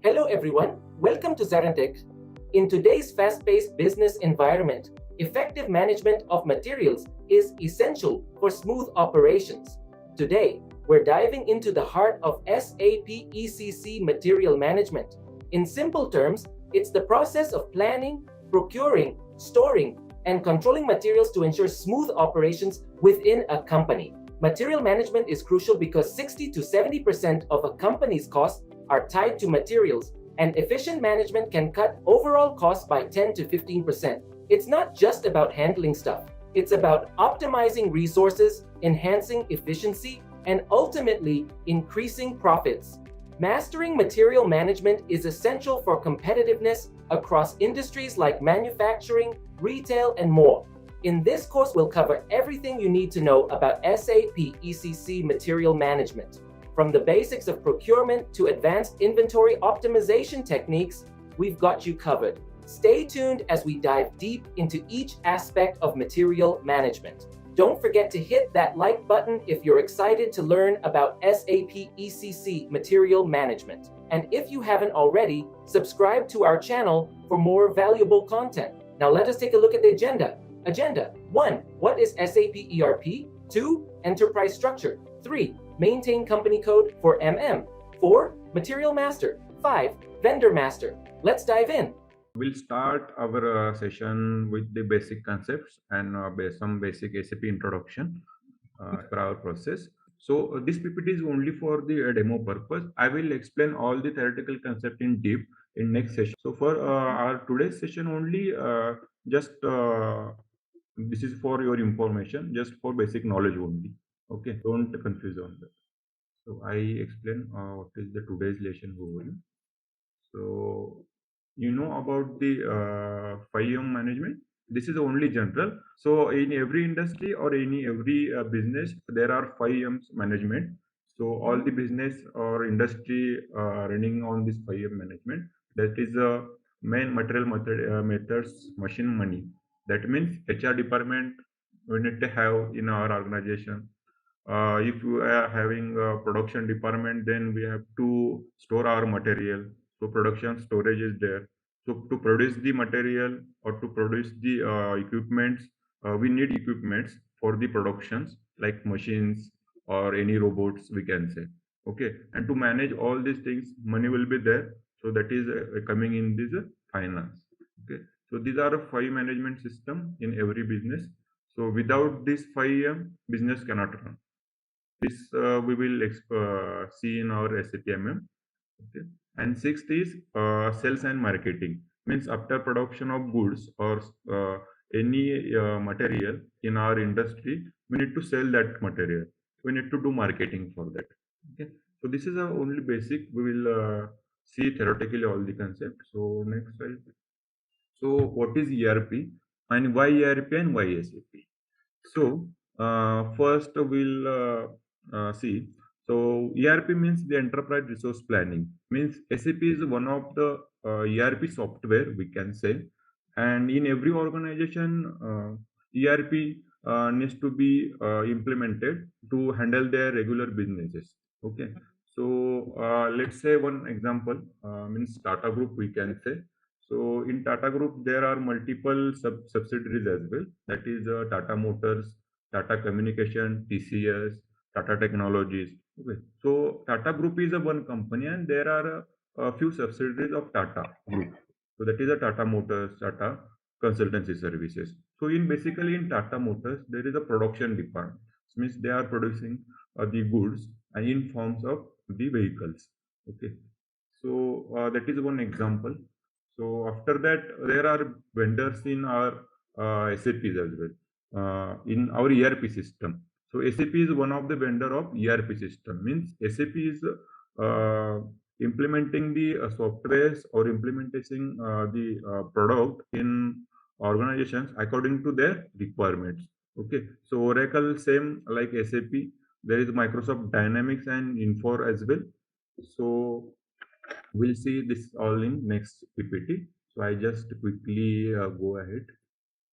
Hello everyone, welcome to ZaranTech. In today's fast-paced business environment, effective management of materials is essential for smooth operations. Today, we're diving into the heart of SAP ECC material management. In simple terms, it's the process of planning, procuring, storing, and controlling materials to ensure smooth operations within a company. Material management is crucial because 60 to 70% of a company's costs are tied to materials, and efficient management can cut overall costs by 10 to 15%. It's not just about handling stuff, it's about optimizing resources, enhancing efficiency, and ultimately increasing profits. Mastering material management is essential for competitiveness across industries like manufacturing, retail, and more. In this course, we'll cover everything you need to know about SAP ECC material management. From the basics of procurement to advanced inventory optimization techniques, we've got you covered. Stay tuned as we dive deep into each aspect of material management. Don't forget to hit that like button if you're excited to learn about SAP ECC material management. And if you haven't already, subscribe to our channel for more valuable content. Now let us take a look at the agenda. Agenda 1. What is SAP ERP? 2. Enterprise structure. 3. Maintain company code for MM. 4. Material master. 5. Vendor master. Let's dive in. We'll start our session with the basic concepts and some basic SAP introduction for our process. So this PPT is only for the demo purpose. I will explain all the theoretical concept in deep in next session. So for our today's session only, this is for your information, just for basic knowledge only. Okay, don't confuse on that. So I explain what is the today's lesson goal. So you know about the 5M management. This is only general. So in every industry or every business, there are 5M's management. So all the business or industry running on this 5M management. That is main material methods, machine money. That means HR department we need to have in our organization. If you are having a production department, then we have to store our material. So production storage is there. So to produce the material or to produce the equipments, we need equipments for the productions like machines or any robots we can say. Okay, and to manage all these things, money will be there. So that is coming in this finance. Okay, so these are 5 management system in every business. So without this 5M, business cannot run. This we will see in our SAP MM. Okay. And sixth is sales and marketing. Means after production of goods or any material in our industry, we need to sell that material. We need to do marketing for that. Okay. So this is our only basic. We will see theoretically all the concepts. So next slide. So what is ERP and why ERP and why SAP? So first we'll see. So ERP means the enterprise resource planning. Means SAP is one of the ERP software we can say, and in every organization, ERP needs to be implemented to handle their regular businesses. Okay. So let's say one example means Tata Group we can say. So in Tata Group, there are multiple subsidiaries as well. That is Tata Motors, Tata Communication, TCS, Tata Technologies. Okay. So Tata Group is a one company, and there are a few subsidiaries of Tata Group. So that is a Tata Motors, Tata Consultancy Services. So in basically in Tata Motors, there is a production department. This means they are producing the goods and in forms of the vehicles. Okay. So that is one example. So after that, there are vendors in our SAPs as well, in our ERP system. So SAP is one of the vendor of ERP system. Means SAP is implementing the softwares or implementing the product in organizations according to their requirements. Okay. So Oracle same like SAP. There is Microsoft Dynamics and Infor as well. So we'll see this all in next PPT. So I just quickly go ahead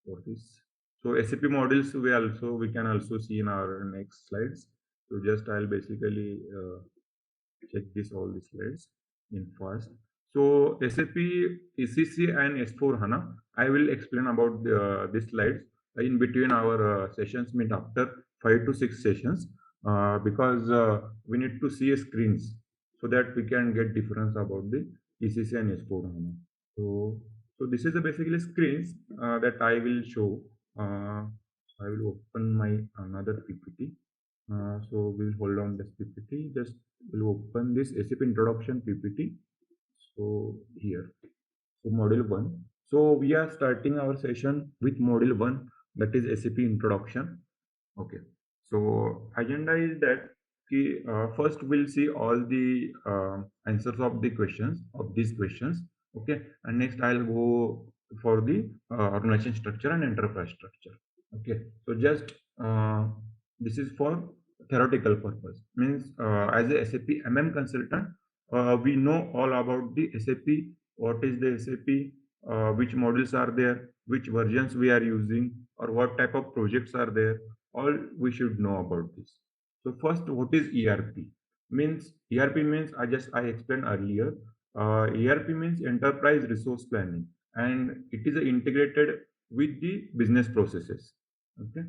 for this. So SAP models we can also see in our next slides. So just I'll basically check all the slides in fast. So SAP ECC and S4 HANA, I will explain about these slides in between our sessions, meet after 5 to 6 sessions, because we need to see screens so that we can get difference about the ECC and S4 HANA. So this is the basically screens that I will show. I will open my another PPT. So we'll hold on this PPT. Just we'll open this SAP introduction PPT. So here, so module 1. So we are starting our session with module 1, that is SAP introduction. Okay. So agenda is that first we'll see all the answers of the questions of these questions. Okay, and next I'll go for the organization structure and enterprise structure. Okay, so just this is for theoretical purpose. Means as a SAP consultant, we know all about the SAP. What is the SAP? Which modules are there? Which versions we are using? Or what type of projects are there? All we should know about this. So first, what is ERP? Means ERP means I explained earlier. ERP means enterprise resource planning, and it is integrated with the business processes. Okay,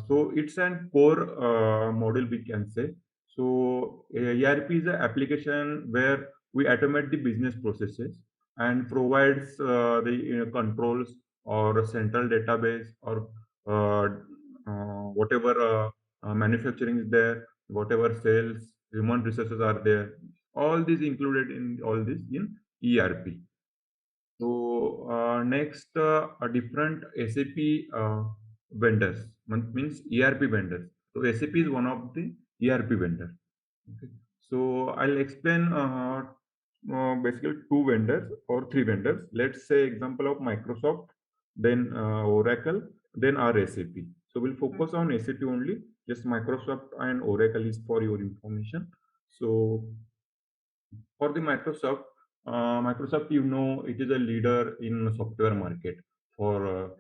so it's an core model we can say. So ERP is an application where we automate the business processes and provides the controls or a central database or uh, whatever manufacturing is there, whatever sales, human resources are there, all these included in all this in ERP. So next, a different SAP vendors means ERP vendors. So SAP is one of the ERP vendors. Okay. So I'll explain basically two vendors or three vendors. Let's say example of Microsoft, then Oracle, then our SAP. So we'll focus on SAP only. Just Microsoft and Oracle is for your information. So for the Microsoft, Microsoft, it is a leader in software market for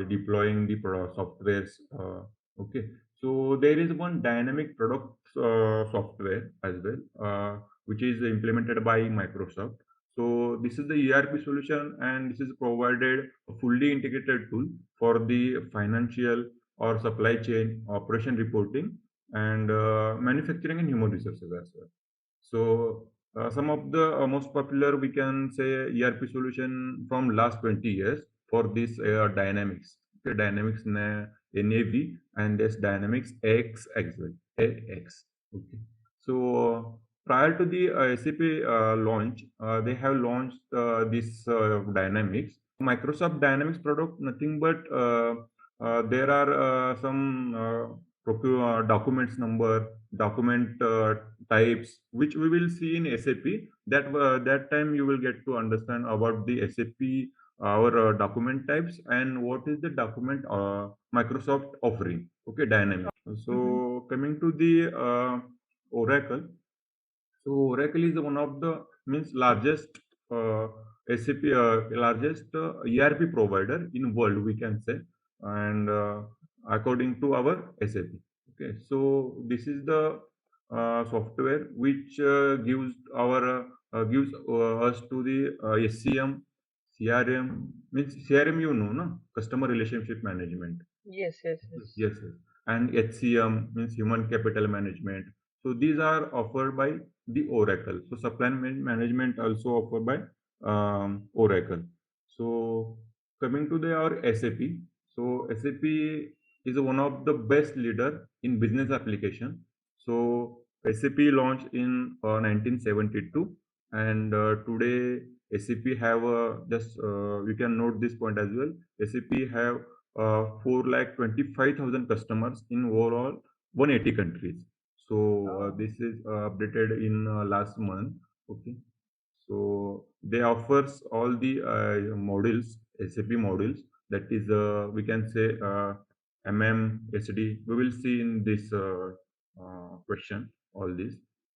deploying the softwares. Okay, so there is one dynamic product software as well, which is implemented by Microsoft. So this is the ERP solution, and this is provided a fully integrated tool for the financial or supply chain operation reporting and manufacturing and human resources as well. So some of the most popular we can say ERP solution from last 20 years for this Dynamics. Okay, Dynamics NAV and this Dynamics X as well. AX. Okay. So prior to the SAP launch, they have launched this Dynamics. Microsoft Dynamics product, nothing but there are some procure documents number, document types, which we will see in SAP. That time you will get to understand about the SAP, our document types, and what is the document Microsoft offering. Okay, Dynamics. So coming to the Oracle. So Oracle is one of the means largest SAP largest ERP provider in world we can say, and according to our SAP. Okay, so this is the software which gives us to the SCM, CRM means CRM, no, customer relationship management. Yes, yes, yes. Yes, yes. And HCM means human capital management. So these are offered by the Oracle. So supply management also offered by Oracle. So coming to our SAP. So SAP is one of the best leader in business application. So SAP launched in 1972, and today SAP have just you can note this point as well. SAP have 4,25,000 customers in overall 180 countries. So this is updated in last month. Okay. So they offers all the modules, SAP modules. That is, we can say MM, SD. We will see in this question all this.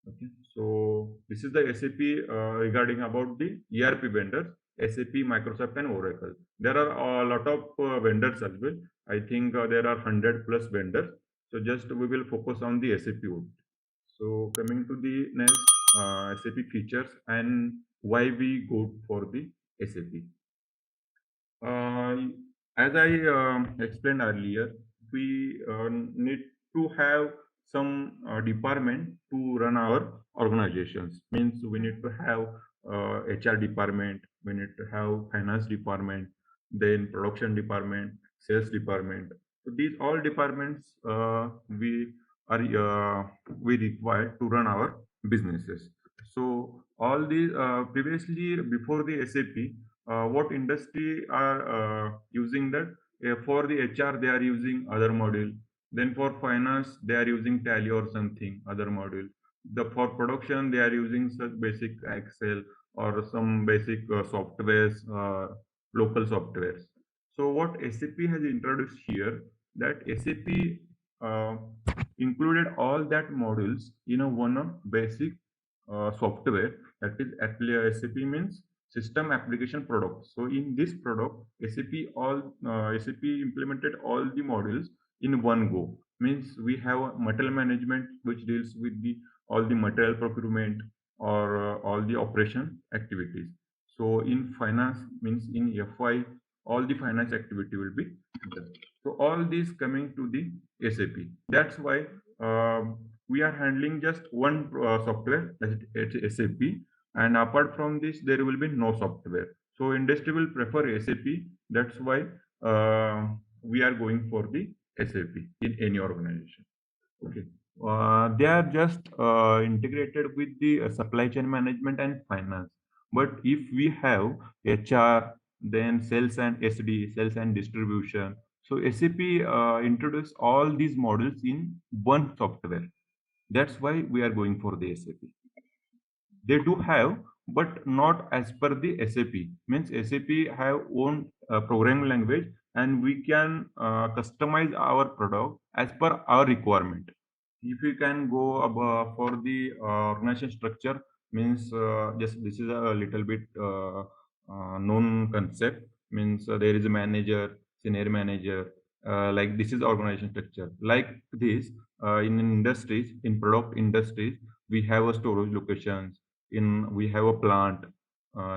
Okay. So this is the SAP regarding about the ERP vendors, SAP, Microsoft, and Oracle. There are a lot of vendors as well. I think there are 100 plus vendors. So just we will focus on the SAP only. So coming to the next SAP features and why we go for the SAP. Uh, as I explained earlier, we need to have some department to run our organizations. Means we need to have HR department, we need to have finance department, then production department, sales department. So these all departments we require to run our businesses. So all these previously before the SAP, what industry are using that. For the HR, they are using other module. Then for finance, they are using Tally or something other module. The for production, they are using such basic Excel or some basic softwares, local softwares. So what SAP has introduced here, that SAP uh, included all that modules in a one basic software, that is actually SAP means system application product. So in this product, SAP implemented all the modules in one go. Means we have material management, which deals with the all the material procurement or all the operation activities. So in finance means in FI, all the finance activity will be done. So all these coming to the SAP. That's why we are handling just one software, that is SAP, and apart from this there will be no software. So industry will prefer SAP. That's why we are going for the SAP in any organization. Okay. They are just integrated with the supply chain management and finance. But if we have HR, then sales and SD, sales and distribution. So SAP introduced all these models in one software. That's why we are going for the SAP. They do have, but not as per the SAP. Means SAP have own programming language, and we can customize our product as per our requirement. If you can go above for the organization structure, means just this is a little bit known concept. Means there is a manager, senior manager, like this is organization structure. Like this, in industries, in product industries, we have a storage locations, in we have a plant,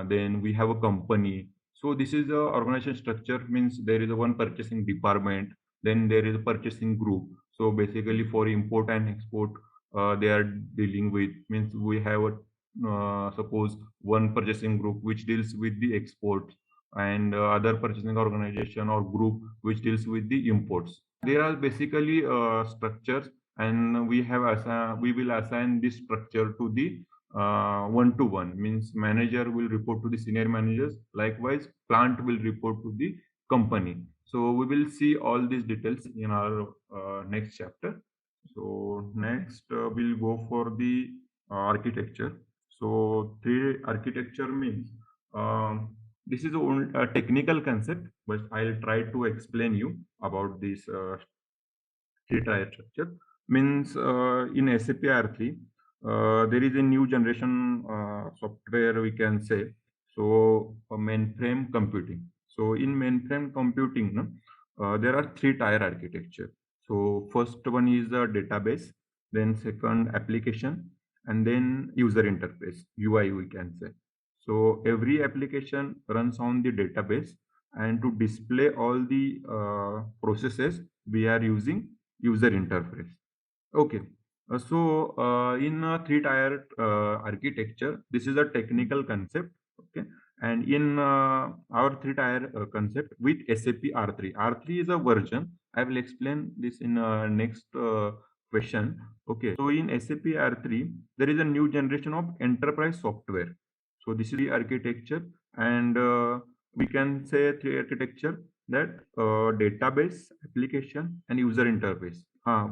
then we have a company. So this is the organization structure. Means there is a one purchasing department, then there is a purchasing group. So basically for import and export, they are dealing with. Means we have a suppose one purchasing group which deals with the exports, and other purchasing organization or group which deals with the imports. There are basically structures, and we will assign this structure to the one to one. Means manager will report to the senior managers. Likewise, plant will report to the company. So we will see all these details in our next chapter. So next we'll go for the architecture. So three architecture means this is a technical concept, but I'll try to explain you about this three-tier structure. Means in SAP R3, there is a new generation software, we can say. So mainframe computing. So in mainframe computing, no, there are three-tier architecture. So first one is a database, then second application, and then user interface, UI we can say. So every application runs on the database, and to display all the processes, we are using user interface. Okay. In a three-tier architecture, this is a technical concept. Okay. And in our three-tier concept with SAP R3, R3 is a version. I will explain this in next question. Okay. So in SAP R3, there is a new generation of enterprise software. So this is the architecture, and we can say three architecture, that database, application, and user interface.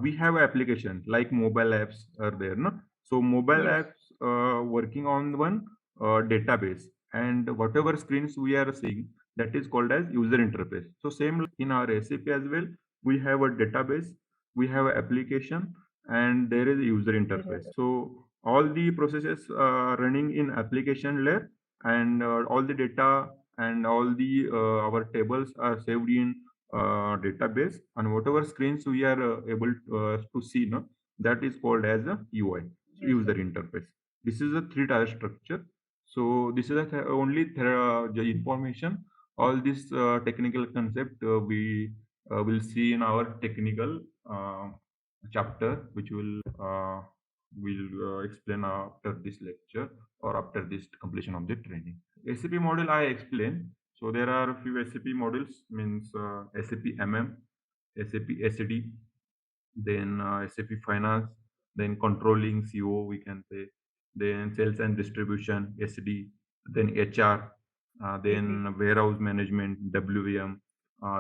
We have application like mobile apps are there, no? So mobile Yes. apps working on one database, and whatever screens we are seeing, that is called as user interface. So same in our SAP as well, we have a database, we have an application, and there is a user interface. So all the processes running in application layer, and all the data and all the our tables are saved in database, and whatever screens we are able to see, no, that is called as a UI, Yes, user sir. interface. This is a three-tier structure. So this is only the information. All this technical concept we will see in our technical chapter, which will explain after this lecture or after this completion of the training. SAP model I explain. So there are a few SAP models, means SAP MM, SAP SD, then SAP Finance, then controlling CO we can say, then sales and distribution SD, then HR, then warehouse management WM,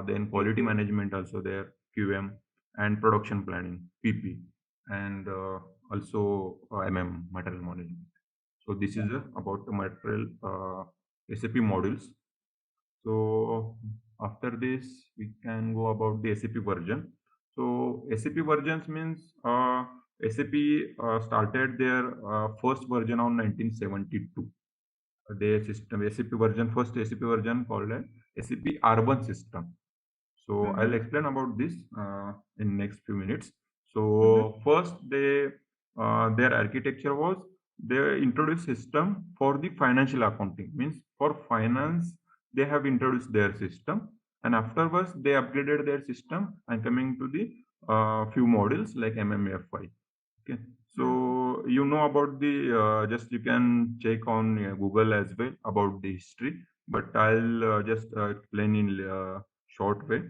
then quality management also there QM, and production planning PP, and also MM material management. So this is about the material SAP models. So after this, we can go about the SAP version. So SAP versions means SAP started their first version on 1972. Their system SAP version, first SAP version called as SAP Urban System. So I'll explain about this in next few minutes. So first, their architecture was they introduced system for the financial accounting. Means for finance, they have introduced their system, and afterwards they upgraded their system and coming to the few models like MMFI. Okay. So you know about the just you can check on Google as well about the history, but I'll just explain in short way.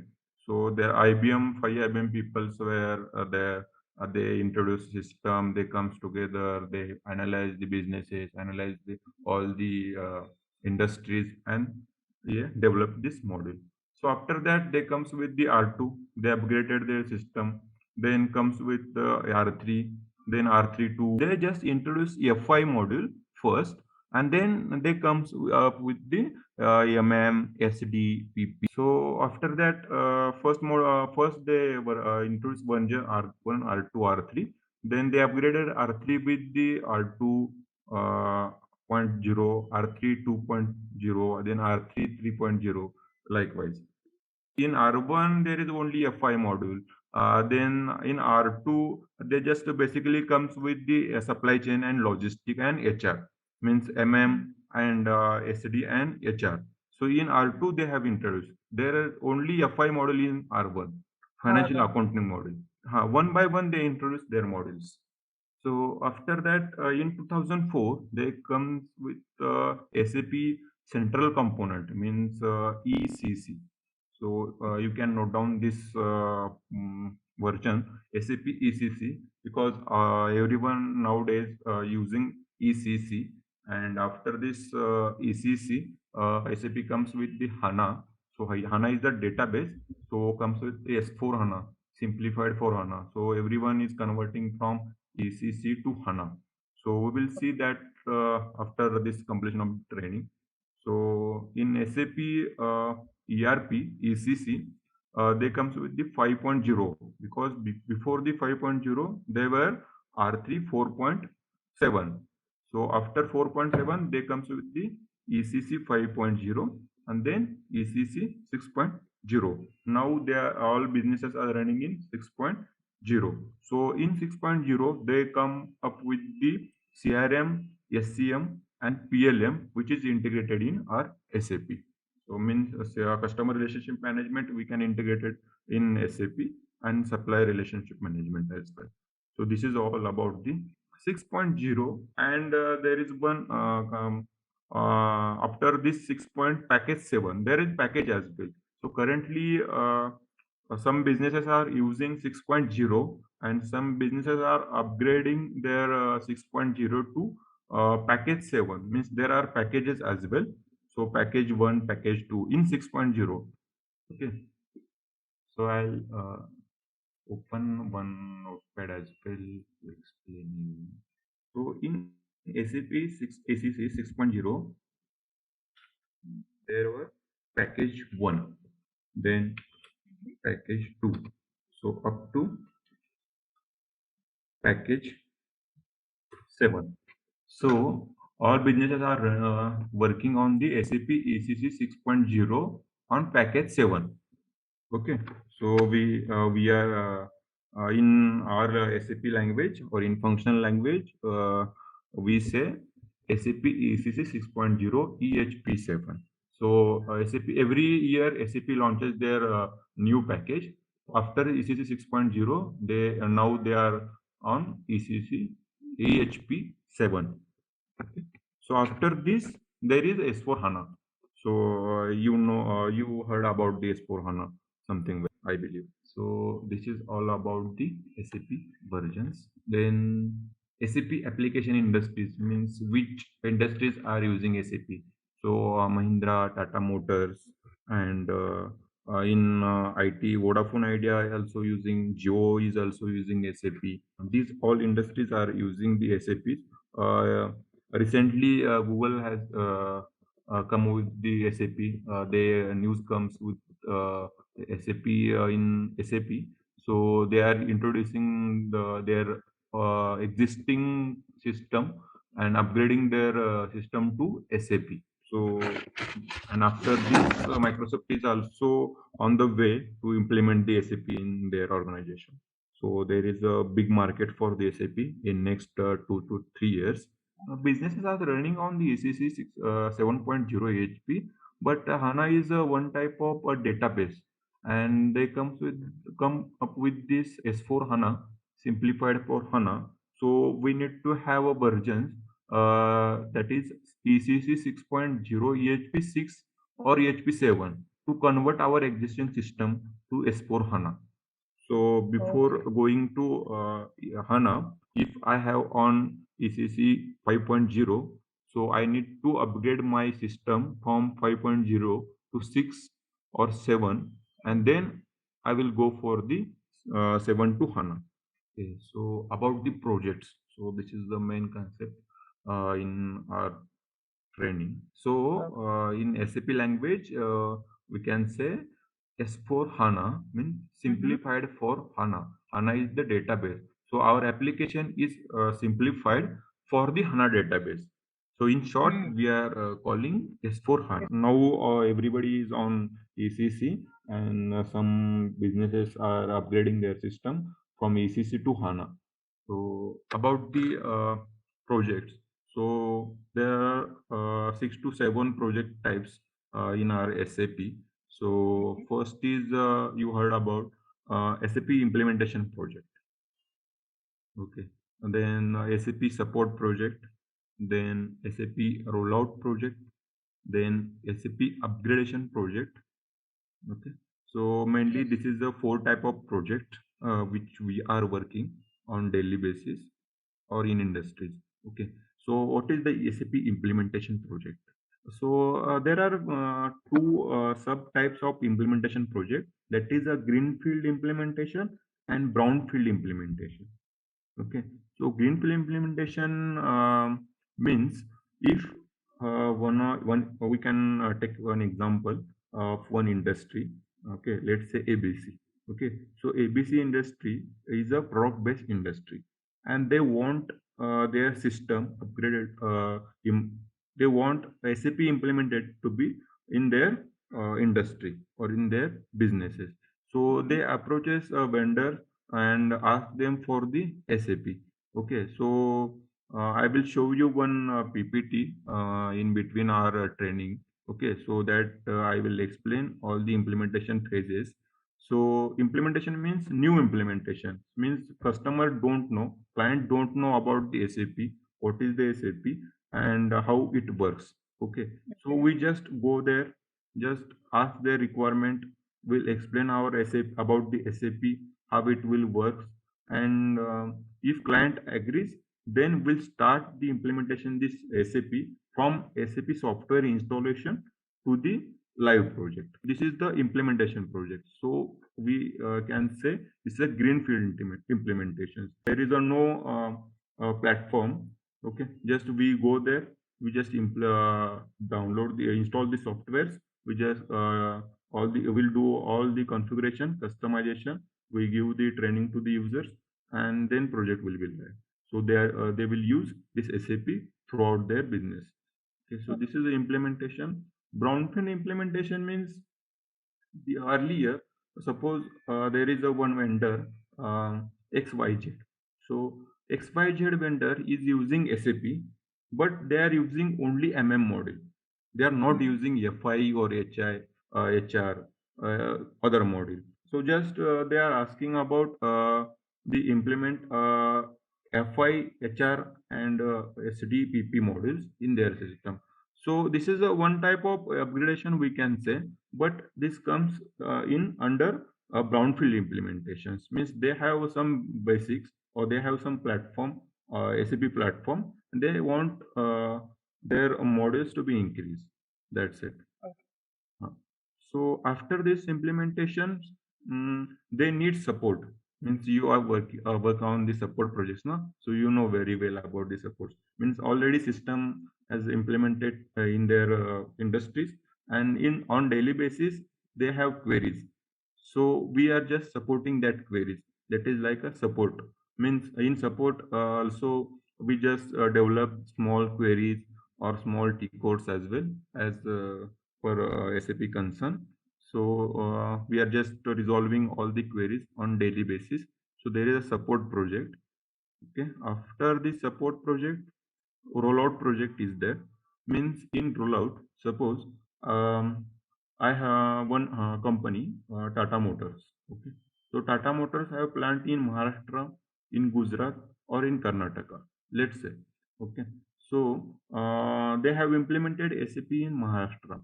So there IBM, five IBM peoples were there. They introduce system. They comes together. They analyze the businesses, analyze all the industries, and yeah, develop this model. So after that, they comes with the R2. They upgraded their system. Then comes with the R3, then R32. They just introduce FI module first, and then they comes up with the MM, SD, PP. So after that, first they were introduced version R1, R2, R3. Then they upgraded R3 with the R2 point 0, R3 2.0, then R3 3.0, likewise. In R1, there is only a FI module. Then in R2, they just basically comes with the supply chain and logistic and HR, means MM and SD and HR. So in R2, they have introduced. There is only FI model in R1, financial accounting model. One by one, they introduce their models. So after that, in 2004, they comes with SAP Central Component, means ECC. So you can note down this version SAP ECC, because everyone nowadays using ECC, and after this ECC, SAP comes with the HANA. So HANA is the database. So comes with S4 HANA, simplified for HANA. So everyone is converting from ECC to HANA. So we will see that after this completion of training. So in SAP ERP, ECC, they comes with the 5.0, because before the 5.0, they were R3 4.7. So after 4.7, they comes with the ECC 5.0 and then ECC 6.0. Now they are all businesses are running in 6.0. So in 6.0, they come up with the CRM, SCM, and PLM, which is integrated in our SAP. So means customer relationship management, we can integrate it in SAP, and supplier relationship management as well. So this is all about the 6.0, and there is one after this 6 point package 7, there is package as well. So currently some businesses are using 6.0, and some businesses are upgrading their 6.0 to package 7, means there are packages as well. So package 1, package 2 in 6.0. Okay. So I'll open one notepad as well to explain you. So in SAP 6, ACC 6.0, there were package 1, then package 2. So up to package 7. So all businesses are working on the SAP ECC 6.0 on package 7. Okay. So we are in our SAP language or in functional language, we say SAP ECC 6.0 EHP7. So SAP every year SAP launches their new package. After ECC 6.0, they now they are on ECC EHP7. Okay. So after this, there is S4 HANA. So you heard about the S4 HANA something, I believe. So this is all about the SAP versions. Then SAP application industries means which industries are using SAP. So Mahindra, Tata Motors, and in IT, Vodafone Idea is also using, Jio is also using SAP. These all industries are using the SAP. Recently, Google has come with the SAP. Their news comes with SAP in SAP. So they are introducing their existing system and upgrading their system to SAP. So, and after this, Microsoft is also on the way to implement the SAP in their organization. So there is a big market for the SAP in next 2 to 3 years. Businesses are running on the ECC 7.0 HP, but HANA is one type of a database, and they come up with this S4 HANA, simplified for HANA. So we need to have a version that is ECC 6.0 EHP6 or EHP7 to convert our existing system to S4 HANA. So before going to HANA, if I have on ECC 5.0, so I need to upgrade my system from 5.0 to 6 or 7, and then I will go for the 7 to HANA. Okay, so about the projects. So this is the main concept in our training. So in SAP language, we can say S4 HANA means simplified for HANA. HANA is the database. So our application is simplified for the HANA database. So in short, we are calling S4 HANA. Now everybody is on ECC, and some businesses are upgrading their system from ECC to HANA. So about the projects. So there are 6 to 7 project types in our SAP. So first is you heard about SAP implementation project. Okay. And then SAP support project, then SAP rollout project, then SAP upgradation project. Okay. So mainly this is the 4 type of project which we are working on daily basis or in industries. Okay. So what is the SAP implementation project? So there are two subtypes of implementation project. That is a greenfield implementation and brownfield implementation. Okay. So greenfield implementation means if one we can take one example of one industry. Okay, let's say ABC. Okay, so ABC industry is a product-based industry, and they want their system upgraded. They want SAP implemented to be in their industry or in their businesses. So they approaches a vendor and ask them for the SAP. Okay, so I will show you one PPT in between our training. Okay, so that I will explain all the implementation phases. So implementation means new implementation, means customer don't know, client don't know about the SAP, what is the SAP and how it works. Okay, so we just go there, just ask their requirement, we'll explain our SAP about the SAP, how it will work, and if client agrees, then we'll start the implementation this SAP from SAP software installation to the live project. This is the implementation project. So we can say it's a greenfield implementation. There is a no platform. Okay, just we go there, we just download the install the softwares. We just all the will do all the configuration customization. We give the training to the users, and then project will be live. So they will use this SAP throughout their business. Okay, so this is the implementation. Brownfield implementation means the earlier, suppose there is a one vendor XYZ. So XYZ vendor is using SAP, but they are using only module. They are not using FI or HR, other module. So just they are asking about the implement FI, HR, and SDPP modules in their system. So this is a one type of upgradation we can say, but this comes in under brownfield implementations. Means they have some basics or they have some platform, SAP platform, and they want their modules to be increased. That's it. Uh, So after this implementation, they need support. Means you are work on the support projects, no? So you know very well about the support. Means already system has implemented in their industries, and in on daily basis they have queries. So we are just supporting that queries. That is like a support. Means in support also we just develop small queries or small T codes as well as for SAP concern. So we are just resolving all the queries on daily basis. So there is a support project. Okay. After the support project, rollout project is there. Means in rollout, suppose I have one company, Tata Motors. Okay. So Tata Motors have plant in Maharashtra, in Gujarat, or in Karnataka. Let's say. Okay. So they have implemented SAP in Maharashtra,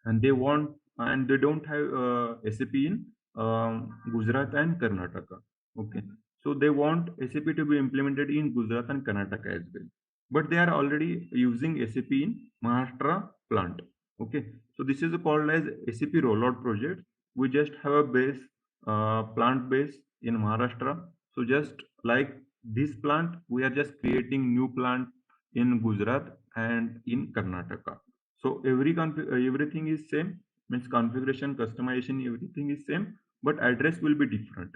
and they don't have SAP in Gujarat and Karnataka. Okay, so they want SAP to be implemented in Gujarat and Karnataka as well, but they are already using SAP in Maharashtra plant. Okay, so this is called as SAP rollout project. We just have a base plant base in Maharashtra. So just like this plant, we are just creating new plant in Gujarat and in Karnataka. So everything is same, means configuration, customization, everything is same, but address will be different.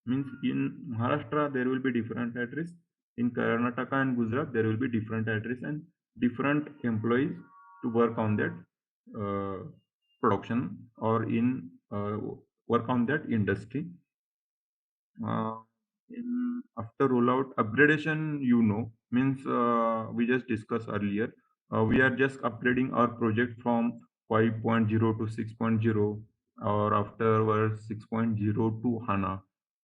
Means in Maharashtra there will be different address, in Karnataka and Gujarat there will be different address and different employees to work on that production or in work on that industry. uh, After rollout, upgradation, means we just discussed earlier. We are just upgrading our project from 5.0 to 6.0 or afterwards 6.0 to HANA.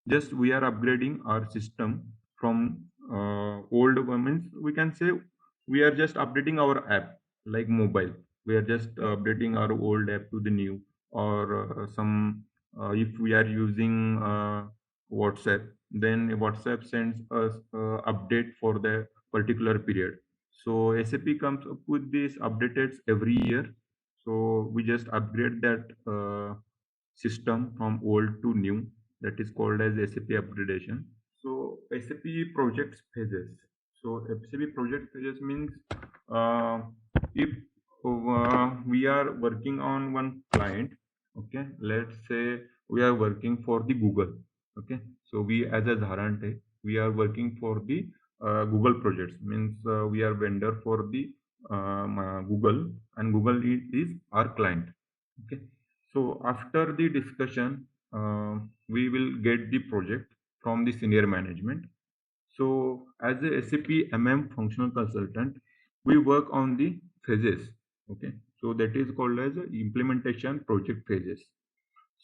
Just we are upgrading our system from old means we can say we are just updating our app like mobile. We are just updating our old app to the new or some if we are using WhatsApp, then WhatsApp sends us update for the particular period. So SAP comes up with these updates every year. So we just upgrade that system from old to new. That is called as SAP upgradation. So SAP project phases. So SAP project phases means uh, if we are working on one client, okay, let's say we are working for the Google. Okay, so we as a ZaranTech, we are working for the Google projects. Means we are vendor for the Google, and Google is our client. Okay, so after the discussion, we will get the project from the senior management. So as a SAP MM functional consultant, we work on the phases. Okay, so that is called as implementation project phases.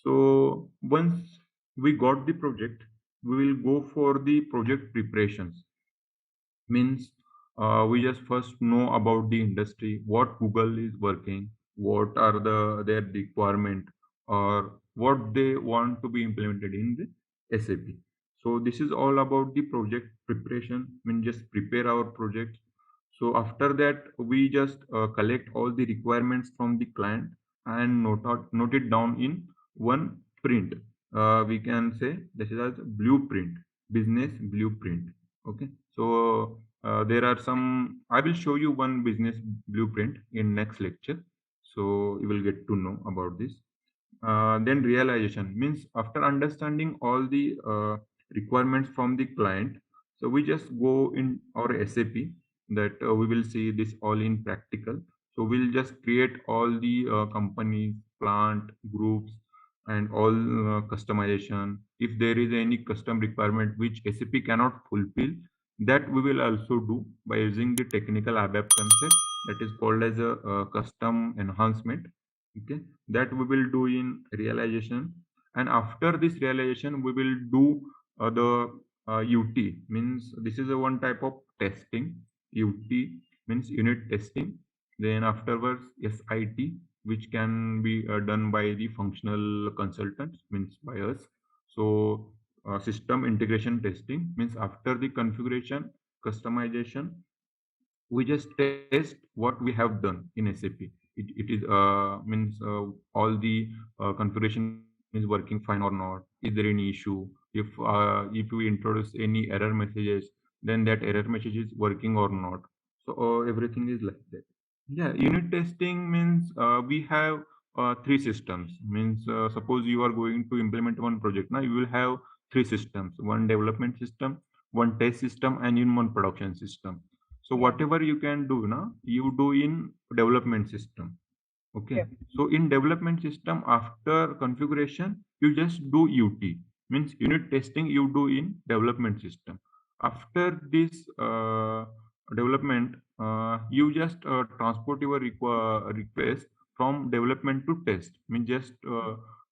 So once we got the project, we will go for the project preparations. Means we just first know about the industry, what Google is working, what are their requirement, or what they want to be implemented in the SAP. So this is all about the project preparation. Means just prepare our project. So after that, we just collect all the requirements from the client and note it down in one print. We can say this is as blueprint, business blueprint. Okay. So there are some. I will show you one business blueprint in next lecture. So you will get to know about this. Then realization means after understanding all the requirements from the client, so we just go in our SAP that we will see this all in practical. So we'll just create all the companies, plant, groups, and all customization. If there is any custom requirement which SAP cannot fulfill, That we will also do by using the technical ABAP concept that is called as a custom enhancement. Okay, that we will do in realization, and after this realization we will do the UT, means this is a one type of testing. UT means unit testing. Then afterwards SIT, which can be done by the functional consultants, means by us. So system integration testing means after the configuration customization we just test what we have done in SAP. It is means all the configuration is working fine or not. Is there any issue? If we introduce any error messages, then that error message is working or not. So everything is like that. Yeah, unit testing means we have three systems. Means suppose you are going to implement one project. Now you will have three systems: one development system, one test system, and in one production system. So Yeah. whatever you can do now, you do in development system. Okay. Yeah. So in development system, after configuration, you just do UT. Means unit testing you do in development system. After this development, you just transport your request from development to test. Means just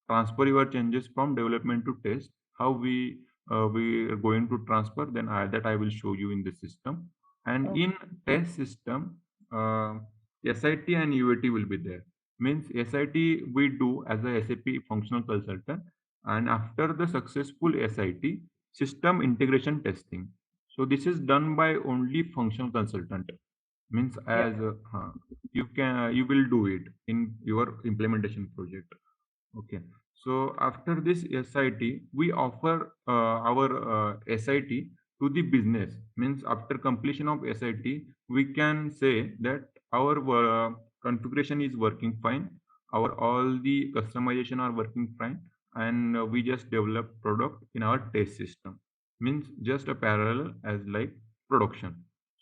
transfer your changes from development to test. How we are going to transfer, then that I will show you in the system. And Okay. in test system, SIT and UAT will be there. Means SIT we do as a SAP functional consultant, and after the successful SIT, system integration testing. So this is done by only functional consultant. Means Yeah. as you will do it in your implementation project. Okay. So after this SIT, we offer our SIT to the business. Means after completion of SIT, we can say that our configuration is working fine. Our all the customization are working fine, and we just develop product in our test system. Means just a parallel as like production.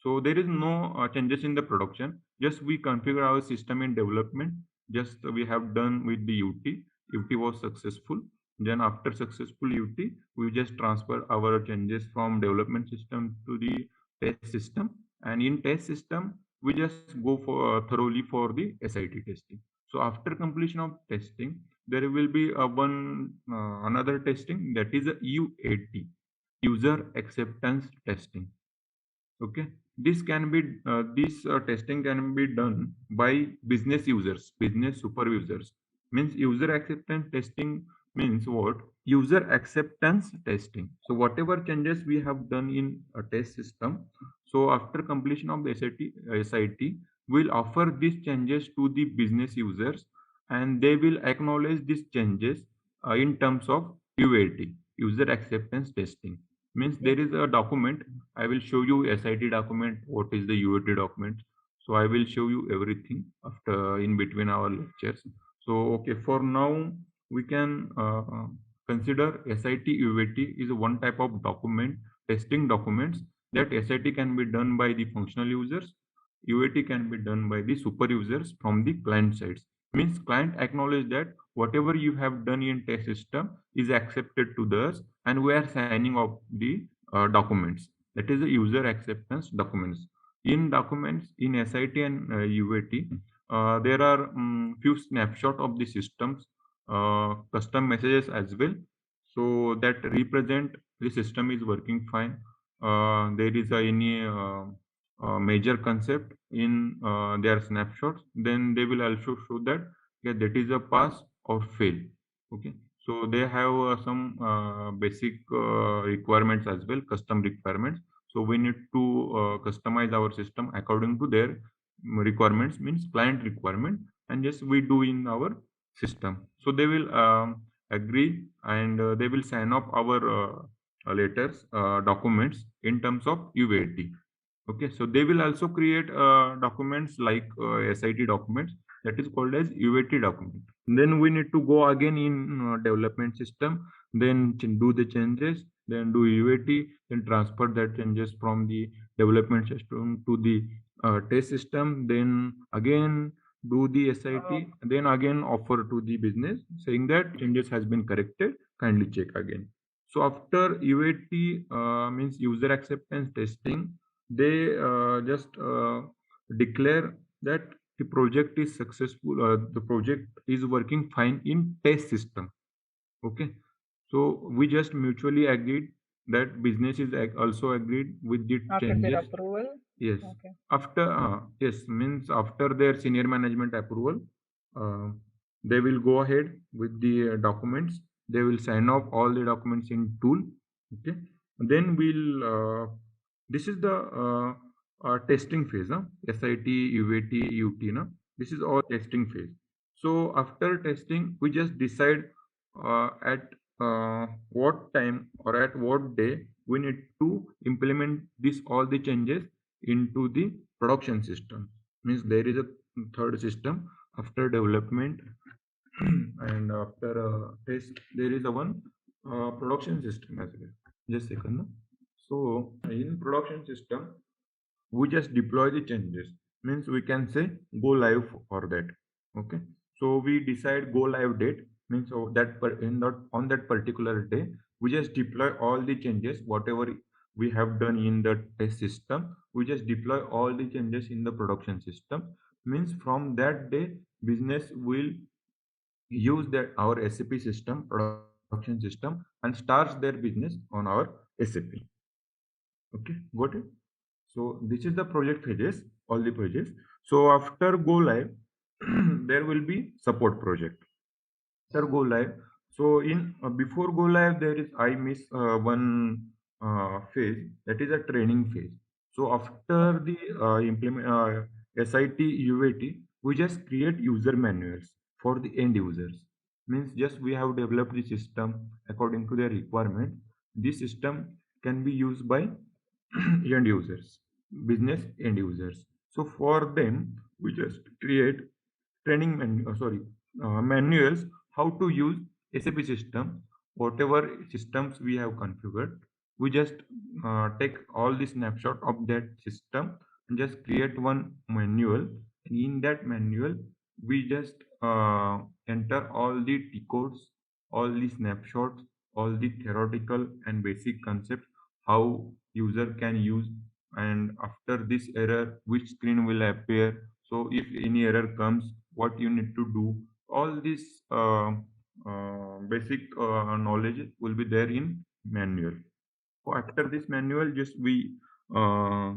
So there is no changes in the production. Just we configure our system in development. Just we have done with the UT. UT was successful. Then after successful UT, we just transfer our changes from development system to the test system. And in test system, we just go for thoroughly for the SIT testing. So after completion of testing, there will be one another testing, that is a UAT, user acceptance testing. Okay, this testing can be done by business users, business super users. Means user acceptance testing means what? User acceptance testing. So whatever changes we have done in a test system, so after completion of the SIT will offer these changes to the business users, and they will acknowledge these changes in terms of UAT, user acceptance testing. Means Yeah. there is a document. I will show you SIT document, what is the UAT document. So I will show you everything after in between our lectures. So okay, for now we can consider SIT UAT is one type of document, testing documents, that SIT can be done by the functional users, UAT can be done by the super users from the client sides. Means client acknowledge that whatever you have done in test system is accepted to us, and we are signing off the documents. That is the user acceptance documents. In documents in SIT and UAT, there are few snapshot of the systems, custom messages as well. So that represent the system is working fine. There is any major concept in their snapshots, then they will also show that, yeah, that is a pass or fail. Okay, so they have some basic requirements as well, custom requirements. So we need to customize our system according to their requirements, means client requirement, and yes, we do in our system. So they will agree, and they will sign up our letters, documents in terms of UAT. Okay, so they will also create documents like SIT documents, that is called as UAT document. Then we need to go again in development system, then do the changes, then do UAT, then transfer that changes from the development system to the test system, then again do the SIT, then again offer to the business saying that changes has been corrected, kindly check again. So after UAT means user acceptance testing, they just declare that the project is successful. The project is working fine in test system. Okay, so we just mutually agreed that business is also agreed with the After their changes. approval. Yes, Okay. after yes means after their senior management approval, uh, they will go ahead with the documents. They will sign off all the documents in tool. Okay, then we'll. This is the testing phase. Huh? SIT, UAT, UT. Na? This is all testing phase. So after testing, we just decide at what time or at what day we need to implement this all the changes into the production system. Means there is a third system after development and after test there is a one production system as well. Just second. No? So in production system we just deploy the changes. Means we can say go live for that. Okay, so we decide go live date. Means so that in that on that particular day we just deploy all the changes whatever we have done in the test system. We just deploy all the changes in the production system. Means from that day business will use that our SAP system, production system, and starts their business on our SAP. Okay, got it? So this is the project phases, all the pages. So after go live, there will be support project. After go live, so in before go live, there is I miss one phase, that is a training phase. So after Okay. the implement SIT UAT, we just create user manuals for the end users. Means just we have developed the system according to their requirement. This system can be used by end users, business end users. So for them, we just create training manuals how to use SAP system, whatever systems we have configured. We just take all the snapshot of that system and just create one manual. And in that manual, we just enter all the T codes, all the snapshots, all the theoretical and basic concepts, how user can use, and after this error, which screen will appear. So if any error comes, what you need to do. All this basic knowledge will be there in manual. So after this manual, just we uh,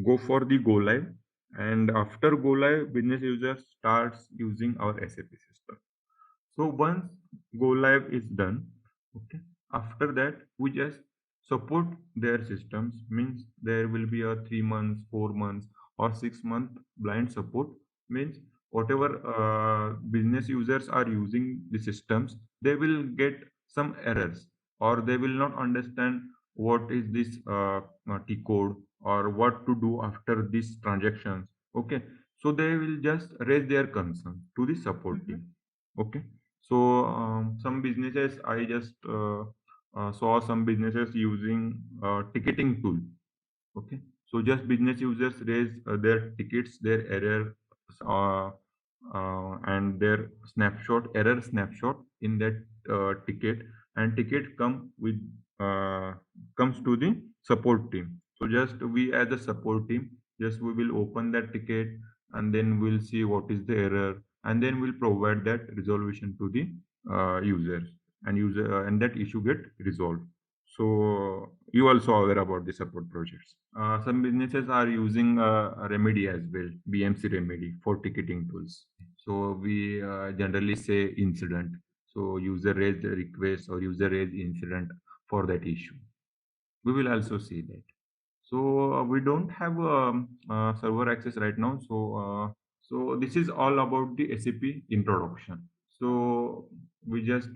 go for the go live, and after go live, business user starts using our SAP system. So once go live is done, okay, after that we just support their systems. Means there will be a 3 months, 4 months, or 6 month blind support. Means whatever business users are using the systems, they will get some errors, or they will not understand what is this T code or what to do after these transactions. Okay, so they will just raise their concern to the support Mm-hmm. team. Okay, so some businesses I just saw some businesses using ticketing tool. Okay, so just business users raise their tickets, their error, uh, and their snapshot, error snapshot in that ticket, and ticket uh, comes to the support team. So just we as a support team, just we will open that ticket, and then we'll see what is the error, and then we'll provide that resolution to the users, and and that issue get resolved. So you also aware about the support projects. Some businesses are using Remedy as well, BMC Remedy for ticketing tools. So we generally say incident. So user raised a request or user raised incident for that issue. We will also see that. So we don't have server access right now. So this is all about the SAP introduction. So we just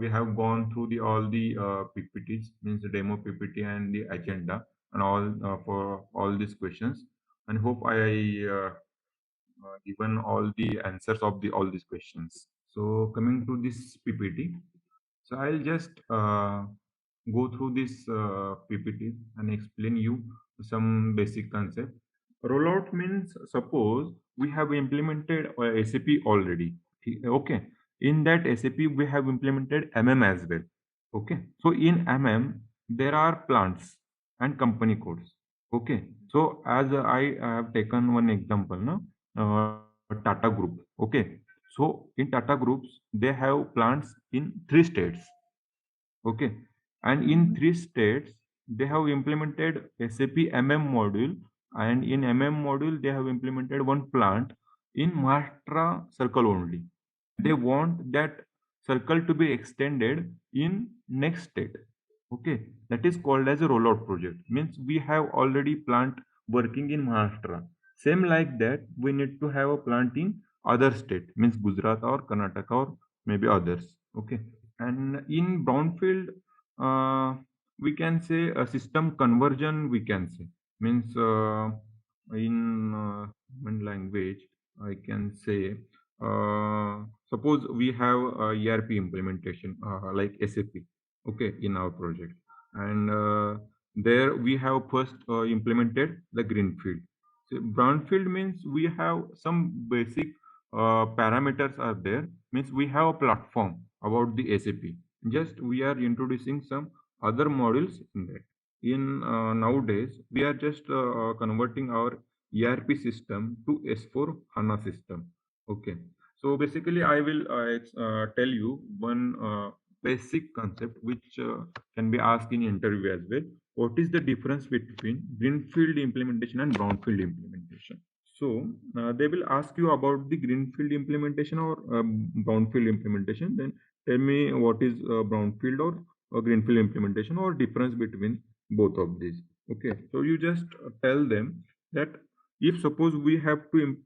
we have gone through the all the PPTs, means the demo PPT and the agenda and all for all these questions, and hope I given all the answers of the all these questions. So coming to this PPT, so I'll just go through this PPT and explain you some basic concept. Rollout means suppose we have implemented SAP already. Okay. In that SAP we have implemented MM as well. Okay, so in MM there are plants and company codes. Okay, so as I have taken one example, no, Tata Group. Okay, so in Tata Groups they have plants in 3 states. Okay, and in 3 states they have implemented SAP MM module, and in MM module they have implemented one plant in Maharashtra circle only. They want that circle to be extended in next state. Okay, that is called as a rollout project. Means we have already plant working in Maharashtra. Same like that, we need to have a plant in other state, means Gujarat or Karnataka or maybe others. Okay, and in brownfield, we can say a system conversion. We can say means in human language, I can say suppose we have a ERP implementation like SAP, okay, in our project, and there we have first implemented the greenfield. So brownfield means we have some basic parameters are there. Means we have a platform about the SAP. Just we are introducing some other modules in that. In nowadays, we are just converting our ERP system to S4 HANA system. Okay. So basically, I will tell you one basic concept which can be asked in interview as well. What is the difference between greenfield implementation and brownfield implementation? So they will ask you about the greenfield implementation or brownfield implementation. Then tell me what is brownfield or greenfield implementation or difference between both of these. Okay, so you just tell them that if suppose we have to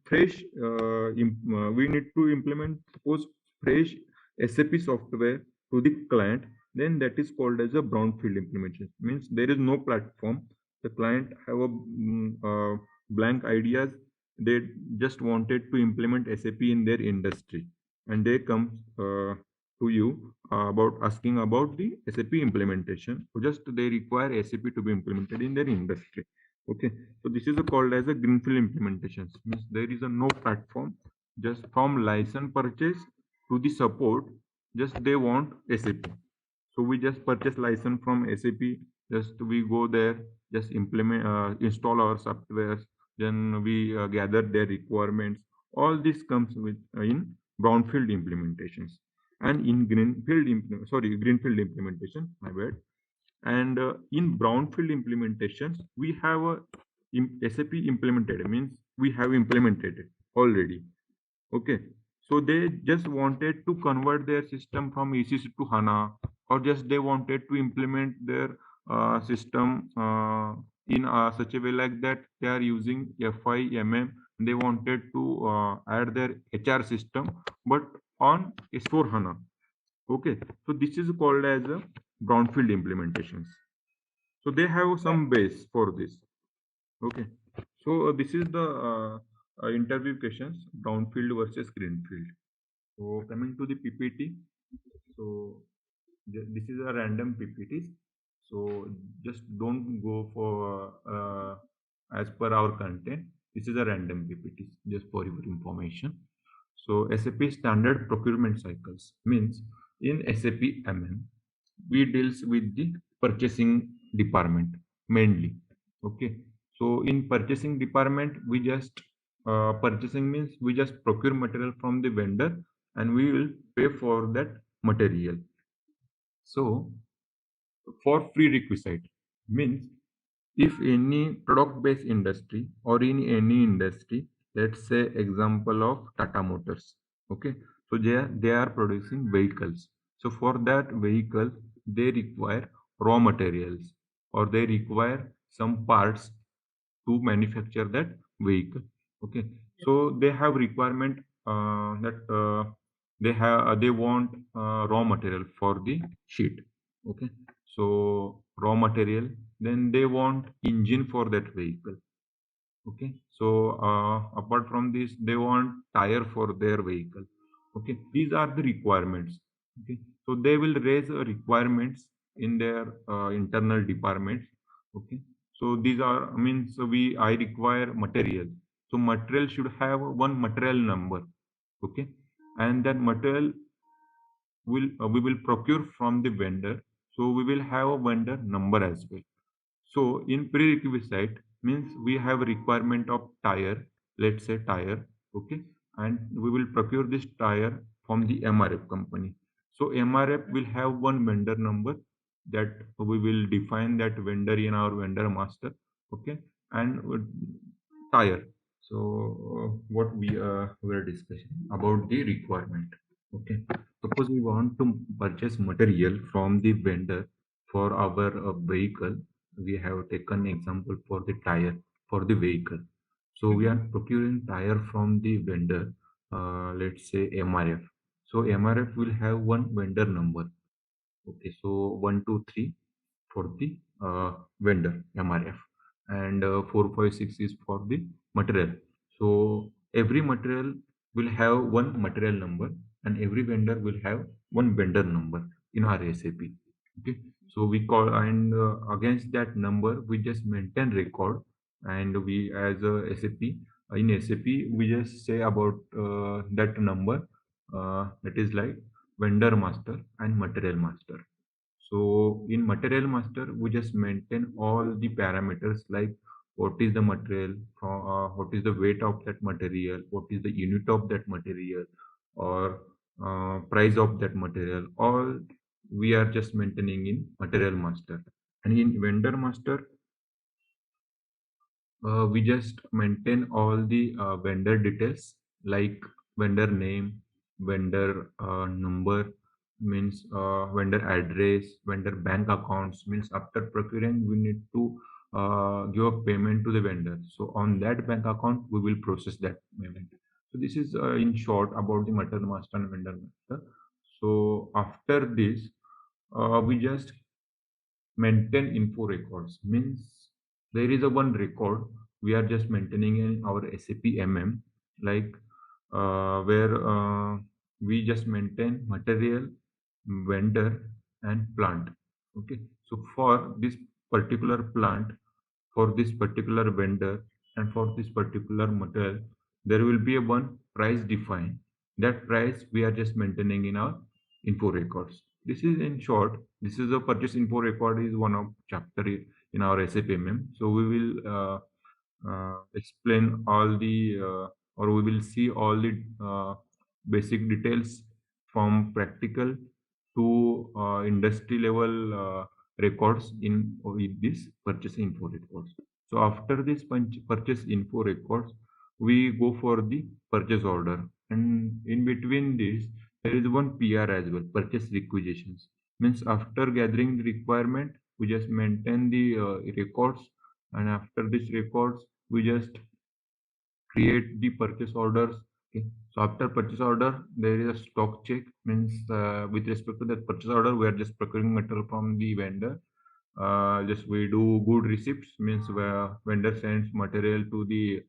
we need to implement suppose fresh SAP software to the client, then that is called as a brownfield implementation. Means there is no platform. The client have a blank ideas. They just wanted to implement SAP in their industry, and they come to you about asking about the SAP implementation. So just they require SAP to be implemented in their industry. Okay, so this is called as a greenfield implementation. Means there is a no platform. Just from license purchase to the support, just they want SAP. So we just purchase license from SAP. Just we go there, just implement, install our softwares. Then we gather their requirements. All this comes with in brownfield implementations, and in greenfield implementation. My bad. And in brownfield implementations, we have a SAP implemented. Means we have implemented it already. Okay, so they just wanted to convert their system from ECC to HANA, or just they wanted to implement their system in such a way like that they are using FI MM. They wanted to add their HR system, but on S4 HANA. Okay, so this is called as a brownfield implementations. So they have some base for this. Okay, so this is the interview questions, brownfield versus greenfield. So coming to the PPT, so this is a random PPT. So just don't go for as per our content. This is a random PPT just for your information. So SAP standard procurement cycles means in SAP MM we deals with the purchasing department mainly. Okay, so in purchasing department we just purchasing means we just procure material from the vendor and we will pay for that material. So for prerequisite means if any product based industry or in any industry, let's say example of Tata Motors. Okay, so they are producing vehicles. So for that vehicle they require raw materials or they require some parts to manufacture that vehicle. Okay, so they have requirement that they want raw material for the sheet. Okay, so raw material, then they want engine for that vehicle. Okay, so apart from this they want tire for their vehicle. Okay, these are the requirements. Okay, so they will raise requirements in their internal departments. Okay, so these are means I require material, so material should have one material number. Okay, and that material will we will procure from the vendor. So we will have a vendor number as well. So in prerequisite means we have a requirement of tire, let's say tire, okay, and we will procure this tire from the MRF company. So MRF will have one vendor number that we will define that vendor in our vendor master, okay, and tire. So what we were discussing about the requirement, okay. Suppose we want to purchase material from the vendor for our vehicle. We have taken example for the tire for the vehicle. So we are procuring tire from the vendor, let's say MRF. So MRF will have one vendor number. Okay, so 123 for the vendor MRF, and 456 is for the material. So every material will have one material number, and every vendor will have one vendor number in our SAP. Okay, so we call, and against that number we just maintain record, and we as a SAP, in SAP we just say about that number, that is like vendor master and material master. So in material master, we just maintain all the parameters like what is the material, what is the weight of that material, what is the unit of that material, or price of that material. All we are just maintaining in material master. And in vendor master, we just maintain all the vendor details like vendor name, vendor number, means vendor address, vendor bank accounts, means after procuring we need to give a payment to the vendor. So on that bank account we will process that payment. So this is in short about the material master and vendor master. So after this, we just maintain info records, means there is a one record we are just maintaining in our SAP MM, like where we just maintain material, vendor, and plant. Okay, so for this particular plant, for this particular vendor, and for this particular material, there will be a one price defined. That price we are just maintaining in our info records. This is in short. This is a purchase info record is one of chapter in our SAP MM. So we will explain all the or we will see all the basic details from practical to industry level records in with this purchase info records. So after this purchase info records, we go for the purchase order, and in between this there is one PR as well, purchase requisitions. Means after gathering the requirement, we just maintain the records, and after this records, we just create the purchase orders. Okay. So after purchase order, there is a stock check. Means with respect to that purchase order, we are just procuring material from the vendor. Just we do good receipts, means where vendor sends material to the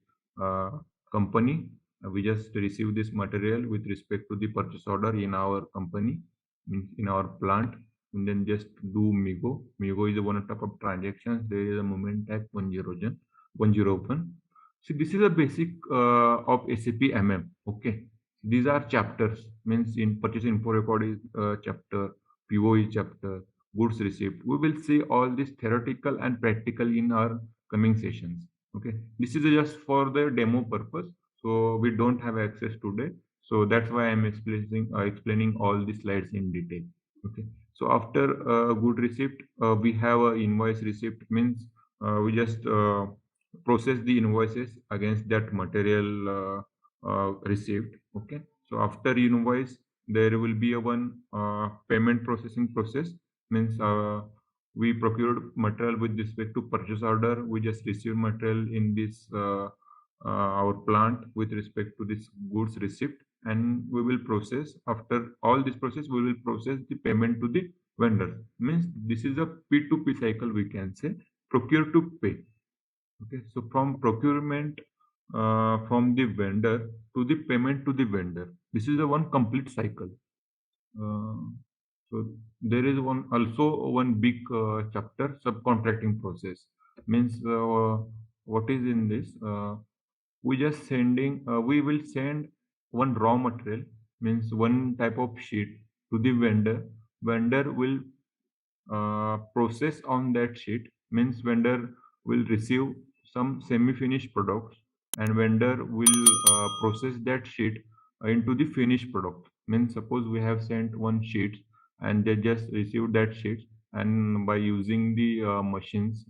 company. We just receive this material with respect to the purchase order in our company, means in our plant, and then just do MIGO. MIGO is a one type of transactions. There is a moment type 101. So this is a basic of SAP MM. Okay, these are chapters. Means in purchase info record is chapter, PO is chapter, goods receipt. We will see all this theoretical and practical in our coming sessions. Okay, this is just for the demo purpose. So we don't have access today. So that's why I'm explaining all the slides in detail. Okay. So after good receipt, we have a invoice receipt. Means we just process the invoices against that material received. Okay, so after invoice there will be a one payment processing process. Means we procured material with respect to purchase order, we just received material in this our plant with respect to this goods receipt, and we will process, after all this process we will process the payment to the vendor. Means this is a P2P cycle, we can say, procure to pay. Okay, so from procurement from the vendor to the payment to the vendor, this is a one complete cycle. Uh, so there is one also one big chapter, subcontracting process. Means what is in this? We will send one raw material, means one type of sheet to the vendor. Vendor will process on that sheet. Means vendor will receive some semi-finished products, and vendor will process that sheet into the finished product. Means suppose we have sent one sheet and they just received that sheet, and by using the machines,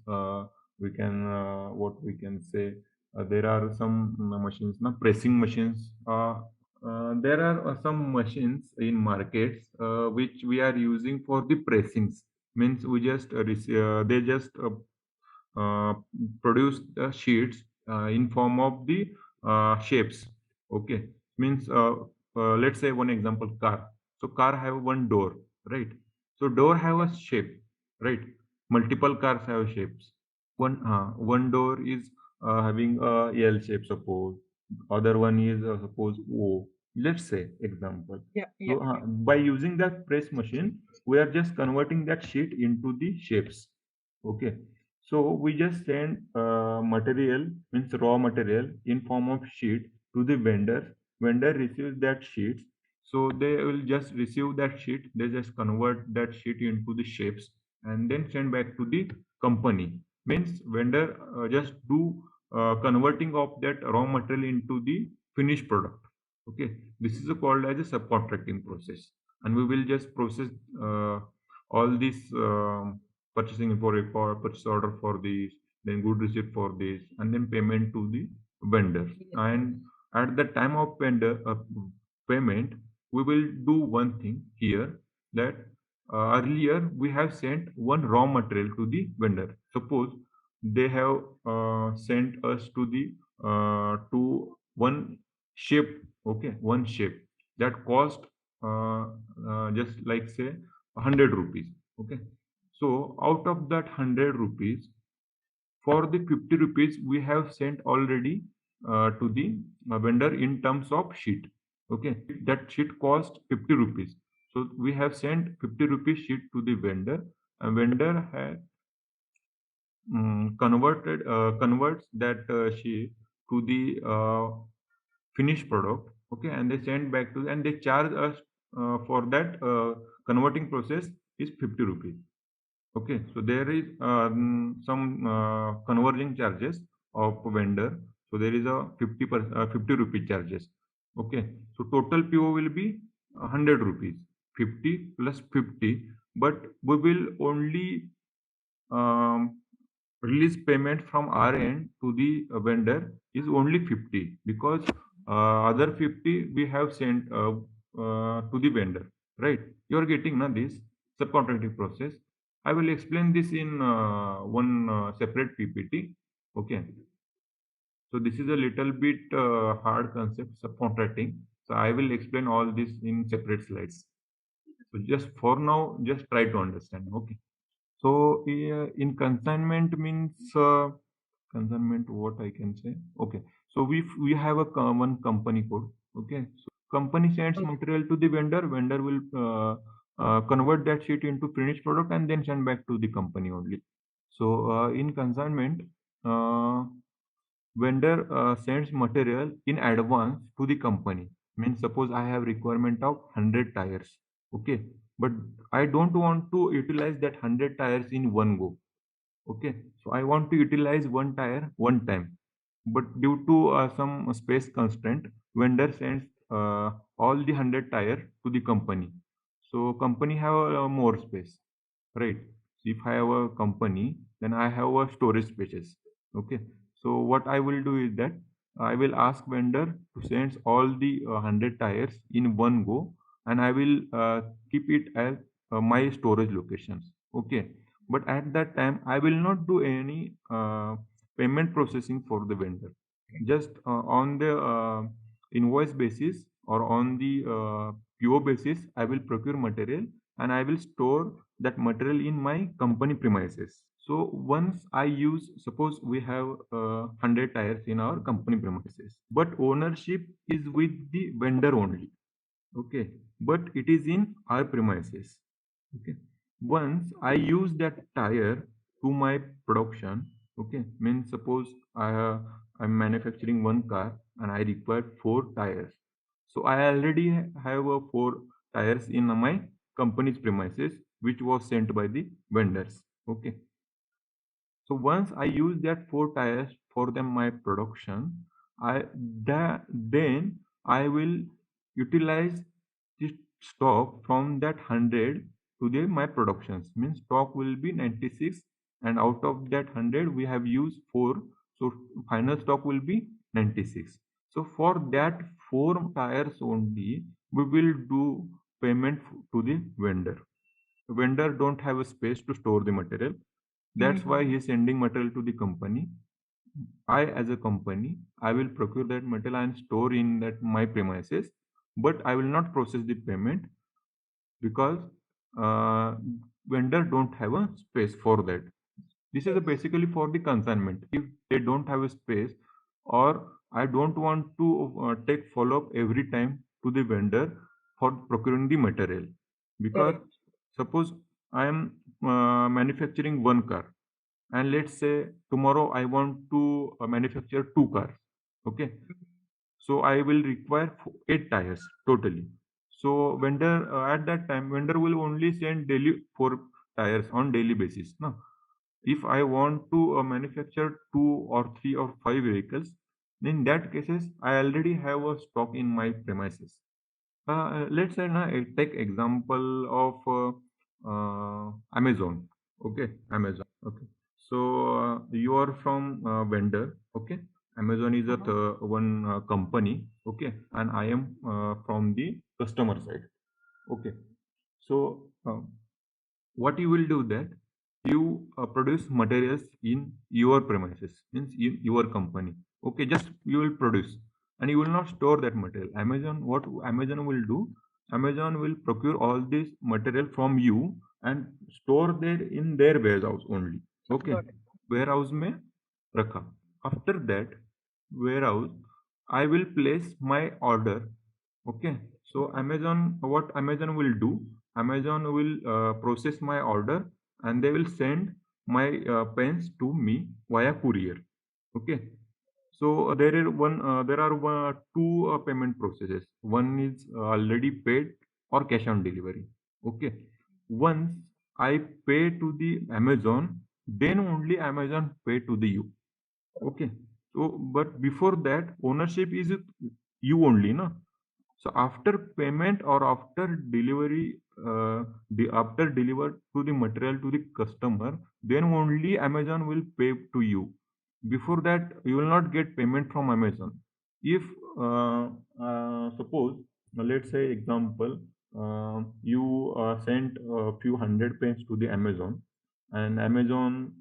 we can what we can say, there are some machines, now pressing machines. There are some machines in markets which we are using for the pressings. Means we just they just uh, produce the sheets in form of the shapes. Okay, means let's say one example, car. So car have one door, right? So door have a shape, right? Multiple cars have shapes. One door is having a L shape, suppose. Other one is suppose O. Let's say example. So by using that press machine, we are just converting that sheet into the shapes. Okay. So we just send material, means raw material in form of sheet to the vendor. Vendor receives that sheet. So they will just receive that sheet. They just convert that sheet into the shapes and then send back to the company. Means vendor just do converting of that raw material into the finished product. Okay, this is called as a subcontracting process, and we will just process all these purchasing for record, purchase order for this, then good receipt for this, and then payment to the vendor. And at the time of vendor payment, we will do one thing here, that earlier we have sent one raw material to the vendor. Suppose they have sent us to the to one shape. Okay, one shape that cost just like say 100 rupees. Okay, so out of that 100 rupees, for the 50 rupees we have sent already to the vendor in terms of sheet. Okay, that sheet cost 50 rupees. So we have sent 50 rupees sheet to the vendor, and vendor has converts that sheet to the finished product. Okay, and they send back to, and they charge us for that converting process is 50 rupees. Okay, so there is some converging charges of vendor. So there is a 50 rupee charges. Okay, so total PO will be 100 rupees, 50 plus 50, but we will only um, release payment from our end to the vendor is only 50, because other 50 we have sent to the vendor, right? You are getting na this subcontracting process. I will explain this in one separate PPT. Okay, so this is a little bit hard concept, subcontracting. So I will explain all this in separate slides. So just for now, just try to understand. Okay. So in consignment means consignment, what I can say. Okay. So we have a one company code. Okay. So company sends material to the vendor. Vendor will convert that sheet into finished product and then send back to the company only. So in consignment, uh, vendor sends material in advance to the company. Means suppose I have requirement of 100 tires. Okay, but I don't want to utilize that 100 tires in one go. Okay, so I want to utilize one tire one time, but due to some space constraint, vendor sends all the 100 tire to the company. So company have more space, right? So if I have a company, then I have a storage spaces. Okay, so what I will do is that I will ask vendor to send all the 100 tires in one go, and I will keep it as my storage locations. Okay, but at that time I will not do any payment processing for the vendor. Just on the invoice basis or on the PO basis, I will procure material and I will store that material in my company premises. So once I use, suppose we have 100 tires in our company premises, but ownership is with the vendor only. Okay, but it is in our premises. Okay, once I use that tire to my production. Okay, means suppose I'm manufacturing one car and I require four tires. So I already have four tires in my company's premises. which was sent by the vendors. Okay. So once I use that 4 tires for my production, then I will utilize the stock from that 100 to my productions. Means stock will be 96, and out of that 100 we have used 4, so final stock will be 96. So for that 4 tires only, we will do payment to the vendor. The vendor don't have a space to store the material. That's why he is sending material to the company. I, as a company, I will procure that material and store in that my premises, but I will not process the payment because uh, vendor don't have a space for that. This is basically for the consignment. If they don't have a space, or I don't want to take follow up every time to the vendor for procuring the material, because suppose I am manufacturing one car, and let's say tomorrow I want to manufacture 2 cars. Okay, so I will require 8 tires totally. So vendor at that time vendor will only send daily 4 tires on daily basis. No, if I want to manufacture 2 or 3 or 5 vehicles, in that cases I already have a stock in my premises. Let's say now I take example of Amazon. Okay, Amazon. Okay, so you are from vendor. Okay, Amazon is a one company. Okay, and I am from the customer side. Okay, so what you will do that you produce materials in your premises, means in your company. Okay, just you will produce and you will not store that material. What Amazon will do, Amazon will procure all this material from you and store there in their warehouse only. Okay, warehouse में रखा. After that warehouse I will place my order. Okay, so what Amazon will do, Amazon will process my order and they will send my pens to me via courier. Okay, so there are two payment processes. One is already paid or cash on delivery. Okay, once I pay to the Amazon, then only Amazon pay to the you. Okay, so but before that ownership is you only, no? So after payment or after delivery, after delivered to the material to the customer, then only Amazon will pay to you. Before that, you will not get payment from Amazon. If suppose, let's say example, you sent a few hundred pens to the Amazon, and Amazon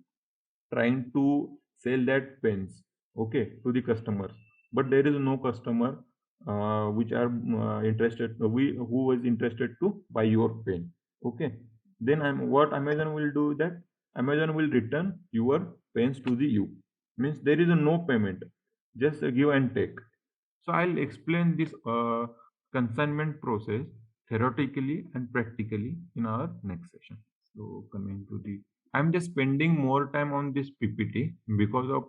trying to sell that pens, okay, to the customers, but there is no customer which are interested we who was interested to buy your pen. Okay, then what Amazon will do that Amazon will return your pens to the you, means there is no payment, just a give and take. So I'll explain this consignment process theoretically and practically in our next session. So coming to the, I'm just spending more time on this PPT because of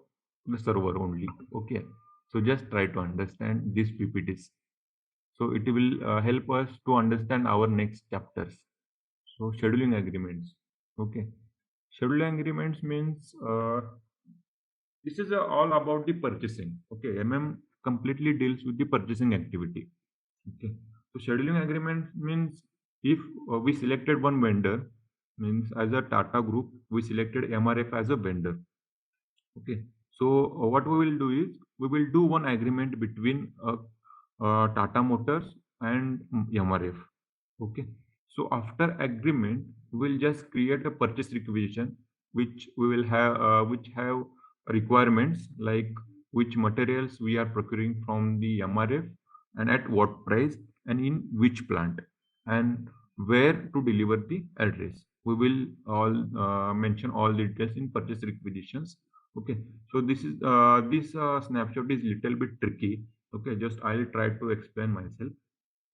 the server only. Okay. So just try to understand these PPTs. So it will help us to understand our next chapters. So scheduling agreements. Okay. Scheduling agreements means this is all about the purchasing. Okay. Completely deals with the purchasing activity. Okay. So scheduling agreement means if we selected one vendor, means as a Tata group, we selected MRF as a vendor. Okay. So what we will do is we will do one agreement between Tata Motors and MRF. Okay. So after agreement, we will just create a purchase requisition, which we will have, which have requirements like which materials we are procuring from the MRF and at what price and in which plant and where to deliver the address. We will all mention all the details in purchase requisitions. Okay, so this snapshot is little bit tricky. Okay, just I'll try to explain myself.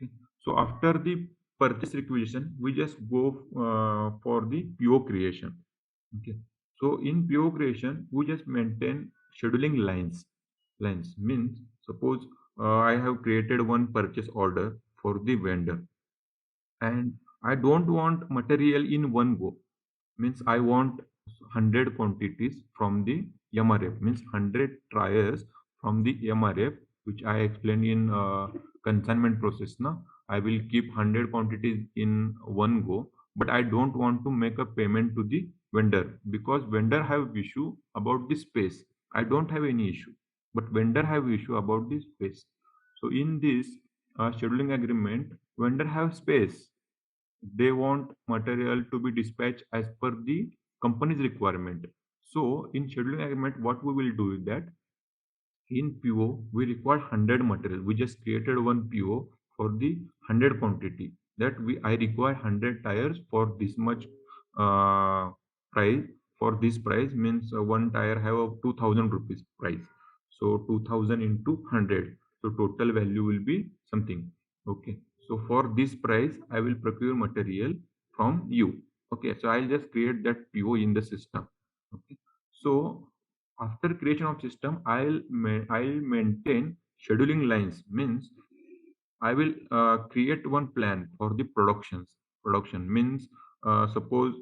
Okay. So after the purchase requisition, we just go for the PO creation. Okay. So in PO creation, we just maintain scheduling lines. Lines means suppose I have created one purchase order for the vendor, and I don't want material in one go. Means I want 100 quantities from the MRF, means 100 trials from the MRF, which I explained in consignment process. Now I will keep 100 quantities in one go, but I don't want to make a payment to the vendor because vendor have issue about the space. I don't have any issue, but vendor have issue about the space. So in this scheduling agreement, vendor have space. They want material to be dispatched as per the company's requirement. So in scheduling agreement, what we will do is that in PO, we require 100 material. We just created one PO for the 100 quantity that I require 100 tires for this much price. For this price means one tire have a 2000 rupees price. So 2000 into 100. So total value will be something. Okay. So for this price, I will procure material from you. Okay. So I'll just create that PO in the system. Okay. So after creation of system, I'll maintain scheduling lines. Means I will create one plan for the production means suppose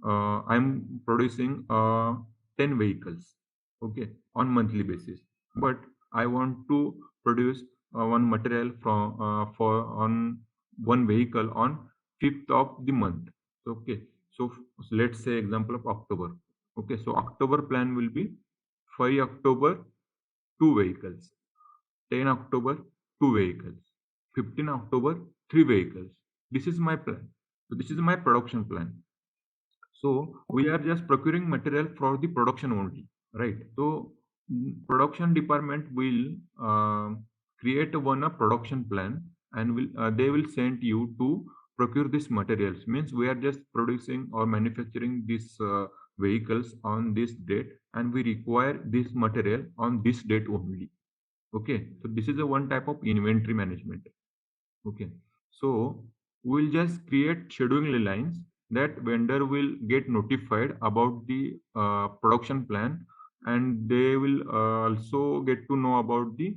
I'm producing 10 vehicles, okay, on monthly basis, but I want to produce one material from for on one vehicle on 5th of the month. Okay, so let's say example of October. Okay, so October plan will be 5 October, 2 vehicles, 10 October, 2 vehicles, 15 October, 3 vehicles. This is my plan. So this is my production plan. So we are just procuring material for the production only, right? So production department will create one a production plan and will they will send you to procure these materials. Means we are just producing or manufacturing these vehicles on this date, and we require this material on this date only. Okay, so this is a one type of inventory management. Okay, so we'll just create scheduling lines that vendor will get notified about the production plan, and they will also get to know about the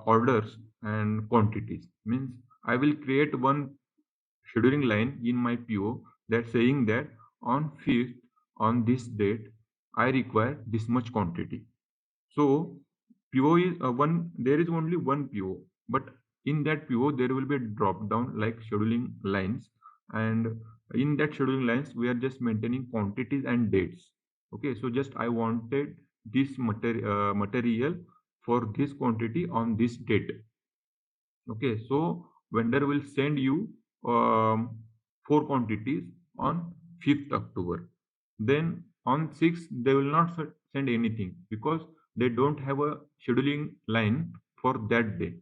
orders and quantities. Means I will create one scheduling line in my PO that saying that on 5th on this date I require this much quantity. So PO is one. There is only one PO, but in that PO there will be a drop down like scheduling lines, and in that scheduling lines we are just maintaining quantities and dates. Okay, so just I wanted this material for this quantity on this date. Okay, so vendor will send you 4 quantities on 5th October. Then on 6th, they will not send anything because they don't have a scheduling line for that day.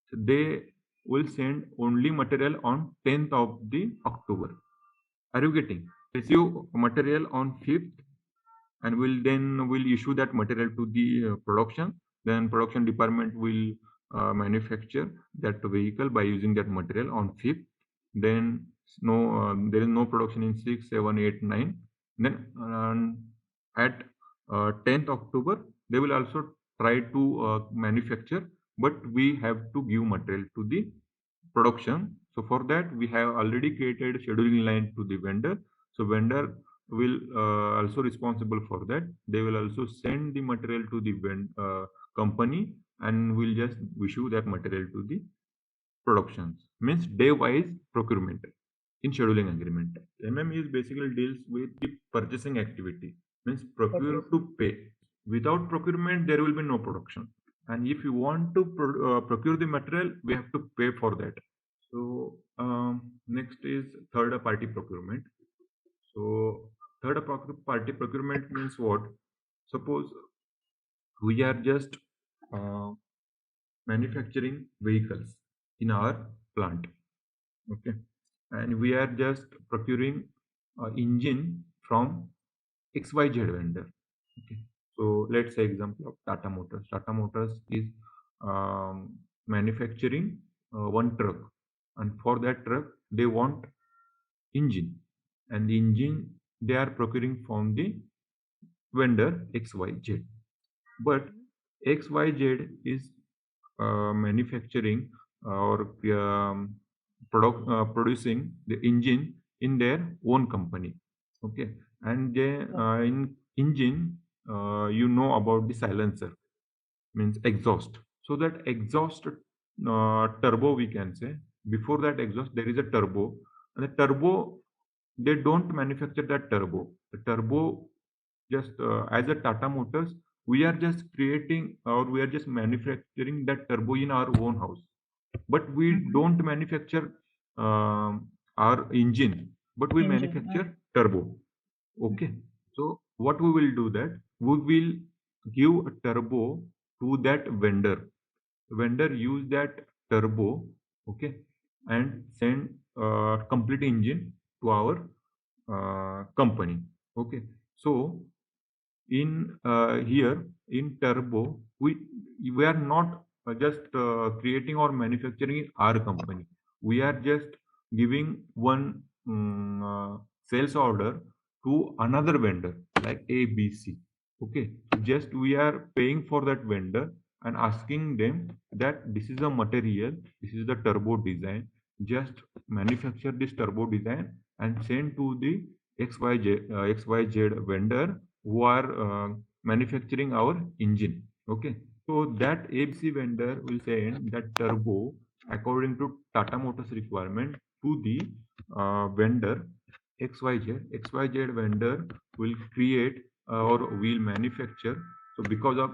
So they will send only material on 10th of the October. Are you getting? Receive material on 5th and will issue that material to the production. Then production department will manufacture that vehicle by using that material on 5th. Then no there is no production in 6, 7, 8, 9. Then at 10th October they will also try to manufacture, but we have to give material to the production. So for that we have already created scheduling line to the vendor. So vendor will also responsible for that. They will also send the material to the company, and will just issue that material to the productions. Means day wise procurement in scheduling agreement. MM is basically deals with the purchasing activity. Means procure to pay. Without procurement there will be no production, and if you want to procure the material, we have to pay for that. So next is third party procurement. So third party procurement means what? Suppose we are just uh, manufacturing vehicles in our plant, okay, and we are just procuring engine from XYZ vendor. Okay, so let's say example of Tata Motors. Tata Motors is manufacturing one truck, and for that truck they want engine, and the engine they are procuring from the vendor XYZ. But XYZ is manufacturing or producing the engine in their own company. Okay, and they in engine, you know about the silencer, means exhaust. So that exhaust turbo, we can say, before that exhaust there is a turbo, and the turbo, they don't manufacture that turbo. The turbo, just as a Tata Motors, we are just creating or we are just manufacturing that turbo in our own house, but we don't manufacture our engine, but we manufacture turbo. Okay, so what we will do, that we will give a turbo to that vendor. Vendor use that turbo, okay, and send complete engine to our company. Okay, so in here in turbo, we are not just creating or manufacturing in our company. We are just giving one sales order to another vendor like ABC. Okay, so just we are paying for that vendor and asking them that this is a material, this is the turbo design, just manufacture this turbo design and send to the XYZ vendor who are manufacturing our engine. Okay, so that ABC vendor will send that turbo according to Tata Motors requirement to the vendor XYZ vendor will create or will manufacture. So because of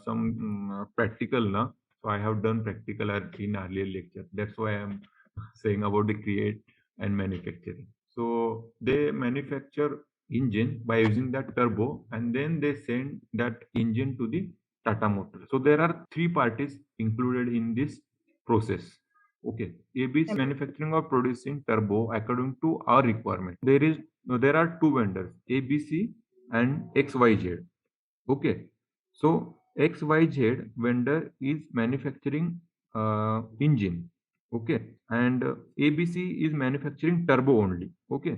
some practical now, so I have done practical in earlier lecture, that's why I am saying about the create and manufacturing. So they manufacture engine by using that turbo, and then they send that engine to the Tata Motor. So there are three parties included in this process. Okay, AB is manufacturing or producing turbo according to our requirement. There are two vendors, ABC and XYZ. Okay, so XYZ vendor is manufacturing engine. Okay, and ABC is manufacturing turbo only. Okay,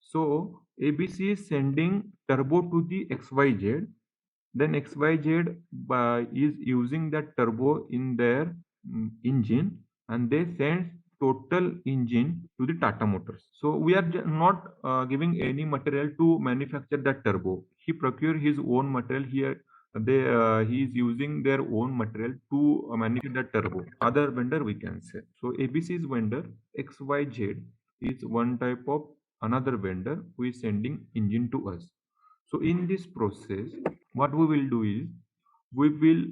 so ABC is sending turbo to the XYZ, then XYZ is using that turbo in their engine, and they send total engine to the Tata Motors. So we are not giving any material to manufacture that turbo. He procure his own material here. He is using their own material to manufacture that turbo. Other vendor, we can say. So ABC's vendor XYZ is one type of another vendor who is sending engine to us. So in this process, what we will do is we will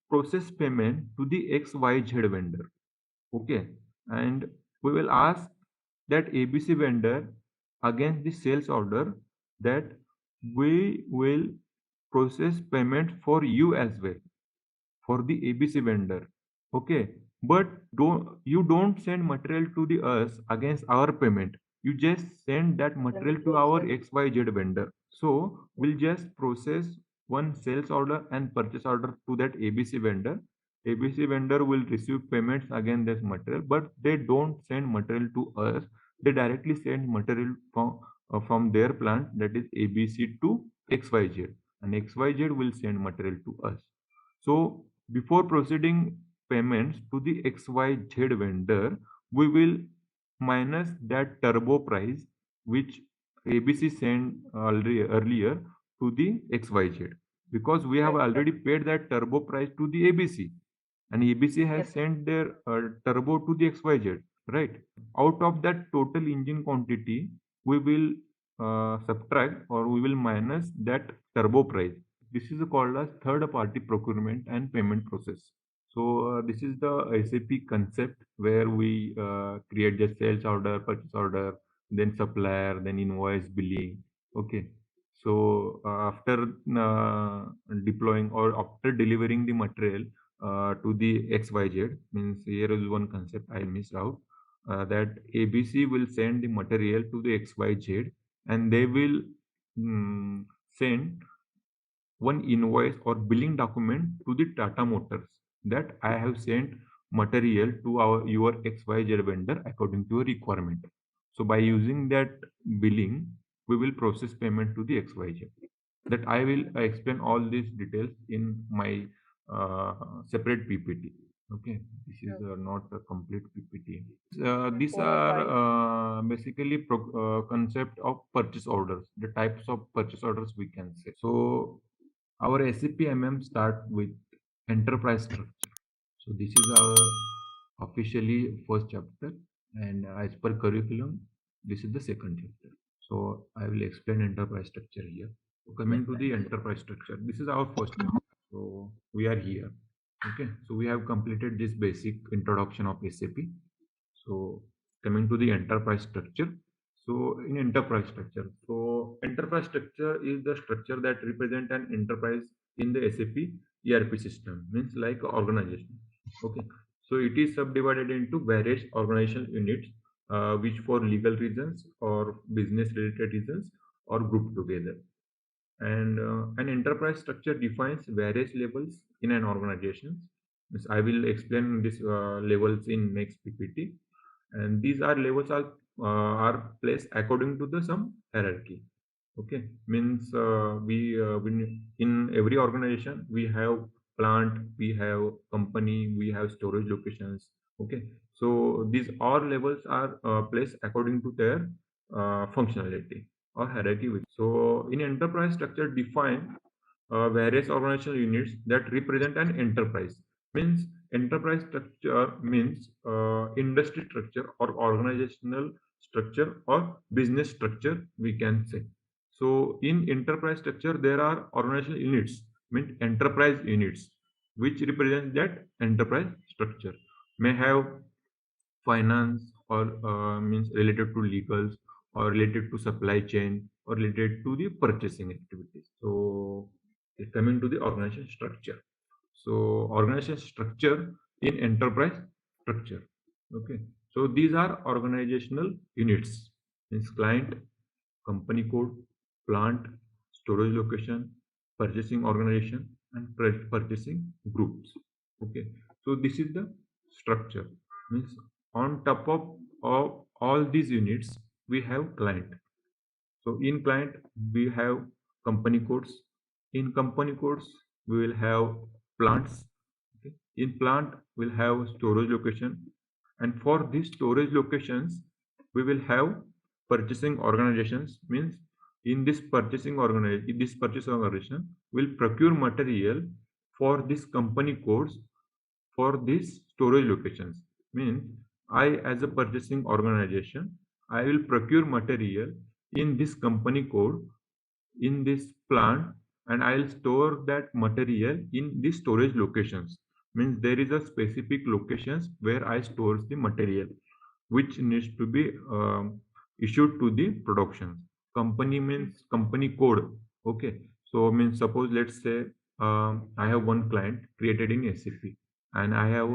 process payment to the XYZ vendor. Okay, and we will ask that ABC vendor against the sales order that we will process payment for you as well, for the ABC vendor. Okay, but don't send material to the us against our payment. You just send that material to our XYZ vendor. So we'll just process one sales order and purchase order to that ABC vendor. ABC vendor will receive payments against this material, but they don't send material to us. They directly send material from their plant, that is ABC, to XYZ, and XYZ will send material to us. So before proceeding payments to the XYZ vendor, we will minus that turbo price which ABC sent already earlier to the XYZ, because we have already paid that turbo price to the ABC, and ABC has sent their turbo to the XYZ, right? Out of that total engine quantity, we will subtract or we will minus that turbo price. This is called as third party procurement and payment process. So this is the SAP concept where we create the sales order, purchase order, then supplier, then invoice, billing. Okay. So after deploying or after delivering the material to the XYZ, means here is one concept I missed out, that ABC will send the material to the XYZ, and they will send one invoice or billing document to the Tata Motors that I have sent material to your XYZ vendor according to your requirement. So by using that billing, we will process payment to the XYZ. That I will explain all these details in my separate PPT. Okay, this is not a complete PPT. These are basically concept of purchase orders, the types of purchase orders we can say. So our SAP MM start with enterprise structure. So this is our officially first chapter, and as per curriculum, this is the second chapter. So I will explain enterprise structure here. So coming to the enterprise structure, this is our first chapter. So we are here. Okay, so we have completed this basic introduction of SAP. So coming to the enterprise structure. So in enterprise structure, so enterprise structure is the structure that represent an enterprise in the SAP ERP system, means like organization. Okay, so it is subdivided into various organizational units, which for legal reasons or business related reasons or grouped together. And an enterprise structure defines various levels in an organization. Yes, I will explain these levels in next PPT. And these are levels are placed according to the some hierarchy. Okay, means when in every organization we have plant, we have company, we have storage locations. Okay, so these all levels are placed according to their functionality or hierarchy. So in enterprise structure define various organizational units that represent an enterprise. Means enterprise structure means industry structure or organizational structure or business structure we can say. So in enterprise structure there are organizational units, means enterprise units, which represent that enterprise structure. May have finance or means related to legals or related to supply chain or related to the purchasing activities. So coming to the organization structure. So organization structure in enterprise structure. Okay. So these are organizational units, means client, company code, plant, storage location, purchasing organization, and purchasing groups. Okay. So this is the structure. Means on top of all these units, we have client. So in client, we have company codes. In company codes, we will have plants. Okay. In plant, we'll have storage location. And for these storage locations, we will have purchasing organizations. Means in this purchase organization will procure material for this company codes for these storage locations. Means I, as a purchasing organization, I will procure material in this company code in this plant, and I'll store that material in the storage locations. Means there is a specific locations where I stores the material which needs to be issued to the production. Company means company code. Okay, so means suppose let's say I have one client created in SAP and I have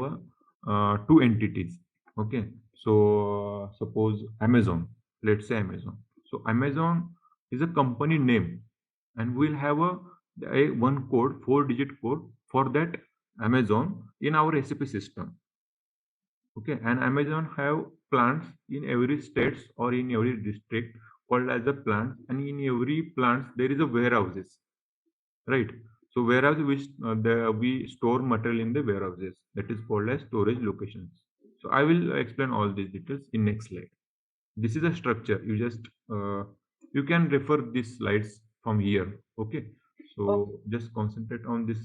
two entities. Okay, so suppose Amazon. Let's say Amazon. So Amazon is a company name, and we'll have a one code, 4-digit code for that Amazon in our SAP system. Okay, and Amazon have plants in every states or in every district called as a plant, and in every plants there is a warehouses, right? So warehouse which we store material in the warehouses, that is called as storage locations. So I will explain all these details in next slide. This is a structure. You just you can refer these slides from here. Okay, so just concentrate on this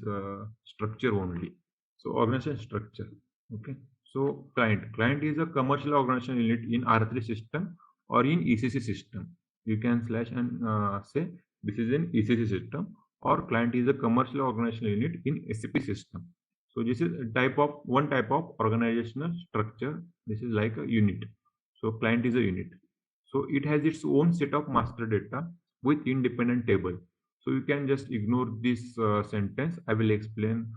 structure only. So organization structure. Okay, so client is a commercial organization unit in R3 system or in ECC system. You can slash and say this is in ECC system, or client is a commercial organization unit in SAP system. So this is a type of one type of organizational structure. This is like a unit. So client is a unit. So it has its own set of master data with independent table. So you can just ignore this sentence. I will explain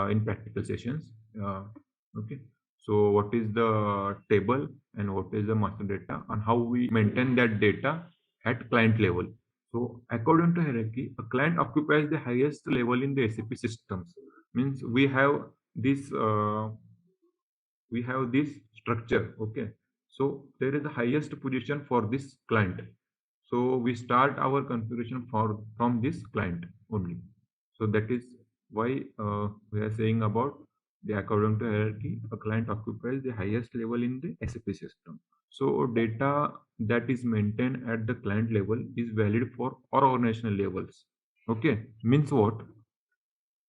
in practical sessions. Okay. So what is the table and what is the master data and how we maintain that data at client level. So according to hierarchy, a client occupies the highest level in the SAP systems. Means we have this structure. Okay, so there is the highest position for this client. So we start our configuration from this client only. So that is why we are saying about according to hierarchy, a client occupies the highest level in the SAP system. So data that is maintained at the client level is valid for all organizational levels. Okay, means what?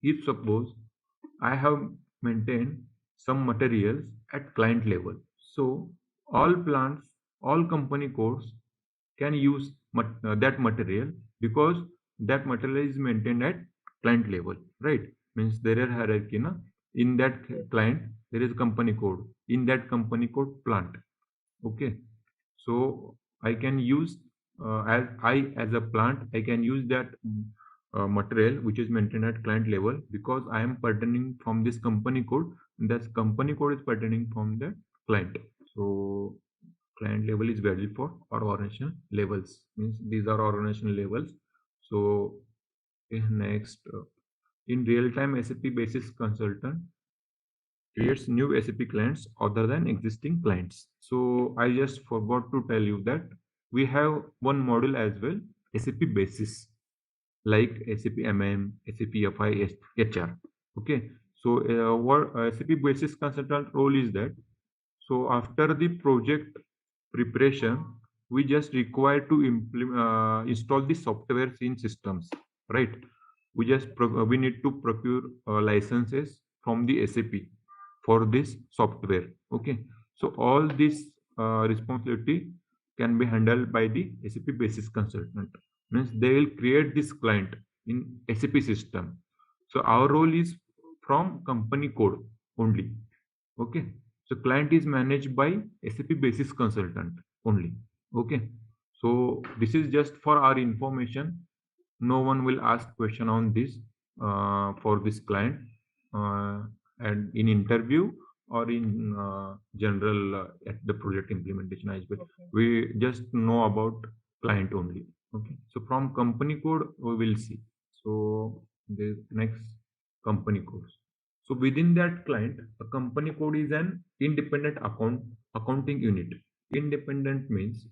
If suppose I have maintained some materials at client level, so all plants, all company codes can use that material because that material is maintained at client level, right? Means there is hierarchy, na? In that client there is company code. In that company code plant. Okay, so I can use as a plant I can use that material which is maintained at client level because I am pertaining from this company code. That company code is pertaining from the client. So client level is valid for our organizational levels. Means these are organizational levels. So next, in real-time SAP basis consultant creates new SAP clients other than existing clients. So I just forgot to tell you that we have one module as well, SAP basis, like SAP MM, SAP FI, HR. Okay. So what SAP basis consultant role is that? So after the project preparation, we just require to install the software in systems, right? We need to procure licenses from the SAP for this software. Okay, so all this responsibility can be handled by the SAP basis consultant. Means they will create this client in SAP system. So our role is from company code only. Okay, so client is managed by SAP basis consultant only. Okay, so this is just for our information. No one will ask question on this for this client uh, and in interview or in general at the project implementation as well. Okay. We just know about client only. Okay, so from company code we will see. So the next company code. So within that client, a company code is an independent accounting unit. Independent means,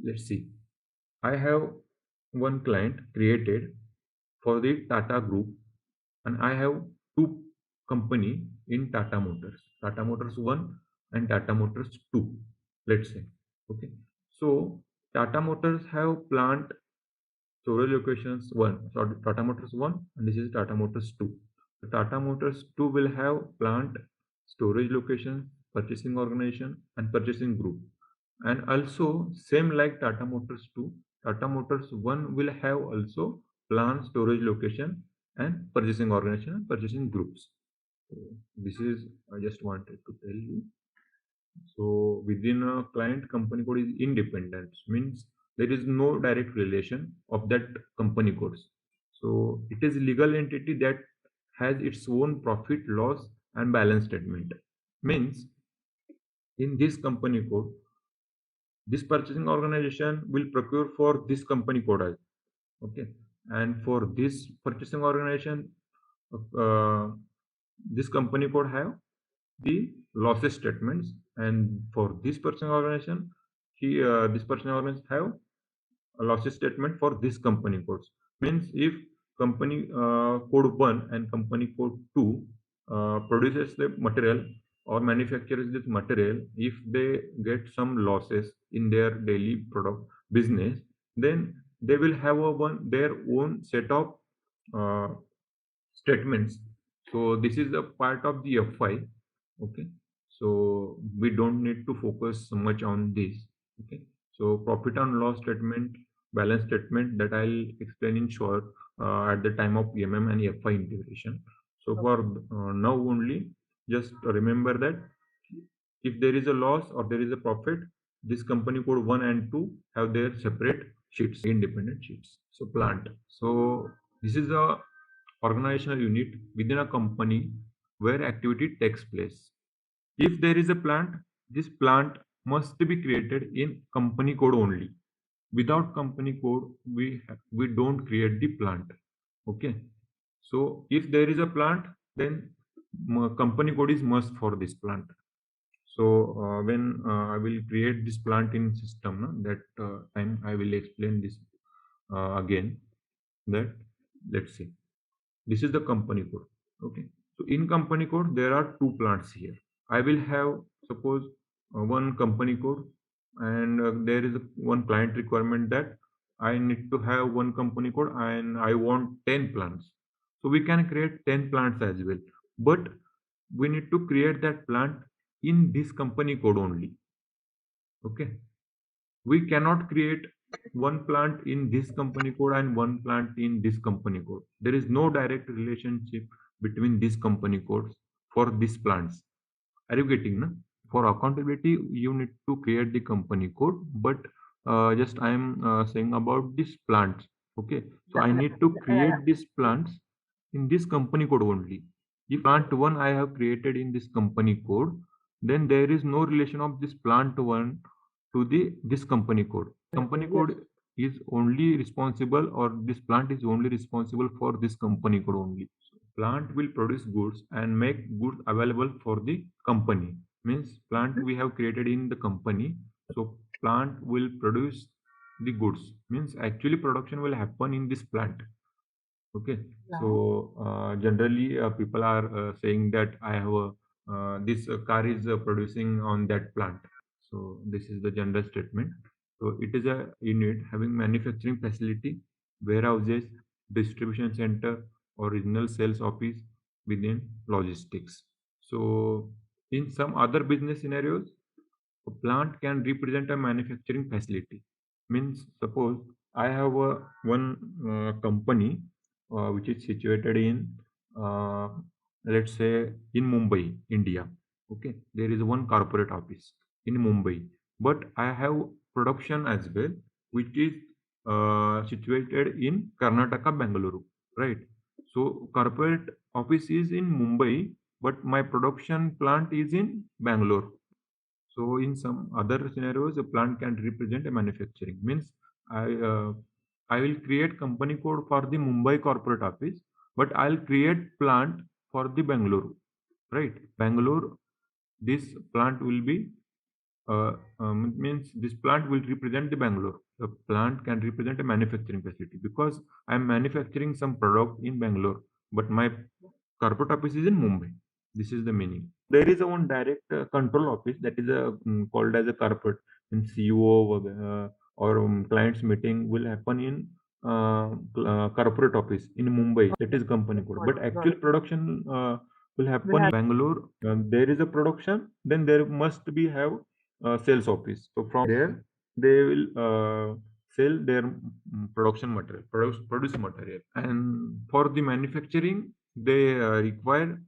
let's see, I have one client created for the Tata Group, and I have two company in Tata Motors, Tata Motors 1 and Tata Motors 2, let's say. Okay. So Tata Motors have plant storage locations 1, sorry, Tata Motors 1, and this is Tata Motors 2. The Tata Motors 2 will have plant, storage location, purchasing organization, and purchasing group. And also, same like Tata Motors 2, Tata Motors 1 will have also plant, storage location, and purchasing organization and purchasing groups. So this is I just wanted to tell you. So within a client, company code is independent, means there is no direct relation of that company codes. So it is legal entity that has its own profit, loss, and balance statement. Means in this company code, this purchasing organization will procure for this company code. Okay, and for this purchasing organization, uh, this company code have the losses statements, and for this person organization this person organization have a losses statement for this company codes. Means if company code 1 and company code 2 produces the material or manufactures this material, if they get some losses in their daily product business, then they will have their own set of uh, statements. So this is a part of the FI. Okay, so we don't need to focus so much on this. Okay, so profit and loss statement, balance statement, that I'll explain in short at the time of PMM and FI integration. So for now only, just remember that if there is a loss or there is a profit, this company code 1 and 2 have their separate sheets, independent sheets. So plant, so this is a organizational unit within a company where activity takes place. If there is a plant, this plant must be created in company code only. Without company code, we don't create the plant. Okay. So if there is a plant, then company code is must for this plant. So when I will create this plant in system, that time I will explain this again. That let's see. This is the company code. Okay. So in company code, there are two plants here. I will have, suppose, one company code, and there is one client requirement that I need to have one company code and I want 10 plants. So we can create 10 plants as well. But we need to create that plant in this company code only. Okay. We cannot create one plant in this company code and one plant in this company code. There is no direct relationship between these company codes for these plants. Are you getting, no? For accountability, you need to create the company code, but just I am saying about this plants. Okay, so I need to create these plants in this company code only. If plant one I have created in this company code, then there is no relation of this plant one to the this company code. Company code is only responsible, or this plant is only responsible for this company code only. So plant will produce goods and make goods available for the company. Means plant we have created in the company. So plant will produce the goods. Means actually production will happen in this plant. Okay. So generally people are saying that I have a this car is producing on that plant. So this is the general statement. So it is a unit having manufacturing facility, warehouses, distribution center, or regional sales office within logistics. So in some other business scenarios, a plant can represent a manufacturing facility. Means suppose I have a one company which is situated in uh, let's say in Mumbai, India. Okay, there is one corporate office in Mumbai, but I have production as well, which is situated in Karnataka, Bangalore, right? So corporate office is in Mumbai, but my production plant is in Bangalore. So in some other scenarios, a plant can represent a manufacturing. Means I uh, I will create company code for the Mumbai corporate office, but I'll create plant for the Bangalore, right? Bangalore, this plant will be means this plant will represent the Bangalore. The plant can represent a manufacturing facility because I'm manufacturing some product in Bangalore, but my corporate office is in Mumbai. This is the meaning. There is a one direct control office that is called as a corporate, and CEO or clients meeting will happen in corporate office in Mumbai. That is company code. But actual production will happen in Bangalore. There is a production, then there must be have sales office. So from there, they will sell their production material, produce material. And for the manufacturing, they require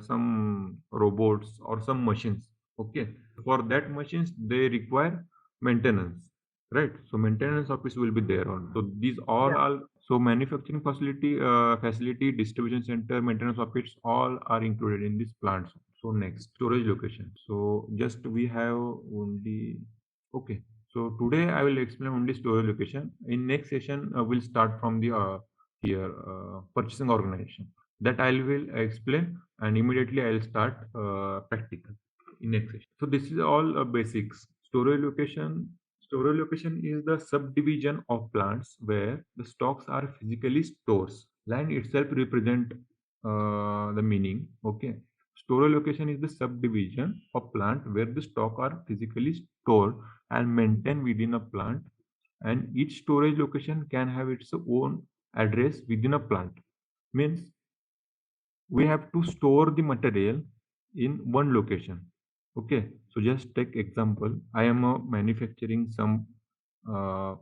some robots or some machines. Okay, for that machines they require maintenance, right? So maintenance office will be there on. So these all are, so manufacturing facility, distribution center, maintenance office, all are included in these plants. So next, storage location. So just we have only, okay. So today I will explain only storage location. In next session, we'll start from the here purchasing organization. That I will explain, and immediately I will start practical in next session. So this is all basics. Storage location. Storage location is the subdivision of plants where the stocks are physically stores. Line itself represent the meaning. Okay. Storage location is the subdivision of plant where the stock are physically stored and maintained within a plant, and each storage location can have its own address within a plant. Means we have to store the material in one location. Okay, so just take example. I am manufacturing some uh,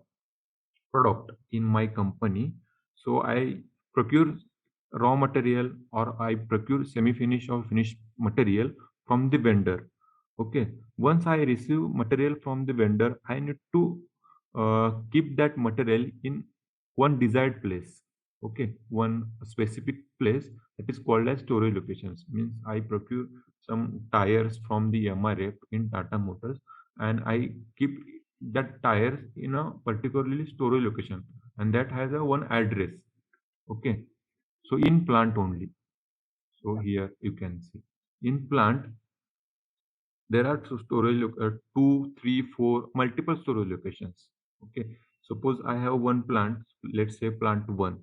product in my company. So I procure raw material or I procure semi-finished or finished material from the vendor. Okay. Once I receive material from the vendor, I need to keep that material in one desired place. Okay. One specific place that is called as storage locations. Means I procure some tires from the MRF in Tata Motors, and I keep that tires in a particularly storage location, and that has a one address. Okay. So in plant only. So here you can see in plant there are two, three, four multiple storage locations. Okay. Suppose I have one plant, let's say plant one.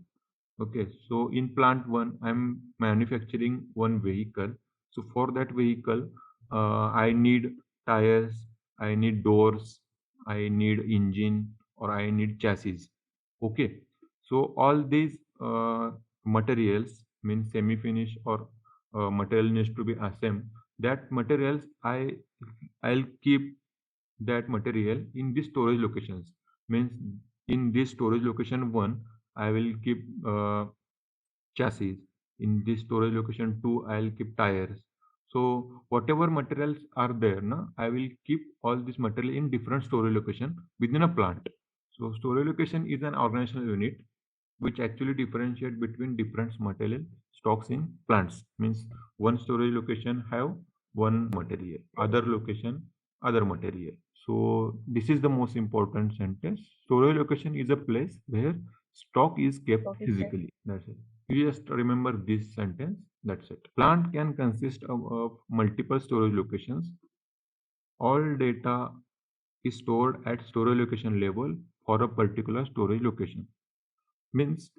Okay, so in plant one, I'm manufacturing one vehicle. So for that vehicle, I need tires, I need doors, I need engine, or I need chassis. Okay, so all these materials means semi-finish or material needs to be assembled. That materials I'll keep that material in the storage locations. Means in this storage location one, I will keep chassis. In this storage location 2, I'll keep tires. So whatever materials are there, na, I will keep all this material in different storage location within a plant. So storage location is an organizational unit which actually differentiate between different material stocks in plants. Means one storage location have one material, other location other material. So this is the most important sentence. Storage location is a place where stock is kept physically. That's it. You just remember this sentence. That's it. Plant can consist of multiple storage locations. All data is stored at storage location level for a particular storage location. Means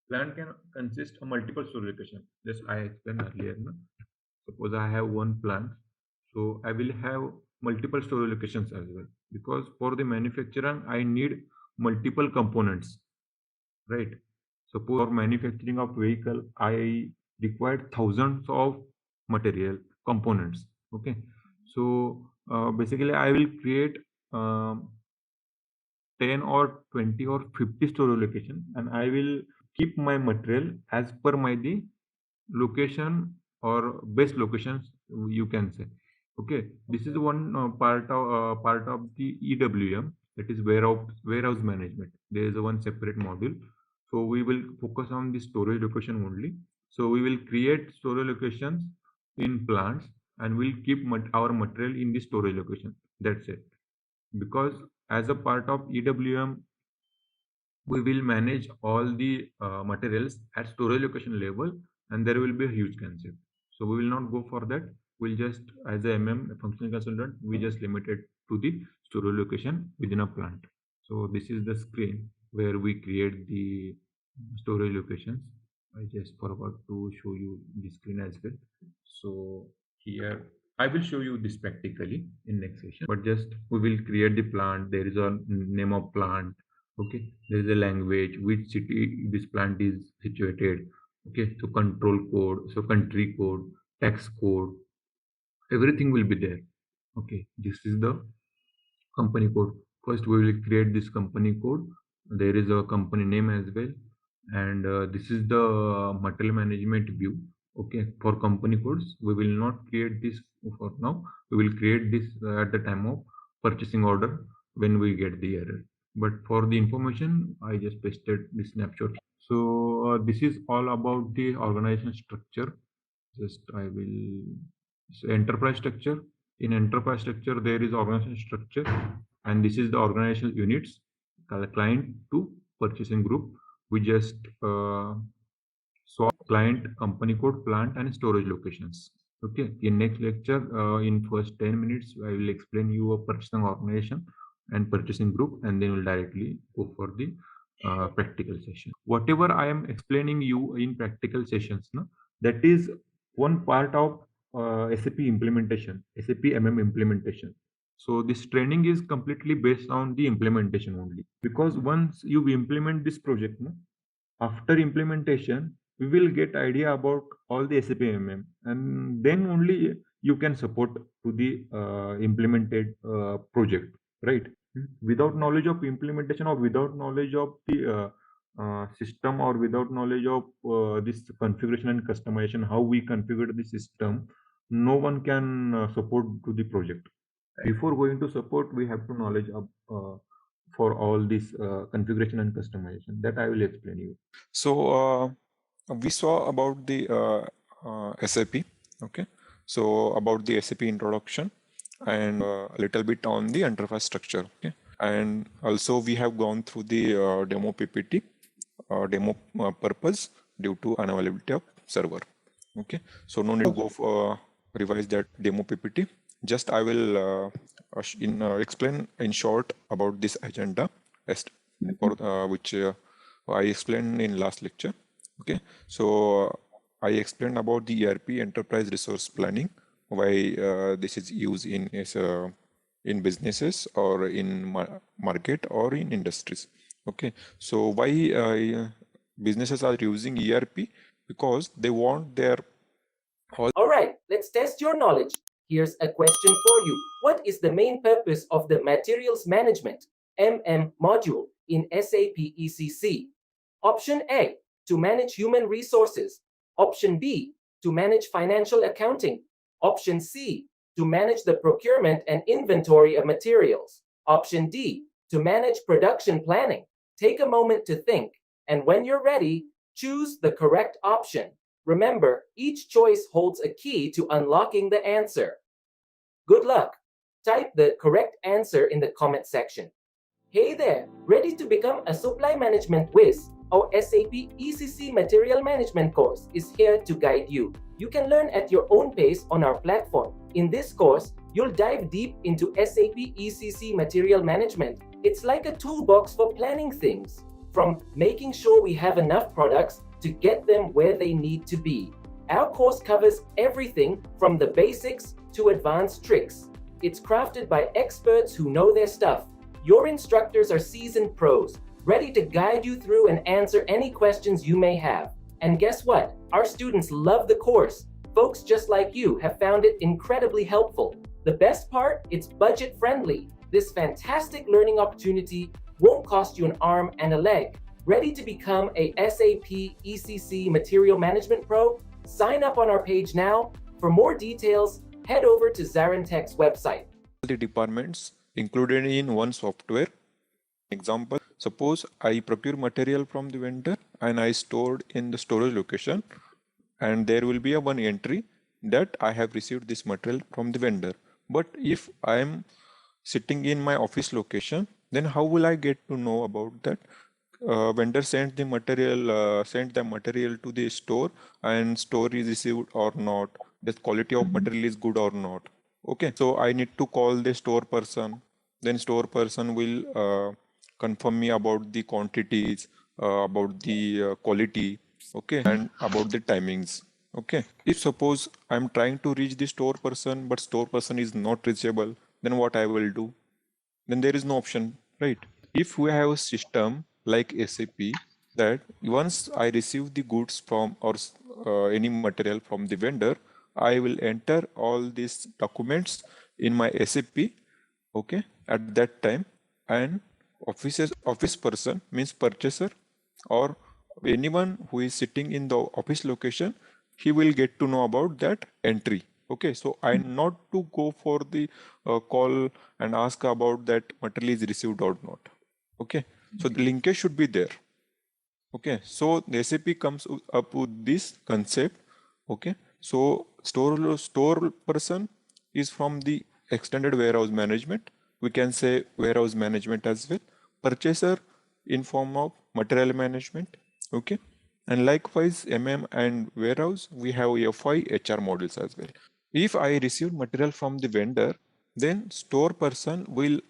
plant can consist of multiple storage location. Just I explained earlier. No? Suppose I have one plant, so I will have multiple storage locations as well. Because for the manufacturing, I need multiple components, right? Suppose for manufacturing of vehicle, I required thousands of material components. Okay, so basically, I will create um, 10 or 20 or 50 storage location, and I will keep my material as per my the location or best locations you can say. Okay, this is one part of the EWM, that is warehouse management. There is one separate module, so we will focus on the storage location only. So we will create storage locations in plants and we'll keep our material in the storage location. That's it. Because as a part of EWM, we will manage all the materials at storage location level, and there will be a huge concept. So we will not go for that. We'll just, as a MM, a functional consultant, we just limit it to the storage location within a plant. So this is the screen where we create the storage locations. I just forgot to show you the screen as well. So here I will show you this practically in next session. But just we will create the plant. There is a name of plant. Okay, there is a language, which city this plant is situated. Okay, so control code, so country code, tax code, everything will be there. Okay, this is the company code. First we will create this company code. There is a company name as well, and this is the material management view. Okay, for company codes we will not create this for now. We will create this at the time of purchasing order when we get the error. But for the information, I just pasted this snapshot. So this is all about the organization structure. Just I will. So enterprise structure. In enterprise structure, there is organization structure, and this is the organizational units, client to purchasing group. We just saw client, company code, plant, and storage locations. Okay. In next lecture, in first 10 minutes, I will explain you a purchasing organization and purchasing group, and then we'll directly go for the practical session. Whatever I am explaining you in practical sessions, no, that is one part of SAP implementation, SAP MM implementation. So this training is completely based on the implementation only. Because once you implement this project, no, after implementation, we will get idea about all the SAP MM, and then only you can support to the implemented project, right? Without knowledge of implementation or without knowledge of the system or without knowledge of this configuration and customization, how we configure the system, no one can support to the project. Before going to support, we have to knowledge of for all this configuration and customization. That I will explain you. So we saw about the SAP. Okay, so about the SAP introduction and a little bit on the enterprise structure. Okay, and also we have gone through the demo PPT, demo purpose due to unavailability of server. Okay, so no need to go for revise that demo PPT. Just I will explain in short about this agenda for which I explained in last lecture. Okay, so I explained about the ERP, enterprise resource planning, why this is used in businesses or in market or in industries. Okay, so why businesses are using ERP? Because they want their All right, let's test your knowledge. Here's a question for you. What is the main purpose of the Materials Management MM module in SAP ECC? Option A, to manage human resources. Option B, to manage financial accounting. Option C, to manage the procurement and inventory of materials. Option D, to manage production planning. Take a moment to think, and when you're ready, choose the correct option. Remember, each choice holds a key to unlocking the answer. Good luck! Type the correct answer in the comment section. Hey there! Ready to become a supply management whiz? Our SAP ECC Material Management course is here to guide you. You can learn at your own pace on our platform. In this course, you'll dive deep into SAP ECC Material Management. It's like a toolbox for planning things, from making sure we have enough products to get them where they need to be. Our course covers everything from the basics to advanced tricks. It's crafted by experts who know their stuff. Your instructors are seasoned pros, ready to guide you through and answer any questions you may have. And guess what? Our students love the course. Folks just like you have found it incredibly helpful. The best part, it's budget friendly. This fantastic learning opportunity won't cost you an arm and a leg. Ready to become a SAP ECC Material Management Pro? Sign up on our page now. For more details, head over to ZaranTech's website. The departments included in one software. Example, suppose I procure material from the vendor and I stored in the storage location, and there will be a one entry that I have received this material from the vendor. But if I am sitting in my office location, then how will I get to know about that? Vendor sent the material to the store, and store is received or not, the quality of material is good or not. Okay, so I need to call the store person, then store person will confirm me about the quantities, about the quality, okay, and about the timings. Okay, if suppose I'm trying to reach the store person but store person is not reachable, then what I will do? Then there is no option, right? If we have a system like SAP, that once I receive the goods from or any material from the vendor, I will enter all these documents in my SAP, okay, at that time, and office person means purchaser or anyone who is sitting in the office location, he will get to know about that entry. Okay, so I not to go for the call and ask about that material is received or not. Okay, so the linkage should be there. Okay, so the SAP comes up with this concept. Okay, so store person is from the extended warehouse management. We can say warehouse management as well. Purchaser in form of material management. Okay, and likewise MM and warehouse, we have FI HR models as well. If I receive material from the vendor, then store person will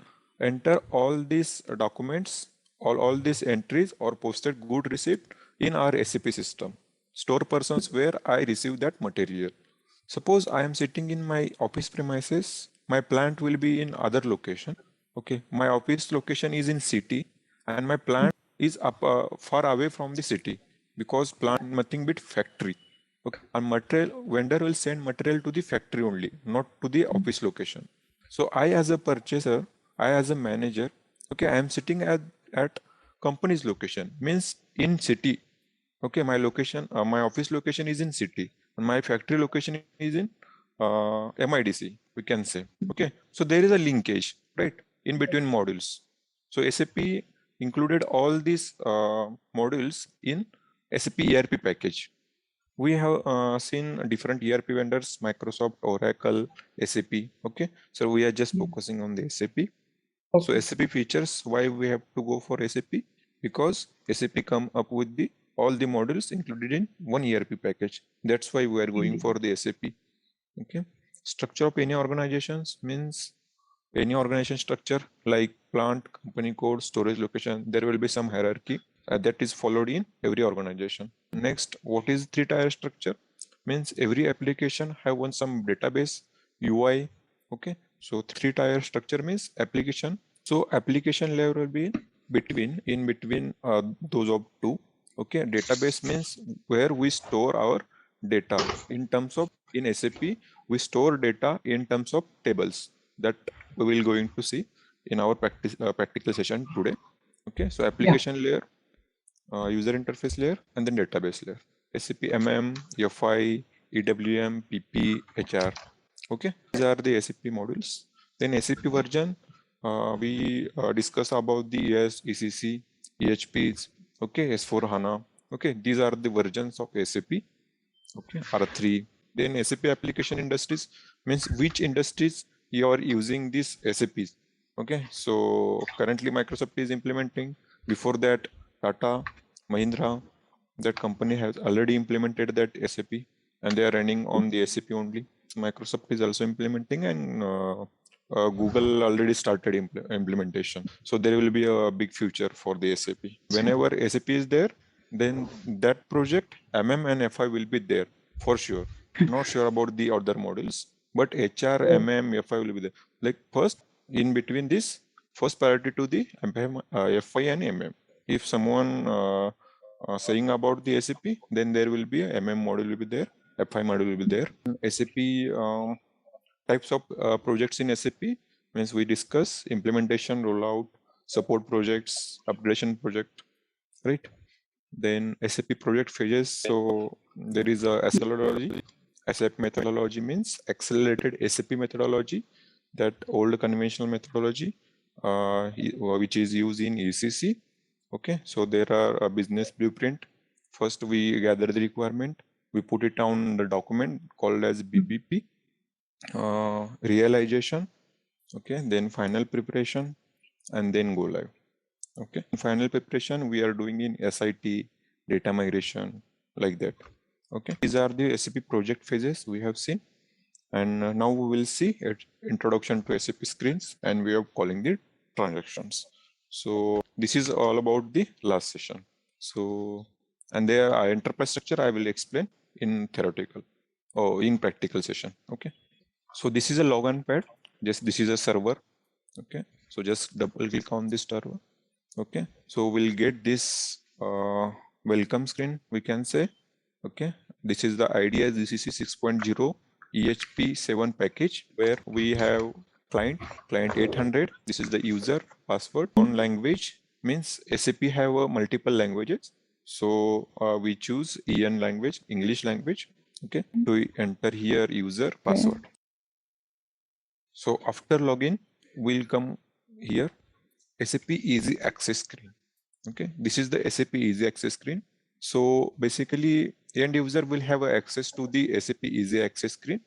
enter all these documents, all these entries or posted good receipt in our SAP system. Store persons where I receive that material. Suppose I am sitting in my office premises, my plant will be in other location. Okay, my office location is in city and my plant is up far away from the city, because plant nothing but factory. Okay, and material vendor will send material to the factory only, not to the office location. So I as a purchaser, I as a manager, okay, I am sitting at company's location, means in city. Okay, my location, my office location is in city, and my factory location is in MIDC, we can say. Okay, so there is a linkage, right, in between modules. So SAP included all these modules in SAP ERP package. We have seen different ERP vendors, Microsoft, Oracle, SAP. Okay, so we are just focusing on the SAP. So SAP features, why we have to go for SAP? Because SAP come up with all the modules included in one ERP package. That's why we are going for the SAP. Okay, structure of any organizations means any organization structure like plant, company code, storage location, there will be some hierarchy. that is followed in every organization. Next, what is three-tier structure? Means every application have one some database, UI. Okay, so three-tier structure means application. So application layer will be in between those of two. Okay, database means where we store our data in terms of in SAP we store data in terms of tables that we will going to see in our practical session today. Okay, so application layer, user interface layer, and then database layer. SAP MM, FI, EWM, PP, HR. Okay, these are the SAP modules. Then SAP version, we discuss about the ES, ECC, EHPs. Okay, S4 HANA. Okay, these are the versions of SAP. Okay, R3. Then SAP application industries means which industries you are using these SAPs. Okay, so currently Microsoft is implementing. Before that, Tata, Mahindra, that company has already implemented that SAP and they are running on the SAP only. Microsoft is also implementing and Google already started implementation. So there will be a big future for the SAP. Whenever SAP is there, then that project MM and FI will be there for sure. Not sure about the other models, but HR, MM, FI will be there. Like first, in between this, first priority to the FI and MM. If someone saying about the SAP, then there will be a MM module will be there, FI module will be there. SAP types of projects in SAP means we discuss implementation, rollout, support projects, upgradation project, right? Then SAP project phases. So there is a methodology. SAP methodology means accelerated SAP methodology, that old conventional methodology, which is used in ECC. Okay, so there are a business blueprint. First, we gather the requirement, we put it on the document called as BBP, realization. Okay, then final preparation, and then go live. Okay, in final preparation we are doing in SIT, data migration, like that. Okay, these are the SAP project phases we have seen, and now we will see introduction to SAP screens, and we are calling the transactions. So this is all about the last session. So, and there enterprise structure I will explain in theoretical or in practical session. Okay, so this is a login pad. Just this is a server. Okay, so just double click on this server. Okay, so we'll get this welcome screen, we can say. Okay, this is the IDEA GCC 6.0 EHP 7 package, where we have client 800. This is the user password. On language means SAP have multiple languages, so we choose EN language, English language. Okay, to enter here user password. So after login, we'll come here SAP Easy Access screen. Okay, this is the SAP Easy Access screen. So basically, end user will have access to the SAP Easy Access screen,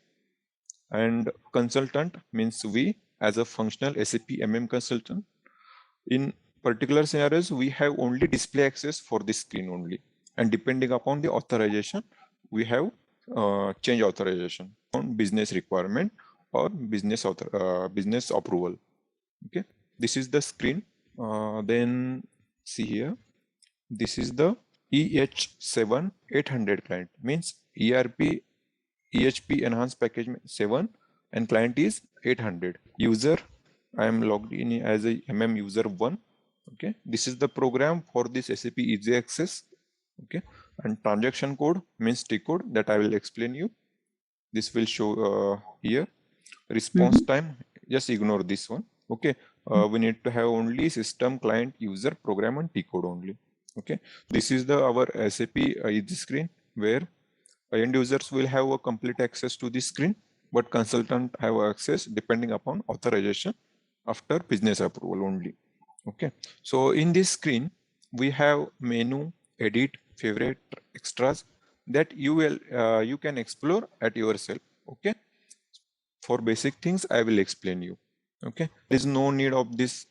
and consultant means we as a functional SAP MM consultant. In particular scenarios, we have only display access for this screen only, and depending upon the authorization, we have change authorization on business requirement or business approval. Okay, this is the screen. Then see here, this is the EH7 800 client, means ERP EHP enhanced package 7 and client is 800. User, I am logged in as a MM user 1. Okay, this is the program for this SAP Easy Access. Okay, and transaction code means T code that I will explain you. This will show here. Response time, just ignore this one. Okay, we need to have only system, client, user, program, and T code only. Okay, this is the our SAP Easy screen, where end users will have a complete access to this screen, but consultant have access depending upon authorization after business approval only. Okay, so in this screen we have menu, edit, favorite, extras that you can explore at yourself. Okay, for basic things I will explain you. Okay, there's no need of this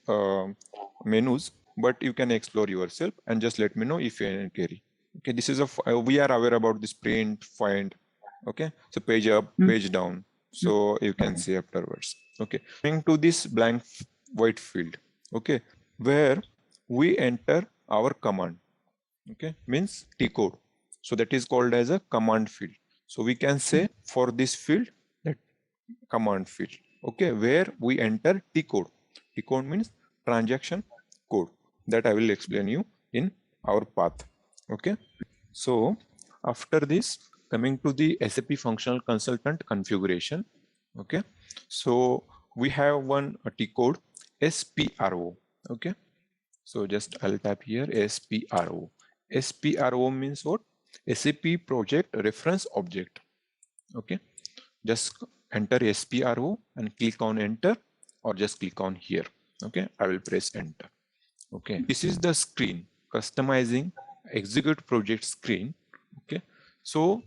menus, but you can explore yourself and just let me know if you can carry. Okay, this is we are aware about this print, find. Okay, so page up, page down, so you can see afterwards. Okay, coming to this blank white field. Okay, where we enter our command. Okay, means T code. So that is called as a command field. So we can say for this field that command field. Okay, where we enter T code. T code means transaction code. That I will explain you in our path. Okay. So after this, coming to the SAP functional consultant configuration. Okay. So we have one T code SPRO. Okay. So just I'll tap here SPRO. SPRO means what? SAP project reference object. Okay. Just enter SPRO and click on enter, or just click on here. Okay. I will press enter. Okay. This is the screen, customizing execute project screen. Okay. So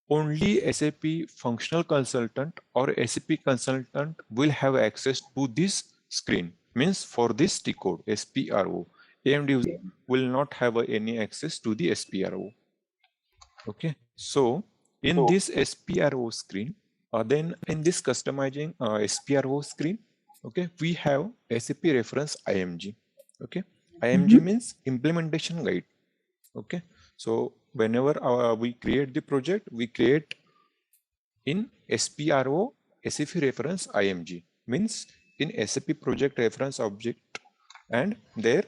only SAP functional consultant or SAP consultant will have access to this screen. Means for this T code SPRO, AMD user will not have any access to the SPRO. Okay. So in this SPRO screen, then in this customizing SPRO screen, okay, we have SAP reference IMG. Okay. IMG means implementation guide. Okay. So whenever we create the project, we create in SPRO SAP reference IMG, means in SAP project reference object and their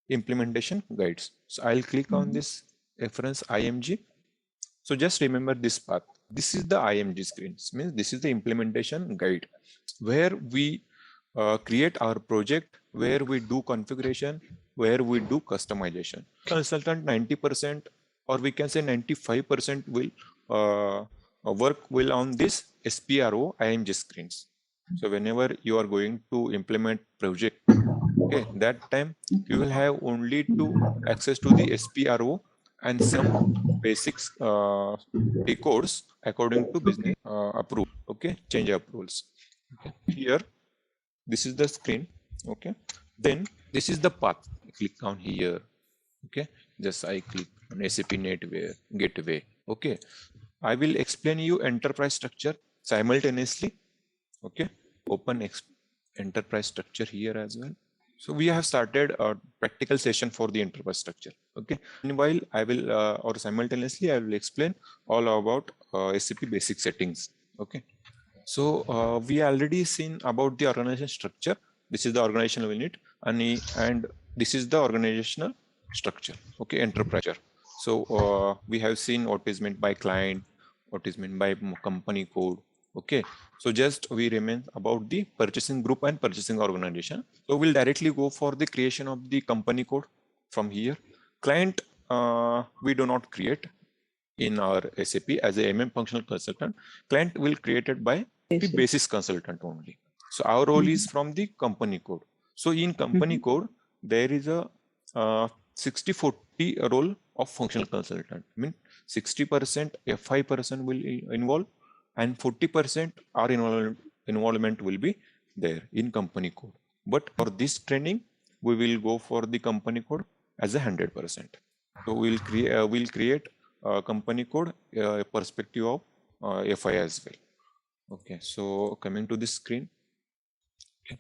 implementation guides. So I'll click on this reference IMG. So just remember this path. This is the IMG screens, means this is the implementation guide where we create our project, where we do configuration, where we do customization. Consultant 90% or we can say 95% will work will on this SPRO IMG screens. So whenever you are going to implement project, okay, that time you will have only to access to the SPRO and some basics codes according to business approval. Okay, change approvals. Okay. Here, this is the screen. Okay, then this is the path. Click on here. Okay, just I click on SAP Gateway. Okay, I will explain you enterprise structure simultaneously. Okay, open enterprise structure here as well. So we have started a practical session for the enterprise structure. Okay. Meanwhile, I will or simultaneously I will explain all about SAP basic settings. Okay. So we already seen about the organization structure. This is the organizational unit, and this is the organizational structure. Okay, enterprise. So we have seen what is meant by client, what is meant by company code. Okay, so just we remain about the purchasing group and purchasing organization. So we'll directly go for the creation of the company code from here. Client we do not create in our SAP as a MM functional consultant. Client will created by the basis consultant only. So our role is from the company code. So in company code, there is a 60-40 role of functional consultant. I mean 60% FI person will involve and 40% our involvement will be there in company code. But for this training, we will go for the company code as a 100%. So we'll create company code perspective of FI as well. Okay, so coming to this screen. Okay.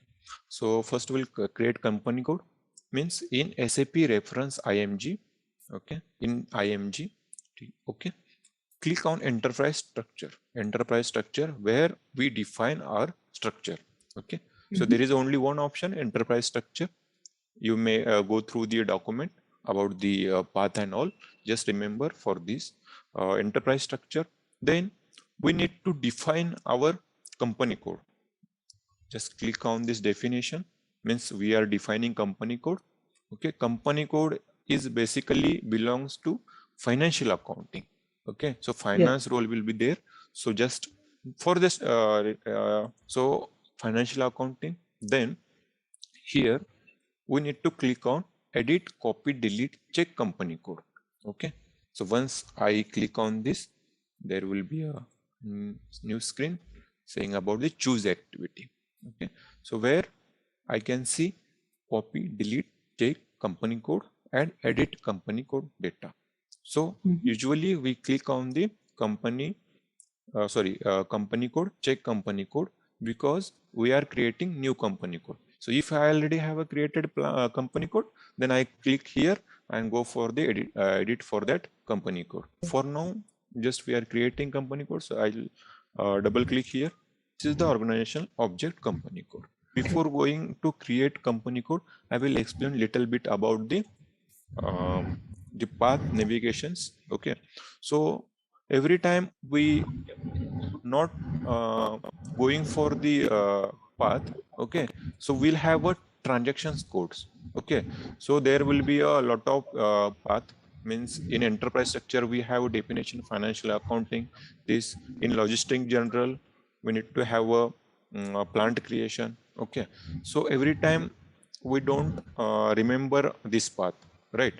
So first we'll create company code, means in SAP reference IMG. Okay, in IMG. Okay, click on enterprise structure where we define our structure. Okay, so there is only one option, enterprise structure. You may go through the document about the path and all. Just remember for this enterprise structure, then we need to define our company code. Just click on this definition, means we are defining company code. Okay, company code is basically belongs to financial accounting. Okay, so finance role will be there. So just for this, so financial accounting, then here we need to click on edit, copy, delete, check company code. Okay, so once I click on this, there will be a new screen saying about the choose activity. Okay, so where I can see copy, delete, check company code and edit company code data. So usually we click on the company code, check company code, because we are creating new company code. So if I already have a created company code, then I click here and go for the edit for that company code. For now, just we are creating company code. So I'll double click here. This is the organizational object company code. Before going to create company code, I will explain little bit about the path navigations. Okay, so every time we not going for the path, okay, so we'll have a transactions codes. Okay, so there will be a lot of path. Means in enterprise structure we have a definition, financial accounting. This in logistic general we need to have a plant creation. Okay, so every time we don't remember this path, right?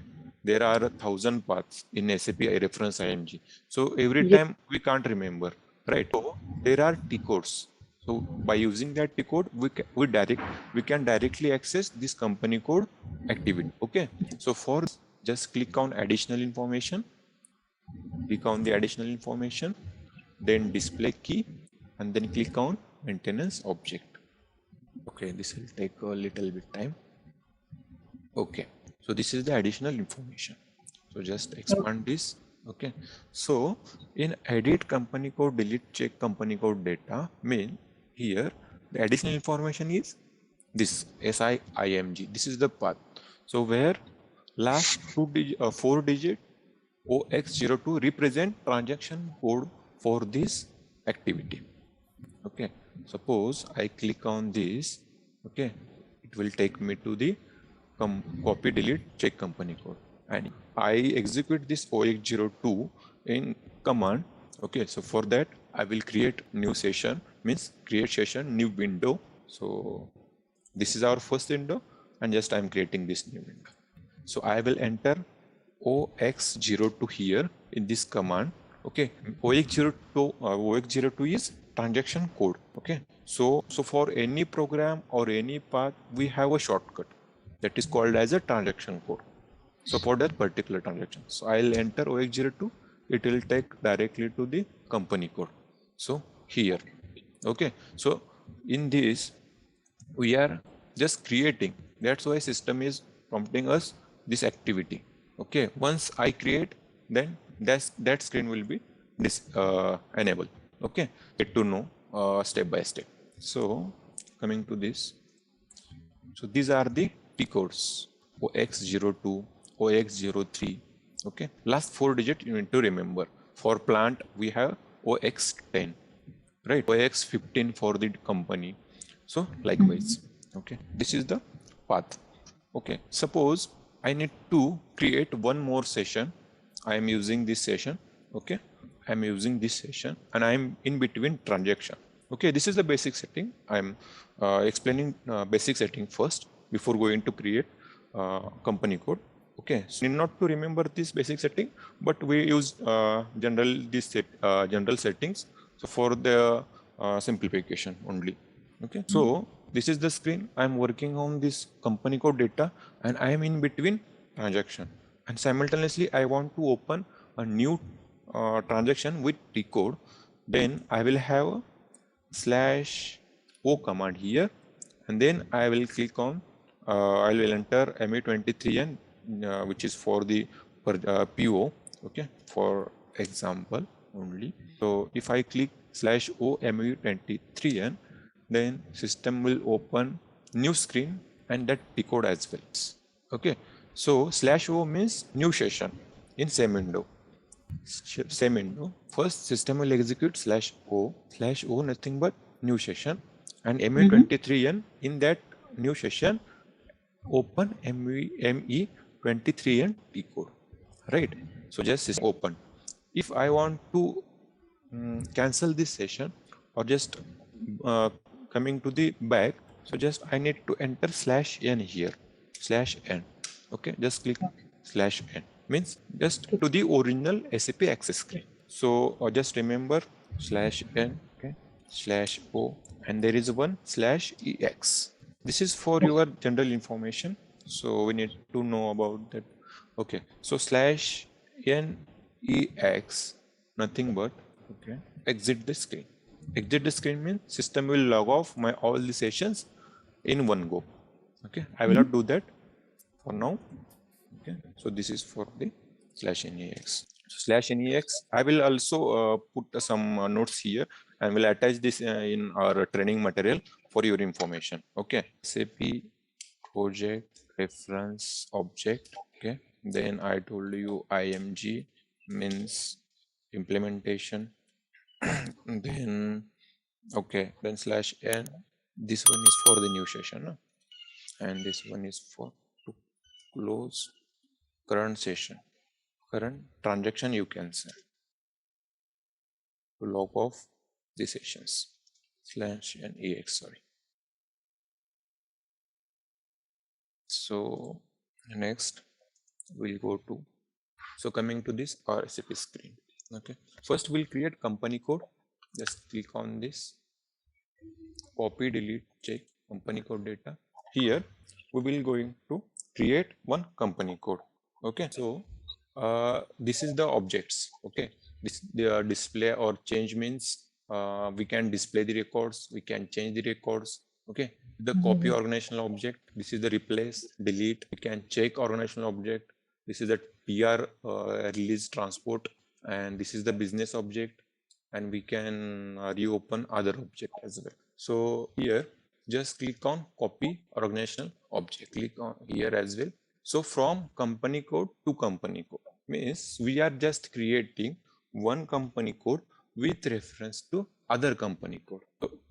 There are 1,000 paths in SAP reference IMG. So every time we can't remember, right? So there are T codes. So by using that T code, we can directly access this company code activity. Okay. So for just click on additional information, click on the additional information, then display key, and then click on maintenance object. Okay, this will take a little bit time. Okay, so this is the additional information. So just expand this. Okay, so in edit company code, delete check company code data, mean here the additional information is this SIIMG. This is the path. So where last 4 digit OX02 represent transaction code for this activity. Okay, suppose I click on this. Okay, it will take me to the copy delete check company code, and I execute this OX02 in command. Okay, so for that I will create new session, means create session, new window. So this is our first window, and just I'm creating this new window. So I will enter OX02 here in this command. Okay, OX02 is transaction code. Okay, so for any program or any path we have a shortcut that is called as a transaction code. So for that particular transaction, so I'll enter OX02. It will take directly to the company code. So here, okay. So in this we are just creating. That's why system is prompting us this activity. Okay. Once I create, then that screen will be enabled. Okay. Get to know step by step. So coming to this. So these are the T codes: OX02, OX03. Okay, last 4 digits you need to remember. For plant we have OX10, right? OX15 for the company. So likewise. Okay, this is the path. Okay, suppose I need to create one more session. I am using this session. Okay, I am using this session and I am in between transaction. Okay, this is the basic setting. I'm explaining basic setting first before going to create company code. Okay, so need not to remember this basic setting, but we use general settings. So for the simplification only. Okay, so this is the screen. I'm working on this company code data, and I am in between transaction. And simultaneously, I want to open a new transaction with T code. Then I will have a /o command here, and then I will click on I will enter ME23N, which is for the PO. Okay, for example only. So if I click /o ME23N, then system will open new screen and that T code as well. Okay, so /o means new session in same window. Same window. First system will execute /o nothing but new session, and ME23N in that new session open ME23N T code, right? So just open. If I want to cancel this session or just coming to the back, so just I need to enter /n here, /n. Okay, just click /n, means just to the original SAP access screen. So just remember /n, okay, /o, and there is one /ex. This is for your general information. So we need to know about that. Okay, so /nex, nothing but exit the screen. Exit the screen means system will log off my all the sessions in one go. Okay, I will not do that for now. Okay, so this is for the /NEX. /NEX, I will also put some notes here and will attach this in our training material for your information. Okay, SAP project reference object. Okay, then I told you IMG means implementation. Then okay, then /n, this one is for the new session, no? And this one is for to close current session, current transaction, you can say, to log off the sessions /NEX, sorry. So next we'll go to, so coming to this our SAP screen. Okay, first we'll create company code. Just click on this, copy, delete, check company code data. Here we will going to create one company code. Okay, so this is the objects. Okay, this the display or change means we can display the records, we can change the records. Okay, the copy organizational object, this is the replace, delete. We can check organizational object, this is the PR release transport, and this is the business object, and we can reopen other object as well. So here just click on copy organizational object, click on here as well. So from company code to company code means we are just creating one company code with reference to other company code,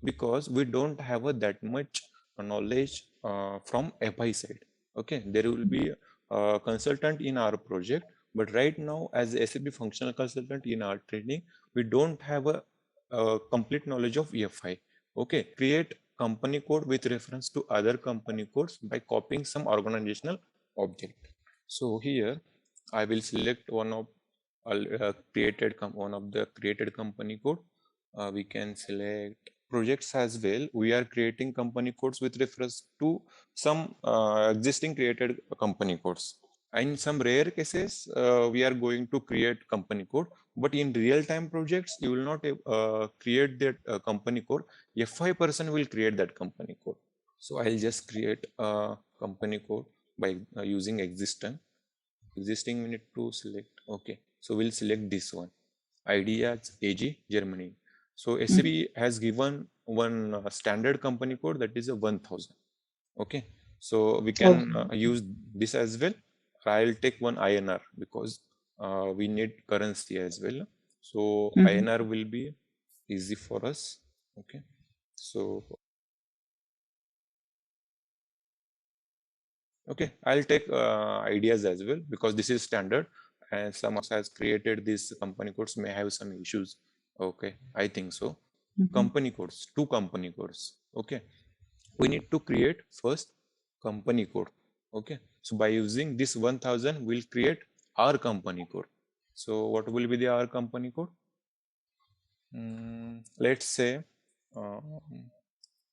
because we don't have that much knowledge from FI side. Okay, there will be a consultant in our project, but right now as SAP functional consultant in our training, we don't have a complete knowledge of FI. Okay, create company code with reference to other company codes by copying some organizational object. So here I will select one of one of the created company code. We can select projects as well. We are creating company codes with reference to some existing created company codes. In some rare cases, we are going to create company code, but in real-time projects, you will not create that company code. FI person will create that company code. So I'll just create a company code by using existing. We need to select. Okay, so we'll select this one. ID as AG Germany. So SAP has given one standard company code, that is a 1000. Okay, so we can use this as well. I'll take one INR because we need currency as well. So INR will be easy for us. Okay, so okay, I'll take ideas as well because this is standard, and someone has created these company codes may have some issues. Okay, I think so. Company codes, 2 company codes. Okay, we need to create first company code. Okay, so by using this 1000, we'll create our company code. So what will be the our company code? Let's say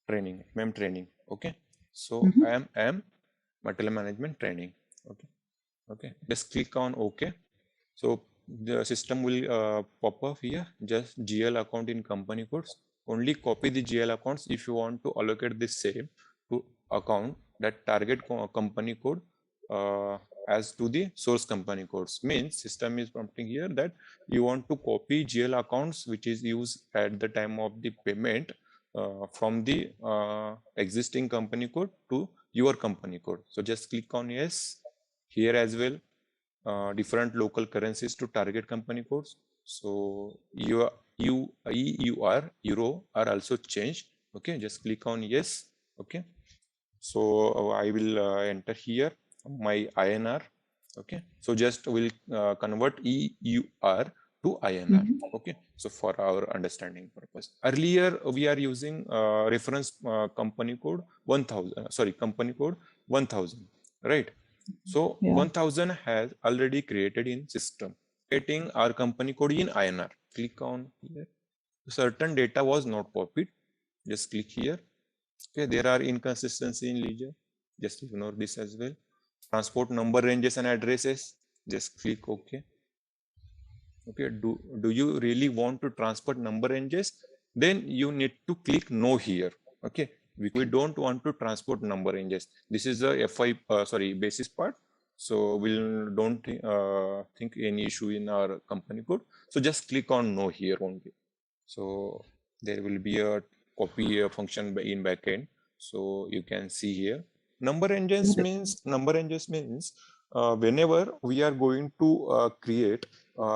training, MM training. Okay, so MM material management training. Okay, okay, just click on OK. So the system will pop up here, just GL account in company codes. Only copy the GL accounts if you want to allocate the same to account that target company code as to the source company codes. Means system is prompting here that you want to copy GL accounts which is used at the time of the payment from the existing company code to your company code. So just click on yes here as well. Different local currencies to target company codes. So EUR, euro are also changed. Okay, just click on yes. Okay, so I will enter here my INR. Okay, so just will convert EUR to INR. Okay, so for our understanding purpose, earlier we are using reference company code 1000. Sorry, company code 1000, right? So 1000 has already created in system. Creating our company code in INR. Click on here. Certain data was not copied. Just click here. Okay, there are inconsistency in ledger. Just ignore this as well. Transport number ranges and addresses. Just click OK. Okay, do you really want to transport number ranges? Then you need to click no here. Okay, we don't want to transport number ranges. This is a FI, basis part. So we'll don't think any issue in our company code. So just click on no here only. So there will be a copy function in backend. So you can see here. Number ranges means whenever we are going to create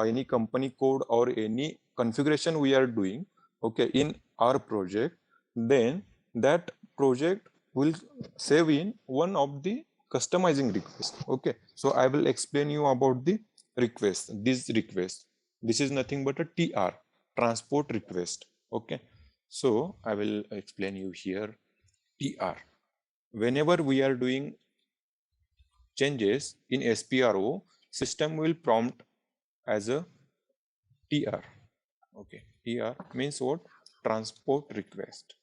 any company code or any configuration we are doing, okay, in our project, then that project will save in one of the customizing request. Okay, so I will explain you about the request. This request, this is nothing but a TR, transport request. Okay, so I will explain you here. TR, whenever we are doing changes in SPRO, system will prompt as a TR. Okay, TR means what? Transport request.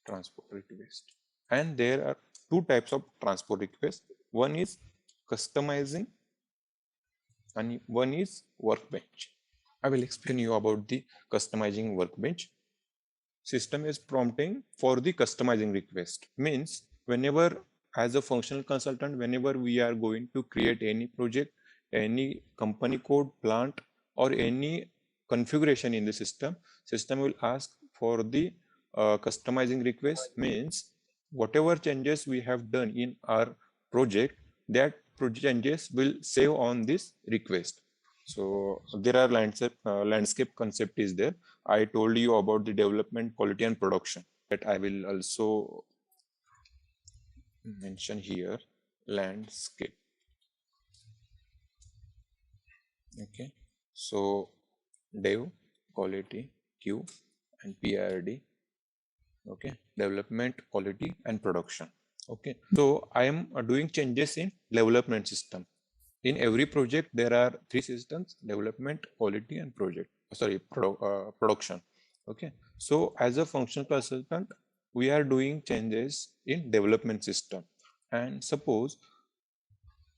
Transport request. And there are two types of transport request. One is customizing and one is workbench. I will explain you about the customizing workbench. System is prompting for the customizing request. Means whenever as a functional consultant, whenever we are going to create any project, any company code, plant, or any configuration in the system, system will ask for the customizing request. Means whatever changes we have done in our project, that project changes will save on this request. So there are landscape concept is there. I told you about the development, quality, and production. That I will also mention here. Landscape. Okay. So dev, quality, Q, and PRD. Okay. Development, quality, and production. Okay. So I am doing changes in development system. In every project, there are three systems: development, quality, and production. Okay. So as a functional consultant, we are doing changes in development system. And suppose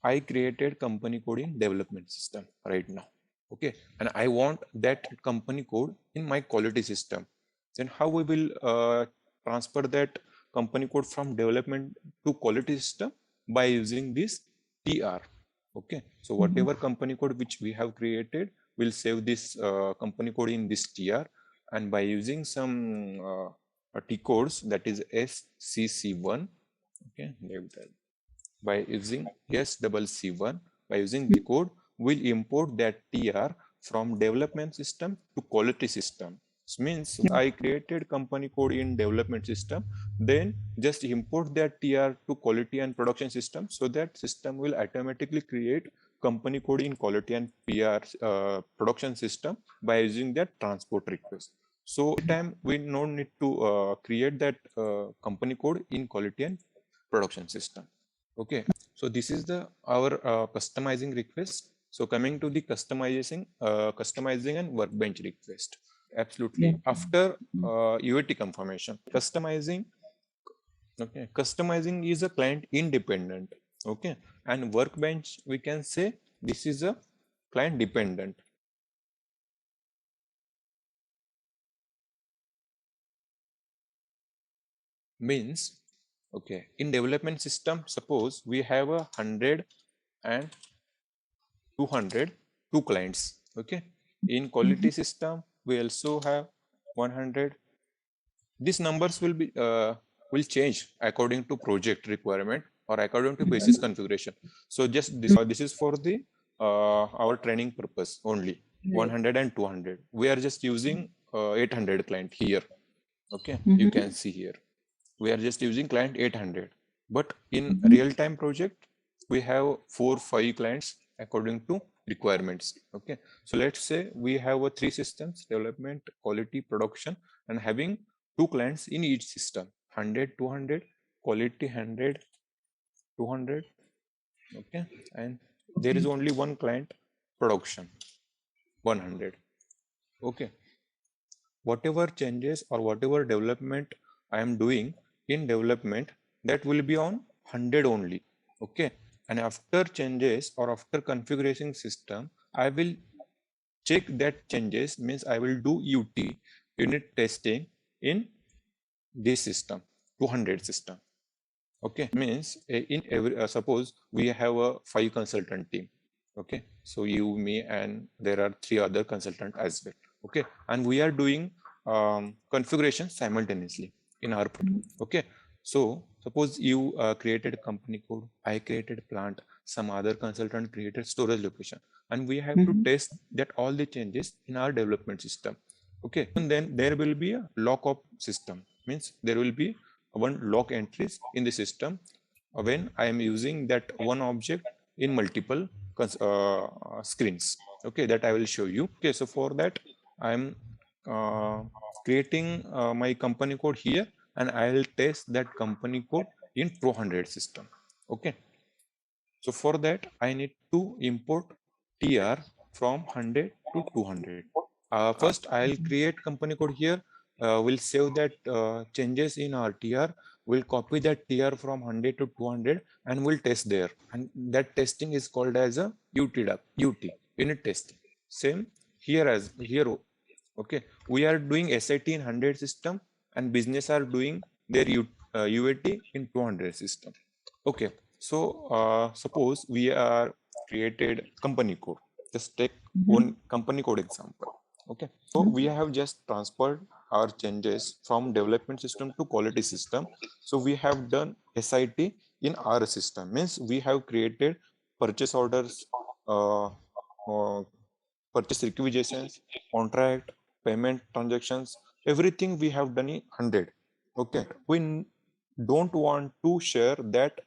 I created company code in development system right now. Okay. And I want that company code in my quality system. Then how we will transfer that company code from development to quality system? By using this TR. Okay, so whatever company code which we have created, will save this company code in this TR, and by using some T codes, that is SCC1. Okay, by using SCC1, by using the code, we'll import that TR from development system to quality system. This means I created company code in development system, then just import that TR to quality and production system, so that system will automatically create company code in quality and PR production system by using that transport request. So every time we no need to create that company code in quality and production system. Okay, so this is the our customizing request. So coming to the customizing and workbench request. Absolutely. Yeah. After UAT confirmation, customizing. Okay, customizing is a client independent. Okay, and workbench, we can say this is a client dependent. Means, okay, in development system, suppose we have 100 and 200 two clients. Okay, in quality system, we also have 100. These numbers will be will change according to project requirement or according to basis configuration. So just this is for the our training purpose only. 100 and 200. We are just using 800 client here. Okay, you can see here. We are just using client 800. But in real-time project, we have 4-5 clients according to requirements. Okay, so let's say we have three systems: development, quality, production, and having 2 clients in each system: 100, 200, quality 100, 200. Okay, and there is only one client, production 100. Okay, whatever changes or whatever development I am doing in development, that will be on 100 only. Okay, and after changes or after configuring system, I will check that changes, means I will do UT, unit testing, in this system 200 system. Okay, means in every suppose we have a 5 consultant team. Okay, so you, me, and there are 3 other consultants as well. Okay, and we are doing configuration simultaneously in our product. Okay, so suppose you created company code, I created plant, some other consultant created storage location, and we have to test that all the changes in our development system. Okay, and then there will be a lock-up system, means there will be one log entries in the system when I am using that one object in multiple screens. Okay, that I will show you. Okay, so for that I am creating my company code here, and I will test that company code in 200 system. Okay, so for that I need to import tr from 100 to 200. First I'll create company code here. We'll save that changes in our tr. We'll copy that tr from 100 to 200 and we'll test there. And that testing is called as a UT, unit testing. Same here as here. Okay, we are doing SIT in 100 system and business are doing their UAT in 200 system. Okay, so suppose we are created company code. Just take one company code example. Okay, so we have just transferred our changes from development system to quality system. So we have done SIT in our system, means we have created purchase orders, purchase requisitions, contract, payment transactions, everything we have done in 100. Okay, we don't want to share that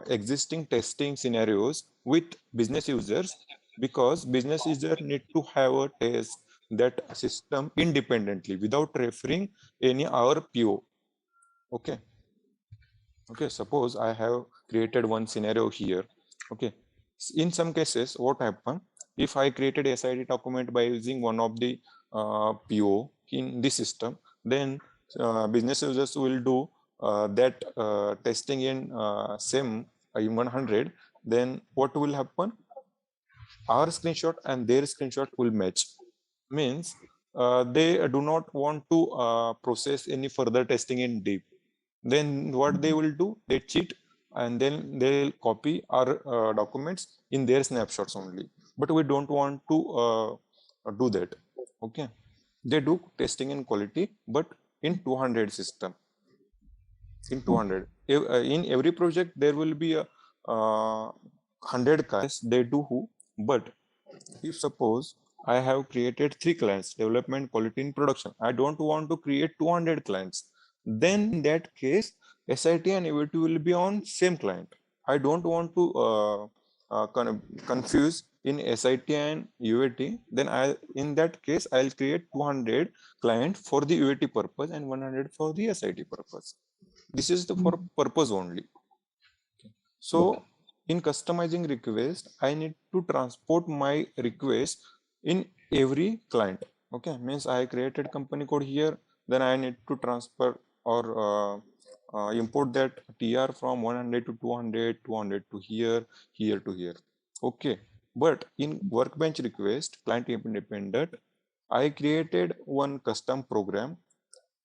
existing testing scenarios with business users, because business user need to have a test that system independently without referring any our PO. Okay, okay, suppose I have created one scenario here. Okay, in some cases what happen, if I created SID document by using one of the PO in this system, then business users will do that testing in same in 100. Then what will happen, our screenshot and their screenshot will match, means they do not want to process any further testing in deep. Then what they will do, they cheat and then they'll copy our documents in their snapshots only, but we don't want to do that. Okay, they do testing in quality but in 200 system. In 200 in every project there will be a 100 clients they do who. But if suppose I have created 3 clients, development, quality, and production, I don't want to create 200 clients, then in that case SIT and UAT will be on same client. I don't want to confuse in SIT and UAT. Then in that case I'll create 200 client for the UAT purpose and 100 for the SIT purpose. This is the for purpose only. So in customizing request, I need to transport my request in every client. Okay, means I created company code here, then I need to transfer or import that tr from 100 to 200, 200 to here, here to here. Okay, but in workbench request, client independent, I created one custom program.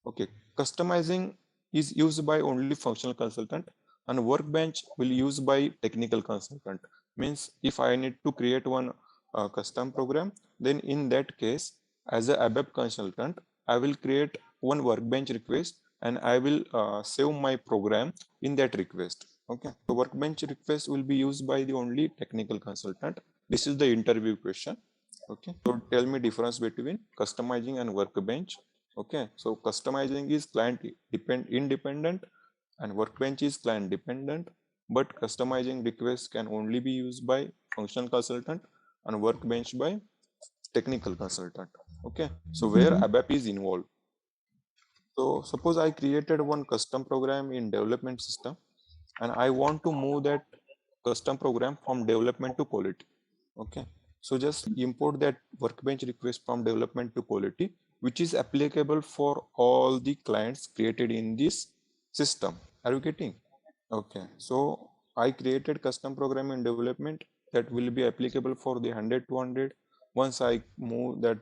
Okay, customizing is used by only functional consultant and workbench will use by technical consultant. Means if I need to create one custom program, then in that case as a ABAP consultant I will create one workbench request and I will save my program in that request. Okay, so workbench request will be used by the only technical consultant. This is the interview question. Okay, so tell me difference between customizing and workbench. Okay, so customizing is client independent and workbench is client dependent, but customizing requests can only be used by functional consultant and workbench by technical consultant. Okay, so where ABAP is involved. So suppose I created one custom program in development system and I want to move that custom program from development to quality. Okay, so just import that workbench request from development to quality, which is applicable for all the clients created in this system. Are you getting? Okay, so I created custom program in development that will be applicable for the 100 to 100. Once I move that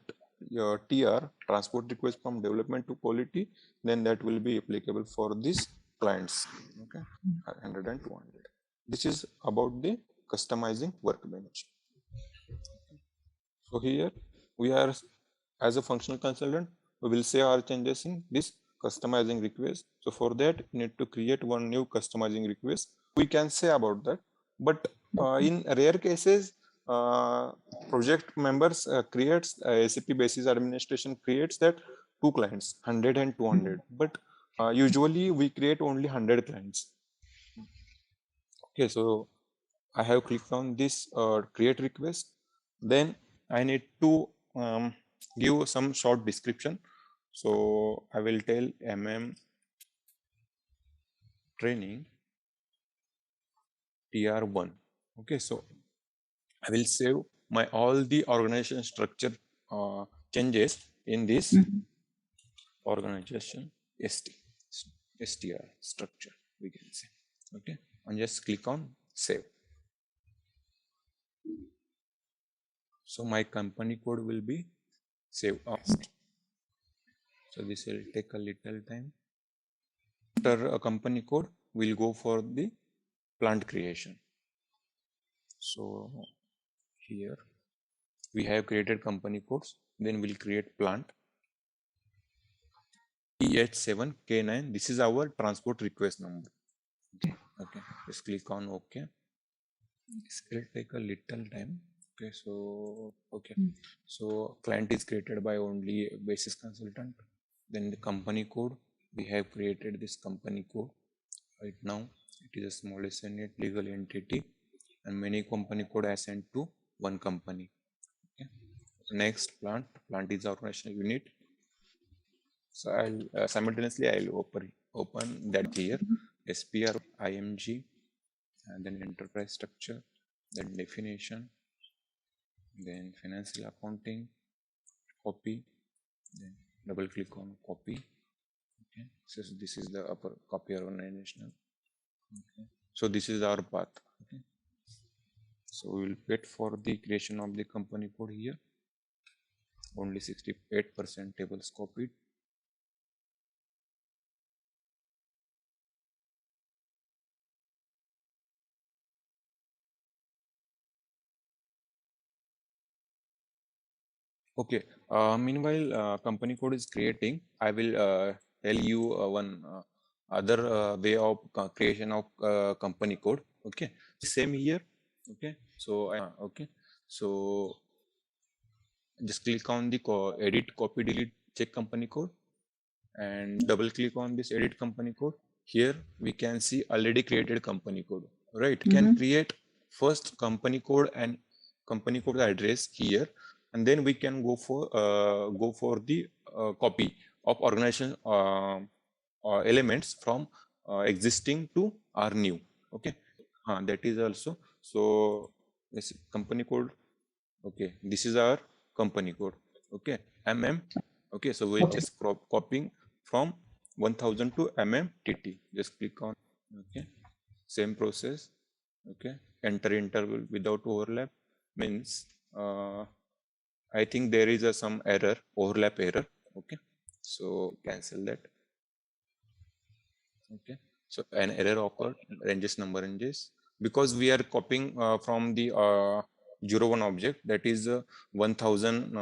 your TR, transport request from development to quality, then that will be applicable for these clients. Okay, 100 and 200. This is about the customizing workbench. So here we are, as a functional consultant, we will say our changes in this customizing request. So for that, we need to create one new customizing request. We can say about that, but in rare cases, project members creates SAP basis administration creates that two clients, 100 and 200. But usually we create only 100 clients. Okay, so I have clicked on this create request. Then I need to give some short description. So I will tell MM training TR1. Okay, so I will save my all the organization structure changes in this organization STR structure, we can say. Okay, and just click on save. So my company code will be saved. So this will take a little time. After a company code, we'll go for the plant creation. So here we have created company codes, then we'll create plant. EH7K9, this is our transport request number. Okay, just click on OK. This will take a little time. Okay, so so client is created by only basis consultant. Then the company code, we have created this company code. Right now it is a small unit legal entity, and many company code assigned to one company. Okay. Next, plant is organizational unit. So I'll simultaneously I'll open that here, SPR IMG, and then enterprise structure, then definition, then financial accounting, copy, then double click on copy. Okay, so this is the upper copy organizational. Okay, so this is our path. Okay, so we will wait for the creation of the company code here. Only 68% tables copied. Okay, meanwhile company code is creating, I will tell you one other way of creation of company code. Okay, same here. Okay, so so just click on the edit copy delete check company code and double click on this edit company code. Here we can see already created company code, right? Can create first company code and company code address here, and then we can go for the copy of organization elements from existing to our new. Okay, that is also. So this company code. Okay, this is our company code. Okay, MM. Okay, so we're just copying from 1000 to MMTT. Just click on. Okay, same process. Okay, enter interval without overlap means I think there is some error, overlap error. Okay, so cancel that. Okay, so an error occurred, ranges number ranges, because we are copying from the 01 object, that is 1000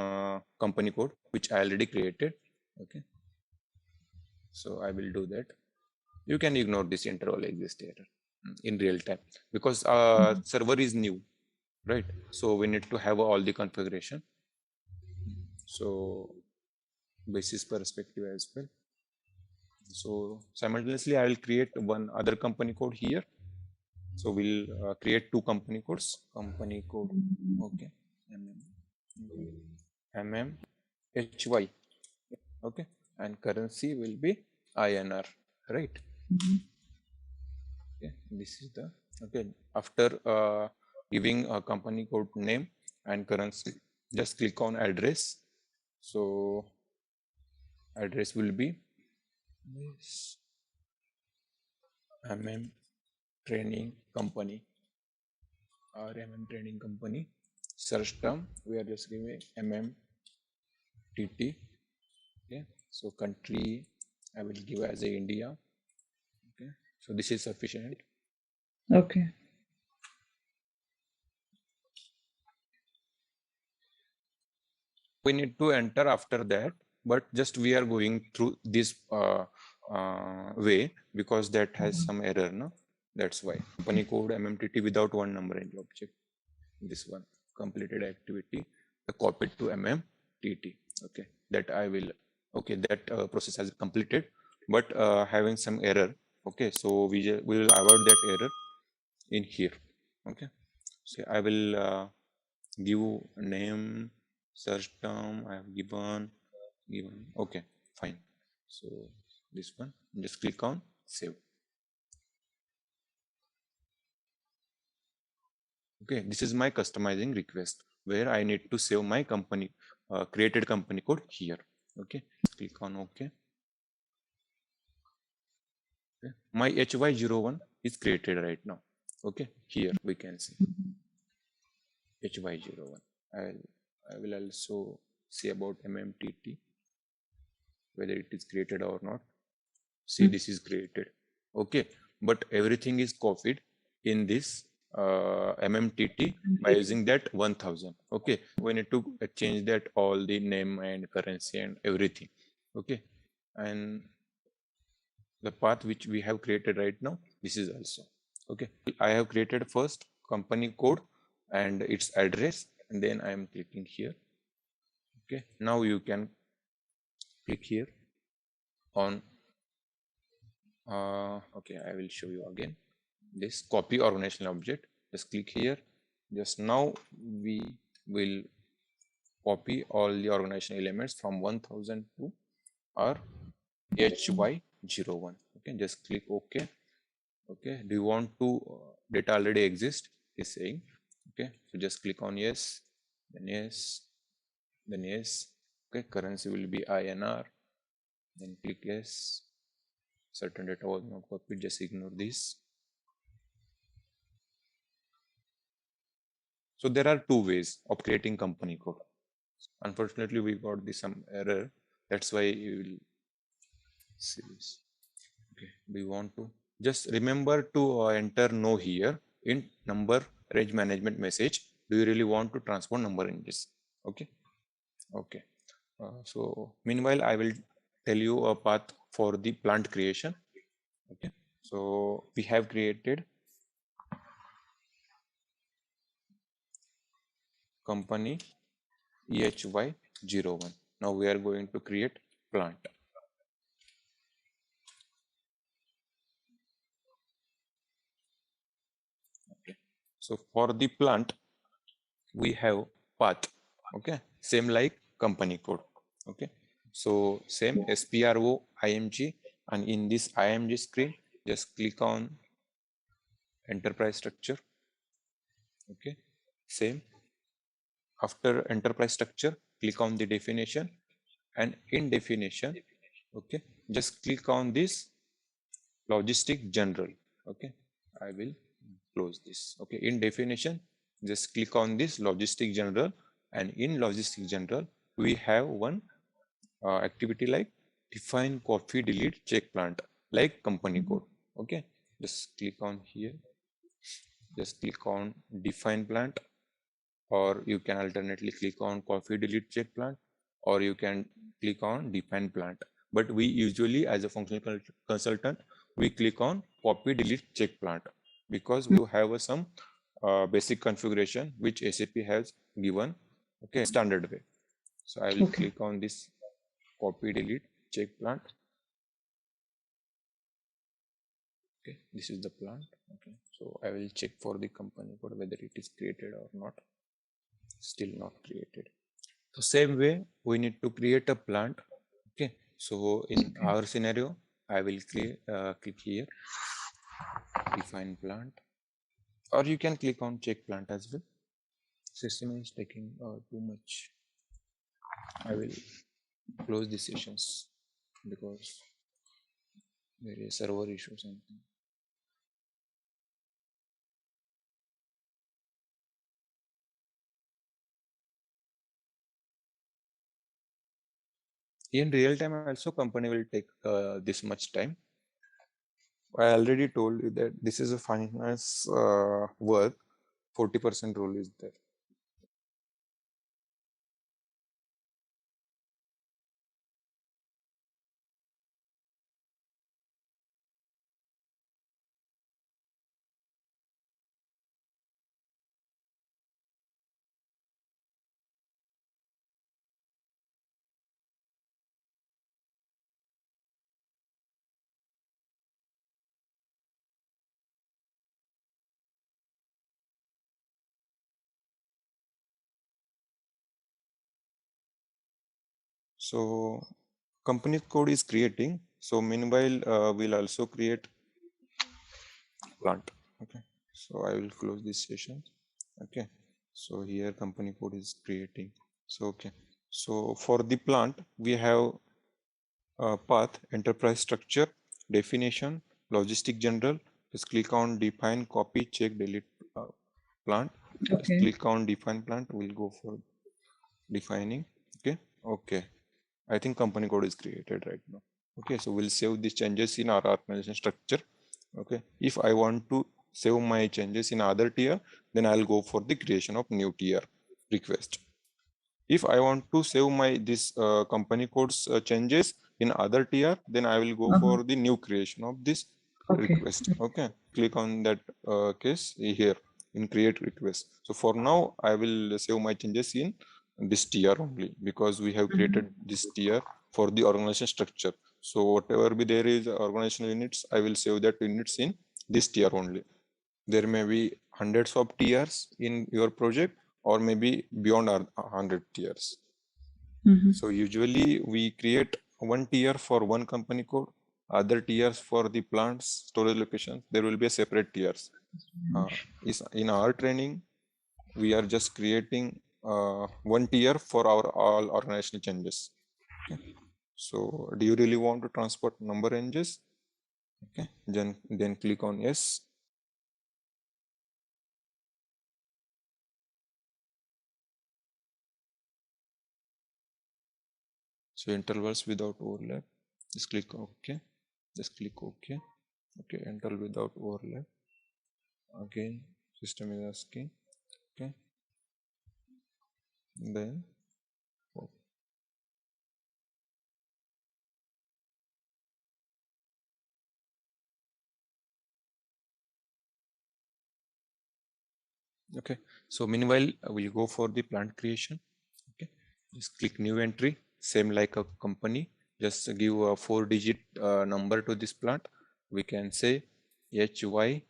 company code which I already created. Okay, so I will do that. You can ignore this interval exist error in real time because server is new, right? So we need to have all the configuration. So basis perspective as well. So simultaneously I will create one other company code here. So we'll create two company codes. Company code, okay, MMHY, okay, and currency will be INR, right? Okay, this is the okay. After giving a company code name and currency, just click on address. So address will be this MM training company or MM training company. Search term, we are just giving MM TT. Okay, so country I will give as a India. Okay, so this is sufficient. Okay. We need to enter after that, but just we are going through this way because that has some error, no? That's why company code MMTT without one number in the object. This one completed activity, copied to MMTT. Okay, that I will. Okay, that process has completed, but having some error. Okay, so we will avoid that error in here. Okay, so I will give name, search term I have given. Okay, fine. So this one, just click on save. Okay, this is my customizing request where I need to save my company created company code here. Okay, click on OK. Okay. My HY01 is created right now. Okay, here we can see HY01. I will also see about MMTT whether it is created or not. See, this is created. Okay, but everything is copied in this MMTT by using that 1000. Okay, we need to change that all the name and currency and everything. Okay, and the path which we have created right now, this is also okay. I have created first company code and its address, and then I am clicking here. Okay, now you can click here on okay, I will show you again this copy organizational object. Just click here. Just now we will copy all the organizational elements from 1000 to our HY01. Okay, just click OK. Okay, do you want to data already exist? Is saying. Okay, so just click on yes, then yes, then yes. Okay, currency will be INR. Then click yes. Certain data was not copied. Just ignore this. So there are two ways of creating company code. Unfortunately, we got some error. That's why you will see this. Okay, we want to just remember to enter no here in number range management message. Do you really want to transfer number in this? Okay. Okay. So meanwhile, I will tell you a path for the plant creation. Okay. So we have created company EHY01. Now we are going to create plant. Okay. So for the plant, we have path. Okay. Same like company code. Okay. So same SPRO IMG, and in this IMG screen, just click on enterprise structure. Okay. Same. After enterprise structure, click on the definition, and in definition, okay, just click on this logistic general. Okay, I will close this. Okay, in definition, just click on this logistic general, and in logistic general, we have one activity like define copy delete check plant like company code. Okay, just click on here, just click on define plant, or you can alternately click on copy delete check plant, or you can click on define plant. But we usually, as a functional consultant, we click on copy delete check plant because we have some basic configuration which SAP has given, okay, standard way. So I will click on this copy delete check plant. Okay, this is the plant. Okay, so I will check for the company code whether it is created or not. Still not created. So same way we need to create a plant. Okay, so in our scenario, I will click here, define plant, or you can click on check plant as well. System is taking too much. I will close the sessions because there is server issue something. In real time also company will take this much time. I already told you that this is a finance work, 40% rule is there. So company code is creating. So meanwhile, we'll also create plant. Okay. So I will close this session. Okay. So here company code is creating. So okay. So for the plant, we have path, enterprise structure, definition, logistic general. Just click on define, copy, check, delete plant. Just Okay. click on define plant. We'll go for defining. Okay. Okay. I think company code is created right now. Okay. So we'll save these changes in our organization structure. Okay. If I want to save my changes in other tier, then I'll go for the creation of new tier request. If I want to save my this company codes changes in other tier, then I will go for the new creation of this Okay. request. Okay. Click on that case here in create request. So for now, I will save my changes in this tier only because we have created this tier for the organization structure. So whatever be there is organizational units, I will save that units in this tier only. There may be hundreds of tiers in your project or maybe beyond 100 tiers. So usually we create one tier for one company code, other tiers for the plants, storage locations. There will be a separate tiers. In our training, we are just creating one tier for our all organizational changes. Okay. So do you really want to transport number ranges? Okay. Then click on yes. So intervals without overlap. Just click OK. Just click OK. Okay, interval without overlap. Again, system is asking. Okay. Then okay. So meanwhile, we'll go for the plant creation. Okay. Just click new entry. Same like a company. Just give a 4-digit number to this plant. We can say HYP1.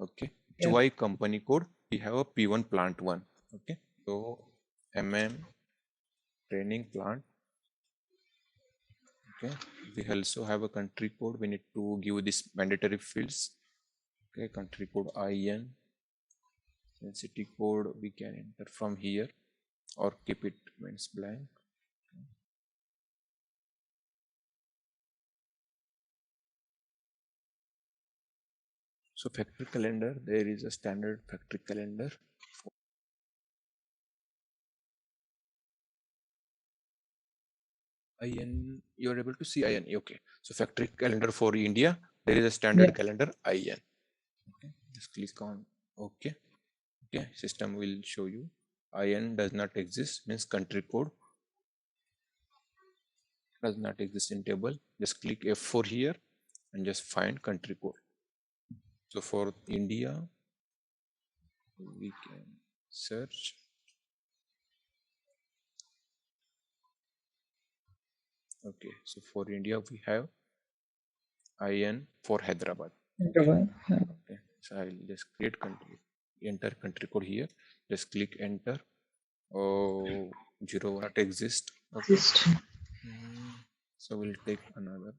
Okay. Yeah. HY company code. We have a P1 plant 1. Okay. So MM training plant. Okay. We also have a country code. We need to give this mandatory fields. Okay. Country code IN. Then city code we can enter from here or keep it means blank. So factory calendar, there is a standard factory calendar. IN, you're able to see IN. Okay. So factory calendar for India, there is a standard calendar IN. Okay. Just click on OK. Okay. System will show you IN does not exist, means country code does not exist in table. Just click F4 here and just find country code. So for India, we can search. Okay, so for India we have IN for Hyderabad. Okay, so I'll just create country, enter country code here. Just click enter. Oh, 0 not exist. Okay. So we'll take another.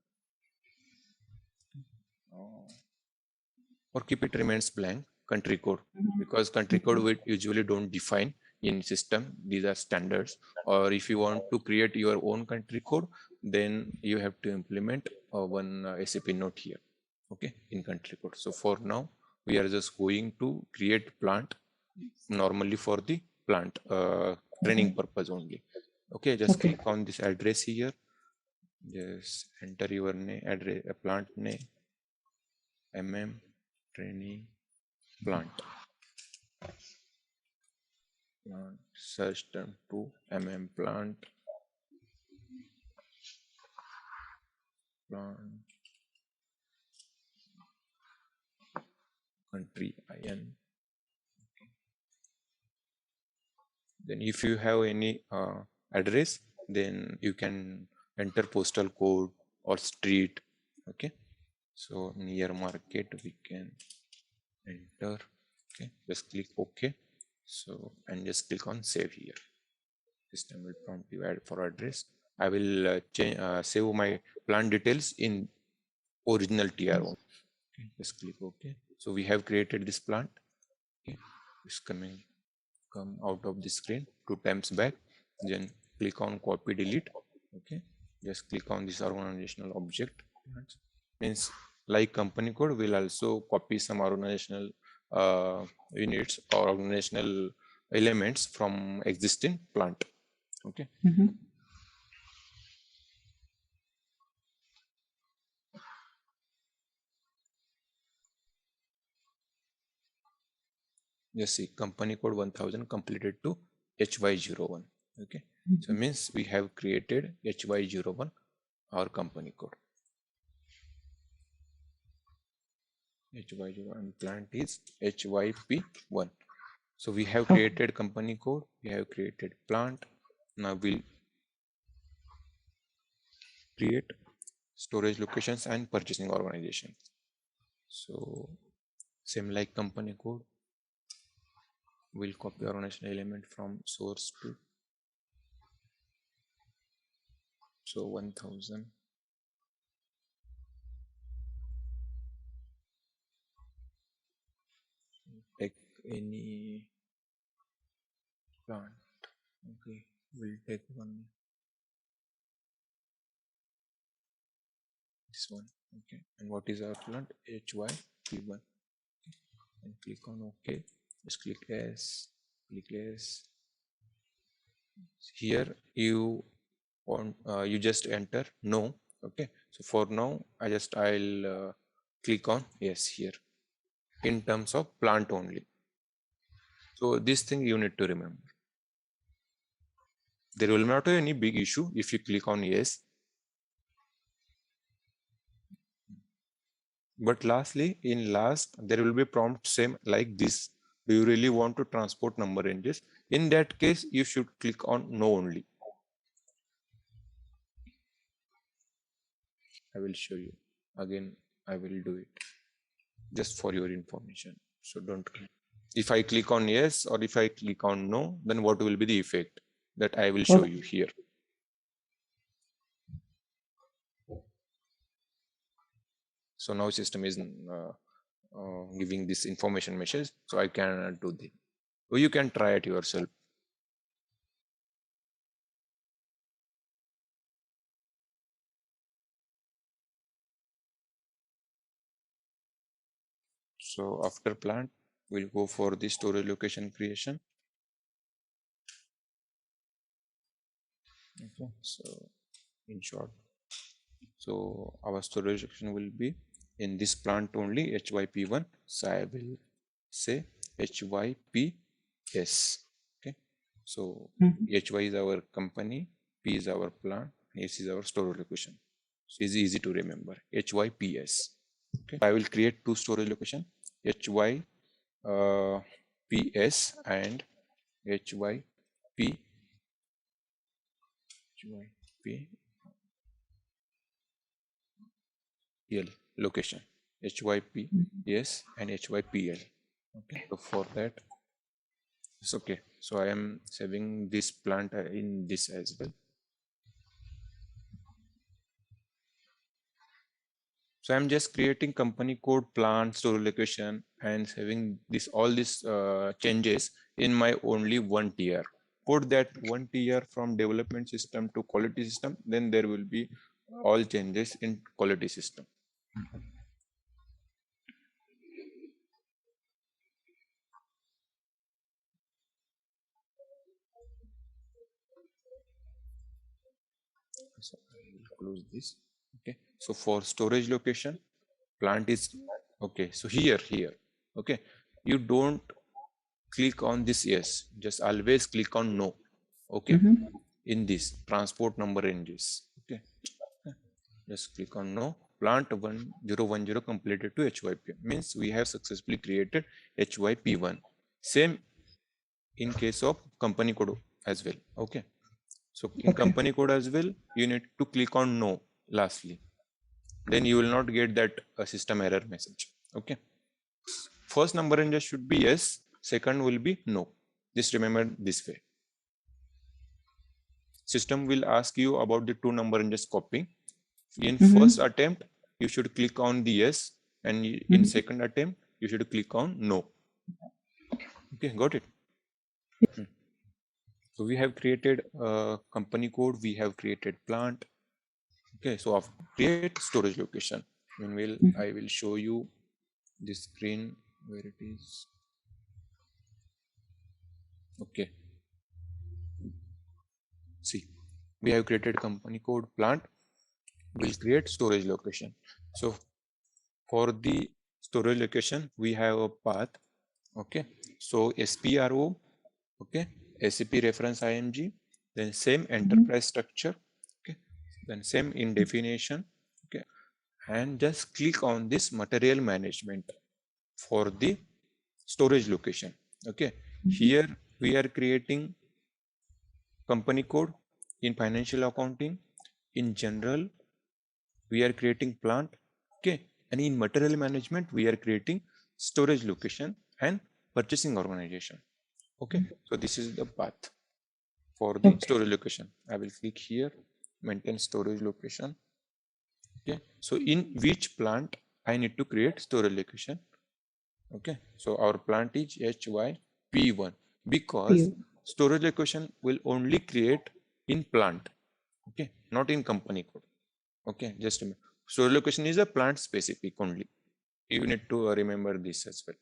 Or keep it remains blank country code because country code we usually don't define in system. These are standards. Or if you want to create your own country code, then you have to implement one SAP note here. Okay, in country code. So for now, we are just going to create plant normally for the plant training purpose only. Okay, just Okay. click on this address here. Just enter your name, plant name, MM, training, plant. Search term to MM plant, country IN. Then if you have any address, then you can enter postal code or street. Okay, so near market we can enter. Okay, just click OK. So and just click on save here. This time will prompt you add for address. I will save my plant details in original TR1. Okay, just click OK. So we have created this plant. Okay, it's come out of the screen 2 times back. Then click on copy delete. Okay, just click on this organizational object. Means like company code will also copy some organizational units or organizational elements from existing plant. Okay. Just see company code 1000 completed to HY01. Okay. So means we have created HY01 our company code. HY01 plant is HYP1. So we have created company code, we have created plant. Now we'll create storage locations and purchasing organization. So same like company code, we'll copy organization element from source to 1000. Take any plant. Okay, we'll take this one. Okay, and what is our plant? HYP1. And click on OK. Just click yes. Click yes. Here you want you just enter no. Okay, so for now I'll click on yes here in terms of plant only. So this thing you need to remember. There will not be any big issue if you click on yes. But lastly, in last, there will be prompt same like this. Do you really want to transport number ranges? In that case, you should click on no only. I will show you. Again, I will do it just for your information. So don't click. If I click on yes or if I click on no, then what will be the effect that I will show you here. So now system is giving this information message, so I cannot do this. Or you can try it yourself. So after plant, we'll go for the storage location creation. Okay, so in short, so our storage location will be in this plant only HYP1. So I will say HYPS. Okay, so HY is our company, P is our plant, S is our storage location. So it's easy to remember. HYPS. Okay, I will create 2 storage location, HYPS and HYP location, HYPS and HYPL. Okay, so for that it's okay. So I am saving this plant in this as well. So I'm just creating company code, plant, storage location, and saving this all these changes in my only one tier. Put that one tier from development system to quality system, then there will be all changes in quality system. close this. Okay, so for storage location, plant is okay. So here, okay, you don't click on this yes, just always click on no. Okay, in this transport number ranges. Okay, just click on no. Plant 1010 completed to HYP means we have successfully created HYP1. Same in case of company code as well. Okay, so in company code as well, you need to click on no lastly. Then you will not get that system error message. Okay, first number range should be yes, second will be no. Just remember this way. System will ask you about the two number ranges copying. In first attempt, you should click on the yes, and in second attempt, you should click on no. Okay, got it? So we have created company code, we have created plant. Okay, so after create storage location. Meanwhile, I will show you this screen where it is. Okay. See, we have created company code plant. We'll create storage location. So for the storage location, we have a path. Okay. So SPRO, okay, SAP reference IMG, then same enterprise structure, okay, then same in definition, okay, and just click on this material management for the storage location. Okay, here we are creating company code in financial accounting. In general, we are creating plant, okay, and in material management, we are creating storage location and purchasing organization. Okay, so this is the path for the storage location. I will click here, maintain storage location. Okay, so in which plant I need to create storage location? Okay, so our plant is HYP1 because storage location will only create in plant. Okay, not in company code. Okay, just remember, storage location is a plant specific only. You need to remember this as well.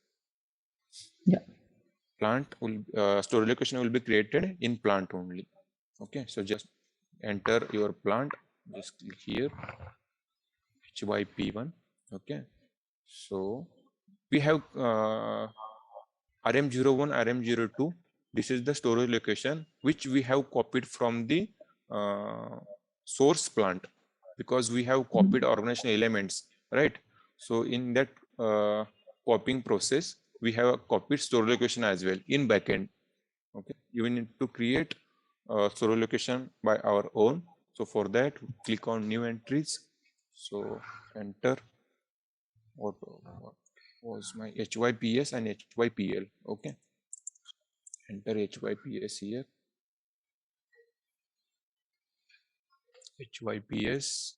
Yeah. Plant will storage location will be created in plant only. Okay, so just enter your plant. Just click here, HYP1. Okay, so we have RM01, RM02. This is the storage location which we have copied from the source plant because we have copied organizational elements, right? So in that copying process, we have a copied storage location as well in backend. Okay, you need to create storage location by our own. So for that, click on new entries. So enter what was my HYPS and HYPL. Okay, enter HYPS here. HYPS,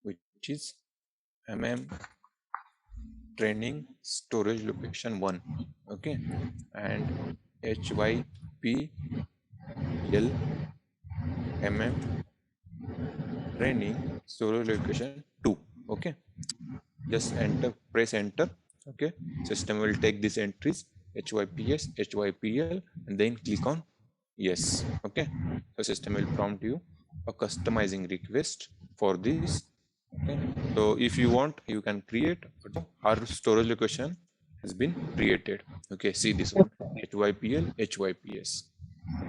which is MM training storage location 1. Okay, and HYPL MM training storage location 2. Okay, just enter, press enter. Okay, system will take these entries HYPS, HYPL, and then click on yes. Okay, so system will prompt you a customizing request for this. Okay, so if you want, you can create. Our storage location has been created. Okay, see this one, HYPL, HYPS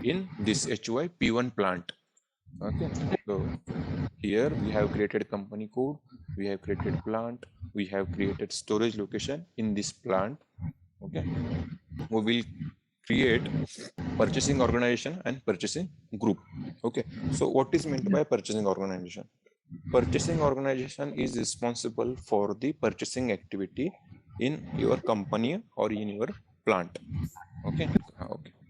in this HYP1 plant. Okay, so here we have created company code, we have created plant, we have created storage location in this plant. Okay, we will create purchasing organization and purchasing group. Okay, so what is meant by purchasing organization? Purchasing organization is responsible for the purchasing activity in your company or in your plant. Okay,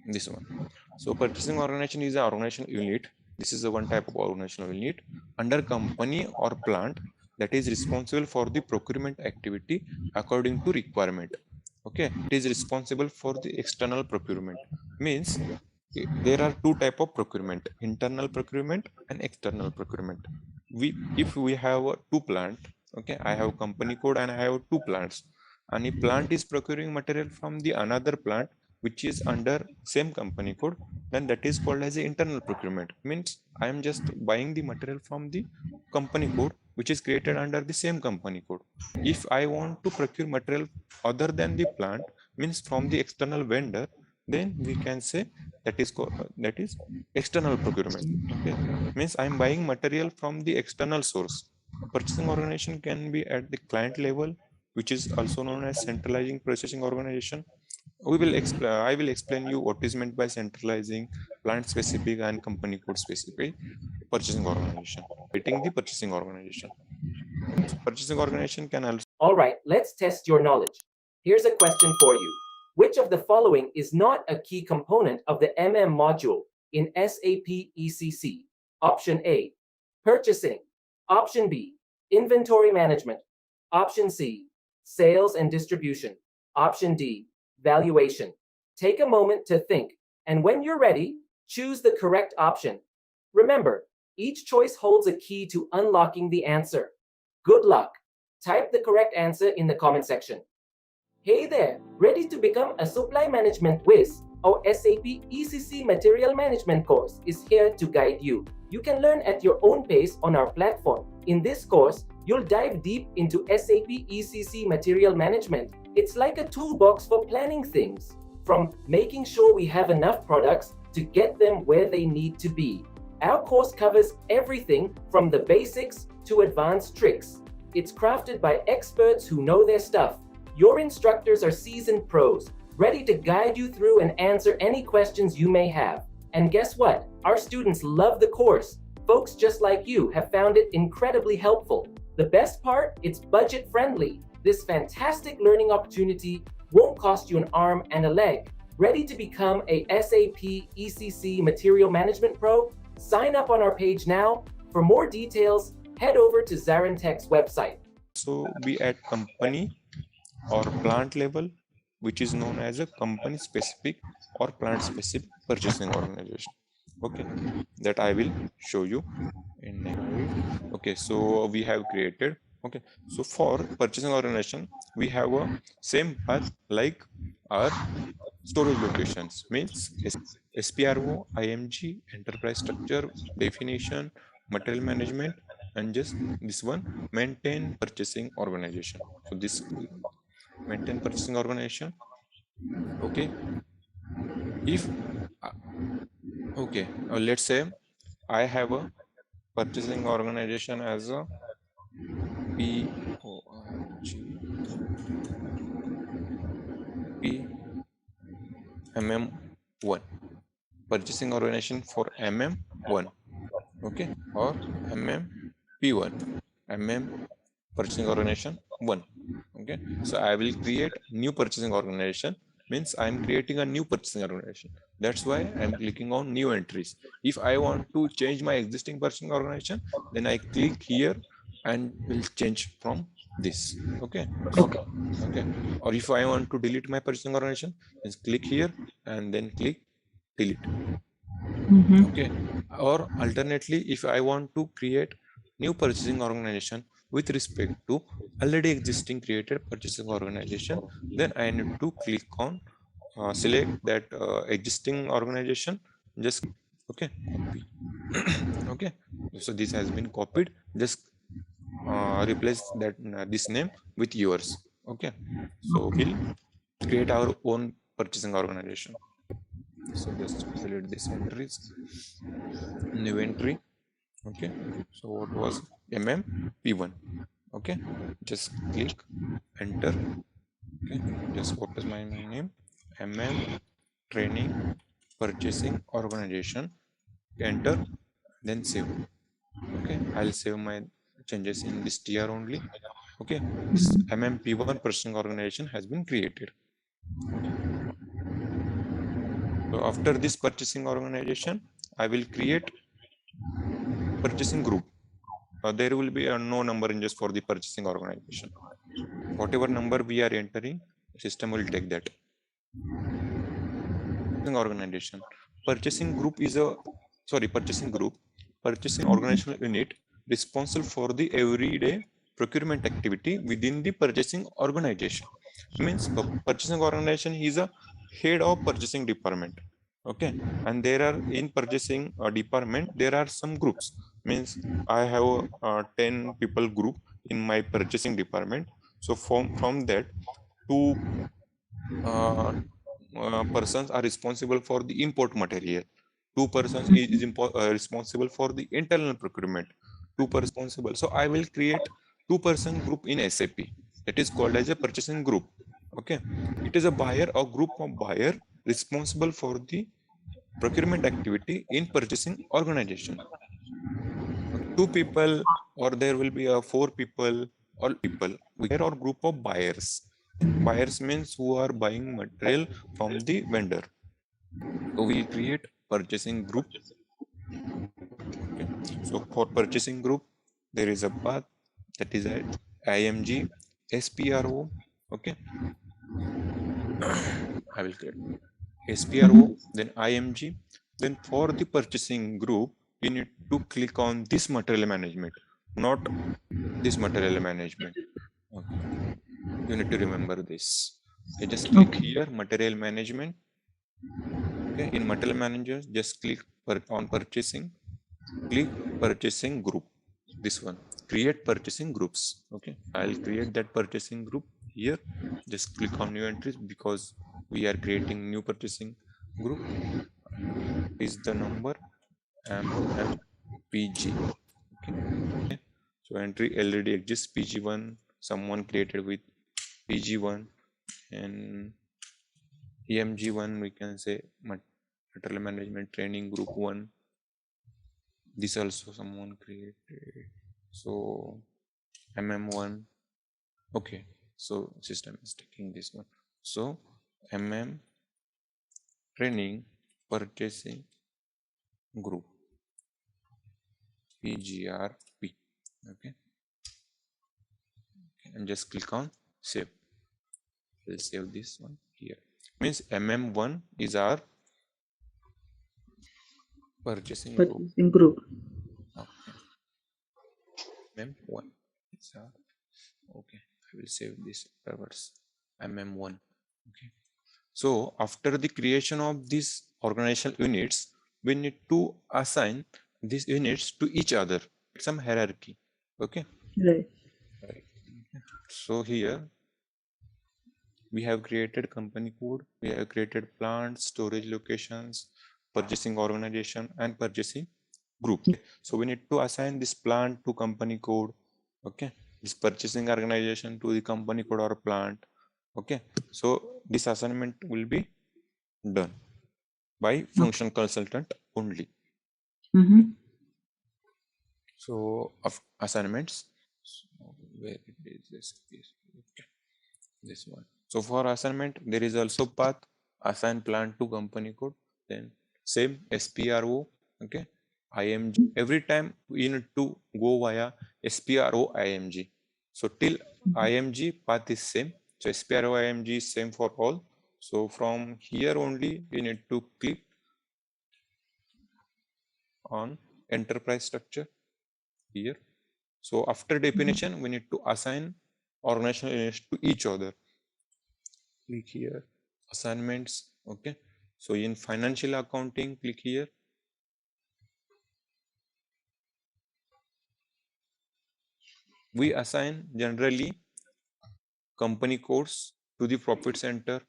this one. So purchasing organization is an organization unit. This is a one type of organizational unit under company or plant that is responsible for the procurement activity according to requirement. Okay, it is responsible for the external procurement. Means there are two type of procurement: internal procurement and external procurement. If we have two plant, okay, I have company code and I have two plants, and if plant is procuring material from the another plant, which is under same company code, then that is called as the internal procurement. Means I am just buying the material from the company code which is created under the same company code. If I want to procure material other than the plant, means from the external vendor, then we can say that is external procurement. Okay, means I am buying material from the external source. Purchasing organization can be at the client level, which is also known as centralizing processing organization. I will explain you what is meant by centralizing plant specific and company code specific purchasing organization. Creating the purchasing organization. Purchasing organization can also. All right, let's test your knowledge. Here's a question for you. Which of the following is not a key component of the MM module in SAP ECC? Option A, purchasing. Option B, inventory management. Option C, sales and distribution. Option D, valuation. Take a moment to think, and when you're ready, choose the correct option. Remember, each choice holds a key to unlocking the answer. Good luck. Type the correct answer in the comment section. Hey there, ready to become a supply management whiz? Our SAP ECC Material Management course is here to guide you. You can learn at your own pace on our platform. In this course, you'll dive deep into SAP ECC Material Management. It's like a toolbox for planning things, from making sure we have enough products to get them where they need to be. Our course covers everything from the basics to advanced tricks. It's crafted by experts who know their stuff. Your instructors are seasoned pros, ready to guide you through and answer any questions you may have. And guess what? Our students love the course. Folks just like you have found it incredibly helpful. The best part, it's budget friendly. This fantastic learning opportunity won't cost you an arm and a leg. Ready to become a SAP ECC Material Management Pro? Sign up on our page now. For more details, head over to ZaranTech's website. So be at company or plant level, which is known as a company specific or plant specific purchasing organization. Okay, that I will show you in next. Okay, so we have created. Okay, so for purchasing organization, we have a same path like our storage locations, means SPRO, IMG, enterprise structure, definition, material management, and just this one, maintain purchasing organization. So this maintain purchasing organization. Okay, if okay, let's say I have a purchasing organization as a MM1, purchasing organization for MM1, okay, or MMP1, MM purchasing organization 1. Okay, so I will create new purchasing organization, means I am creating a new purchasing organization. That's why I am clicking on new entries. If I want to change my existing purchasing organization, then I click here and will change from this. Okay. Okay. Or if I want to delete my purchasing organization, just click here and then click delete. Okay. Or alternately, if I want to create new purchasing organization with respect to already existing created purchasing organization, then I need to click on select that existing organization, just okay, copy. Okay, so this has been copied, just replace that this name with yours. Okay, so we'll create our own purchasing organization. So just delete this entries, new entry. Okay, so what was MMP1? Okay, just click enter. Okay, just what is my name? MM training purchasing organization. Enter, then save. Okay, I'll save my changes in this tier only. Okay, this MMP1 purchasing organization has been created. So after this purchasing organization, I will create purchasing group. There will be no number ranges for the purchasing organization. Whatever number we are entering, system will take that. Organization. Purchasing group is a purchasing organizational unit responsible for the everyday procurement activity within the purchasing organization. Means purchasing organization is a head of purchasing department. Okay, and there are in purchasing department there are some groups. Means I have a 10 people group in my purchasing department. So from that, two uh, persons are responsible for the import material. Two persons is responsible for the internal procurement. Two responsible. So I will create two-person group in SAP. That is called as a purchasing group. Okay, it is a buyer or group of buyer responsible for the procurement activity in purchasing organization. Two people, or there will be a four people, or people. We are or group of buyers. Buyers means who are buying material from the vendor. So we create purchasing group. Okay. So for purchasing group, there is a path that is a IMG, SPRO. Okay. I will create SPRO, then IMG. Then for the purchasing group, you need to click on this material management, not this material management. Okay. You need to remember this. Okay, just click here, material management. Okay, in material manager, just click on purchasing, click purchasing group. This one, create purchasing groups. Okay, I'll create that purchasing group here. Just click on new entries because we are creating new purchasing group. Is the number MMPG. Okay, so entry already exists PG1. Someone created with PG1 and EMG1. We can say material management training group 1. This also someone created. So MM1. Okay, so system is taking this one. So MM training purchasing group PGRP. Okay, and just click on save. We'll save this one here. Means MM1 is our purchasing group. Okay. MM1 is our, okay, I will save this reverse MM1. Okay. So after the creation of these organizational units, we need to assign these units to each other. Some hierarchy. Okay. Right. So here we have created company code, we have created plants, storage locations, purchasing organization, and purchasing group. So we need to assign this plant to company code. Okay, this purchasing organization to the company code or plant. Okay, so this assignment will be done by function consultant only. So of assignments, so where it is this piece? Okay, this one. So for assignment, there is also path assign plant to company code. Then same SPRO. Okay, IMG. Every time we need to go via SPRO IMG. So till IMG path is same. So SPRO IMG is same for all. So from here only you need to click on enterprise structure here. So after definition, we need to assign organizational units to each other. Click here, assignments. Okay. So in financial accounting, click here. We assign generally company codes to the profit center,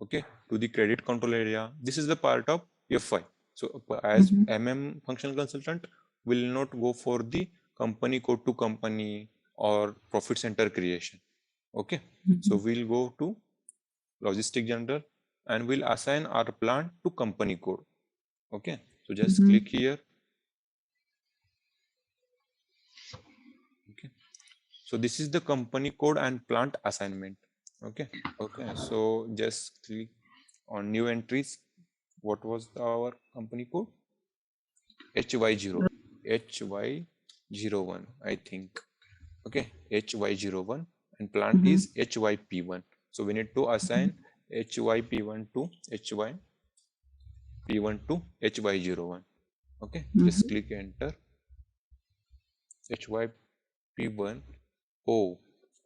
okay, to the credit control area. This is the part of FI. So as MM functional consultant will not go for the company code to company or profit center creation. Okay, so we'll go to logistic general and we'll assign our plant to company code. Okay, so just click here. Okay, so this is the company code and plant assignment. Okay, okay, so just click on new entries. What was our company code? HY0, HY01, I think. Okay, HY01 and plant is HYP1. So we need to assign HYP1 to HYP1 to HY01. Okay, just click enter. HYP1. Oh,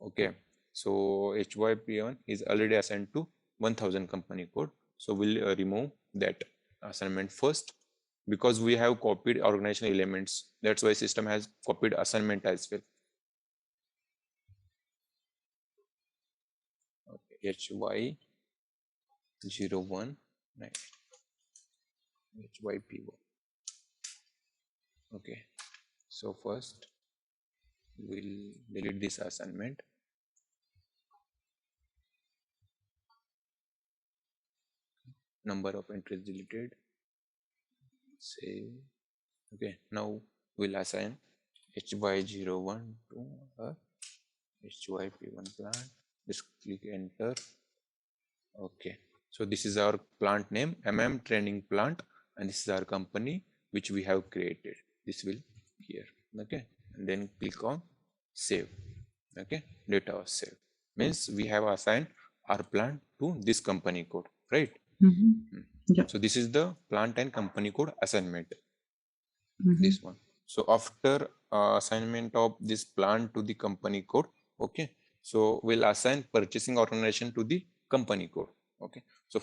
okay. So HYP1 is already assigned to 1000 company code. So we'll remove that assignment first, because we have copied organizational elements. That's why system has copied assignment as well. Okay, HY01 HYP1. Okay, so first we'll delete this assignment. Number of entries deleted. Save. Okay, now we'll assign HY01 to a HYP1 plant. Just click enter. Okay, so this is our plant name, training plant, and this is our company which we have created. This will here. Okay, and then click on save. Okay, data was saved. Means we have assigned our plant to this company code, right? Yeah. So this is the plant and company code assignment. Mhm. This one. So after assignment of this plant to the company code, okay, so we'll assign purchasing organization to the company code. Okay, so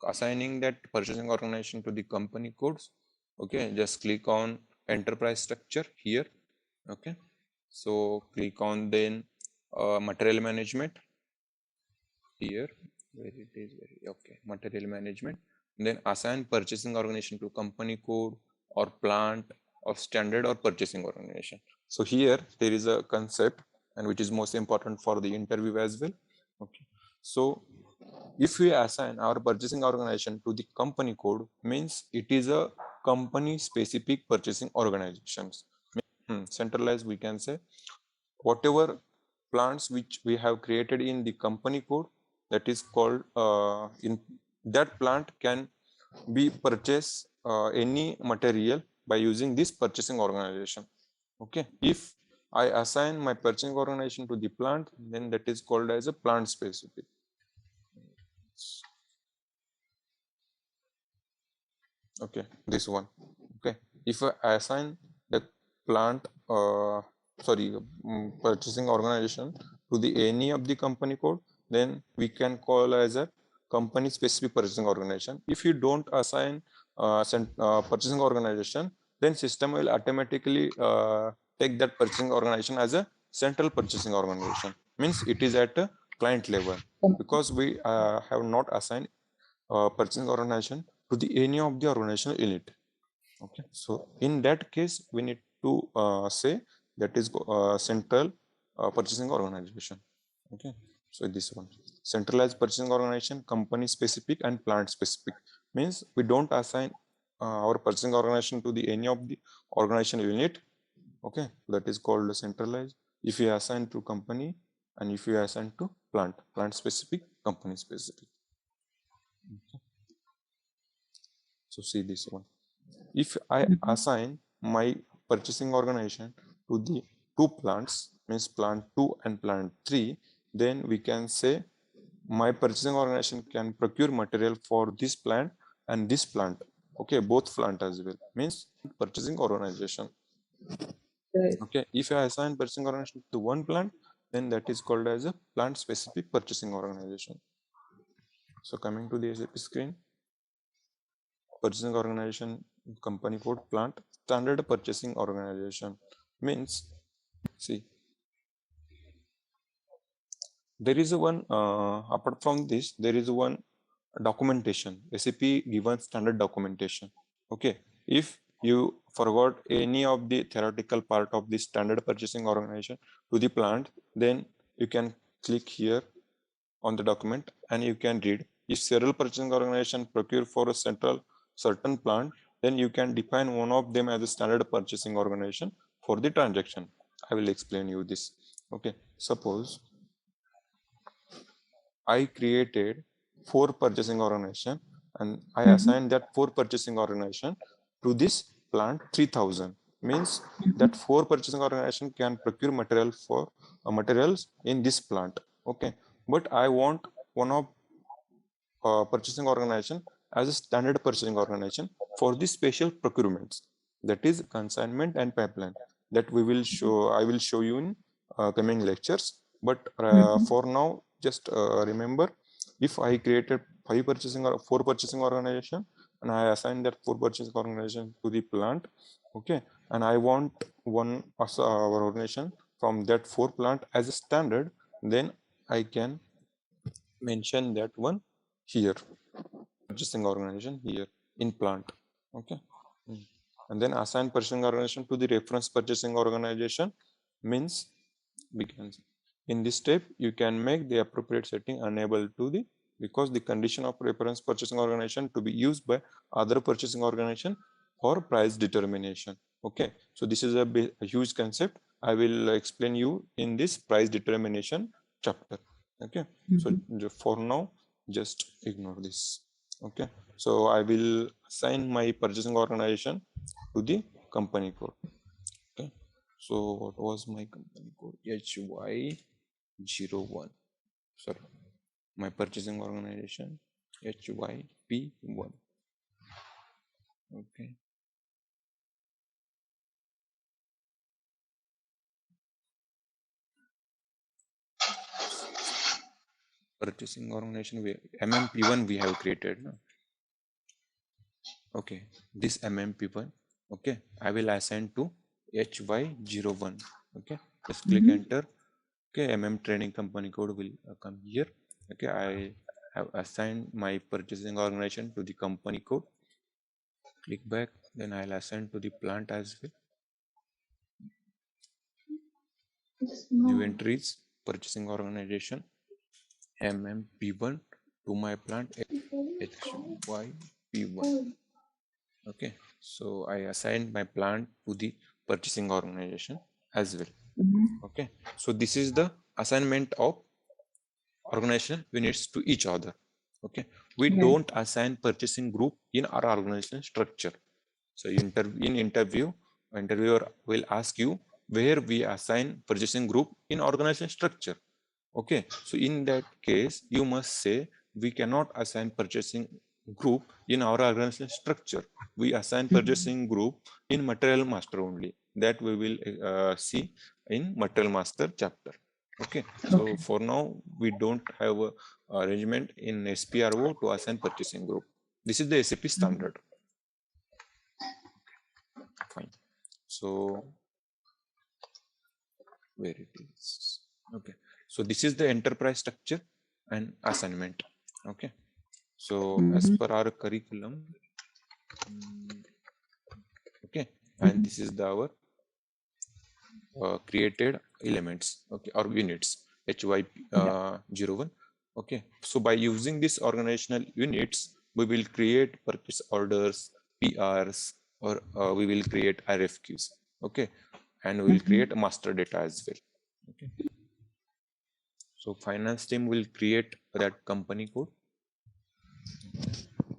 assigning that purchasing organization to the company codes, okay, just click on enterprise structure here. Okay, so click on then material management here, where it is, okay, material management, and then assign purchasing organization to company code or plant or standard or purchasing organization. So here there is a concept, and which is most important for the interview as well. Okay, so if we assign our purchasing organization to the company code, means it is a company specific purchasing organizations. Centralized, we can say whatever plants which we have created in the company code, that is called in that plant can be purchase any material by using this purchasing organization. Okay, if I assign my purchasing organization to the plant, then that is called as a plant specific. Okay, this one. Okay, if I assign the plant purchasing organization to the any of the company code, then we can call as a company specific purchasing organization. If you don't assign purchasing organization, then system will automatically take that purchasing organization as a central purchasing organization. Means it is at a client level, because we have not assigned purchasing organization to the any of the organizational unit. Okay, so in that case we need to say that is central purchasing organization. Okay, so this one, centralized purchasing organization, company specific and plant specific, means we don't assign our purchasing organization to the any of the organizational unit. Okay, that is called centralized. If you assign to company, and if you assign to plant specific, company specific. Okay. So see this one. If I assign my purchasing organization to the two plants, means plant 2 and plant 3, then we can say my purchasing organization can procure material for this plant and this plant. Okay, both plant as well, means purchasing organization. Right. Okay, if I assign purchasing organization to one plant, then that is called as a plant specific purchasing organization. So coming to the SAP screen, purchasing organization, company code, plant, standard purchasing organization, means, see, there is a one apart from this, there is one documentation, SAP given standard documentation. Okay, if you forgot any of the theoretical part of the standard purchasing organization to the plant, then you can click here on the document and you can read. If several purchasing organization procure for a certain plant, then you can define one of them as a standard purchasing organization for the transaction. I will explain you this. Okay, suppose I created 4 purchasing organization and I assigned that 4 purchasing organization to this plant 3000, means that 4 purchasing organization can procure material for materials in this plant. Okay, but I want one of purchasing organization as a standard purchasing organization for the special procurements, that is consignment and pipeline, that we will show, I will show you in coming lectures. But for now, just remember if I created four purchasing organization and I assign that 4 purchasing organization to the plant, okay, and I want one our organization from that 4 plant as a standard, then I can mention that one here, purchasing organization here in plant, okay. And then assign purchasing organization to the reference purchasing organization means we can, in this step you can make the appropriate setting unable to the, because the condition of reference purchasing organization to be used by other purchasing organization for price determination, okay. So this is a huge concept. I will explain you in this price determination chapter, okay. So for now just ignore this, okay. So I will assign my purchasing organization to the company code, okay. So what was my company code? HY01. Sorry, my purchasing organization HYP1, okay. Purchasing organization MMP1 we have created, no? Okay, this MMP1, okay, I will assign to HY01, okay. Just click enter, okay. training company code will come here, okay. I have assigned my purchasing organization to the company code. Click back, then I'll assign to the plant as well. New entries, purchasing organization MMP1 to my plant HYP1, okay. So I assigned my plant to the purchasing organization as well, okay. So this is the assignment of organizational units to each other, okay. We don't assign purchasing group in our organizational structure. So in interview, interviewer will ask you where we assign purchasing group in organization structure, okay. So in that case you must say we cannot assign purchasing group in our organization structure. We assign purchasing group in material master only. That we will see in material master chapter, okay. So for now we don't have a arrangement in SPRO to assign purchasing group. This is the SAP standard, fine. So where it is, okay. So this is the enterprise structure and assignment, okay. So as per our curriculum, okay, and this is the our created elements, okay, or units HY01, okay. So by using this organizational units we will create purchase orders, PRs, or we will create RFQs, okay, and we will create a master data as well, okay. So finance team will create that company code.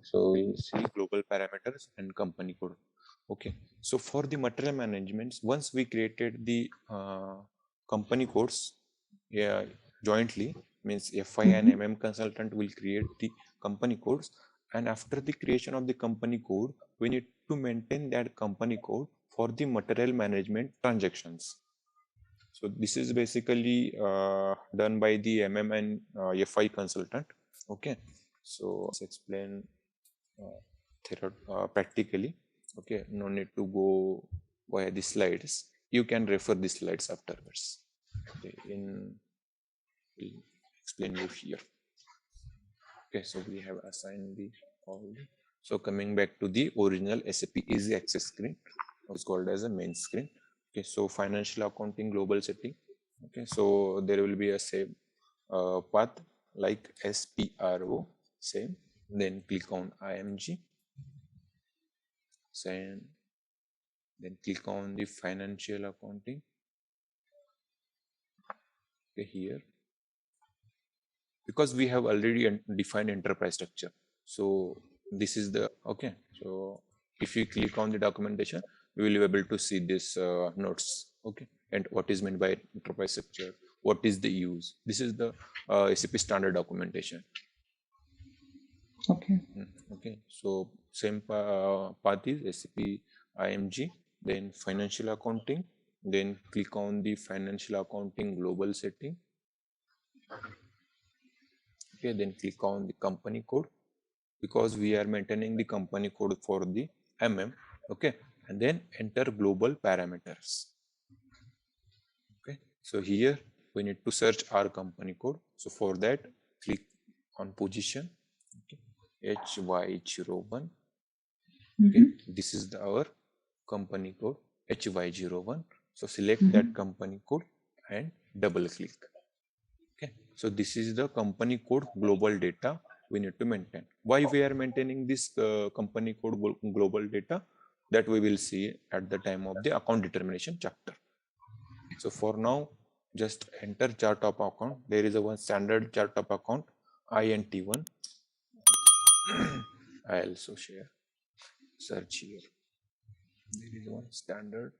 So we'll see global parameters and company code, okay. So for the material management, once we created the company codes, yeah, jointly, means FI and MM consultant will create the company codes, and after the creation of the company code we need to maintain that company code for the material management transactions. So this is basically done by the MM and FI consultant, okay. So let's explain practically, okay. No need to go via the slides. You can refer the slides afterwards, okay. We'll explain you here, okay. So we have assigned the all. So coming back to the original SAP easy access screen, it's called as a main screen, okay. So financial accounting global setting, okay. So there will be a same path like SPRO, same. Then click on IMG, then click on the financial accounting, okay, here, because we have already defined enterprise structure. So this is the, okay. So if you click on the documentation, we will be able to see this notes, okay, and what is meant by enterprise structure, what is the use. This is the SAP standard documentation, Okay. okay. So same path is SAP IMG, then financial accounting, then click on the financial accounting global setting, Okay, then click on the company code, because we are maintaining the company code for the MM. Okay, and then enter global parameters. Okay, so here we need to search our company code. So for that, click on position. Okay, HY01. Okay, this is our company code HY01. So select that company code and double click. Okay, so this is the company code global data we need to maintain. Why we are maintaining this company code global data, that we will see at the time of the account determination chapter. So for now, just enter chart of account. There is a one standard chart of account INT1. I also share search here. There is one standard,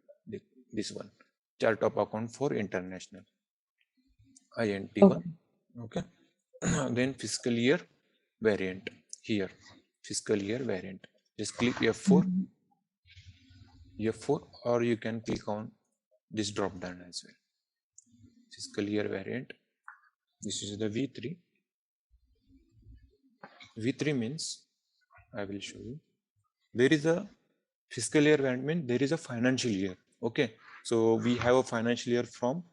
this one chart of account for international INT1. Okay. Then fiscal year variant here, fiscal year variant. Just click F4, F4, or you can click on this drop down as well. Fiscal year variant. This is the V3. V3 means, I will show you. There is a fiscal year variant means there is a financial year. Okay, so we have a financial year from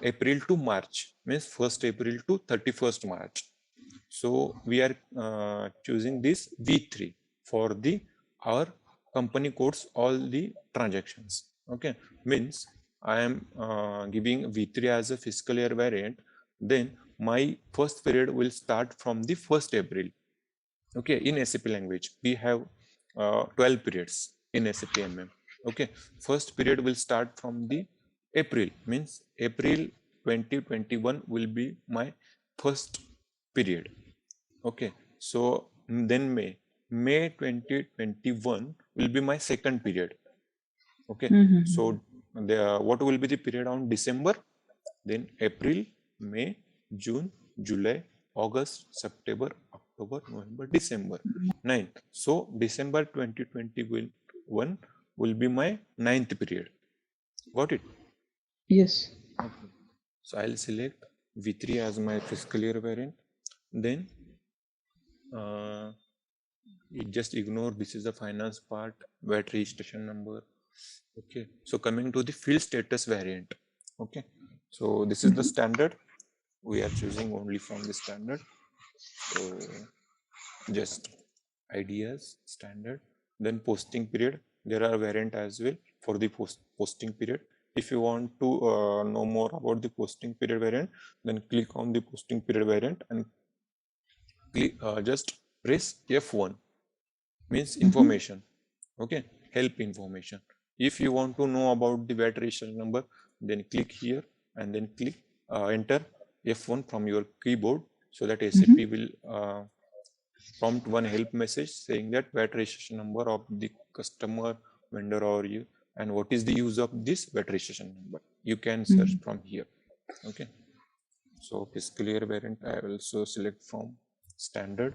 April to March, means 1st April to 31st March. So we are choosing this V3 for the our company codes all the transactions. Okay, means I am giving V3 as a fiscal year variant. Then my first period will start from the 1st April. Okay, in SAP language we have 12 periods in SAP MM. Okay, first period will start from the April, means April 2021 will be my first period. Okay, so then May 2021 will be my second period. Okay, so what will be the period on December? Then April, May, June, July, August, September, October, November, December, 9th. So December 2021 will be my 9th period. Got it? Yes. Okay. So I'll select V3 as my fiscal year variant. Then you just ignore, this is the finance part, VAT registration number. Okay, so coming to the field status variant. Okay, so this is the standard. We are choosing only from the standard. So just ideas, standard. Then posting period, there are variant as well for the posting period. If you want to know more about the posting period variant, then click on the posting period variant and click, just press F1, means information. Okay, help information. If you want to know about the VAT registration number, then click here and then click enter F1 from your keyboard, so that SAP will prompt one help message saying that VAT registration number of the customer, vendor, or you, and what is the use of this VAT registration number. You can search from here. Okay, so fiscal year variant I will also select from standard.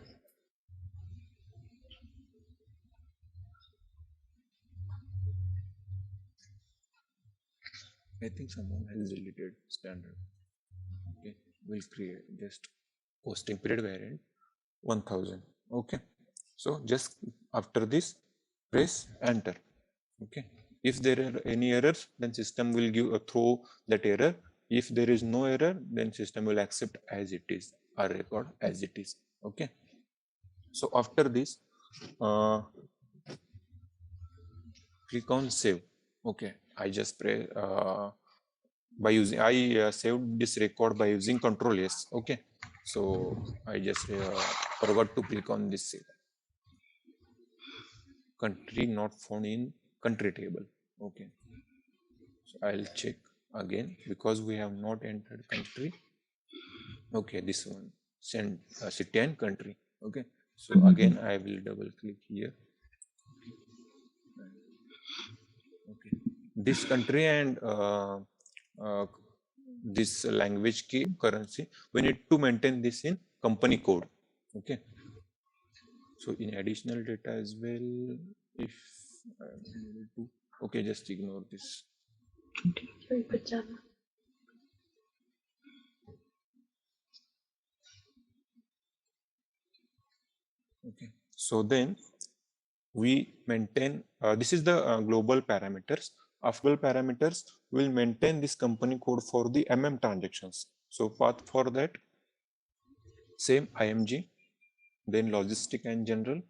I think someone has deleted standard. Okay, we'll create just posting period variant 1000. Okay, so just after this press enter. Okay, if there are any errors, then system will give a throw that error. If there is no error, then system will accept as it is, or record as it is. Okay, so after this click on save. Okay, I just press by using I saved this record by using Control S. Okay, so I just forgot to click on this save. Country not found in country table. Okay, so I'll check again because we have not entered country. Okay, this one, send city and country. Okay, so again I will double click here. Okay, this country and this language key currency, we need to maintain this in company code. Okay, so in additional data as well, if I'm able to, okay, just ignore this. Very good job. Okay, so then we maintain this is the global parameters. Of global parameters, we'll maintain this company code for the MM transactions. So path for that, same IMG, then logistic and general.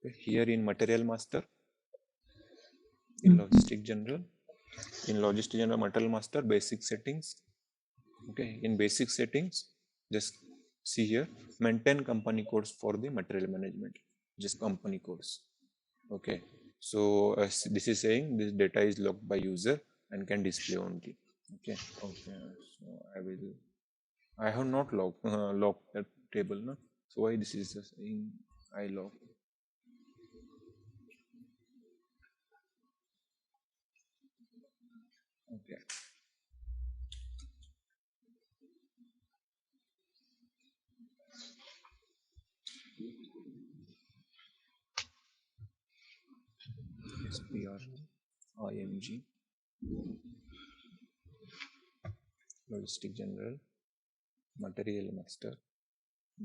Okay, here in material master, in logistic general, material master, basic settings. Okay, in basic settings, just see here, maintain company codes for the material management, just company codes. Okay, so this is saying this data is logged by user and can display only. Okay, okay, so I have not logged that table, no? So why this is saying I log? Okay, SPR, IMG, logistic general, material master,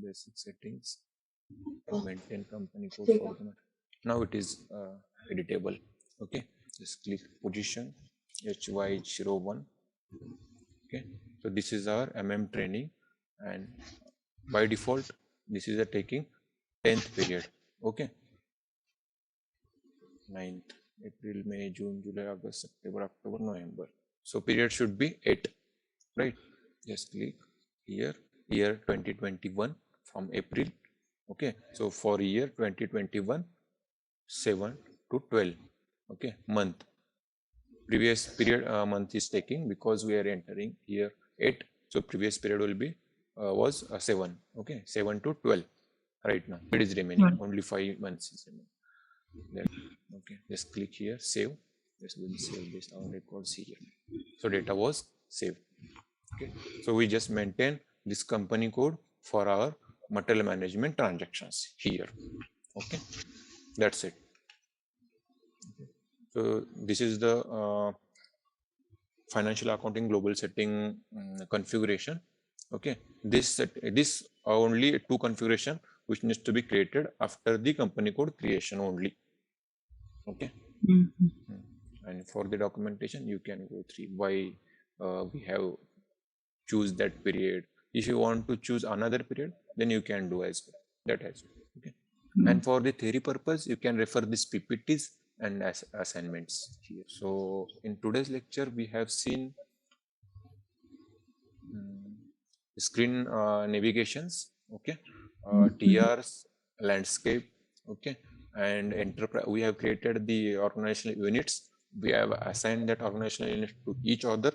basic settings, maintain company code for the matter. Now it is editable. Okay, just click position HY01. Okay, so this is our MM training, and by default this is a taking 10th period. Okay, 9th, April, May, June, July, August, September, October, November. So period should be 8, right? Just click here, year 2021 from April. Okay, so for year 2021, 7 to 12. Okay, month, previous period month is taking because we are entering year 8, so previous period will be was 7. Okay, 7 to 12 right now. It is remaining only 5 months is remaining. Then okay, just click here, save. Just will save this our records here. So data was saved. Okay, so we just maintain this company code for our material management transactions here. Okay, that's it. Okay. So this is the financial accounting global setting configuration. Okay, this only 2 configuration which needs to be created after the company code creation only. Okay. And for the documentation you can go through why we have choose that period. If you want to choose another period, then you can do as well, that as well. Okay, and for the theory purpose you can refer these PPTs and assignments here. So in today's lecture we have seen screen navigations. Okay, TRs, landscape. Okay, and enterprise. We have created the organizational units. We have assigned that organizational unit to each other.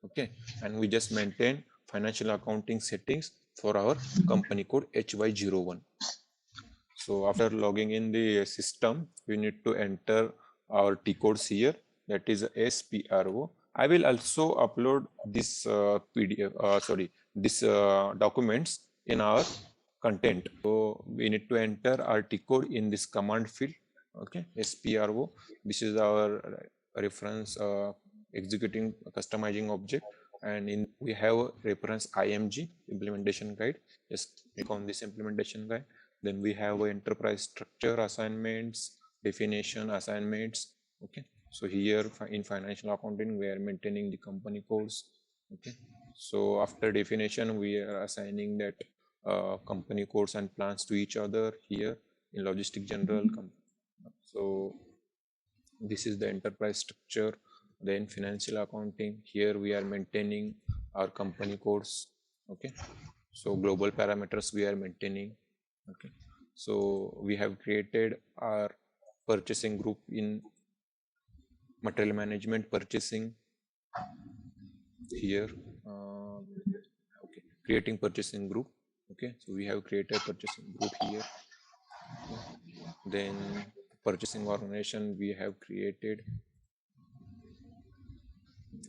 Okay, and we just maintain financial accounting settings for our company code HY01. So after logging in the system, we need to enter our T codes here, that is SPRO. I will also upload this PDF, this documents in our content. So we need to enter our T code in this command field. Okay, SPRO. This is our reference executing customizing object, and we have a reference IMG implementation guide. Just click on this implementation guide. Then we have enterprise structure assignments, definition assignments. Okay, so here in financial accounting we are maintaining the company codes. Okay, so after definition we are assigning that company codes and plans to each other here in logistic general. So this is the enterprise structure. Then financial accounting, here we are maintaining our company codes. Okay, so global parameters we are maintaining. Okay, so we have created our purchasing group in material management purchasing here. Okay, creating purchasing group. Okay, so we have created purchasing group here. Okay. Then purchasing organization we have created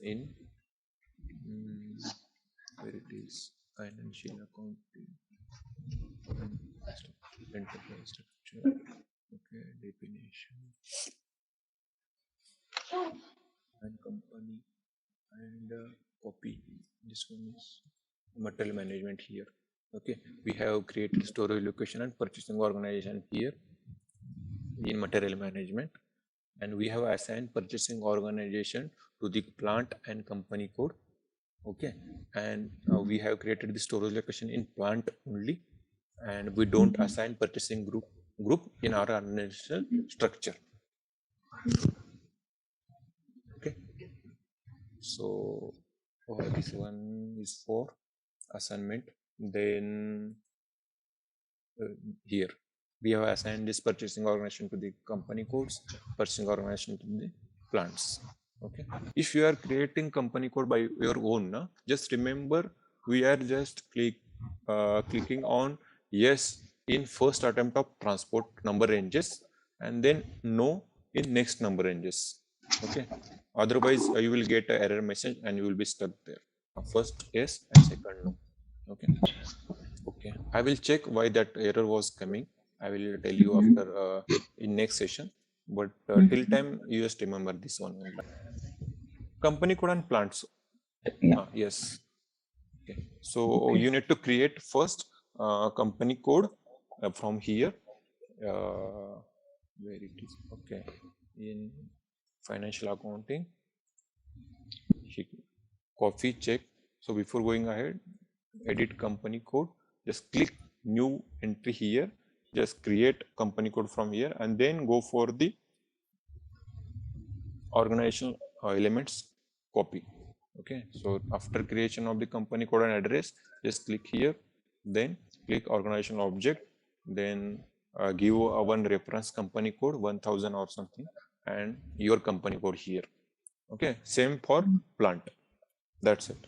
in where it is financial accounting enterprise structure. Okay, definition and company and copy. This one is material management here. Okay, we have created storage location and purchasing organization here in material management, and we have assigned purchasing organization to the plant and company code. Okay, and we have created the storage location in plant only, and we don't assign purchasing group in our organizational structure. Okay, so this one is for assignment. Then here we have assigned this purchasing organization to the company codes, purchasing organization to the plants. Okay, if you are creating company code by your own, just remember we are just clicking on yes in first attempt of transport number ranges, and then no in next number ranges. Okay, otherwise you will get an error message and you will be stuck there. First yes and second no. Okay. Okay, I will check why that error was coming. I will tell you after in next session. But till time, you just remember this one. Company code and plants. Yeah. Yes. Okay. So you need to create first company code from here. Where it is? Okay. In financial accounting, coffee check. So before going ahead, edit company code. Just click new entry here. Just create company code from here and then go for the organizational elements copy. Okay, so after creation of the company code and address, just click here, then click organizational object, then give one reference company code 1000 or something and your company code here. Okay, same for plant. That's it.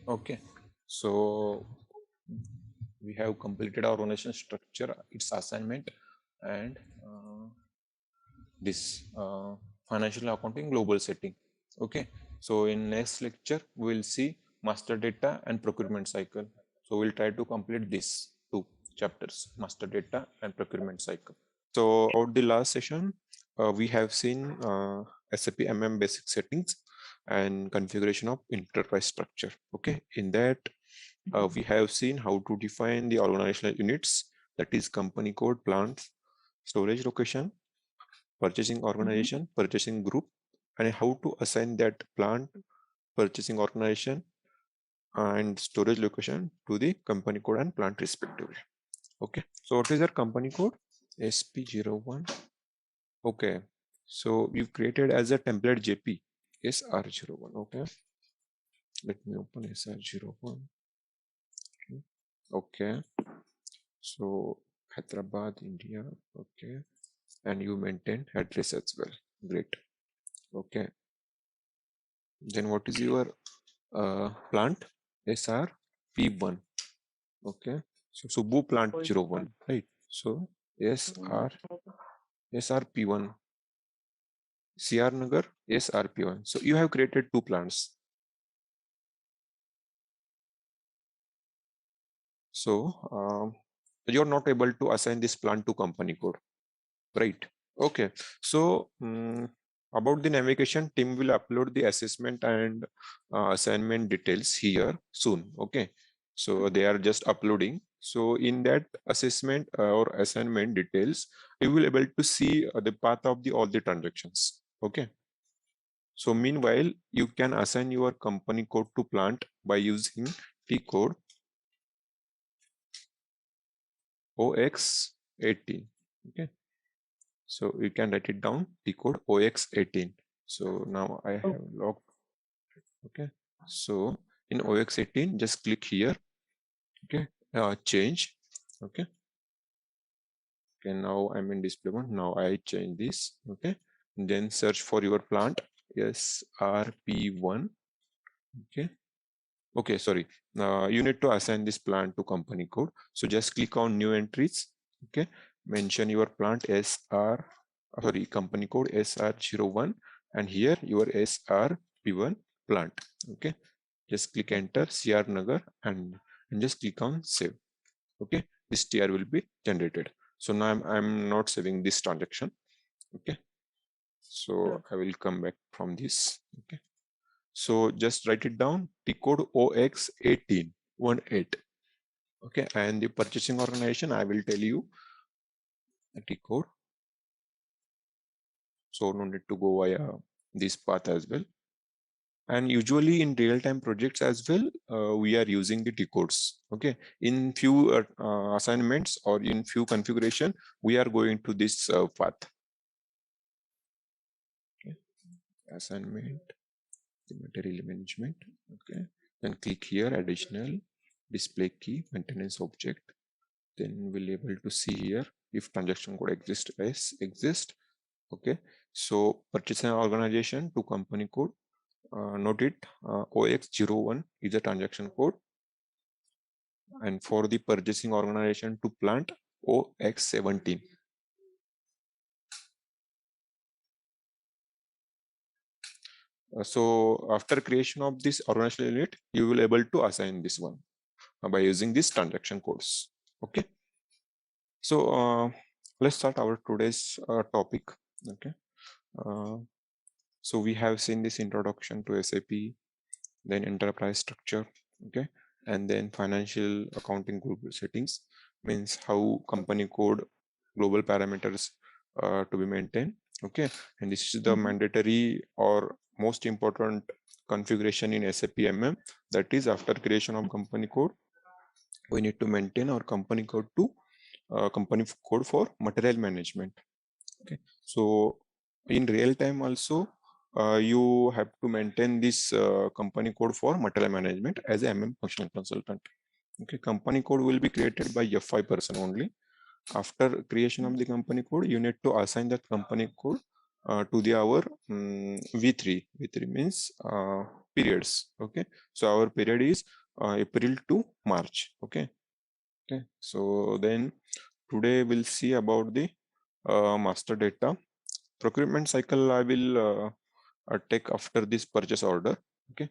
Okay, so we have completed our organization structure, its assignment, and this financial accounting global setting. Okay, so in next lecture we will see master data and procurement cycle. So we'll try to complete these two chapters, master data and procurement cycle. So about the last session, we have seen SAP MM basic settings and configuration of enterprise structure. Okay, in that we have seen how to define the organizational units, that is company code, plants, storage location, purchasing organization, purchasing group, and how to assign that plant, purchasing organization, and storage location to the company code and plant respectively. Okay, so what is our company code? SP01. Okay, so we've created as a template JP SR01. Okay, let me open SR01. Okay, so Hyderabad, India. Okay, and you maintain address as well. Great. Okay, then what is your plant? SRP1. Okay, so Subbu plant 01, right? So SRP1, CR Nagar SRP1. So you have created two plants. So you're not able to assign this plant to company code, right? Okay, so about the navigation, team will upload the assessment and assignment details here soon. Okay, so they are just uploading. So in that assessment or assignment details, you will able to see the path of the all the transactions. Okay, so meanwhile you can assign your company code to plant by using T code OX18. Okay, so you can write it down, T code OX18. So now I have logged. Okay, so in OX18, just click here. Okay, change. Okay, okay, now I'm in display one. Now I change this. Okay, and then search for your plant SRP1. Okay, okay, sorry. You need to assign this plant to company code. So just click on new entries. Okay, mention your plant company code SR01, and here your SRP1 plant. Okay, just click enter CR Nagar and just click on save. Okay, this TR will be generated. So now I'm not saving this transaction. Okay, so I will come back from this. Okay, so just write it down, T code OX18. Okay, and the purchasing organization, I will tell you the T code. So no need to go via this path as well. And usually in real-time projects as well, we are using the T codes. Okay, in few assignments or in few configuration, we are going to this path. Okay. Assignment, the material management. Okay, then click here, additional display key, maintenance object. Then we'll be able to see here if transaction code exists. Yes, exist. Okay, so purchasing organization to company code. Note it, OX01 is a transaction code, and for the purchasing organization to plant, OX17. So after creation of this organizational unit, you will able to assign this one by using these transaction codes. Okay, so let's start our today's topic. Okay, so we have seen this introduction to SAP, then enterprise structure, okay, and then financial accounting group settings, means how company code global parameters to be maintained. Okay, and this is the mandatory or most important configuration in SAP MM. That is, after creation of company code, we need to maintain our company code to company code for material management. Okay, so in real time also you have to maintain this company code for material management as a MM functional consultant. Okay, company code will be created by FI person only. After creation of the company code, you need to assign that company code to the our V3. V3 means periods. Okay, so our period is April to March. Okay, okay. So then today we'll see about the master data. Procurement cycle I will take after this purchase order. Okay,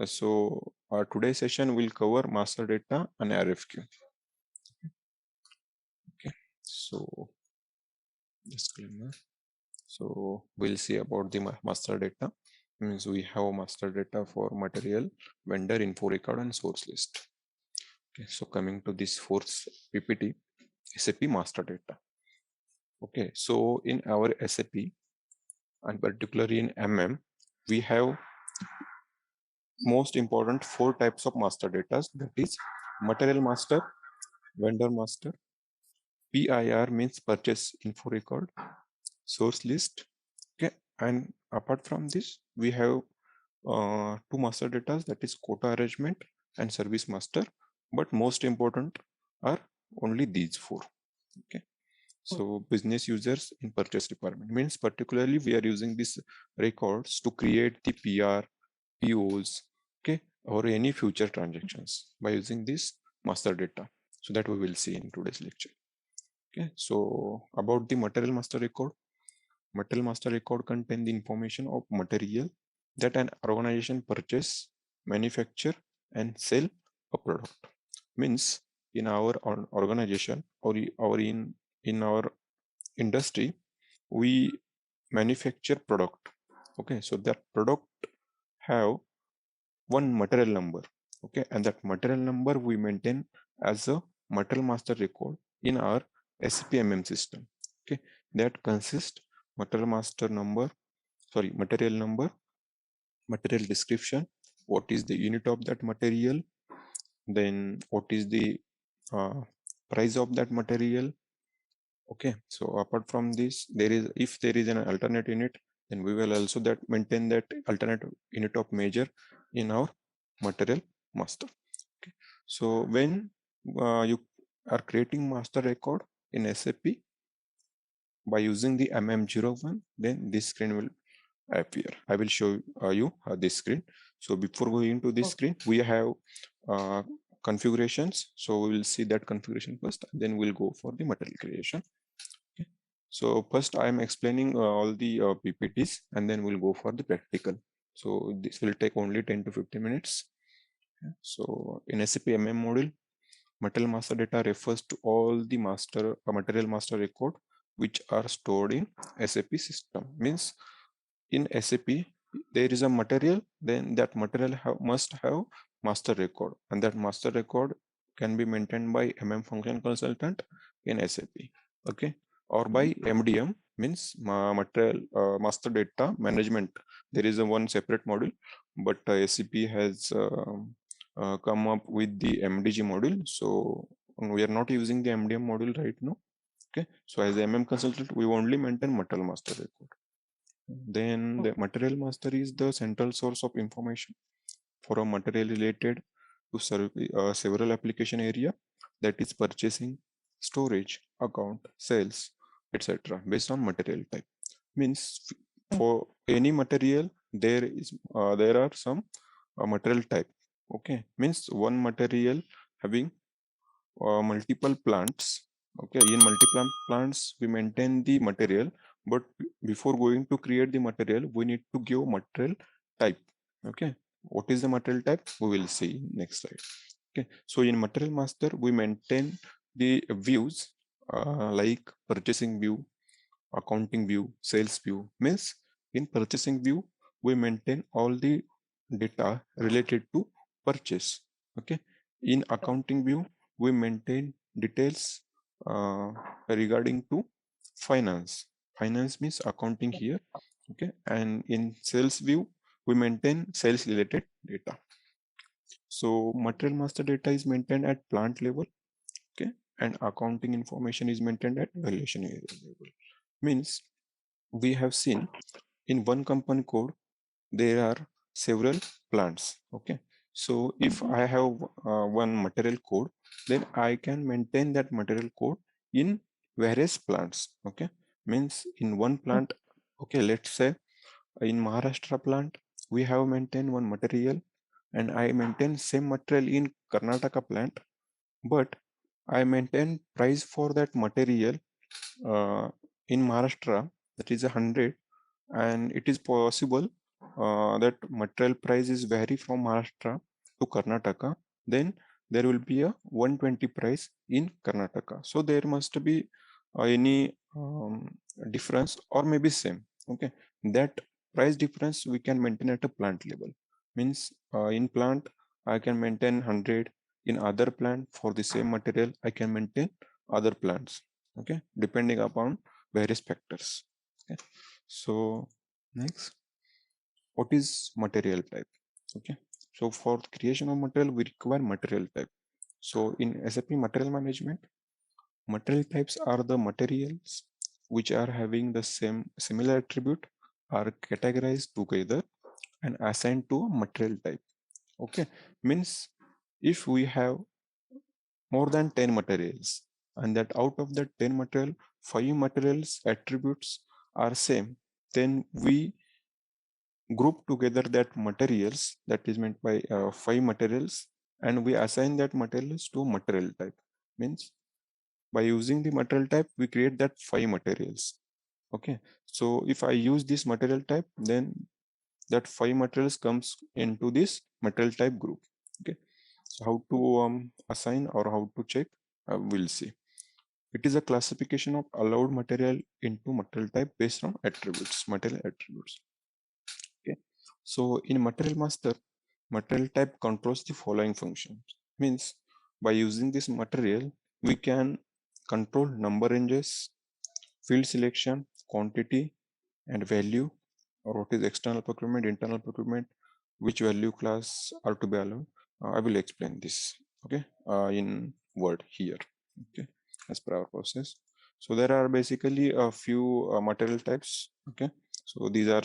so today's session will cover master data and RFQ. Okay, so disclaimer. So we'll see about the master data. Means we have master data for material, vendor info record, and source list. Okay, so coming to this fourth PPT, SAP master data. Okay, so in our SAP and particularly in MM, we have most important 4 types of master data. That is material master, vendor master, PIR means purchase info record, source list. Okay, and apart from this, we have 2 master data, that is quota arrangement and service master. But most important are only these 4. Okay, so business users in purchase department means particularly we are using these records to create the PR, POs, okay, or any future transactions by using this master data. So that we will see in today's lecture. Okay, so about the material master record. Material master record contain the information of material that an organization purchase, manufacture, and sell a product. Means in our organization or in our industry, we manufacture product. Okay, so that product have one material number. Okay, and that material number we maintain as a material master record in our SAP MM system. Okay, that consists material master number, sorry, material number, material description, what is the unit of that material, then what is the price of that material. Okay, so apart from this, there is, if there is an alternate unit, then we will also that maintain that alternate unit of measure in our material master. Okay, so when you are creating master record in SAP by using the MM01, then this screen will appear. I will show you this screen. So before going to this screen, we have configurations. So we will see that configuration first, and then we'll go for the material creation. Okay. So first I am explaining all the PPTs, and then we'll go for the practical. So this will take only 10 to 15 minutes. Okay. So in SAP MM module, material master data refers to all the material master record which are stored in SAP system. Means in SAP, there is a material, then that material must have master record, and that master record can be maintained by function consultant in SAP, okay, or by MDM, means material master data management. There is a one separate module, but SAP has come up with the MDG module, so we are not using the MDM module right now. Okay, so as a consultant, we only maintain material master record. Then the material master is the central source of information for a material related to several application area, that is purchasing, storage, account, sales, etc. based on material type. Means for any material there are some material type. Okay, means one material having multiple plants. Okay, in multiple plants we maintain the material, but before going to create the material we need to give material type. Okay, what is the material type we will see next slide. Okay, so in material master we maintain the views like purchasing view, accounting view, sales view. Means in purchasing view we maintain all the data related to purchase. Okay, in accounting view we maintain details regarding to finance. Finance means accounting here. Okay, and in sales view we maintain sales related data. So material master data is maintained at plant level. Okay, and accounting information is maintained at valuation area level. Means we have seen in one company code there are several plants. Okay, so if I have one material code, then I can maintain that material code in various plants. Okay, means in one plant, okay, let's say in Maharashtra plant we have maintained one material, and I maintain same material in Karnataka plant, but I maintain price for that material uh, in Maharashtra, that is 100, and it is possible that material prices vary from Maharashtra to Karnataka. Then there will be a 120 price in Karnataka. So there must be any difference or maybe same. Okay, that price difference we can maintain at a plant level. Means in plant I can maintain 100, in other plant for the same material I can maintain other plants. Okay, depending upon various factors. Okay, so next, what is material type? Okay, so for creation of material we require material type. So in SAP material management, material types are the materials which are having the similar attribute are categorized together and assigned to a material type. Okay, means if we have more than 10 materials, and that out of that 10 material 5 materials attributes are same, then we group together that materials, that is meant by 5 materials, and we assign that materials to material type. Means by using the material type we create that 5 materials. Okay, so if I use this material type, then that 5 materials comes into this material type group. Okay, so how to assign or how to check, we'll see. It is a classification of allowed material into material type based on attributes, material attributes. Okay, so in material master, material type controls the following functions. Means by using this material we can control number ranges, field selection, quantity and value, or what is external procurement, internal procurement, which value class are to be allowed. I will explain this, okay, in word here. Okay, as per our process. So there are basically a few material types. Okay, so these are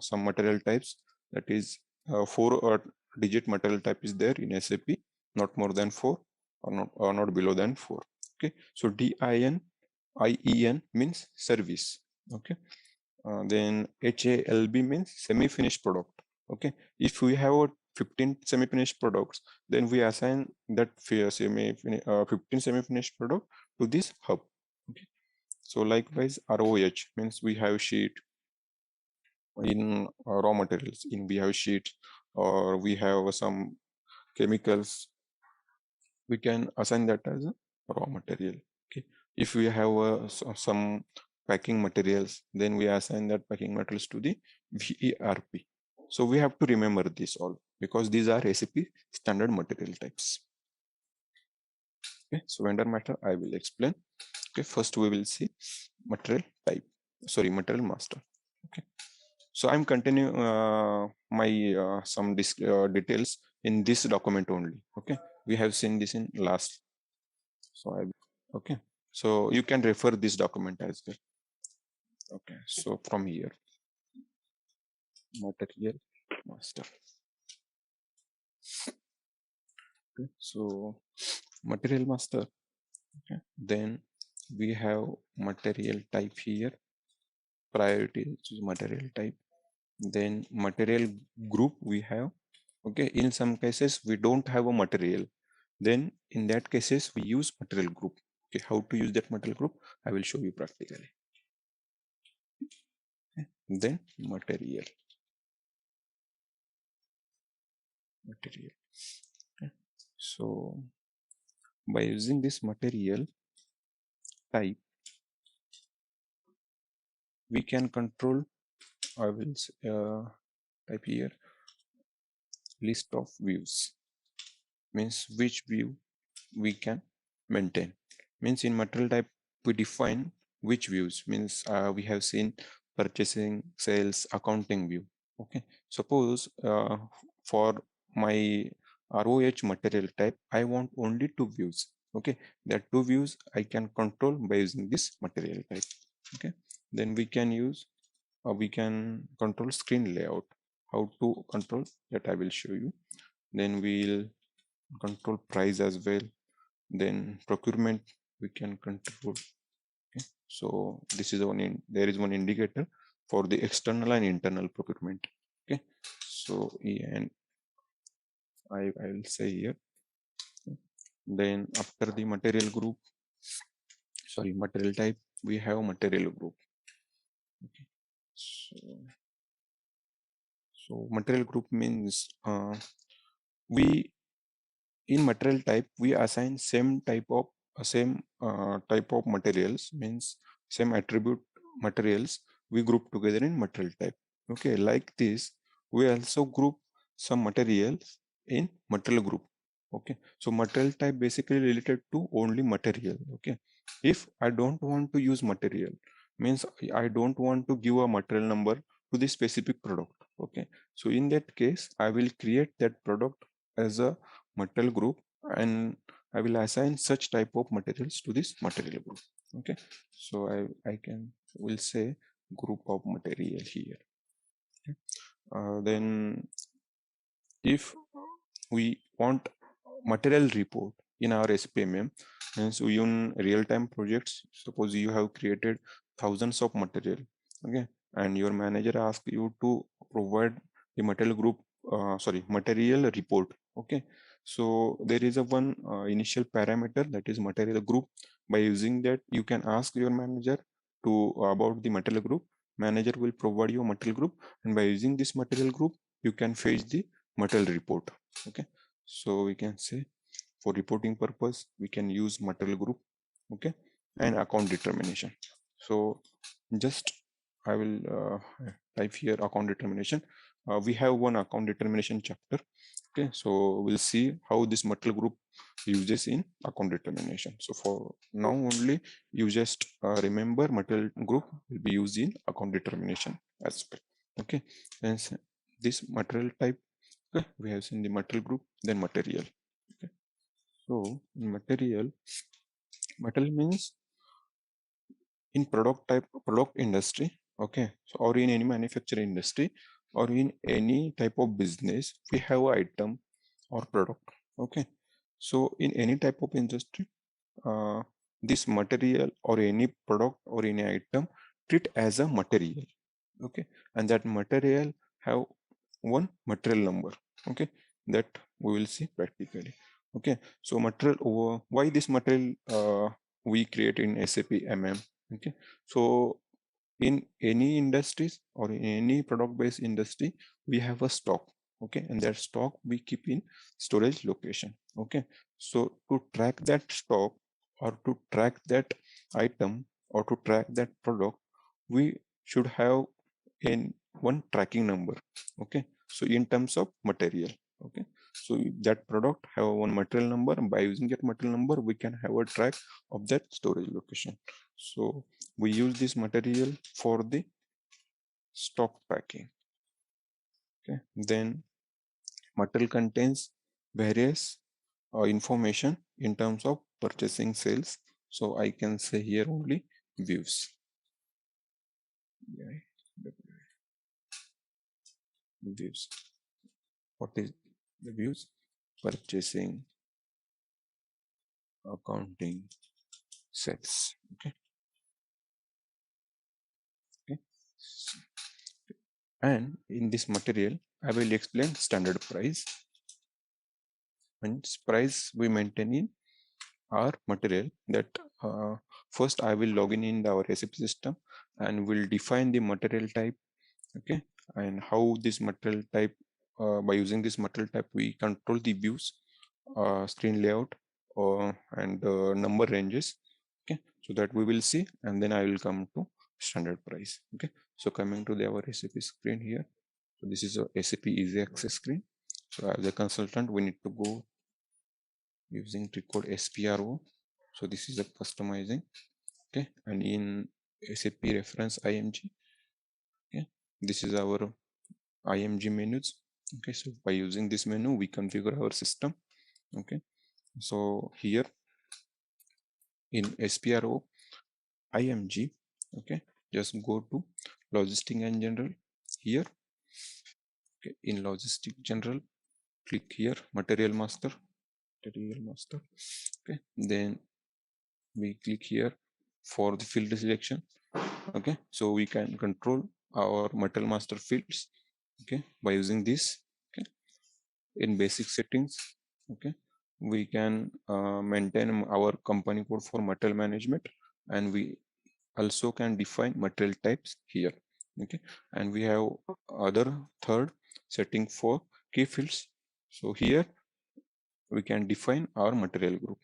some material types. That is 4 digit material type is there in SAP, not more than 4 or not below than 4. Okay, so DIN IEN means service. Okay, then HALB means semi-finished product. Okay, if we have 15 semi-finished products, then we assign that 15 semi-finished product to this hub. Okay, so likewise ROH means we have sheet in raw materials, in we have sheet, or we have some chemicals, we can assign that as a raw material. Okay, if we have some packing materials, then we assign that packing materials to the VERP. So we have to remember this all because these are SAP standard material types. Okay, so vendor master I will explain. Okay, first we will see material type, material master. Okay, so I'm continuing my some details in this document only. Okay, we have seen this in last. So okay, so you can refer this document as well. Okay, so from here, material master. Okay, so material master. Okay, then we have material type here. Priority, which is material type. Then material group we have. Okay, in some cases we don't have a material, then in that cases we use material group. Okay, how to use that material group I will show you practically. Okay. Then material. Okay. So by using this material type we can control, I will type here list of views, means which view we can maintain. Means in material type we define which views, means we have seen purchasing, sales, accounting view. Okay, suppose for my ROH material type I want only two views. Okay, that two views I can control by using this material type. Okay, then we can use we can control screen layout. How to control that I will show you. Then we'll control price as well. Then procurement we can control. Okay, so this is there is one indicator for the external and internal procurement. Okay, so and I will say here. Then after the material group, material type, we have material group. Okay, so material group means we in material type we assign same type of materials, means same attribute materials we group together in material type. Okay, like this we also group some materials in material group. Okay, so material type basically related to only material. Okay, if I don't want to use material, means I don't want to give a material number to the specific product. Okay, so in that case I will create that product as a material group and I will assign such type of materials to this material group. Okay, so I will say group of material here. Okay. Then if we want material report in our SAP MM, means we in real-time projects, suppose you have created thousands of material, okay, and your manager asks you to provide the material group material report. Okay, so there is a one initial parameter, that is material group. By using that you can ask your manager to about the material group. Manager will provide you a material group, and by using this material group you can fetch the material report. Okay, so we can say for reporting purpose we can use material group. Okay, and account determination. So just I will type here account determination. We have one account determination chapter. Okay, so we'll see how this material group uses in account determination. So for now only you just remember material group will be used in account determination aspect. Okay, and this material type. Okay, we have seen the material group, then material. Okay, so in material means in product industry. Okay, so or in any manufacturing industry or in any type of business we have an item or product. Okay, so in any type of industry this material or any product or any item treat as a material. Okay, and that material have one material number. Okay, that we will see practically. Okay, so material over why this material we create in SAP MM. Okay, so in any industries or in any product based industry we have a stock. Okay, and that stock we keep in storage location. Okay, so to track that stock or to track that item or to track that product we should have in one tracking number. Okay, so in terms of material. Okay, So that product have one material number, and by using that material number we can have a track of that storage location. So we use this material for the stock tracking. Okay, then material contains various information in terms of purchasing, sales. So I can say here only views. Views. What is the views? Purchasing, accounting, sales. Okay. Okay. And in this material, I will explain standard price. And price we maintain in our material. That first I will log in our SAP system and will define the material type. Okay, and how this material type, by using this material type we control the views, screen layout, and number ranges. Okay, so that we will see, and then I will come to standard price. Okay, so coming to our SAP screen here, so this is a SAP easy access screen. So as a consultant we need to go using trick code SPRO. So this is a customizing. Okay, and in SAP reference IMG, okay, this is our IMG menus. Okay, so by using this menu we configure our system. Okay, so here in SPRO IMG, okay, just go to logistic and general here. Okay, in logistic general click here material master. Okay, then we click here for the field selection. Okay, so we can control our material master fields, okay, by using this. Okay, in basic settings, okay, we can maintain our company code for material management, and we also can define material types here. Okay, and we have other third setting for key fields. So here we can define our material group.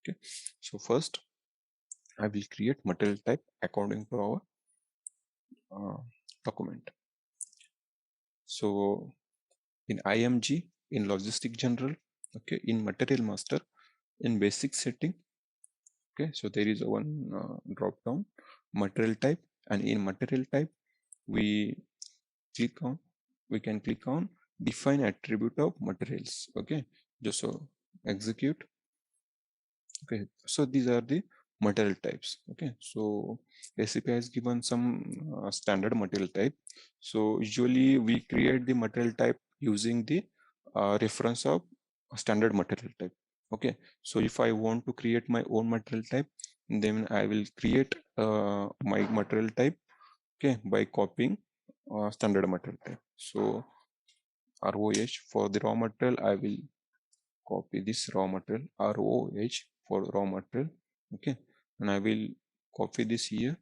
Okay, so first I will create material type according to our document. So in IMG, in logistic general, okay, in material master, in basic setting, okay, so there is one drop down material type, and in material type we can click on define attribute of materials. Okay, just so execute. Okay, so these are the material types. Okay, so SAP has given some standard material type. So usually we create the material type using the reference of standard material type. Okay, so if I want to create my own material type, then I will create my material type, okay, by copying standard material type. So ROH for the raw material, I will copy this raw material, ROH for raw material. Okay, and I will copy this here.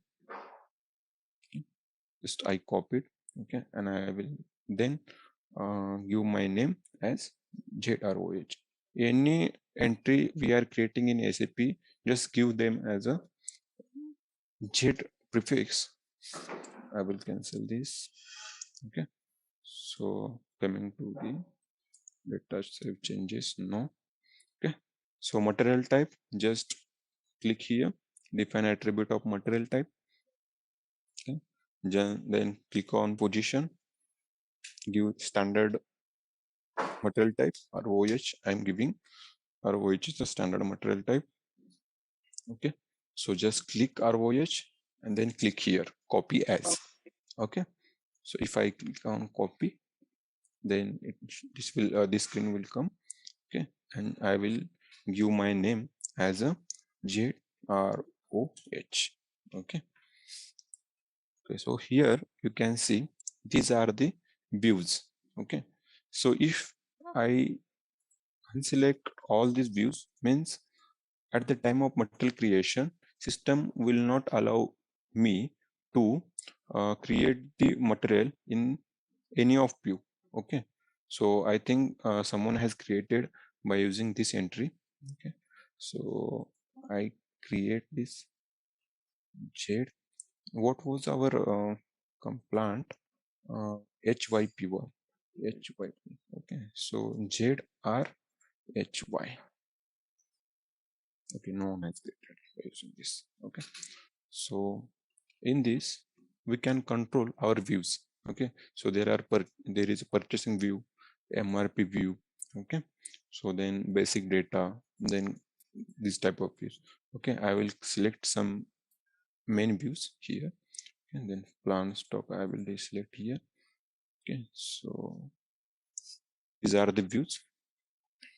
Just I copied. Okay, and I will then give my name as ZROH. Any entry we are creating in SAP, just give them as a Z prefix. I will cancel this. Okay, so coming to the let us save changes. No. Okay, so material type, just click here, define attribute of material type. Okay, then click on position, give standard material type ROH. I'm giving ROH is the standard material type. Okay, so just click ROH and then click here copy as. Okay, so if I click on copy, then this screen will come. Okay, and I will give my name as a ZROH. Okay, so here you can see these are the views. Okay, so if I unselect all these views, means at the time of material creation, system will not allow me to create the material in any of view. Okay, so I think someone has created by using this entry. Okay, so I create this Z. What was our complaint? HYP1. HY. Okay, so ZRHY. Okay, no one has created by using this. Okay, so in this we can control our views. Okay, so there is a purchasing view, MRP view. Okay, so then basic data, then this type of views. Okay, I will select some main views here, and then plan stock I will deselect here. Okay, so these are the views.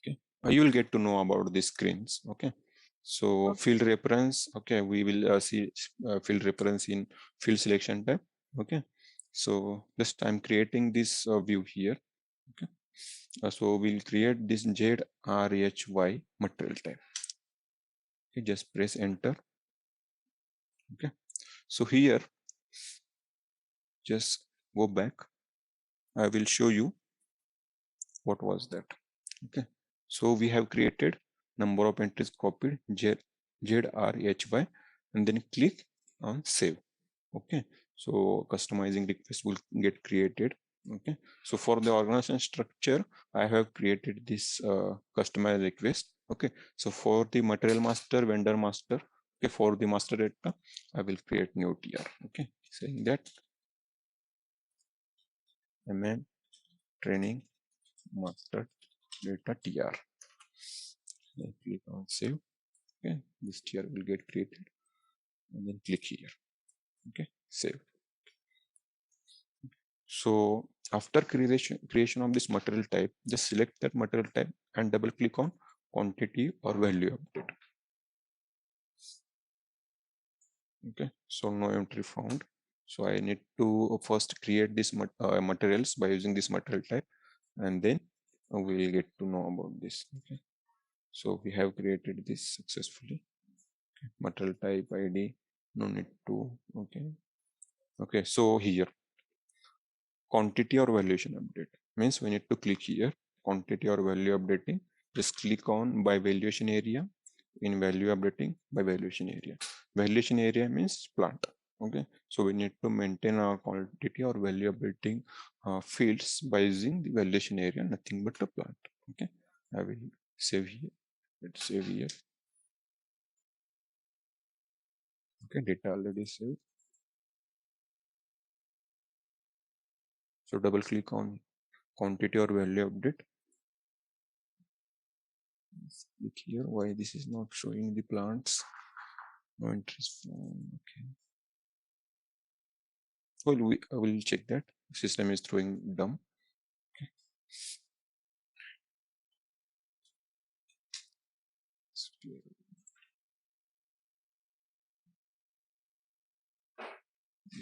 Okay, you will get to know about the screens. Okay, so field reference. Okay, we will see field reference in field selection tab. Okay, so just I'm creating this view here. Okay, so we'll create this ZRHY material type. Okay, just press enter. Okay, so here just go back. I will show you what was that. Okay, so we have created number of entries copied ZRHY and then click on save. Okay, so customizing request will get created. Okay, so for the organization structure I have created this customized request. Okay, so for the material master, vendor master, okay, for the master data I will create new TR. Okay, saying that MM training master data TR. Then click on save. Okay, this TR will get created and then click here. Okay, save. So after creation of this material type, just select that material type and double click on quantity or value update. Okay, so no entry found. So I need to first create this materials by using this material type, and then we will get to know about this. Okay, so we have created this successfully. Okay. Material type ID, no need to. Okay, so here quantity or valuation update means we need to click here, quantity or value updating. Just click on by valuation area. In value updating, by valuation area. Valuation area means plant. Okay, so we need to maintain our quantity or value updating fields by using the valuation area, nothing but a plant. Okay, I will save here. Let's save here. Okay, data already saved. So double click on quantity or value update. Click here. Why this is not showing the plants? No entries found. Okay. Well, I will check that. System is throwing dumb. Okay.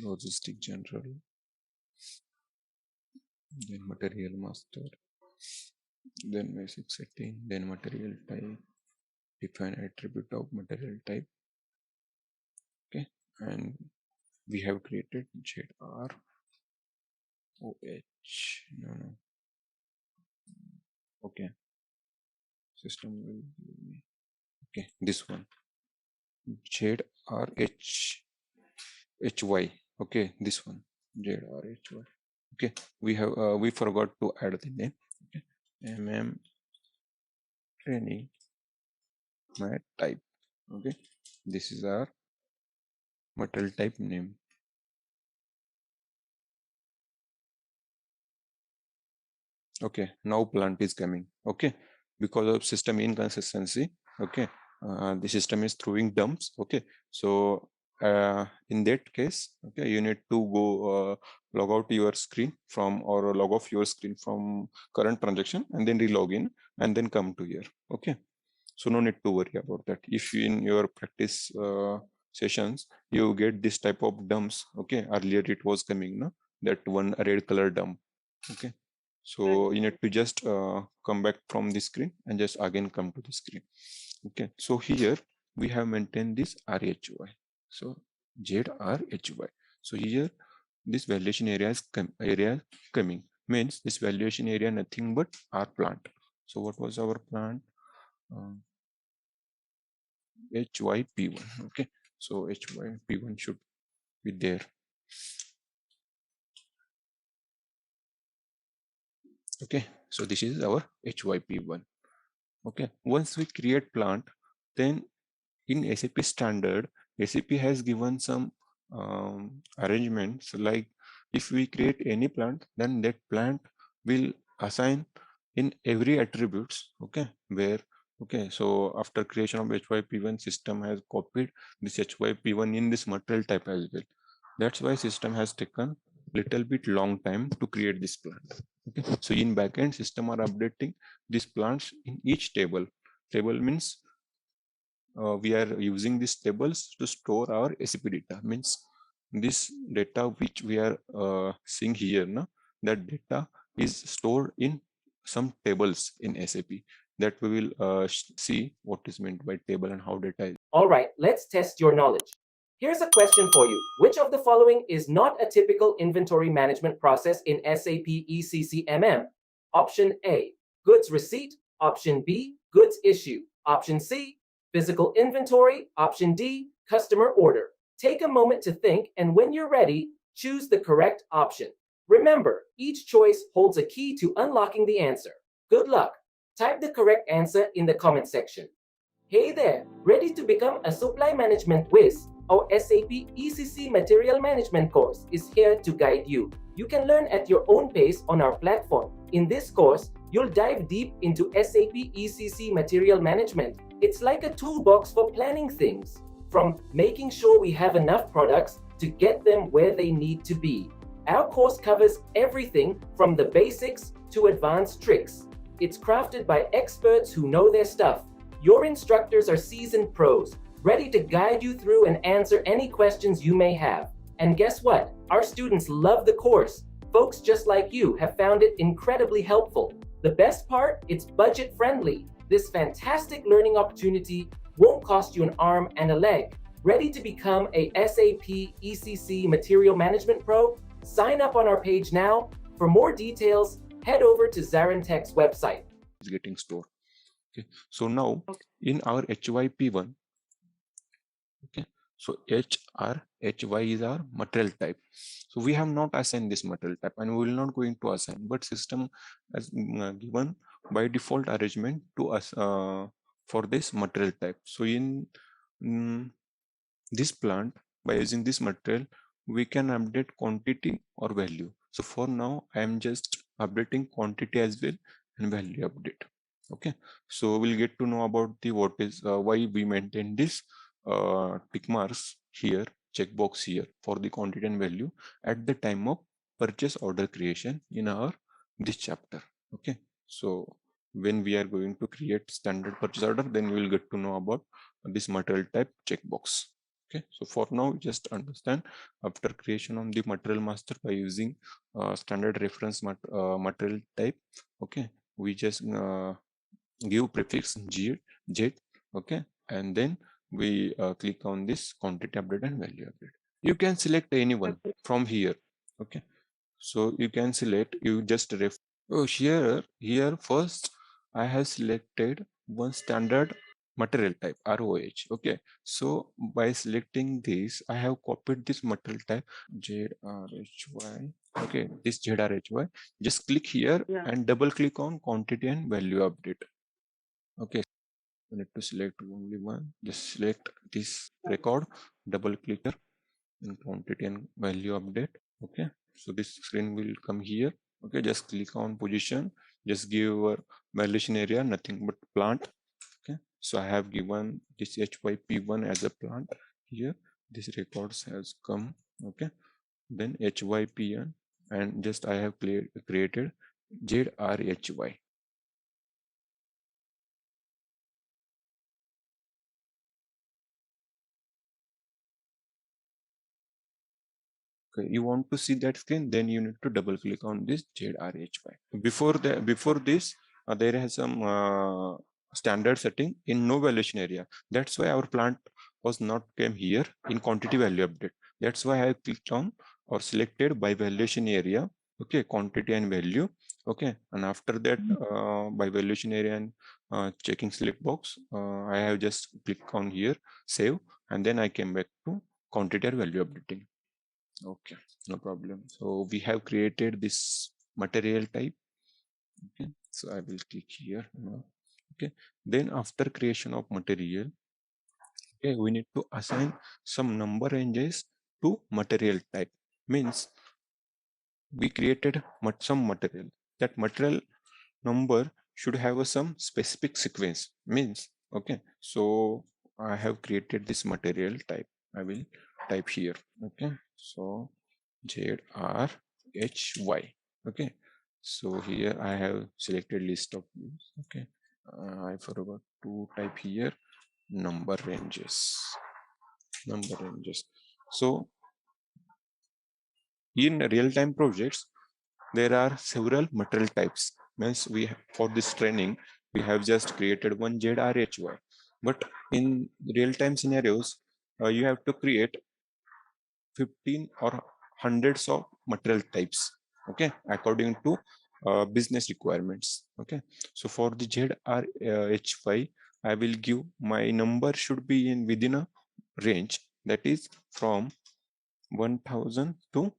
Logistic general, then material master, then basic setting, then material type, define attribute of material type. Okay, and we have created ZROH. No. Okay, system will give me. Okay, this one ZRHY. Okay, this one ZRHY. Okay, we forgot to add the name. Okay, MM training mat type. Okay, this is our material type name. Okay, now plant is coming. Okay, because of system inconsistency. Okay, the system is throwing dumps. Okay, so in that case, okay, you need to go log out your screen from or log off your screen from current transaction and then re-log in and then come to here. Okay, so no need to worry about that. If in your practice sessions you get this type of dumps, okay, earlier it was coming, no, that one red color dump. Okay, so you need to just come back from the screen and just again come to the screen. Okay, so here we have maintained this RHY. So ZRHY. So here this valuation area is coming, means this valuation area nothing but our plant. So what was our plant? HYP1. Okay, so HYP1 should be there. Okay, so this is our HYP1. Okay, once we create plant, then in SAP standard, SAP has given some arrangements like if we create any plant, then that plant will assign in every attributes. Okay, where okay, so after creation of HYP1, system has copied this HYP1 in this material type as well. That's why system has taken little bit long time to create this plant. Okay, so in backend system are updating these plants in each table. Table means we are using these tables to store our SAP data. Means this data which we are seeing here, no, that data is stored in some tables in SAP that we will see what is meant by table and how data is. All right, let's test your knowledge. Here's a question for you. Which of the following is not a typical inventory management process in SAP ECC MM? Option A, goods receipt. Option B, goods issue. Option C, physical inventory. Option D, customer order. Take a moment to think, and when you're ready, choose the correct option. Remember, each choice holds a key to unlocking the answer. Good luck. Type the correct answer in the comment section. Hey there, ready to become a supply management whiz? Our SAP ECC Material Management course is here to guide you. You can learn at your own pace on our platform. In this course, you'll dive deep into SAP ECC Material Management. It's like a toolbox for planning things, from making sure we have enough products to get them where they need to be. Our course covers everything from the basics to advanced tricks. It's crafted by experts who know their stuff. Your instructors are seasoned pros, ready to guide you through and answer any questions you may have. And guess what? Our students love the course. Folks just like you have found it incredibly helpful. The best part, it's budget friendly. This fantastic learning opportunity won't cost you an arm and a leg. Ready to become a SAP ECC Material Management Pro? Sign up on our page now. For more details, head over to ZaranTech's website. Is getting stored. Okay, so now in our HYP1, okay, so HY is our material type. So we have not assigned this material type and we will not going to assign, but system has given by default arrangement to us for this material type. So in this plant, by using this material, we can update quantity or value. So for now, I am just updating quantity as well and value update. Okay, so we'll get to know about the what is why we maintain this tick marks here, checkbox here for the quantity and value at the time of purchase order creation in our this chapter. Okay, so when we are going to create standard purchase order, then we will get to know about this material type checkbox. Okay, so for now, just understand after creation on the material master by using standard reference material type. Okay, we just give prefix z, okay, and then we click on this quantity update and value update. You can select anyone from here. Okay, so you can select, you just here first I have selected one standard material type ROH. Okay, so by selecting this, I have copied this material type ZRHY. Okay, this ZRHY. Just click here and double click on quantity and value update. Okay, you need to select only one. Just select this record, double click here in quantity and value update. Okay, so this screen will come here. Okay, just click on position, just give your valuation area, nothing but plant. Okay, so I have given this HYP1 as a plant here. This records has come. Okay, then HYPN and just I have created ZRHY. Okay, you want to see that screen, then you need to double click on this ZRHY. Before this, there has some standard setting in no valuation area. That's why our plant was not came here in quantity value update. That's why I clicked on or selected by valuation area. Okay, quantity and value. Okay, and after that, by valuation area and checking select box, I have just clicked on here, save, and then I came back to quantity or value updating. Okay, no problem. So we have created this material type. Okay, so I will click here now. Okay, then after creation of material, okay, we need to assign some number ranges to material type. Means we created some material. That material number should have some specific sequence. Means okay, so I have created this material type. I will type here. Okay, so ZRHY. Okay, so here I have selected list of views. Okay, I forgot to type here number ranges. Number ranges. So in real-time projects, there are several material types. Means for this training, we have just created one ZRHY. But in real-time scenarios, you have to create 15 or hundreds of material types. Okay, according to business requirements. Okay, so for the ZRHY, I will give my number should be in within a range that is from 1000 to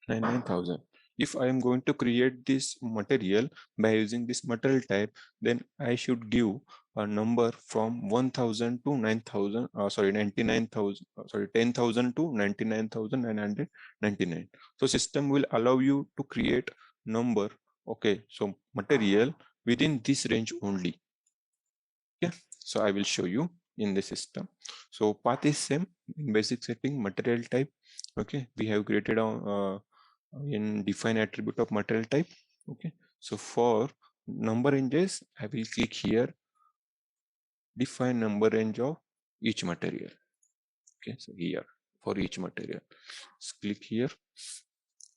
99,000. If I am going to create this material by using this material type, then I should give a number from 1000 to 9000, 99,000, 10,000 to 99,999. So system will allow you to create number, okay, so material within this range only. Okay, so I will show you in the system. So path is same in basic setting, material type. Okay, we have created in define attribute of material type. Okay, so for number ranges, I will click here, define number range of each material. Okay, so here for each material, just click here.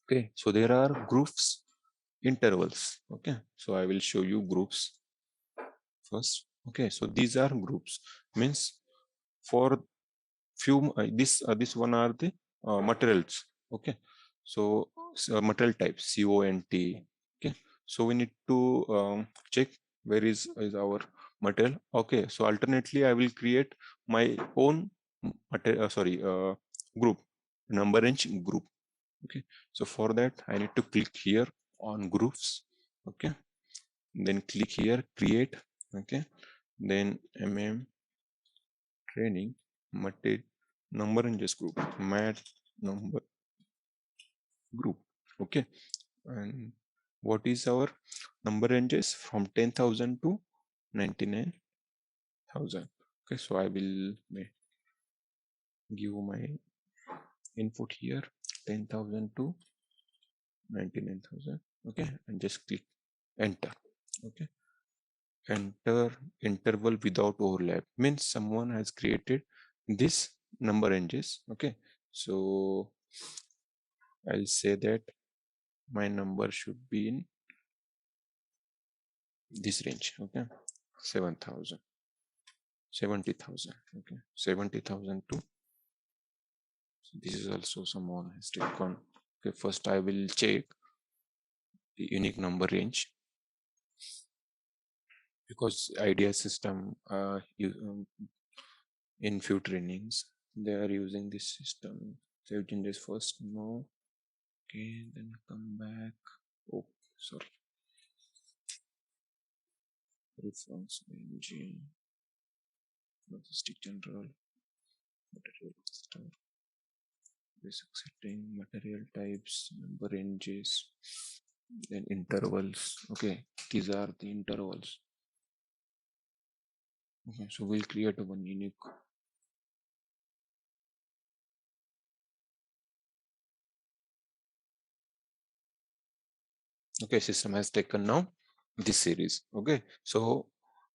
Okay, so there are groups, intervals. Okay, so I will show you groups first. Okay, so these are groups, means for few this one are the materials. Okay, so material type CONT. Okay, so we need to check where is our material. Okay, so alternately I will create my own group, number range group. Okay, so for that I need to click here on groups. Okay, then click here create. Okay, then training material number ranges group, mat number group. Okay, and what is our number ranges from 10,000 to 99,000. Okay, so I will give my input here 10,000 to 99,000. Okay, and just click enter. Okay, enter interval without overlap means someone has created this number ranges. Okay, so I'll say that my number should be in this range. Okay, 7,000, 70,000. Okay, 70,000 to, so this is also someone has taken. Okay, first I will check the unique number range, because idea system in few trainings they are using this system. Save changes first, no. Okay, then come back. Oh, sorry. Reference range, logistic general, material system, basic setting, material types, number ranges, then intervals. Okay, these are the intervals. Okay, so we'll create one unique. Okay, system has taken now this series. Okay, so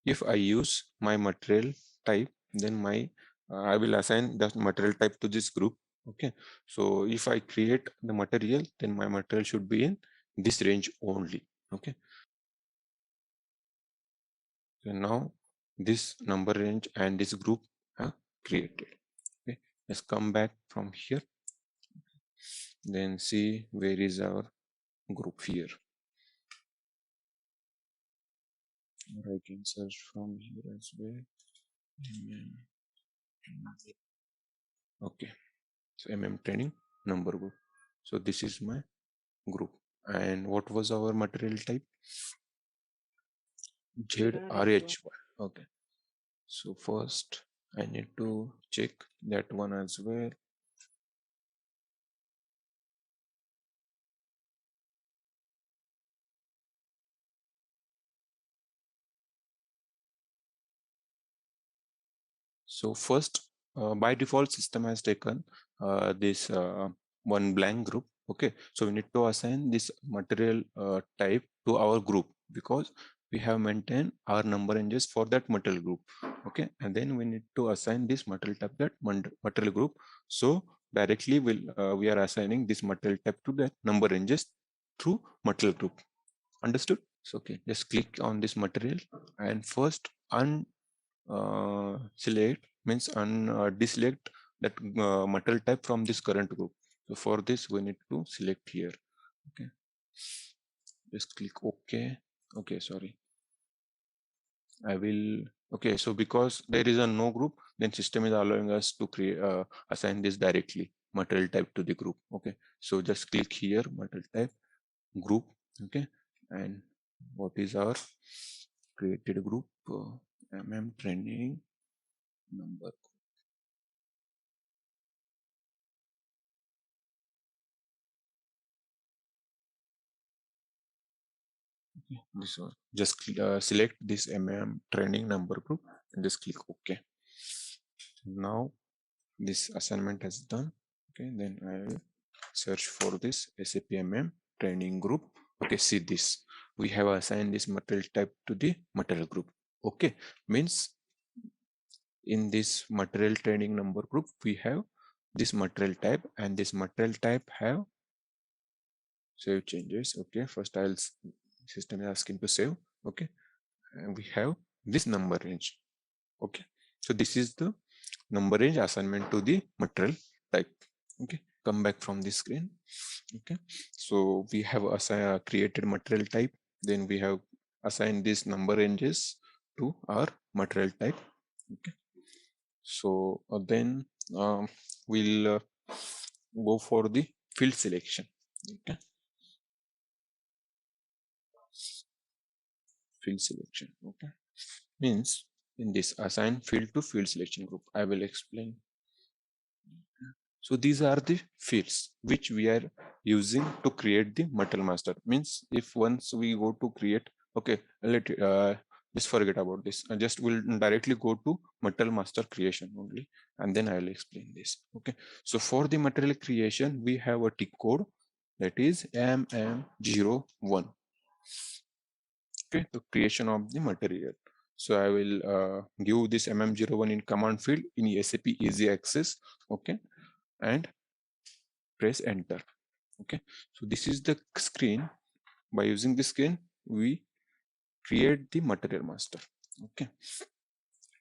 if I use my material type, then my I will assign that material type to this group. Okay, so if I create the material, then my material should be in this range only. Okay, so now this number range and this group are created. Okay, let's come back from here, then see where is our group here. Or I can search from here as well. Okay, so training number group. So this is my group. And what was our material type? ZRHY. Okay. So first I need to check that one as well. So first, by default, system has taken this one blank group. Okay, so we need to assign this material type to our group because we have maintained our number ranges for that material group. Okay, and then we need to assign this material type that material group. So directly we are assigning this material type to that number ranges through material group. Understood? So okay, just click on this material and first select means deselect that material type from this current group. So for this we need to select here. Okay, just click OK. Okay, sorry, I will. Okay, so because there is a no group, then system is allowing us to create assign this directly material type to the group. Okay, so just click here material type group. Okay, and what is our created group? MM training number. This one, just select this training number group and just click OK. Now this assignment has done. Okay, then I will search for this SAP training group. Okay, see this, we have assigned this material type to the material group. Okay, means in this material training number group we have this material type, and this material type have save changes. Okay, first I'll system is asking to save. Okay, and we have this number range. Okay, so this is the number range assignment to the material type. Okay, come back from this screen. Okay, so we have created material type, then we have assigned these number ranges to our material type. Okay, so then we'll go for the field selection. Okay, field selection. Okay, means in this assign field to field selection group, I will explain. So these are the fields which we are using to create the material master. Means if once we go to create, okay, just forget about this. I just will directly go to material master creation only, and then I will explain this. Okay, so for the material creation, we have a tick code that is MM01. Okay, the creation of the material. So I will give this MM01 in command field in SAP Easy Access. Okay, and press enter. Okay, so this is the screen. By using this screen we create the material master. Okay,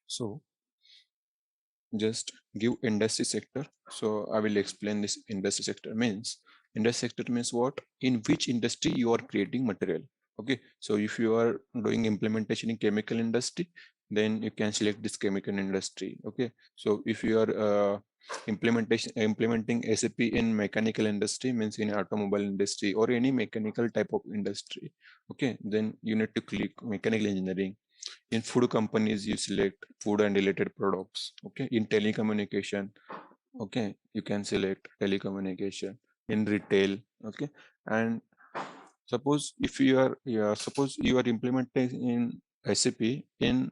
so just give industry sector. So I will explain this industry sector means. Industry sector means what? In which industry you are creating material. Okay, so if you are doing implementation in chemical industry, then you can select this chemical industry. Okay, so if you are implementing SAP in mechanical industry, means in automobile industry or any mechanical type of industry, okay, then you need to click mechanical engineering. In food companies you select food and related products. Okay, in telecommunication, okay, you can select telecommunication. In retail, okay, and suppose if you are suppose you are implementing in SAP in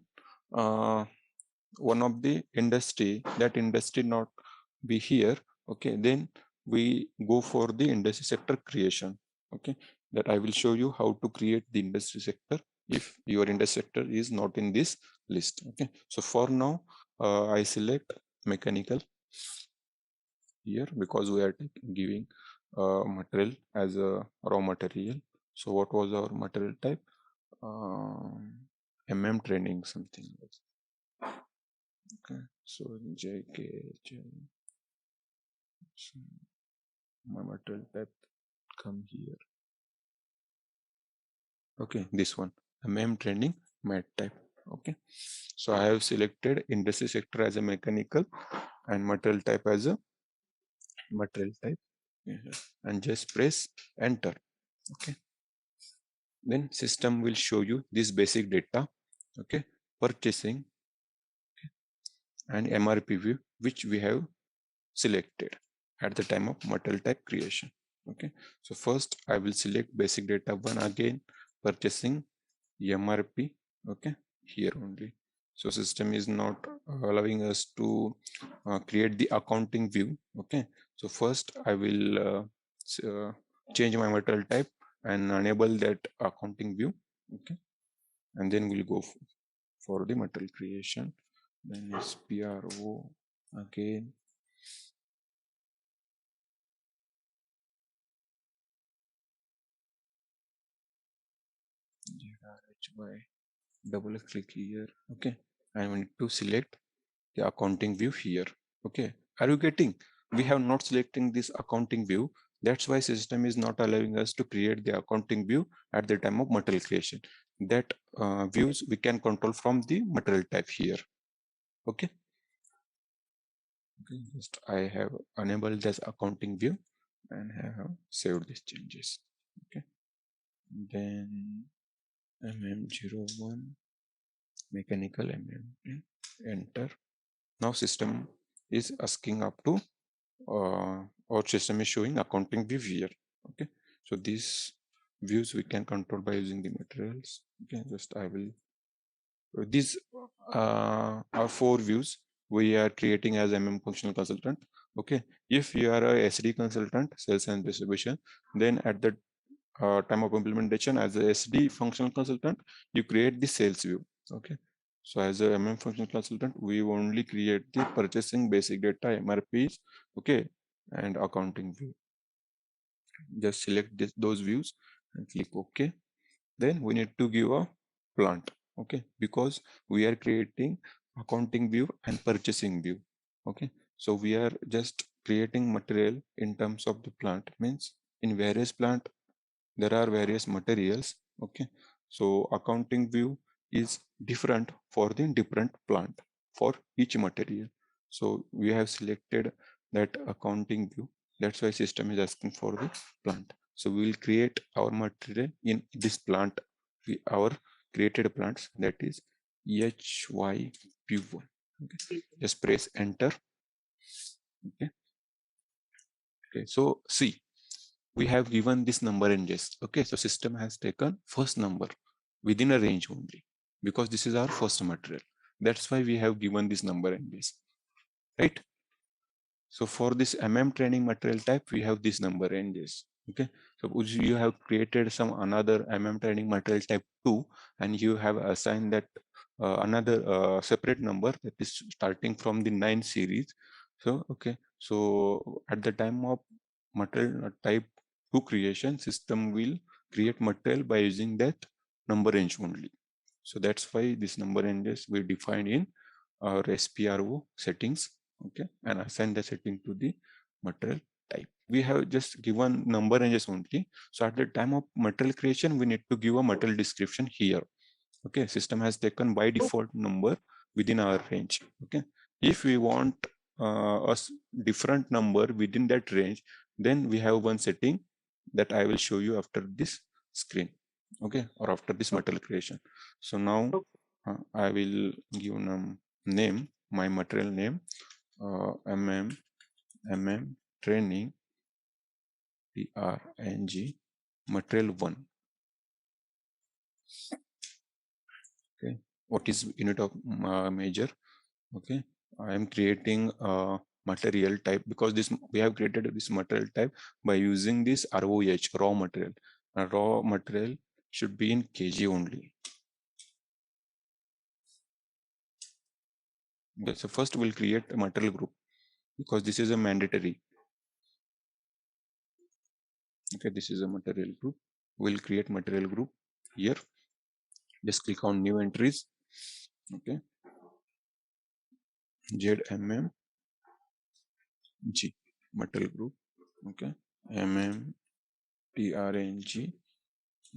uh, one of the industry, that industry not be here, okay, then we go for the industry sector creation. Okay, that I will show you how to create the industry sector if your industry sector is not in this list. Okay, so for now I select mechanical here because we are giving material as a raw material. So what was our material type? Training something like that. Okay, so JK, so my material type come here. Okay, this one, training mat type. Okay, so I have selected industry sector as a mechanical and material type as a material type. And just press enter. Okay, then system will show you this basic data, okay, purchasing and MRP view which we have selected at the time of material type creation. Okay, so first I will select basic data 1 again, purchasing MRP, okay, here only. So system is not allowing us to create the accounting view. Okay, so first I will change my material type and enable that accounting view. Okay, and then we'll go for the material creation. Then it's PRO again. HY, double click here. Okay, I need to select the accounting view here. Okay, are you getting? We have not selecting this accounting view. That's why system is not allowing us to create the accounting view at the time of material creation. That views we can control from the material type here. Okay. Okay, just I have enabled this accounting view and have saved these changes. Okay, then MM01 mechanical MM, enter. Now system is asking up to our system is showing accounting view here. Okay, so these views we can control by using the materials. Okay, just I will these are 4 views we are creating as functional consultant. Okay, if you are a SD consultant, sales and distribution, then at the time of implementation as a SD functional consultant, you create the sales view. Okay, so as a functional consultant, we only create the purchasing basic data MRPs, okay, and accounting view. Just select those views and click OK. Then we need to give a plant, okay, because we are creating accounting view and purchasing view. Okay, so we are just creating material in terms of the plant, means in various plant there are various materials. Okay, so accounting view is different for the different plant for each material. So we have selected that accounting view. That's why system is asking for the plant. So we will create our material in this plant, our created plants, that is HYP1. Okay, just press enter. Okay, okay, so see, we have given this number ranges. Okay, so system has taken first number within a range only, because this is our first material. That's why we have given this number ranges, right? So for this training material type, we have this number ranges. Okay, suppose you have created some another training material type 2, and you have assigned that another separate number that is starting from the 9 series. So okay, so at the time of material type 2 creation, system will create material by using that number range only. So that's why this number ranges we define in our SPRO settings. Okay, and assign the setting to the material type. We have just given number ranges only. So at the time of material creation, we need to give a material description here. Okay, system has taken by default number within our range. Okay, if we want a different number within that range, then we have one setting that I will show you after this screen. Okay, or after this material creation. So now I will give name, my material name, training PRNG material 1. Okay, what is unit of measure? Okay, I am creating a material type, because this we have created this material type by using this ROH, raw material. A raw material should be in kg only. Okay, so first we'll create a material group, because this is a mandatory. Okay, this is a material group. We'll create material group here. Just click on new entries. Okay, ZMM G material group. Okay, TRNG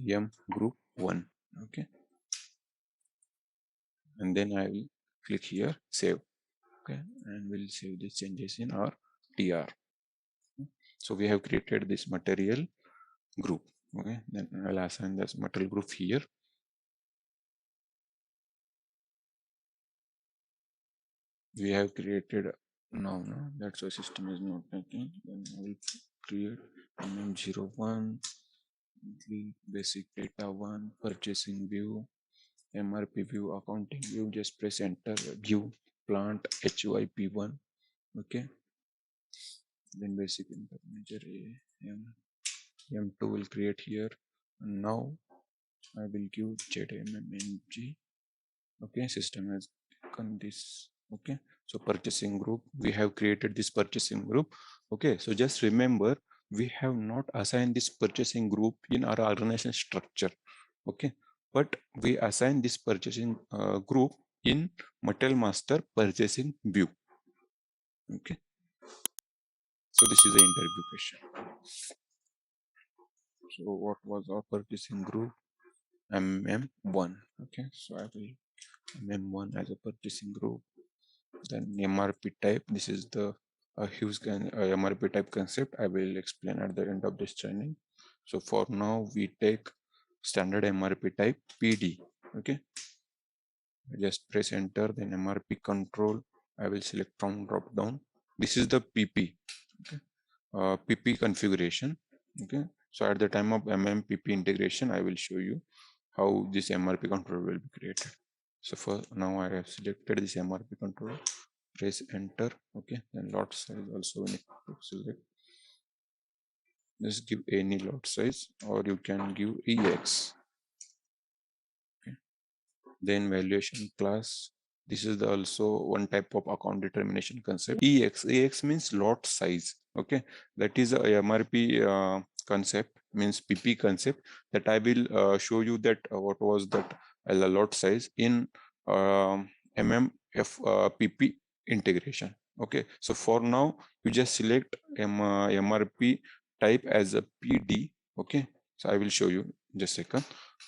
M group 1. Okay, and then I will click here save. Okay, and we'll save these changes in our TR. So we have created this material group. Okay, then I'll assign this material group here. We have created now, that's why system is not taking. Then I will create MM01, basic data 1, purchasing view, MRP view, accounting view. Just press enter. View plant HYP1. Okay, then basic input manager M2 will create here. And now I will give ZMMNG. Okay, system has taken this. Okay, so purchasing group, we have created this purchasing group. Okay, so just remember, we have not assigned this purchasing group in our organization structure. Okay, but we assign this purchasing group in material master purchasing view. Okay, so this is the interview question. So what was our purchasing group? MM1. Okay, so I will MM1 as a purchasing group. Then MRP type, this is the huge MRP type concept I will explain at the end of this training. So for now we take standard MRP type PD. Okay, just press enter, then MRP control I will select from drop down. This is the PP. Okay, PP configuration. Okay, so at the time of MMPP integration I will show you how this MRP controller will be created. So for now I have selected this MRP controller. Press enter. Okay, then lot size also we need to select. Just give any lot size, or you can give EX. Okay, then valuation class, this is the also one type of account determination concept. EX means lot size. Okay, that is a MRP concept, means PP concept, that I will show you that what was that lot size in MMF PP integration. Okay, so for now you just select MRP type as a PD. Okay, so I will show you just a second.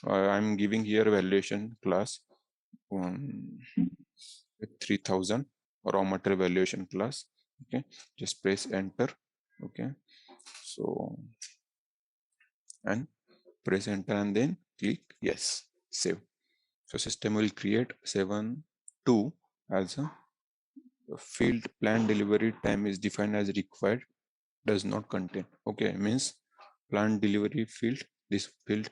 I'm giving here valuation class with 3000 raw material valuation class. Okay, just press enter. Okay, so and press enter and then click yes, save. So system will create 7.2 as a field. Plan delivery time is defined as required, does not contain. Okay, means plan delivery field, this field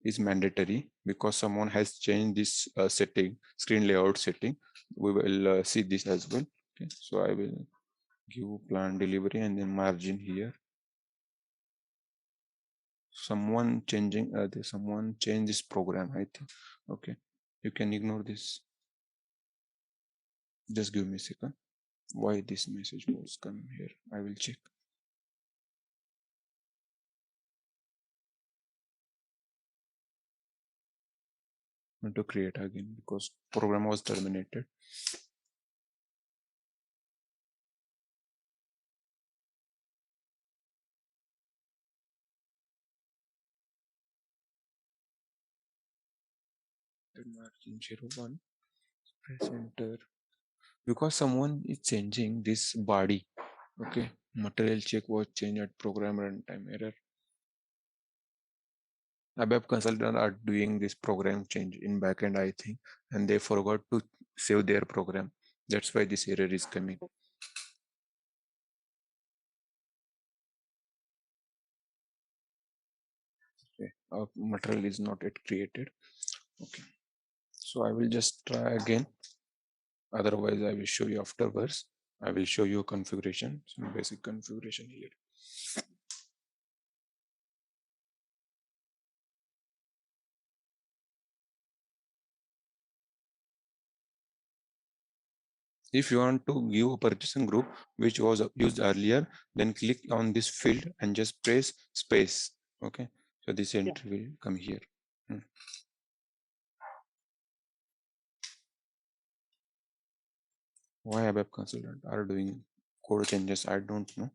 is mandatory because someone has changed this setting, screen layout setting. We will see this as well. Okay, so I will give plan delivery and then margin here. Someone changing someone changed this program, I think. Okay, you can ignore this. Just give me a second. Why this message was coming here, I will check. To create again because program was terminated. Margin 01, press enter. Because someone is changing this body. Okay, material check was changed at program runtime error. ABAP consultant are doing this program change in backend, I think, and they forgot to save their program. That's why this error is coming. Okay, our material is not yet created. Okay, so I will just try again. Otherwise, I will show you afterwards. I will show you configuration, some basic configuration here. If you want to give a purchasing group which was used earlier, then click on this field and just press space. Okay, so this entry will come here. Why ABAP consultant are doing code changes, I don't know.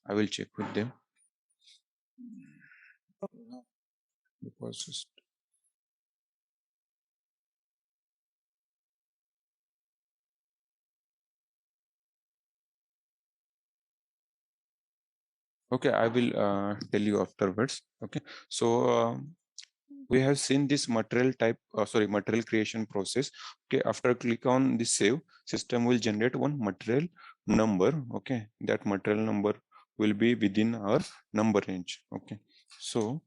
I will check with them. Because Okay, I will tell you afterwards. Okay, so we have seen this material type, material creation process. Okay, after click on this save, system will generate one material number. Okay, that material number will be within our number range. Okay, so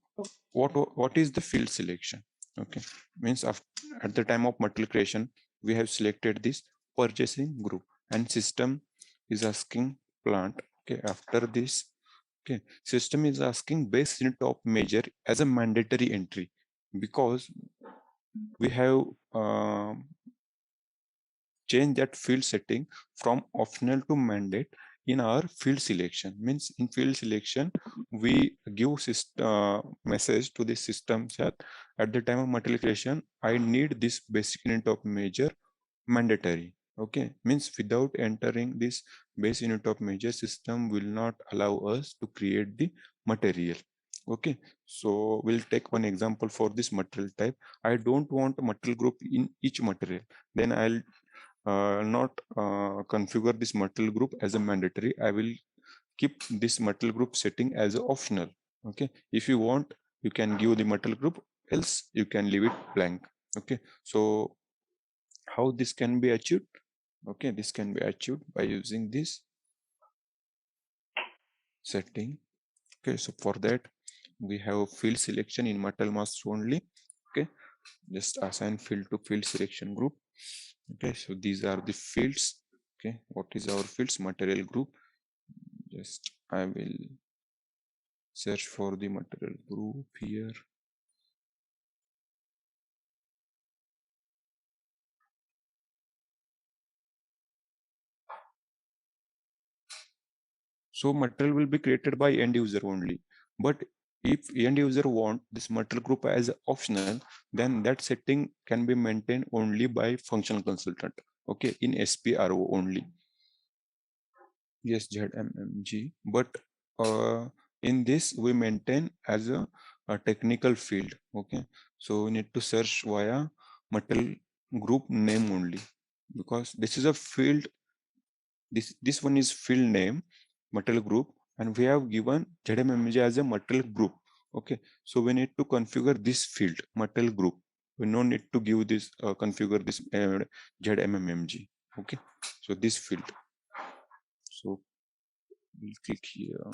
what is the field selection? Okay, means after, at the time of material creation, we have selected this purchasing group, and system is asking plant. Okay, after this, okay, system is asking base unit of measure as a mandatory entry, because we have changed that field setting from optional to mandate in our field selection. Means in field selection, we give message to the system that at the time of material creation, I need this basic unit of measure mandatory. Okay, means without entering this base unit of measure, system will not allow us to create the material. Okay, so we'll take one example for this material type. I don't want a material group in each material, then I'll not configure this material group as a mandatory. I will keep this material group setting as a optional. Okay, if you want, you can give the material group, else you can leave it blank. Okay, so how this can be achieved? Okay, this can be achieved by using this setting. Okay, so for that we have field selection in material master only. Okay, just assign field to field selection group. Okay, so these are the fields. Okay, what is our fields? Material group. Just I will search for the material group here. So material will be created by end user only. But if end user want this material group as optional, then that setting can be maintained only by functional consultant. Okay, in SPRO only. Yes, ZMMG. But in this we maintain as a technical field. Okay, so we need to search via material group name only, because this is a field. This one is field name, material group, and we have given ZMMG as a material group. Okay, so we need to configure this field material group. We no need to give this configure this ZMMG. Okay, so this field. So we'll click here on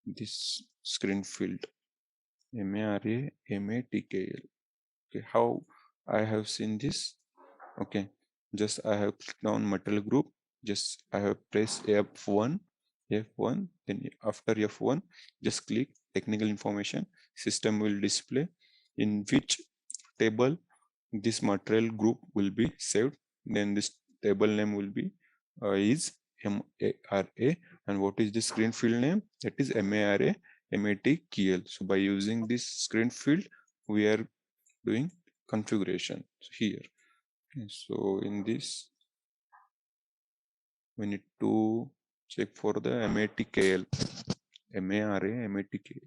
this screen field MARA Okay, how I have seen this? Okay, just I have clicked on material group. Just I have pressed F1, F1. Then after F1, just click technical information. System will display in which table this material group will be saved. Then this table name will be is MARA, and what is the screen field name? That is MARA MATKL. So by using this screen field, we are doing configuration here. Okay, so in this, we need to check for the MATKL, MARA MATKL.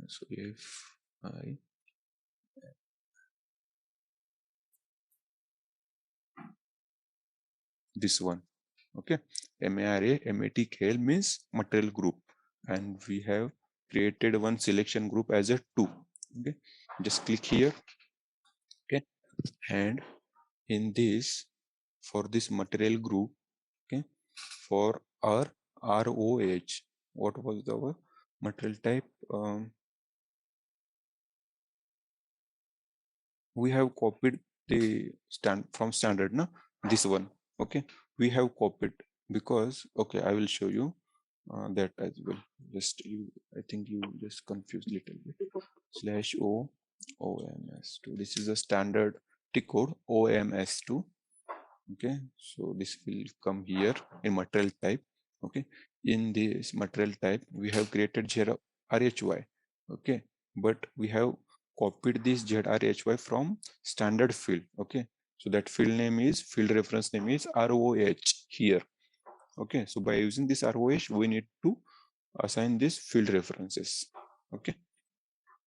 So if I this one, okay, MARA MATKL means material group, and we have created one selection group as a 2. Okay, just click here. Okay, and in this, for this material group, okay, for our ROH, what was our material type? We have copied the standard, no, this one. Okay, we have copied, because okay, I will show you that as well. Just you, I think you just confused little bit. /o OMS2, this is a standard T code OMS2. Okay, so this will come here in material type. Okay, in this material type we have created ZRHY. Okay, but we have copied this ZRHY from standard field. Okay, so that field name is, field reference name is ROH here. Okay, so by using this ROH, we need to assign this field references. Okay,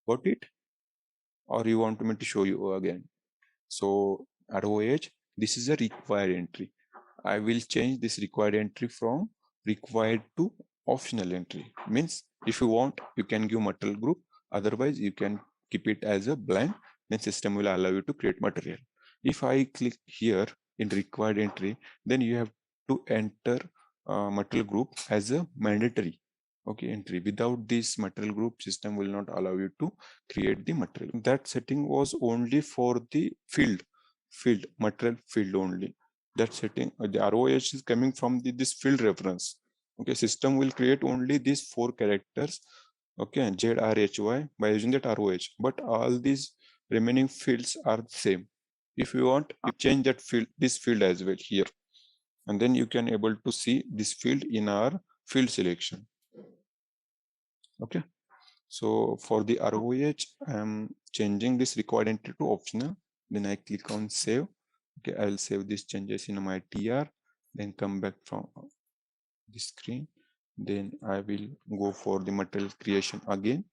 got it? Or you want me to show you again? So ROH, this is a required entry. I will change this required entry from required to optional entry. Means if you want, you can give material group, otherwise you can keep it as a blank, then system will allow you to create material. If I click here in required entry, then you have to enter material group as a mandatory entry. Without this material group, system will not allow you to create the material. That setting was only for the field material field only. That setting, the ROH is coming from this field reference. System will create only these 4 characters, ZRHY, by using that ROH, but all these remaining fields are the same. If you want, you change that field, this field as well here, and then you can able to see this field in our field selection. So for the ROH, I'm changing this required entry to optional. Then I click on save. I'll save these changes in my TR, then come back from the screen. Then I will go for the material creation again.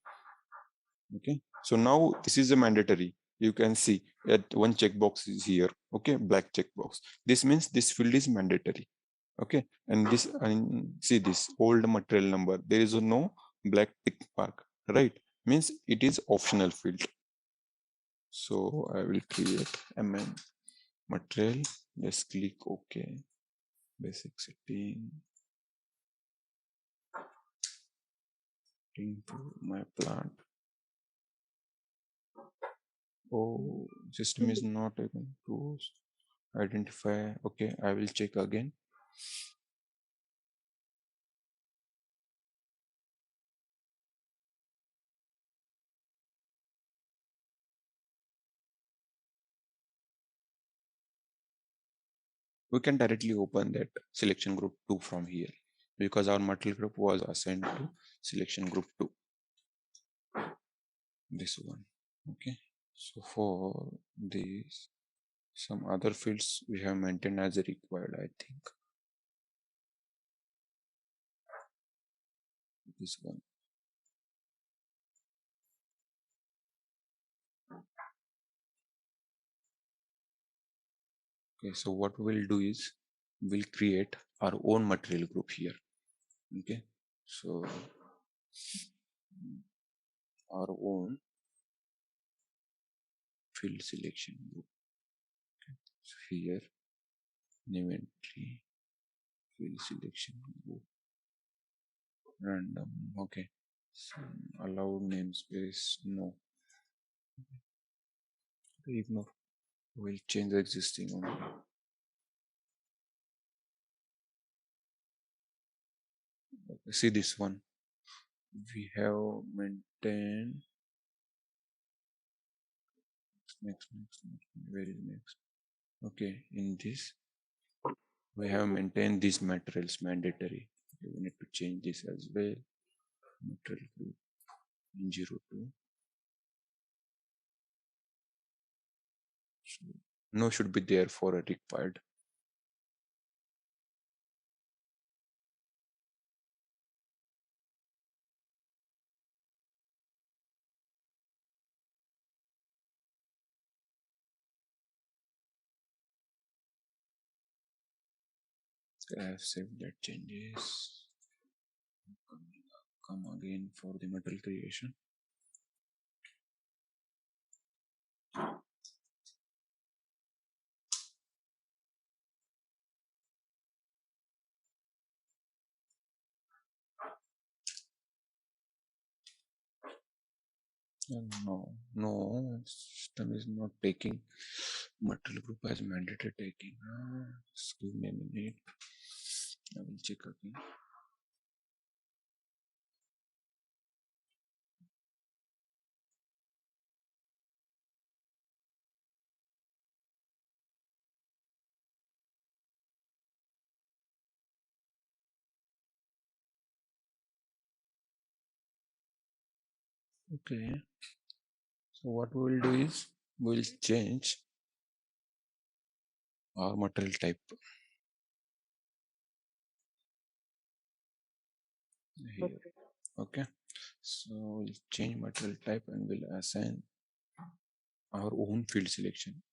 So now this is a mandatory. You can see that one checkbox is here. Black checkbox. This means this field is mandatory. And this, and see this old material number. There is no black tick mark, right? Means it is optional field. So I will create MM material. Just click OK. Basic setting. Into my plant. Oh, system is not able to identify. I will check again. We can directly open that selection group 2 from here, because our material group was assigned to selection group 2. This one. So for this, some other fields we have maintained as required, I think. This one. So what we will do is we'll create our own material group here. So our own field selection group. So here, new entry, field selection group, random. So allow namespace, no. Ignore. We'll change the existing one. See this one. We have maintained next. Where is next? In this we have maintained these materials mandatory. We need to change this as well. Material group in 02. So no should be there for a required. I have saved that changes. Come again for the material creation. No, system is not taking material group as mandatory taking. Just give me a minute. I will check again. So what we will do is we'll change our material type here. So we'll change material type and we'll assign our own field selection,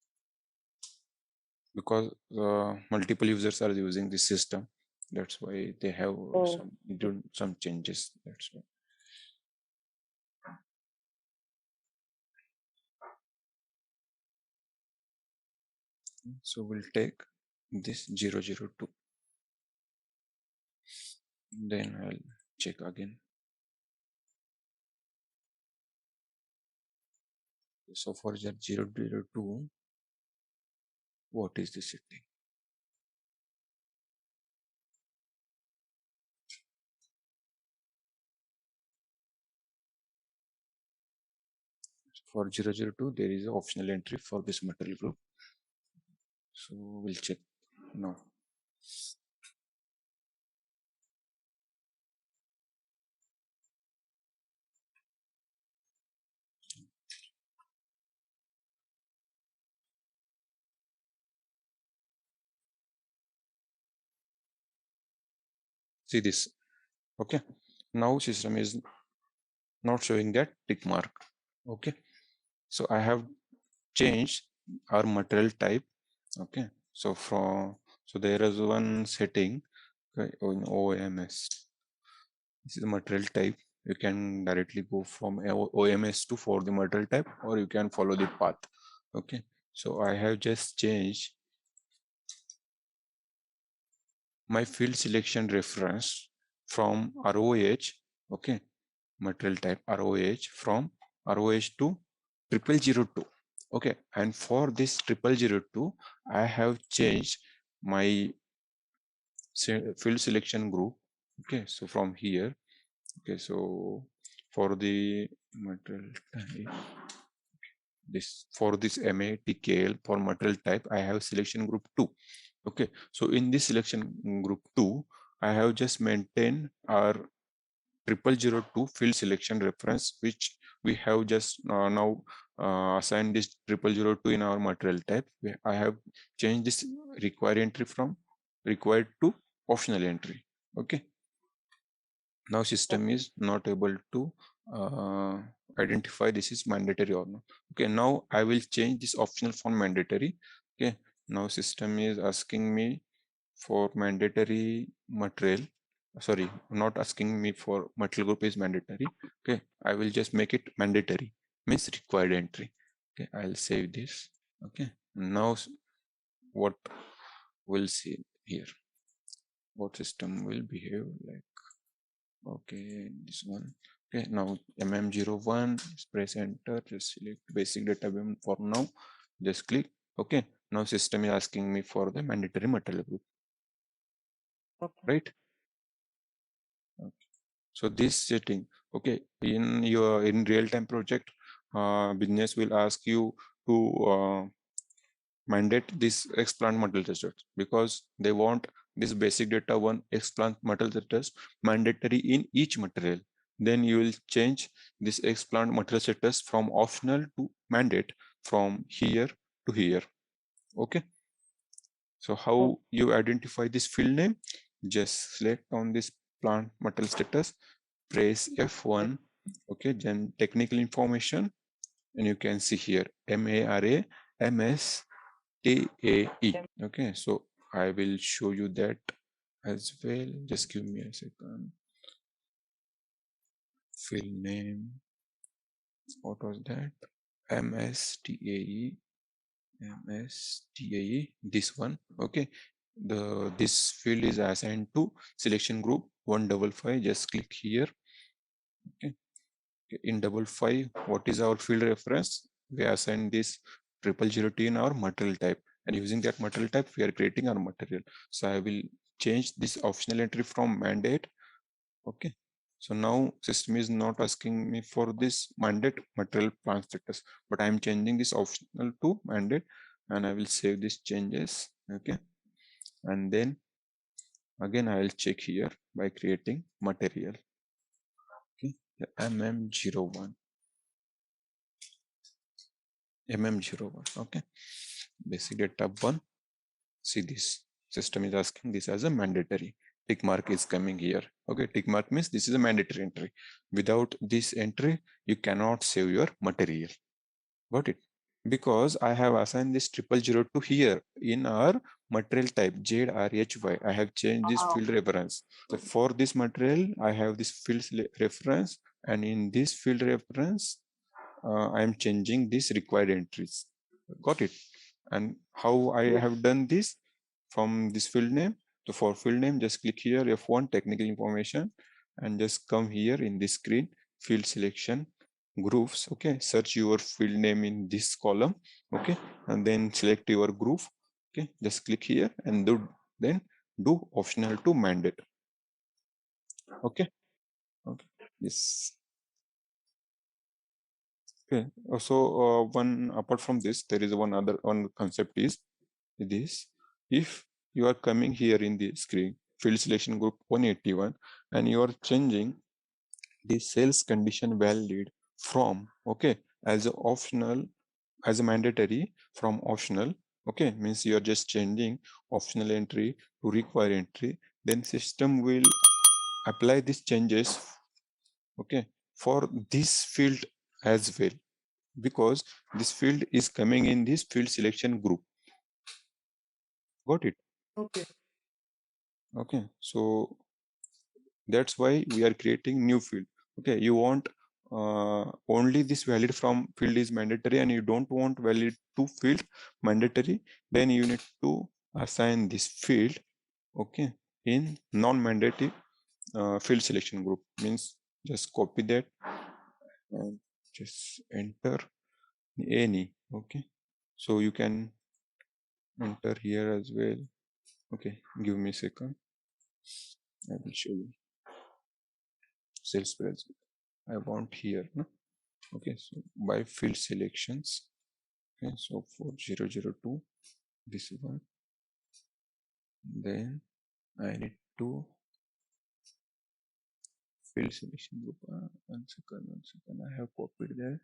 because multiple users are using this system. That's why they have some changes. That's why. So we'll take this 002. Then I'll check again. So for that 002, what is the setting? For 002, there is an optional entry for this material group. So we'll check now. See this. Okay. Now system is not showing that tick mark. Okay. So I have changed our material type. Okay. So there is one setting, okay, on OMS. This is the material type. You can directly go from OMS to for the material type, or you can follow the path. Okay. So I have just changed my field selection reference from ROH, okay, material type ROH, from ROH to 0002. Okay, and for this 0002, I have changed my field selection group. Okay, so from here, okay, so for the material type, this for this MATKL for material type, I have selection group 2. Okay, so in this selection group 2, I have just maintained our 0002 field selection reference, which we have just now assigned this 0002 in our material type. I have changed this required entry from required to optional entry. Okay. Now system is not able to identify this is mandatory or not. Okay, now I will change this optional from mandatory. Okay, now system is asking me for mandatory material. Sorry, not asking me for material group is mandatory. Okay, I will just make it mandatory, means required entry. Okay, I'll save this. Okay, now what we'll see here, what system will behave like. Okay, this one. Okay, now MM01, press enter, just select basic data for now, just click. Okay, now system is asking me for the mandatory material group. Okay. Right? Okay. So this setting, okay, in your in real-time project, business will ask you to mandate this explant material testers, because they want this basic data one explant material testers mandatory in each material. Then you will change this explant material status from optional to mandate from here to here. Okay. So how you identify this field name? Just select on this plant material status, press F1. Okay, then technical information, and you can see here MARA MSTAE. Okay, so I will show you that as well. Just give me a second. Field name. What was that? MSTAE. MSTAE. This one. Okay. This field is assigned to selection group 155. Just click here. Okay. In 55, what is our field reference? We assign this 0002 in our material type, and using that material type, we are creating our material. So I will change this optional entry from mandate. Okay. So now system is not asking me for this mandate material plant status, but I am changing this optional to mandate, and I will save these changes. Okay. And then again, I will check here by creating material. Okay. The MM01. MM01. Okay. Basic data 1. See this. System is asking this as a mandatory. Tick mark is coming here. Okay. Tick mark means this is a mandatory entry. Without this entry, you cannot save your material. Got it? Because I have assigned this 0002 here in our material type ZRHY, I have changed this field reference. So for this material, I have this field reference, and in this field reference, I am changing these required entries. Got it? And how I have done this from this field name. So for field name, just click here F1 technical information and just come here in this screen, field selection, groups. Okay, search your field name in this column. Okay, and then select your group. Okay, just click here and then do optional to mandate. Okay, okay, yes. Okay, so one apart from this, there is one concept is this: if you are coming here in the screen field selection group 181 and you are changing the sales condition valid from as a optional as a mandatory from optional, means you are just changing optional entry to required entry, then system will apply these changes for this field as well, because this field is coming in this field selection group. Got it? Okay, so that's why we are creating new field. Okay, you want only this valid from field is mandatory and you don't want valid to field mandatory, then you need to assign this field in non-mandatory field selection group. Means just copy that and just enter any. So you can enter here as well. Give me a second, I will show you sales price I want here, no? So by field selections, so for 002 this one, then I need to field selection group. One second, I have copied there.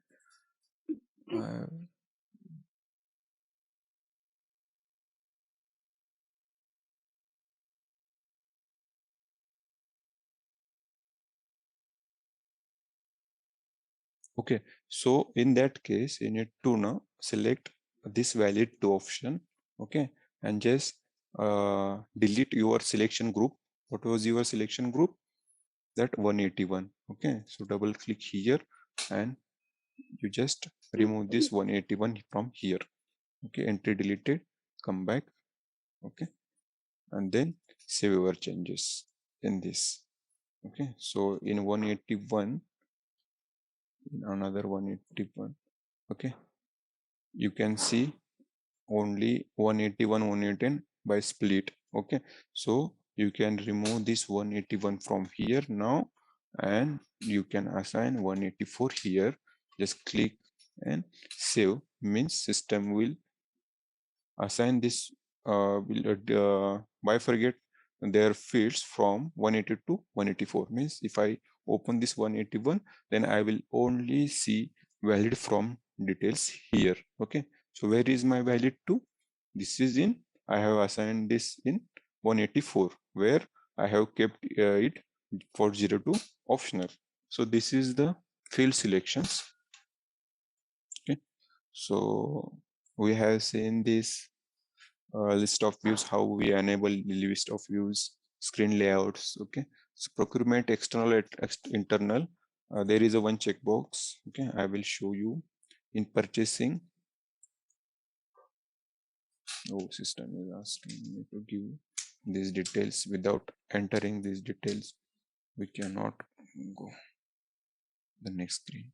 Okay, so in that case, you need to now select this valid to option, and just delete your selection group. What was your selection group? That 181. So double click here and you just remove this 181 from here. Entry deleted, come back, and then save your changes in this. So in 181, in another 181, you can see only 181 110 by split. So you can remove this 181 from here now and you can assign 184 here. Just click and save, means system will assign this bifurcate their fields from 180 to 184. Means if I open this 181, then I will only see valid from details here. So where is my valid to? This is in, I have assigned this in 184, where I have kept it for 02 optional. So this is the field selections. So we have seen this list of views, how we enable the list of views, screen layouts. So procurement external internal, there is a one checkbox. I will show you in purchasing. System is asking me to give these details. Without entering these details, we cannot go the next screen.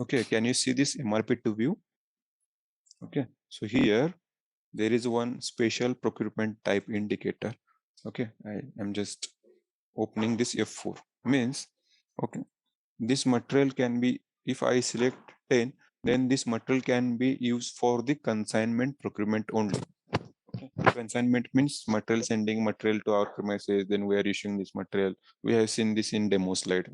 Can you see this MRP2 view? So here there is one special procurement type indicator. I am just opening this F4. Means this material can be, if I select 10, then this material can be used for the consignment procurement only. Consignment means material, sending material to our premises, then we are issuing this material. We have seen this in demo slide.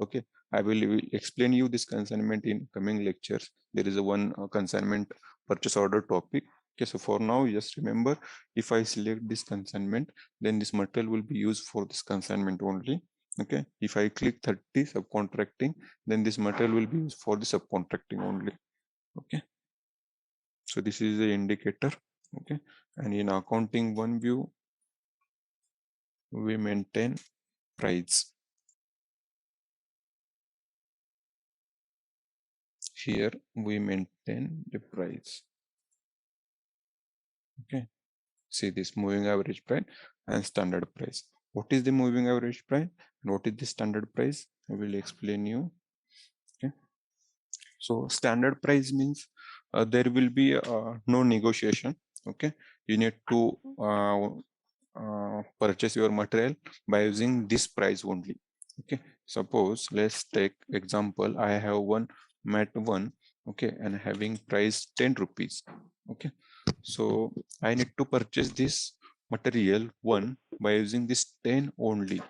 I will explain you this consignment in coming lectures. There is a one consignment purchase order topic. So for now, just remember, if I select this consignment, then this material will be used for this consignment only. Okay, if I click 30 subcontracting, then this material will be used for the subcontracting only. Okay, so this is the indicator. Okay, and in accounting one view, we maintain price. Here we maintain the price. Okay, see this moving average price and standard price. What is the moving average price and what is the standard price? I will explain you. Okay, so standard price means there will be no negotiation. Okay, you need to purchase your material by using this price only. Okay, suppose let's take example, I have one mat 1, okay, and having price 10 rupees. Okay, so I need to purchase this material 1 by using this 10 only.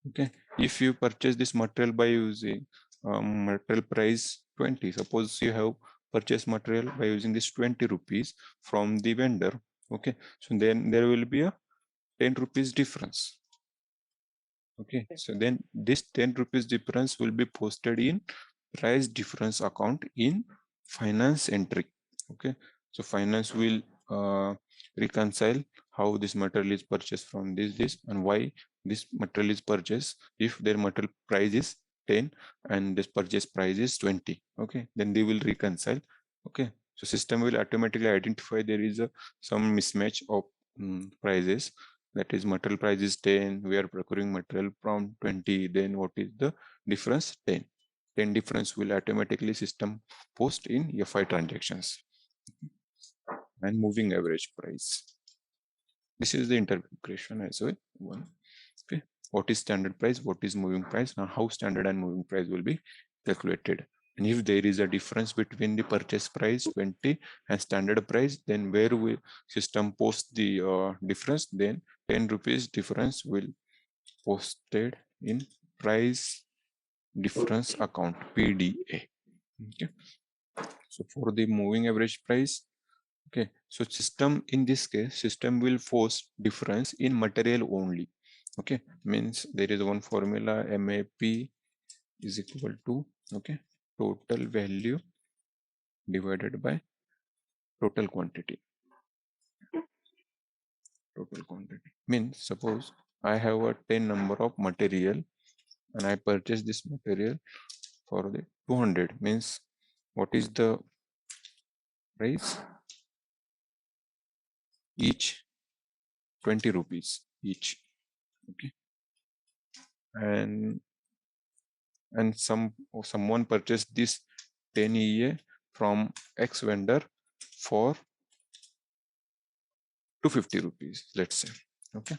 Okay, if you purchase this material by using material price 20, suppose you have purchased material by using this 20 rupees from the vendor. Okay, so then there will be a 10 rupees difference. Okay, so then this 10 rupees difference will be posted in price difference account in finance entry. Okay, so finance will reconcile how this material is purchased from this and why this material is purchased. If their material price is 10 and this purchase price is 20, okay, then they will reconcile. Okay, so system will automatically identify there is some mismatch of prices, that is material price is 10, we are procuring material from 20, then what is the difference? 10 difference will automatically system post in FI transactions. And moving average price, this is the integration as well. One, okay, what is standard price, what is moving price, now how standard and moving price will be calculated, and if there is a difference between the purchase price 20 and standard price, then where we system post the difference, then 10 rupees difference will posted in price difference account, PDA. Okay, so for the moving average price, okay, so system in this case system will force difference in material only. Okay, means there is one formula, MAP is equal to, okay, total value divided by total quantity. Total quantity means suppose I have a 10 number of material and I purchase this material for the 200, means what is the price? Each 20 rupees each. Okay, and someone purchased this 10 EA from X vendor for 250 rupees, let's say. Okay,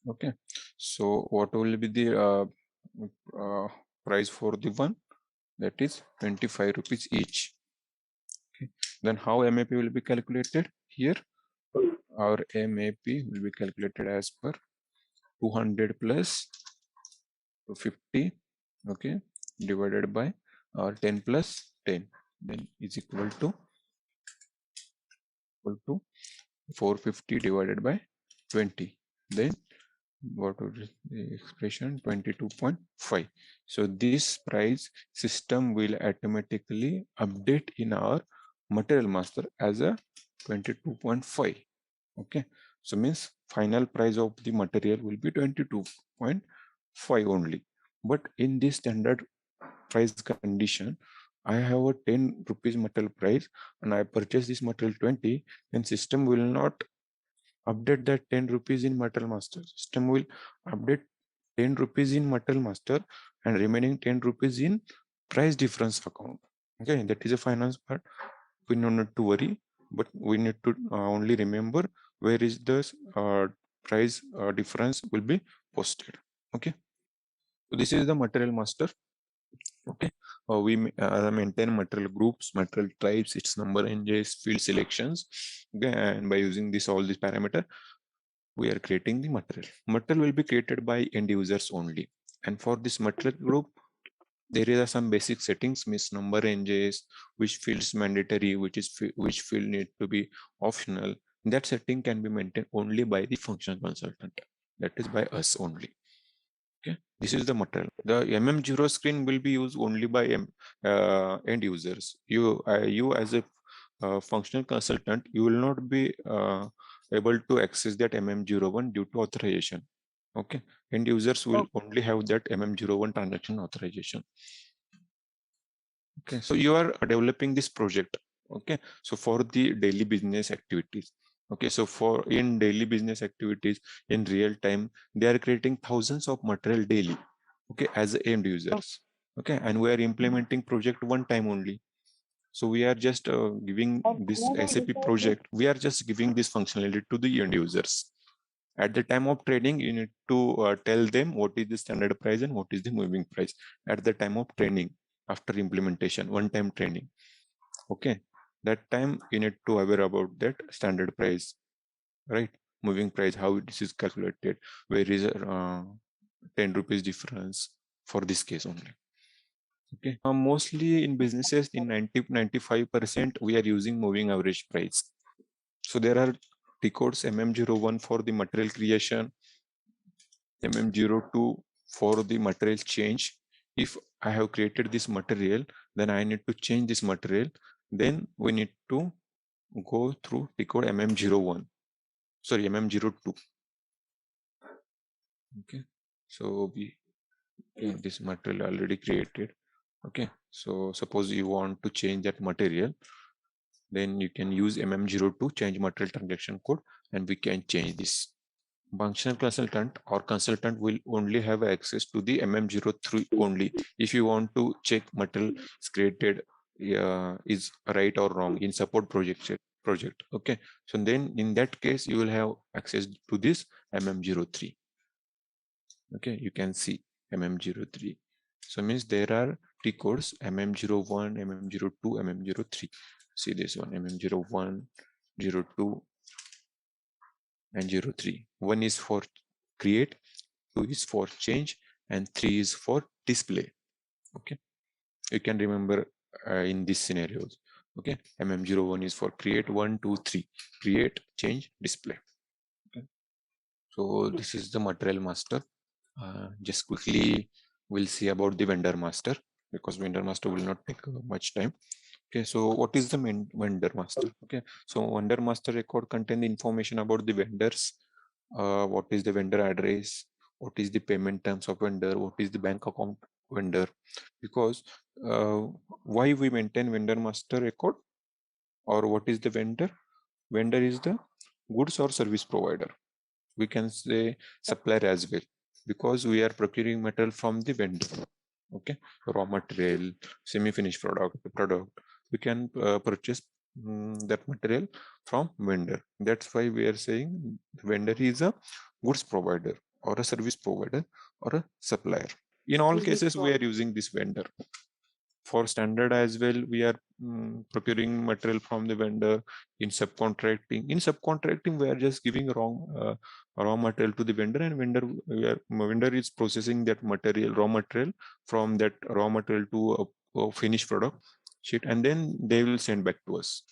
okay, so what will be the price for the one? That is 25 rupees each. Okay, then how MAP will be calculated? Here our MAP will be calculated as per 200 plus 250, okay, divided by 10 plus 10, then is equal to 450 divided by 20, then what is the expression? 22.5. so this price system will automatically update in our material master as a 22.5. okay, so means final price of the material will be 22.5 only, but in this standard price condition I have a 10 rupees material price and I purchase this material 20, then system will not update that 10 rupees in material master. System will update 10 rupees in material master and remaining 10 rupees in price difference account. Okay, that is a finance part. We don't need to worry, but we need to only remember where is the price difference will be posted. Okay, so this is the material master. Okay, we maintain material groups, material types, its number, NJs, field selections. Okay, and by using this all these parameter, we are creating the material. Material will be created by end users only. And for this material group, there is some basic settings, means number, NJs, which fields mandatory, which field need to be optional. That setting can be maintained only by the functional consultant. that is by us only. Okay, this is the material. The MM0 screen will be used only by end users. You as a functional consultant, you will not be able to access that MM01 due to authorization. Okay, end users will only have that MM01 transaction authorization. Okay, so you are developing this project. Okay, so for the daily business activities. Okay, so for in daily business activities in real time, they are creating thousands of material daily. Okay, as end users. Okay, and we are implementing project one time only. So we are just giving this SAP project. We are just giving this functionality to the end users. At the time of training, you need to tell them what is the standard price and what is the moving price at the time of training. After implementation, one-time training. Okay, that time you need to aware about that standard price, right? Moving price, how this is calculated, where is 10 rupees difference for this case only. Okay, mostly in businesses in 95% we are using moving average price. So there are T codes MM01 for the material creation, MM02 for the material change. If I have created this material, then I need to change this material. Then we need to go through T code MM01. Sorry, MM02. Okay, so we this material already created. Okay, so suppose you want to change that material, then you can use MM02 change material transaction code, and we can change this. Functional consultant or consultant will only have access to the MM03 only. If you want to check material is created is right or wrong in support project. Okay, so then in that case you will have access to this MM03. Okay, you can see MM03. So means there are T codes MM01, MM02, MM03. See this one, MM01, 02, and 03. 1 is for create, 2 is for change, and 3 is for display. Okay, you can remember in these scenarios. Okay, MM01 is for create, 1, 2, 3, create, change, display. Okay, so this is the material master. Just quickly we'll see about the vendor master, because vendor master will not take much time. Okay, so what is the vendor master? Okay, so vendor master record contain the information about the vendors. What is the vendor address? What is the payment terms of vendor? What is the bank account vendor? Because why we maintain vendor master record, or what is the vendor? Vendor is the goods or service provider. We can say supplier as well, because we are procuring material from the vendor. Okay, raw material, semi-finished product, we can purchase that material from vendor. That's why we are saying vendor is a goods provider or a service provider or a supplier. In all cases we are using this vendor. For standard as well, we are procuring material from the vendor. In subcontracting we are just giving raw material to the vendor, and vendor is processing that material, raw material, from that raw material to a finished product sheet, and then they will send back to us.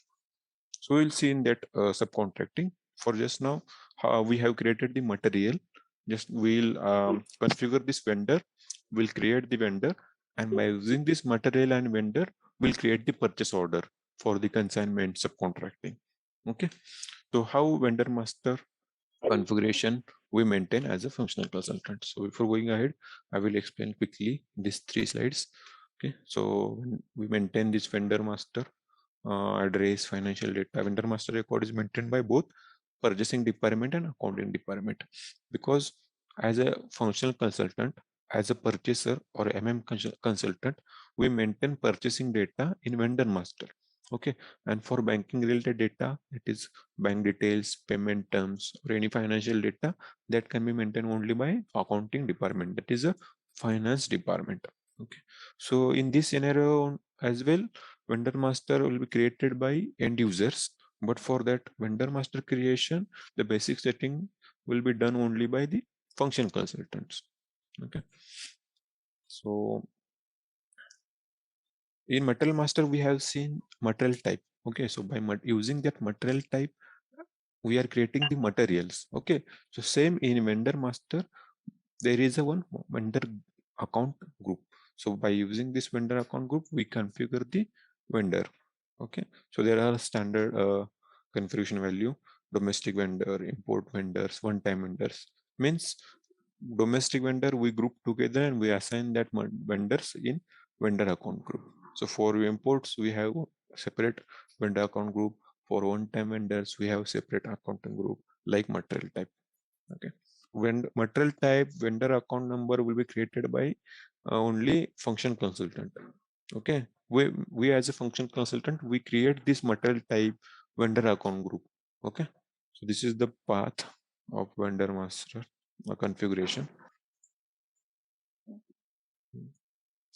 So we'll see in that subcontracting. For just now, we have created the material. Just we'll configure this vendor, we'll create the vendor, and by using this material and vendor, we'll create the purchase order for the consignment subcontracting. Okay, so how vendor master configuration we maintain as a functional consultant. So before going ahead, I will explain quickly these 3 slides. Okay, so we maintain this vendor master address, financial data. Vendor master record is maintained by both purchasing department and accounting department, because as a functional consultant, as a purchaser or consultant, we maintain purchasing data in vendor master. Okay, and for banking related data, it is bank details, payment terms, or any financial data, that can be maintained only by accounting department, that is a finance department. Okay, so in this scenario as well, vendor master will be created by end users, but for that vendor master creation, the basic setting will be done only by the function consultants. Okay, so in material master we have seen material type. Okay, so by using that material type, we are creating the materials. Okay, so same in vendor master, there is a one vendor account group. So by using this vendor account group, we configure the vendor. Okay, so there are standard configuration value: domestic vendor, import vendors, one-time vendors. Means domestic vendor we group together and we assign that vendors in vendor account group. So for imports we have separate vendor account group. For one-time vendors we have separate accounting group, like material type. Okay, when material type vendor account number will be created by only function consultant. Okay, we as a function consultant, we create this material type vendor account group. Okay, so this is the path of vendor master configuration.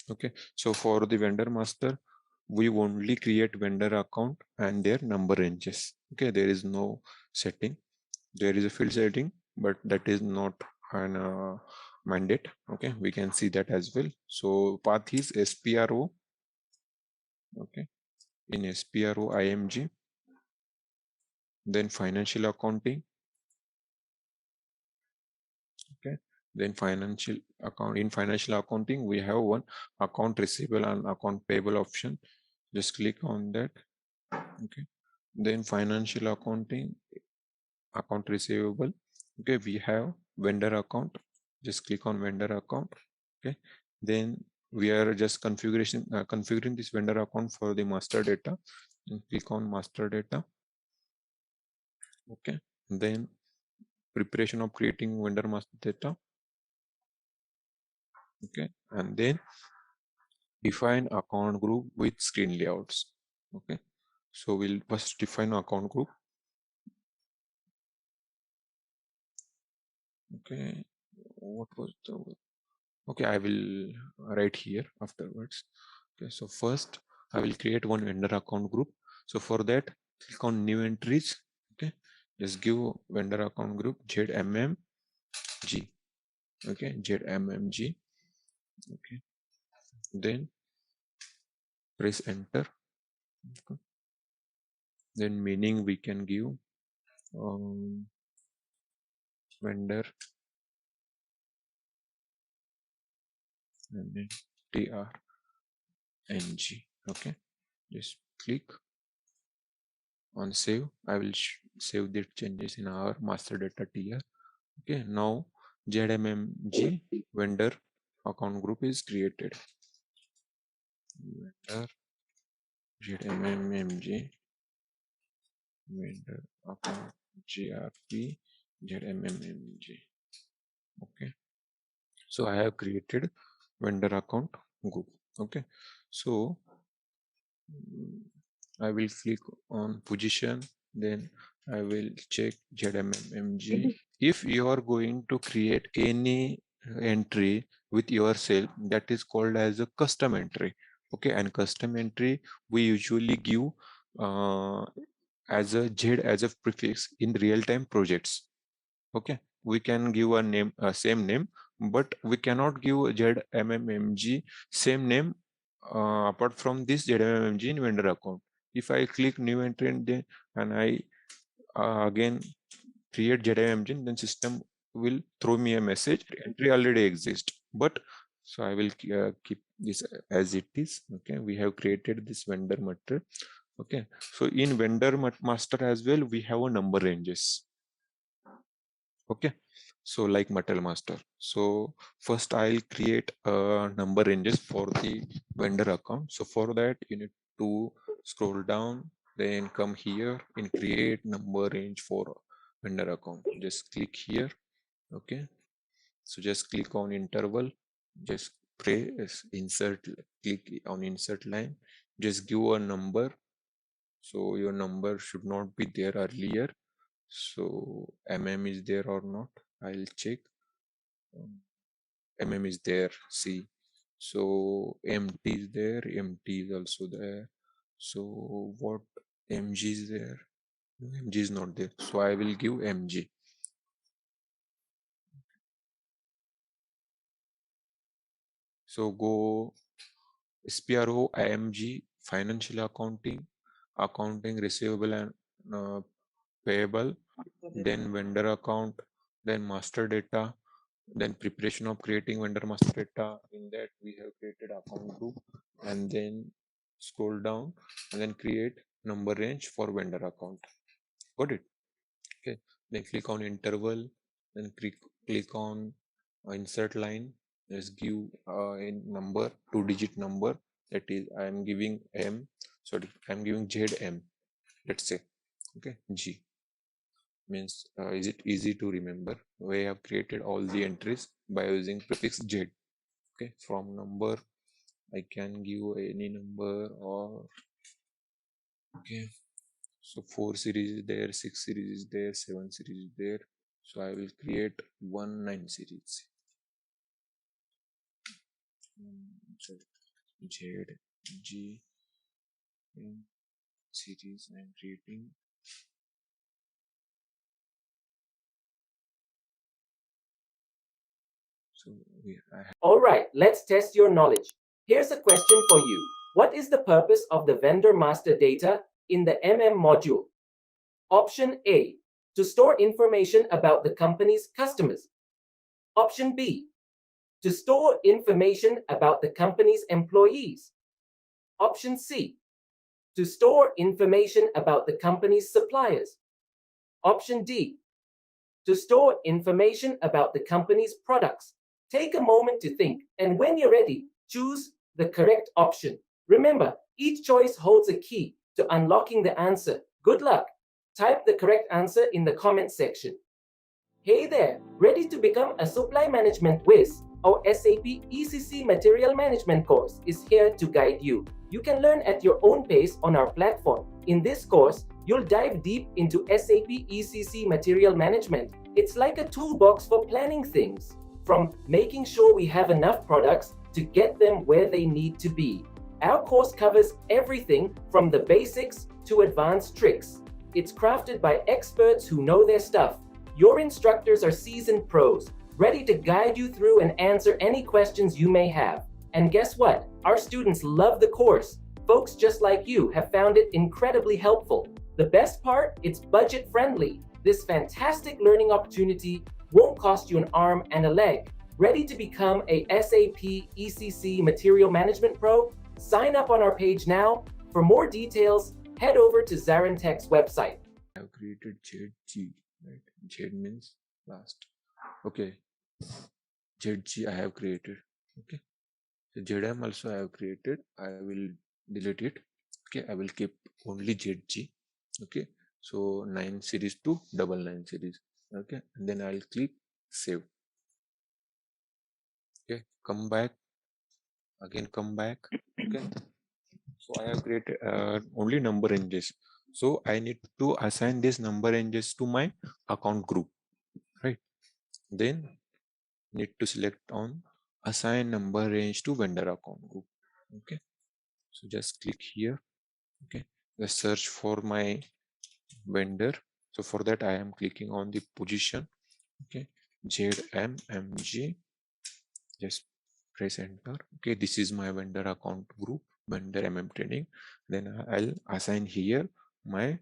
Okay, so for the vendor master, we only create vendor account and their number ranges. Okay, there is no setting. There is a field setting, but that is not an mandate. Okay, we can see that as well. So path is SPRO. Okay, in SPRO IMG, then financial accounting. Okay, then financial account. In financial accounting we have one account receivable and account payable option. Just click on that. Okay, then financial accounting, account receivable. Okay, we have vendor account. Just click on vendor account. Okay, then we are just configuring this vendor account for the master data, and click on master data. Okay, then preparation of creating vendor master data. Okay, and then define account group with screen layouts. Okay, so we'll first define account group. Okay, what was the, okay, I will write here afterwards. Okay, so first I will create one vendor account group. So for that, click on new entries. Okay, just give vendor account group ZMMG. Okay, ZMMG. Okay, then press enter. Okay. Then meaning we can give vendor and then TRNG. Okay, just click on save. I will save the changes in our master data tier. Okay, now ZMMG vendor account group is created. Vendor ZMMG vendor account GRP ZMMG. Okay, so I have created vendor account group. Okay, so I will click on position, then I will check ZMMG. If you are going to create any entry with yourself, that is called as a custom entry. Okay, and custom entry we usually give as a Z as a prefix in real-time projects. Okay, we can give a name, same name, but we cannot give ZMMG same name apart from this ZMMG in vendor account. If I click new entry and I again create ZMMG, then system will throw me a message entry already exists. But so I will keep this as it is. Okay, we have created this vendor material. Okay, so in vendor master as well we have a number ranges. Okay, so like material master. So first I'll create number ranges for the vendor account. So for that you need to scroll down, then come here and create number range for vendor account. Just click here. Okay, so just click on interval, just press insert, click on insert line, just give a number. So your number should not be there earlier. So is there or not, I'll check. Is there, see. So MT is there, MT is also there. So what MG is there? MG is not there, so I will give MG. So go SPRO IMG financial accounting, accounting receivable and payable, then vendor account, then master data, then preparation of creating vendor master data. In that we have created account group, and then scroll down and then create number range for vendor account. Got it? Okay, then click on interval, then click on insert line. Just give a number, 2-digit number, that is I am giving I am giving ZM, let's say. Okay, G means is it easy to remember? We have created all the entries by using prefix Z. Okay, from number I can give any number, or okay, so 4 series is there, 6 series is there, 7 series is there. So I will create 9 series. So Z G series I am creating. So Alright, let's test your knowledge. Here's a question for you. What is the purpose of the vendor master data in the MM module? Option A, to store information about the company's customers. Option B, to store information about the company's employees. Option C, to store information about the company's suppliers. Option D, to store information about the company's products. Take a moment to think, and when you're ready, choose the correct option. Remember, each choice holds a key to unlocking the answer. Good luck. Type the correct answer in the comment section. Hey there, ready to become a supply management whiz? Our SAP ECC Material Management course is here to guide you. You can learn at your own pace on our platform. In this course, you'll dive deep into SAP ECC Material Management. It's like a toolbox for planning things, from making sure we have enough products to get them where they need to be. Our course covers everything from the basics to advanced tricks. It's crafted by experts who know their stuff. Your instructors are seasoned pros, ready to guide you through and answer any questions you may have. And guess what? Our students love the course. Folks just like you have found it incredibly helpful. The best part, it's budget friendly. This fantastic learning opportunity won't cost you an arm and a leg. Ready to become a SAP ECC Material Management Pro? Sign up on our page now. For more details, head over to ZaranTech's website. I have created ZG, right? Z means last. Okay, ZG I have created. Okay, so ZM also I have created. I will delete it. Okay, I will keep only ZG. Okay, so 9 series to 9 series. Okay, and then I'll click save. Okay, come back again, come back. Okay, so I have created only number ranges. So I need to assign this number ranges to my account group, right? Then need to select on assign number range to vendor account group. Okay, so just click here. Okay, just search for my vendor. So for that I am clicking on the position. Okay, ZMMG, just press enter. Okay, this is my vendor account group, vendor training. Then I'll assign here my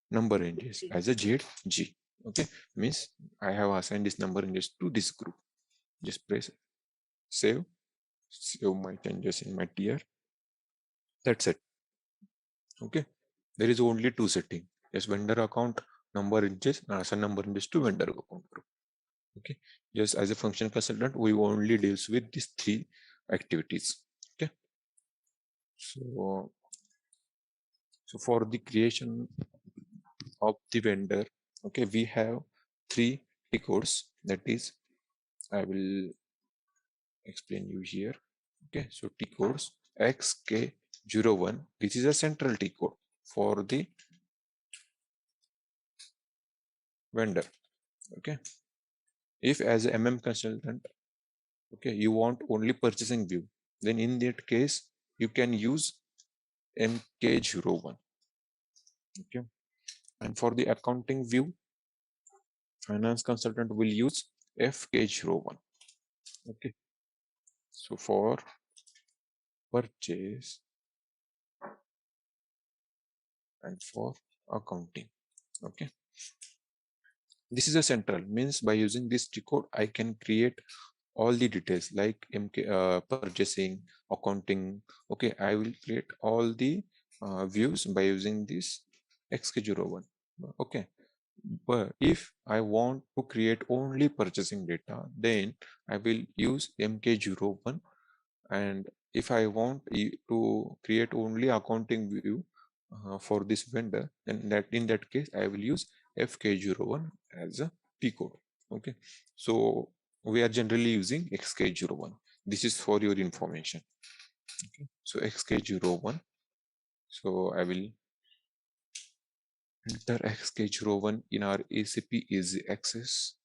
number ranges as a ZG. Okay, means I have assigned this number ranges to this group. Just press save my changes in my tier. That's it. Okay, there is only 2 settings. Yes, vendor account number ranges and assign number ranges to vendor account group. Okay, just as a function consultant we only deals with these 3 activities. Okay, so for the creation of the vendor, okay, we have 3 T codes, that is I will explain you here. Okay, so T codes XK01, this is a central T code for the vendor. Okay, if as a MM consultant, okay, you want only purchasing view, then in that case you can use MK01. Okay, and for the accounting view, finance consultant will use FK01. Okay, so for purchase and for accounting. Okay, This is a central, means by using this G code, I can create all the details like purchasing, accounting. Okay, I will create all the views by using this XK01. Okay, but if I want to create only purchasing data, then I will use MK01. And if I want to create only accounting view for this vendor, then in that case I will use FK01 as a P code. Okay, so we are generally using XK01. This is for your information. Okay, so XK01. So I will enter XK01 in our SAP Easy Access.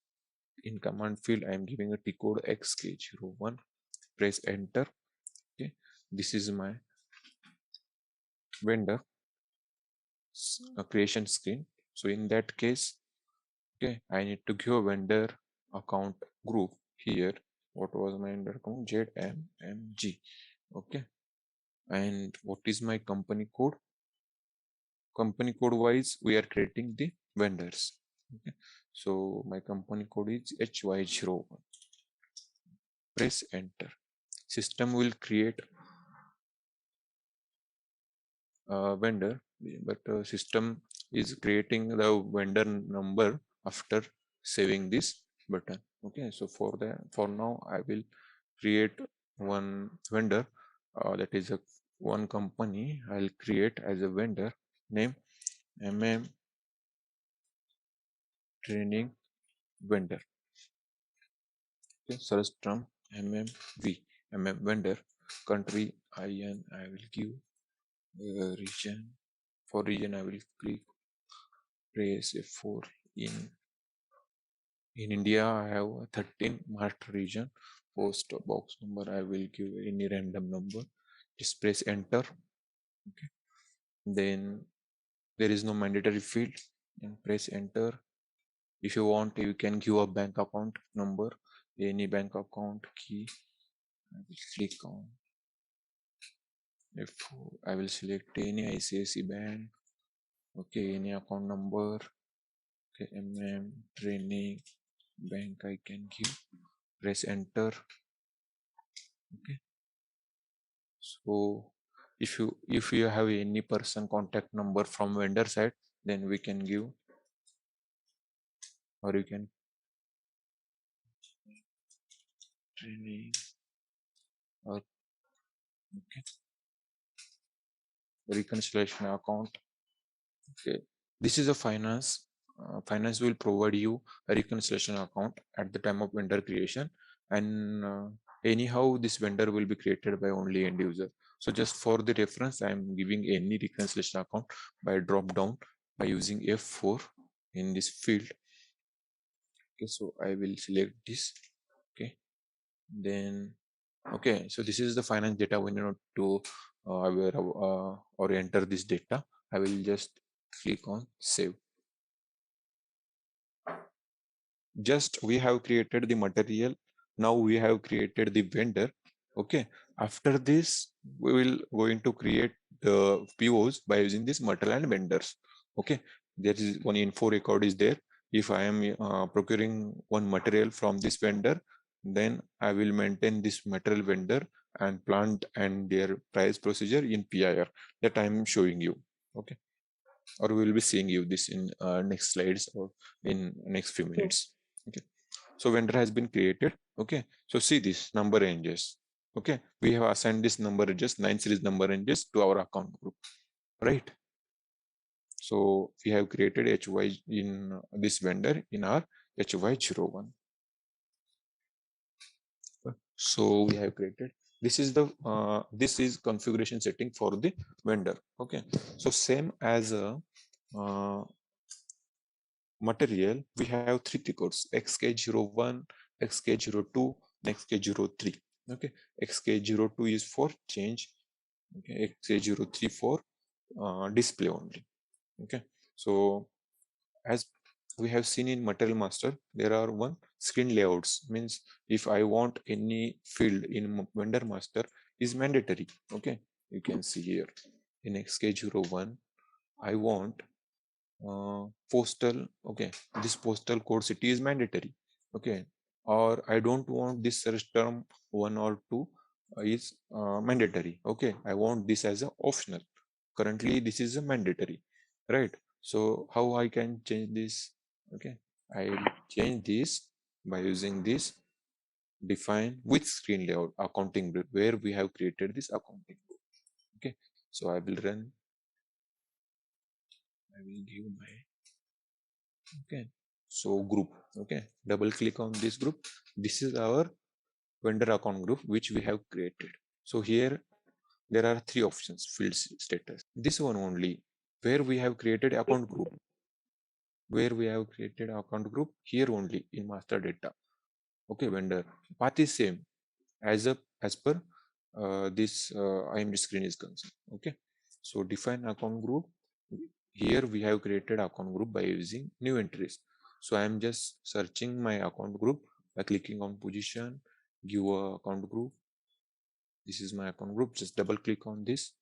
In command field, I am giving a T code XK01. Press enter. Okay, this is my vendor creation screen. So in that case, okay, I need to give a vendor account group here. What was my vendor account? ZMMG. Okay, and what is my company code? Company code wise, we are creating the vendors. Okay, so my company code is HY01. Press enter. System will create vendor, but system is creating the vendor number after saving this button. Okay, so for now I will create one vendor, that is a one company. I'll create as a vendor name MM training vendor. Okay, search term MMV, MM vendor. Country IN I will give, region, for region I will click press F4. In India, I have a 13 master region. Post box number, I will give any random number. Just press enter. Okay. Then there is no mandatory field. And press enter. If you want, you can give a bank account number, any bank account key. I will click on F4. I will select any ICICI bank. Okay, any account number. Okay, MM training bank I can give. Press enter. Okay, so if you have any person contact number from vendor side, then we can give, or you can training, or okay, reconciliation account. Okay, this is a finance. Finance will provide you a reconciliation account at the time of vendor creation, and anyhow this vendor will be created by only end user. So just for the reference, I am giving any reconciliation account by drop down by using F4 in this field. Okay, so I will select this. Okay, then okay, so this is the finance data we need to aware of, or enter this data. I will just click on save. Just we have created the material, now we have created the vendor. Okay, after this we will going to create the POs by using this material and vendors. Okay, there is one info record is there. If I am procuring one material from this vendor, then I will maintain this material vendor and plant and their price procedure in PIR that I am showing you. Okay, or we will be seeing you this in next slides or in next few minutes. Okay, so vendor has been created. Okay, so see this number ranges. Okay, we have assigned this number ranges, 9 series number ranges to our account group, right? So we have created HY in this vendor in our HY01. So we have created, this is the this is configuration setting for the vendor. Okay, so same as a material, we have three records: XK01, XK02, and XK03. Okay, XK02 is for change. Okay, XK03 for display only. Okay, so as we have seen in material master, there are one screen layouts, means if I want any field in vendor master is mandatory. Okay, you can see here in XK01 I want postal, okay, this postal code city is mandatory, okay, or I don't want this search term 1 or 2 is mandatory, okay, I want this as a optional. Currently this is a mandatory, right? So how I can change this? Okay, I'll change this by using this define with screen layout accounting group, where we have created this accounting group. Okay, so I will run, I will give my, okay, so group, okay, double click on this group. This is our vendor account group which we have created. So here there are three options: field status, this one only, where we have created account group, here only in master data. Okay, vendor path is same as per this IMD screen is concerned. Okay, so define account group. Here we have created account group by using new entries. So I am just searching my account group by clicking on position, give a account group. This is my account group. Just double click on this.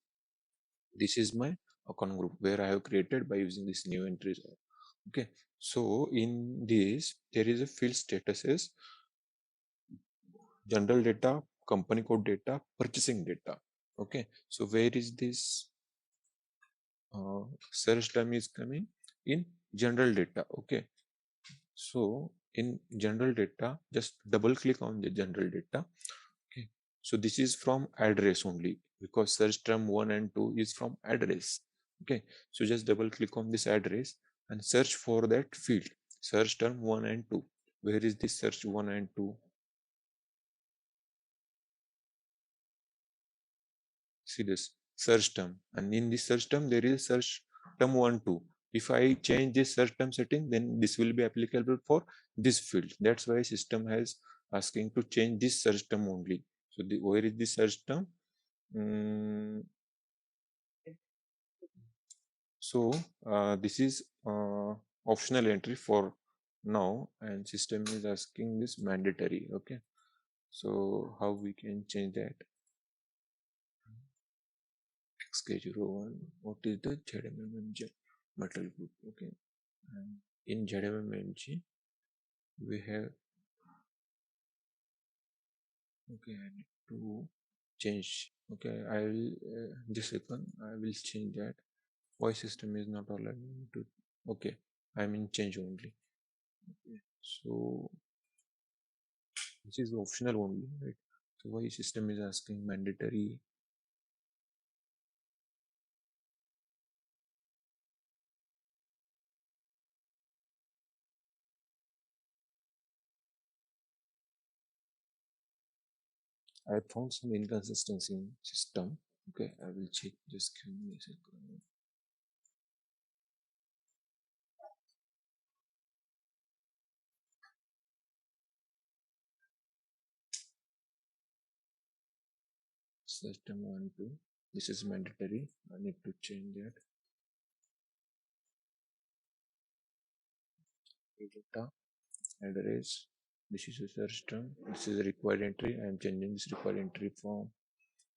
This is my account group where I have created by using this new entries. Okay, so in this there is a field statuses, general data, company code data, purchasing data. Okay, so where is this search term is coming? In general data. Okay, so in general data, just double click on the general data. Okay, so this is from address only, because search term 1 and 2 is from address. Okay, so just double click on this address and search for that field, search term 1 and 2. Where is this search 1 and 2? See this search term, and in this search term there is search term 1 2. If I change this search term setting, then this will be applicable for this field. That's why system has asking to change this search term only. So where is this search term? So this is optional entry for now, and system is asking this mandatory. Okay, so how we can change that? XK01, what is the ZMMMG metal group? Okay, and in ZMMMG we have, okay, I need to change. Okay, I will just second, I will change that. Why system is not allowing me to? Okay, I'm in change only. Okay, so this is optional only, right? So why system is asking mandatory? I found some inconsistency in system. Okay, I will check. Just give me a second. System 1 2. This is mandatory. I need to change that. Data, address. This is a search term. This is a required entry. I am changing this required entry from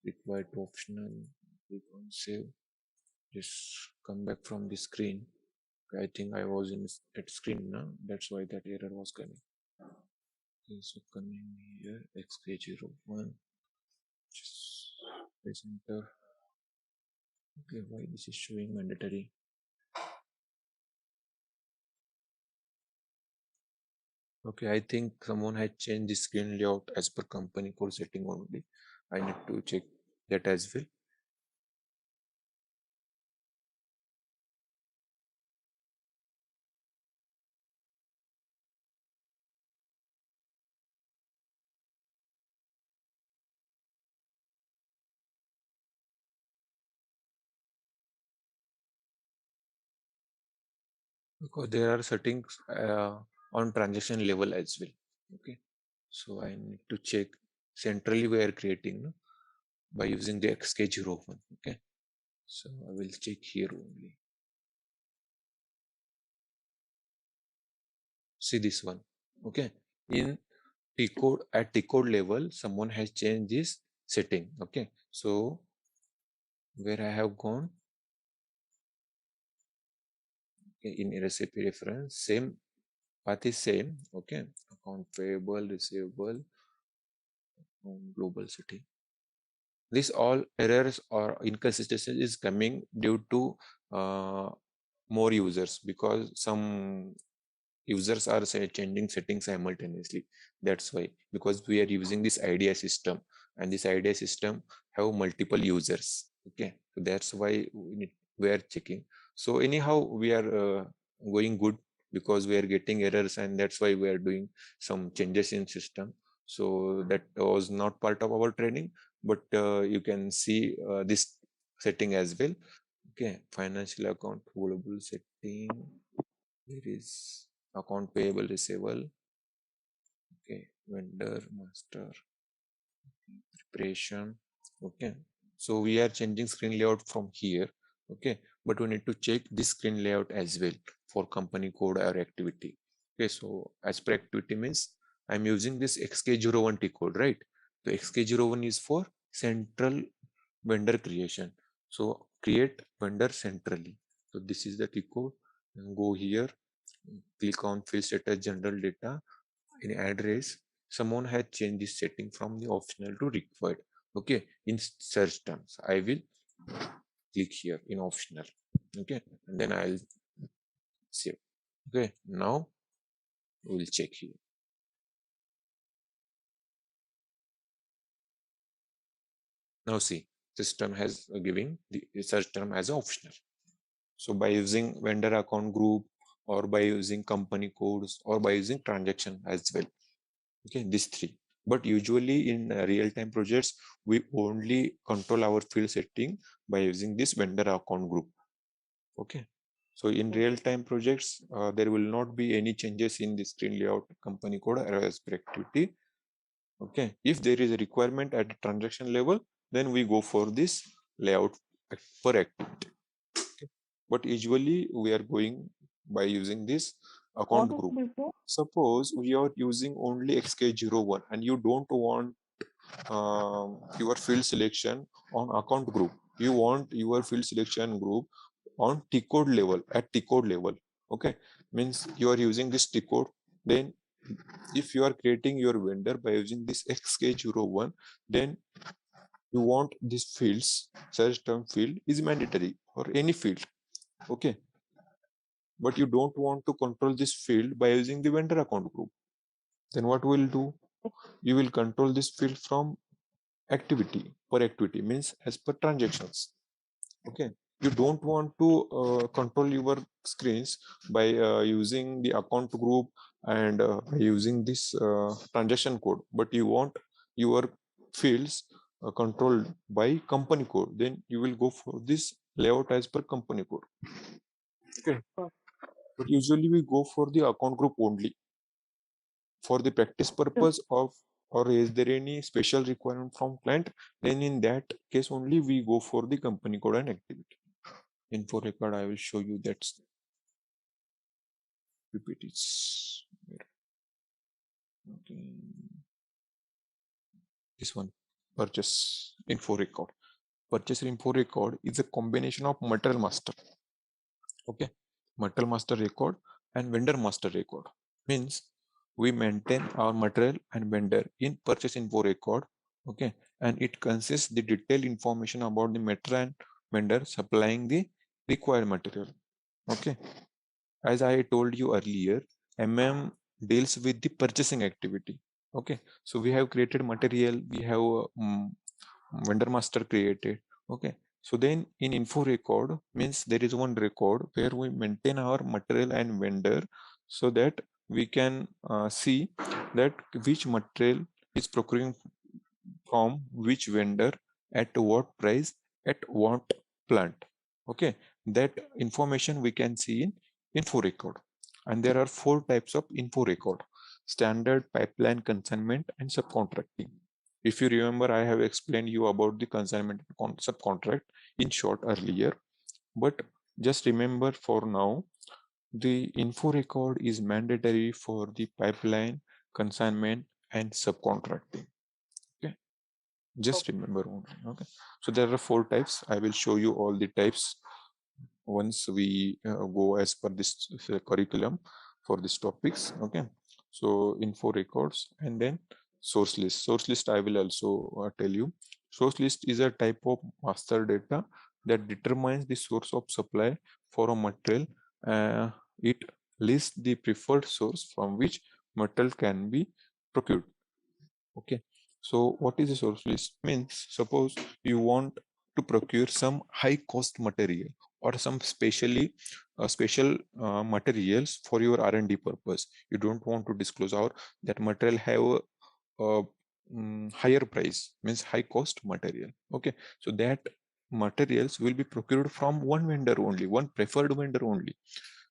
required to optional. Click on save. Just come back from the screen. I think I was in that screen now. That's why that error was coming. Okay, so coming here, XK01. Just press enter. Okay, why this is showing mandatory? Okay, I think someone had changed the screen layout as per company code setting only. I need to check that as well. Because there are settings on transaction level as well. Okay, so I need to check centrally we are creating, no? By using the XK01. Okay, so I will check here only. See this one. Okay, in T code, at T code level someone has changed this setting. Okay, so where I have gone, Okay, in SAP reference, same path is same. Okay, account payable, receivable, global city. These all errors or inconsistencies is coming due to more users, because some users are changing settings simultaneously. That's why, because we are using this idea system, and this idea system have multiple users. Okay, so that's why we are checking. So anyhow, we are going good, because we are getting errors, and that's why we are doing some changes in system. So that was not part of our training, but you can see this setting as well. Okay, financial account global setting. There is account payable, receivable. Okay, vendor, master, preparation. Okay, so we are changing screen layout from here. Okay, but we need to check this screen layout as well for company code or activity. Okay, so as per activity means I'm using this XK01 T code, right? So XK01 is for central vendor creation. So create vendor centrally. So this is the T code. And go here, click on field status general data. In address, someone has changed this setting from the optional to required. Okay, in search terms, I will click here in optional. Okay, and then I'll save. Okay, now we'll check here. Now see, system has giving the search term as optional. So by using vendor account group, or by using company codes, or by using transaction as well. Okay, these three. But usually in real-time projects, we only control our field setting by using this vendor account group. Okay, so in real-time projects, there will not be any changes in the screen layout, company code, or as per activity. Okay, if there is a requirement at the transaction level, then we go for this layout per activity. Okay. But usually we are going by using this account group. Suppose we are using only XK01 and you don't want your field selection on account group. You want your field selection group on T code level, at T code level. Okay, means you are using this T code. Then if you are creating your vendor by using this XK01, then you want these fields, search term field is mandatory for any field. Okay, but you don't want to control this field by using the vendor account group. Then what will do? You will control this field from activity, per activity means as per transactions. Okay, you don't want to control your screens by using the account group and by using this transaction code, but you want your fields controlled by company code. Then you will go for this layout as per company code. Okay, but usually we go for the account group only for the practice purpose of, or is there any special requirement from client, then in that case only we go for the company code and activity. Info record, I will show you that PPTs. Okay, this one, purchase info record. Purchase info record is a combination of material master. Okay, material master record and vendor master record. Means we maintain our material and vendor in purchase info record. Okay, and it consists the detailed information about the material and vendor supplying the required material. Okay, as I told you earlier, MM deals with the purchasing activity. Okay, so we have created material, we have vendor master created. Okay, so then in info record means there is one record where we maintain our material and vendor, so that we can see that which material is procuring from which vendor at what price at what plant. Okay, that information we can see in info record. And there are four types of info record: standard, pipeline, consignment, and subcontracting. If you remember, I have explained you about the consignment and subcontract in short earlier, but just remember for now, the info record is mandatory for the pipeline, consignment, and subcontracting. Okay, just remember only. Okay, so there are four types. I will show you all the types once we go as per this curriculum for these topics. Okay, so info records and then source list. Source list I will also tell you. Source list is a type of master data that determines the source of supply for a material. It lists the preferred source from which material can be procured. Okay, so what is a source list? Means suppose you want to procure some high cost material or some special materials for your R&D purpose. You don't want to disclose, or that material have higher price, means high cost material. Okay, so that materials will be procured from one vendor only, one preferred vendor only.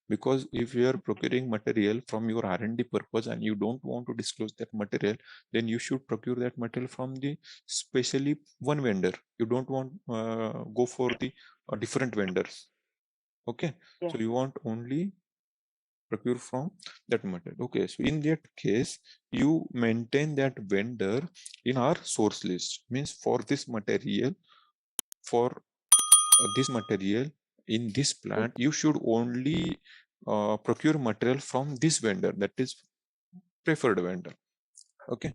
Because if you are procuring material from your R&D purpose and you don't want to disclose that material, then you should procure that material from the specially one vendor. You don't want go for the different vendors. Okay, Yeah. so you want only procure from that material. Okay, so in that case you maintain that vendor in our source list. Means for this material, for this material in this plant, you should only procure material from this vendor, that is preferred vendor. Okay,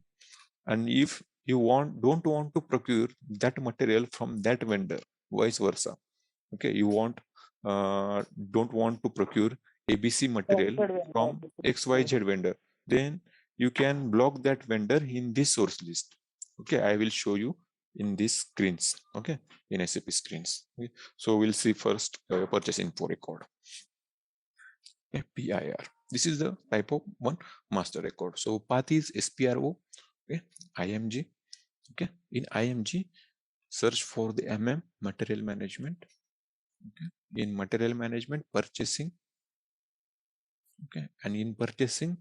and if you don't want to procure that material from that vendor, vice versa. Okay, you don't want to procure ABC material from XYZ vendor, then you can block that vendor in this source list. Okay, I will show you in these screens. Okay, in SAP screens. Okay. So we'll see first purchase info record. Okay, PIR. This is the type of one master record. So path is SPRO. Okay, IMG. Okay, in IMG, search for the MM, material management. Okay, in material management, purchasing. Okay, and in purchasing,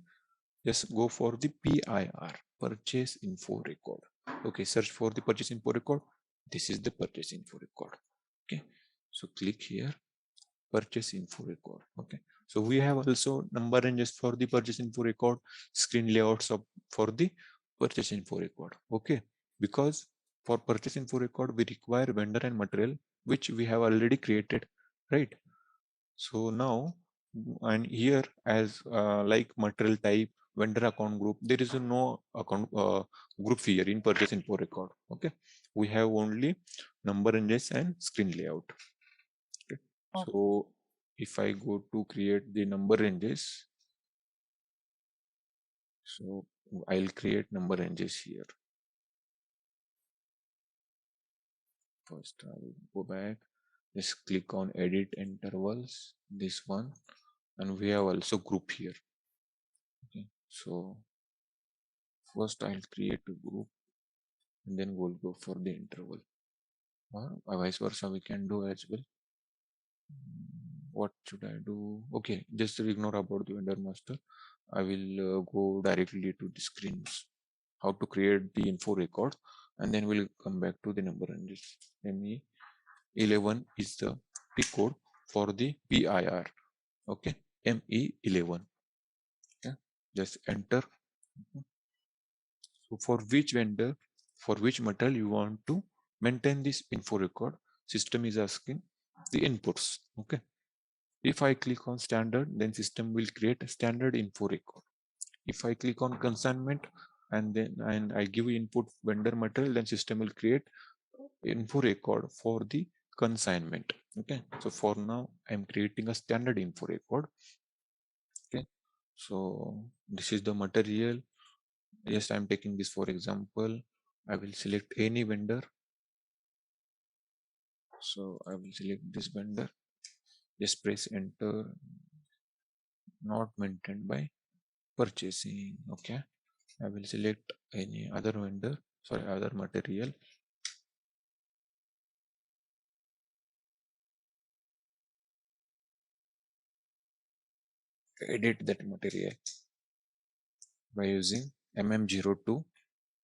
just go for the PIR, purchase info record. Okay, search for the purchase info record. This is the purchase info record. Okay, so click here, purchase info record. Okay, so we have also number ranges for the purchase info record, screen layouts for the purchase info record. Okay, because for purchase info record we require vendor and material, which we have already created, right? So now, and here as like material type, vendor account group, there is no account group here in purchase info record. Okay, we have only number ranges and screen layout. Okay, so if I go to create the number ranges, so I'll create number ranges here. First I will go back, just click on edit intervals, this one, and we have also group here. Okay, so first I'll create a group and then we'll go for the interval, or vice versa we can do as well. What should I do? Okay, just ignore about the vendor master. I will go directly to the screens, how to create the info record, and then we'll come back to the number ranges. ME11 is the P code for the PIR. Okay, ME11. Okay, just enter. So for which vendor, for which material you want to maintain this info record, system is asking the inputs. Okay, if I click on standard, then system will create a standard info record. If I click on consignment and I give input vendor material, then system will create info record for the consignment. Okay, so for now I'm creating a standard info record. Okay, so this is the material. Yes, I'm taking this for example. I will select any vendor. So I will select this vendor. Just press enter. Not maintained by purchasing. Okay, I will select any other vendor, sorry, other material. Edit that material by using MM02.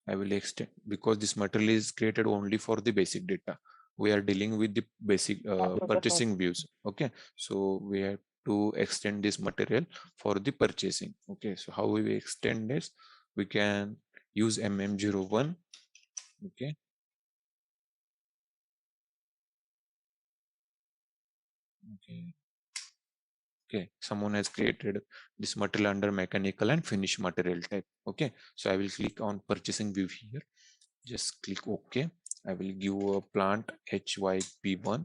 I will extend, because this material is created only for the basic data. We are dealing with the basic purchasing views. Okay, so we have to extend this material for the purchasing. Okay, so how we extend this? We can use MM01. Okay, Okay, someone has created this material under mechanical and finished material type. Okay, so I will click on purchasing view here. Just click OK. I will give a plant HYP1.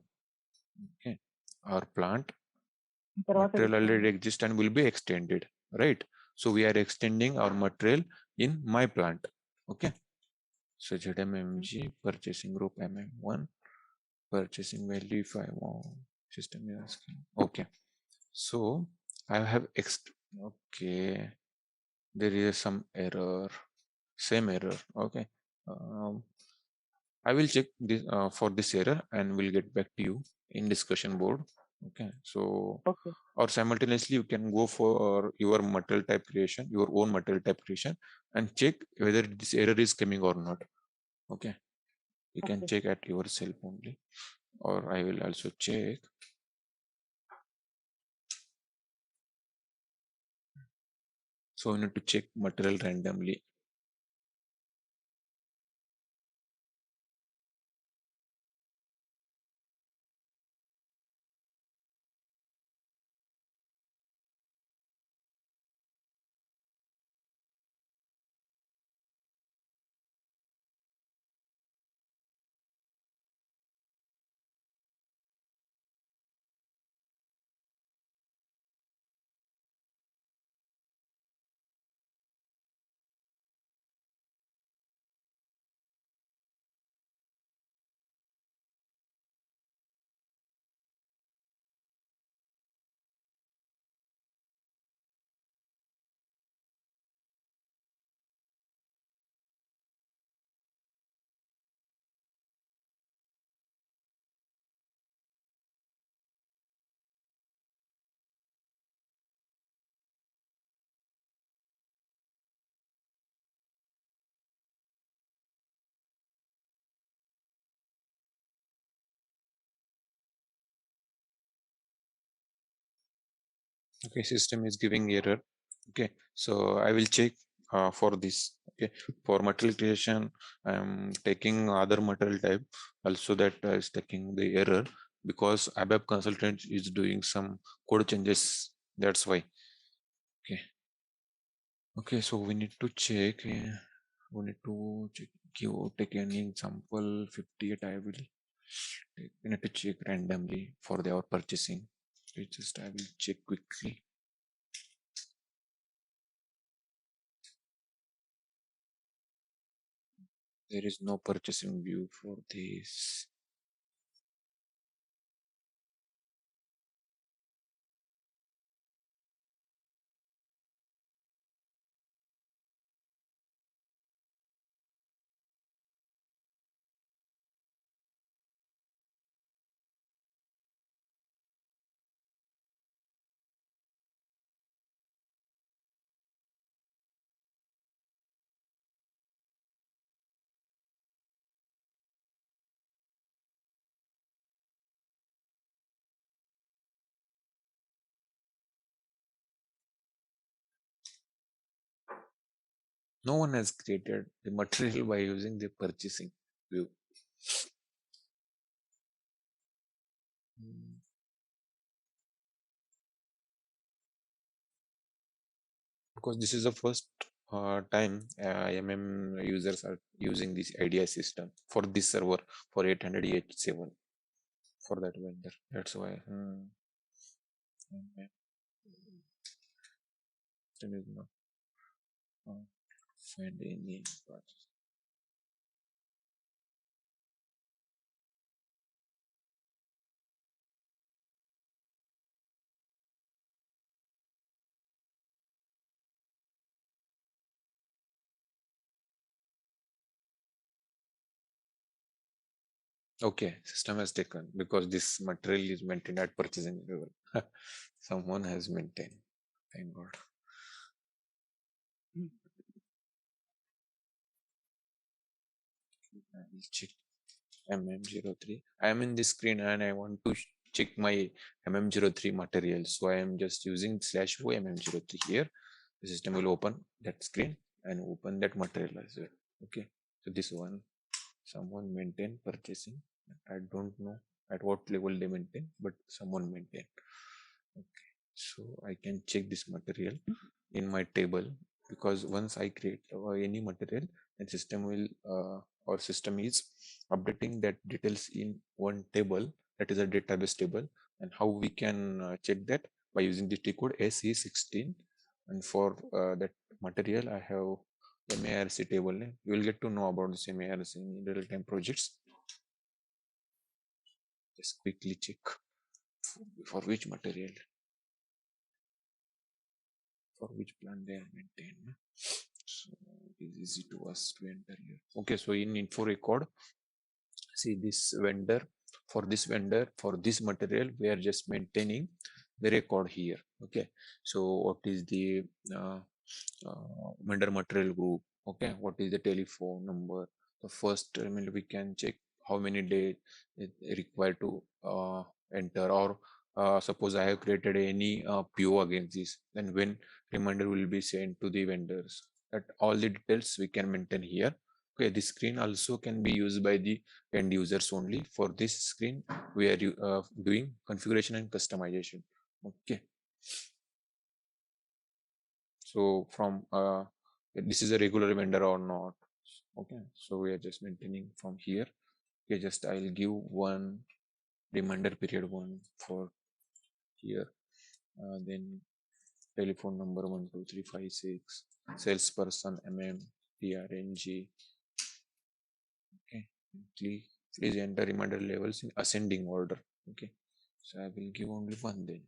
Okay, our plant material already exists and will be extended, right? So we are extending our material in my plant. Okay, so ZMMG purchasing group MM1 purchasing value if I want system is asking. Okay, so I have okay, there is some error, same error. Okay, I will check this for this error and we'll get back to you in discussion board. Okay, so or simultaneously you can go for your material type creation, your own material type creation, and check whether this error is coming or not. Okay, you can check at yourself only, or I will also check. So you need to check material randomly. Okay, system is giving error. Okay, so I will check for this. Okay, for material creation I'm taking other material type also, that is taking the error because ABAP consultant is doing some code changes, that's why. Okay, okay, so we need to check we need to check, take any example 58. I will take, we need to check randomly for our purchasing. It's just I will check quickly. There is no purchasing view for this. No one has created the material by using the purchasing view. Hmm. Because this is the first time IMM users are using this IDEA system for this server for 800EH7 for that vendor. That's why. Okay. Then is not find any purchase. Okay, system has taken because this material is maintained at purchasing level. Someone has maintained. Thank God. I will check MM03. I am in this screen and I want to check my MM03 material. So I am just using /o MM03 here. The system will open that screen and open that material as well. Okay. So this one, someone maintain purchasing. I don't know. at what level they maintain, but someone maintain. Okay, so I can check this material in my table, because once I create any material, then system will or system is updating that details in one table, that is a database table. And how we can check that? By using the T code SE16. And for that material, I have MARC table name. You will get to know about this MARC in real-time projects. Just quickly check for which material, for which plant they are maintained. So it is easy to us to enter here. Okay, so in info record, see this vendor, for this vendor, for this material, we are just maintaining the record here. Okay, so what is the vendor material group? Okay, what is the telephone number? The first terminal we can check how many days it required to enter, or suppose I have created any PO against this, then when reminder will be sent to the vendors. That all the details we can maintain here. Okay, this screen also can be used by the end users only. For this screen, we are doing configuration and customization. Okay, so from this is a regular vendor or not. Okay, so we are just maintaining from here. Okay, just I'll give one reminder period one for here, then telephone number 12356, salesperson PRNG. Okay, click, please enter reminder levels in ascending order. Okay, so I will give only one, then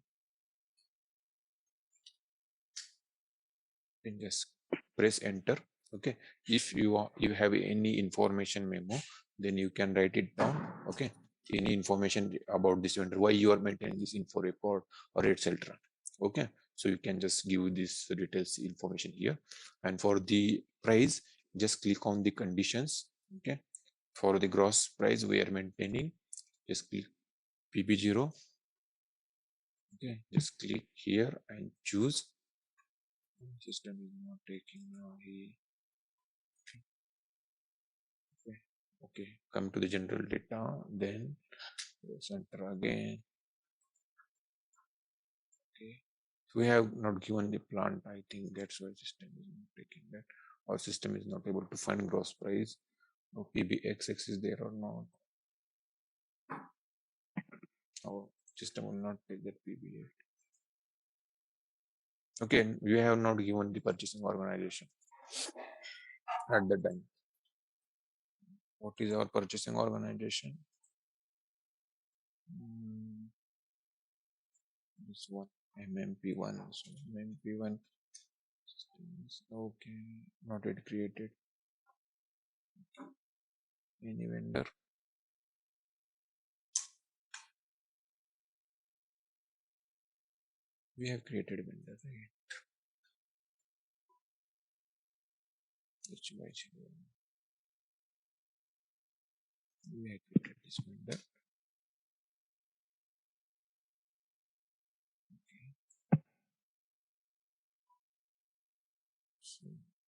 just press enter. Okay, if you have any information memo, then you can write it down. Okay, any information about this vendor, why you are maintaining this info report, or etc. Okay, so you can just give this details information here. And for the price, just click on the conditions. Okay, for the gross price we are maintaining, just click PB0. Okay, just click here and choose. System is not taking now. Okay, come to the general data, then press enter again. Okay, so we have not given the plant. I think that's why system is not taking that, or system is not able to find gross price. No PBXX is there or not. Our system will not take that PB8. Okay, we have not given the purchasing organization at the time. What is our purchasing organization? This one, MMP1. So MMP1 systems. Okay, not yet created. Any vendor. We have created vendor, right? We have created this vendor. Okay. So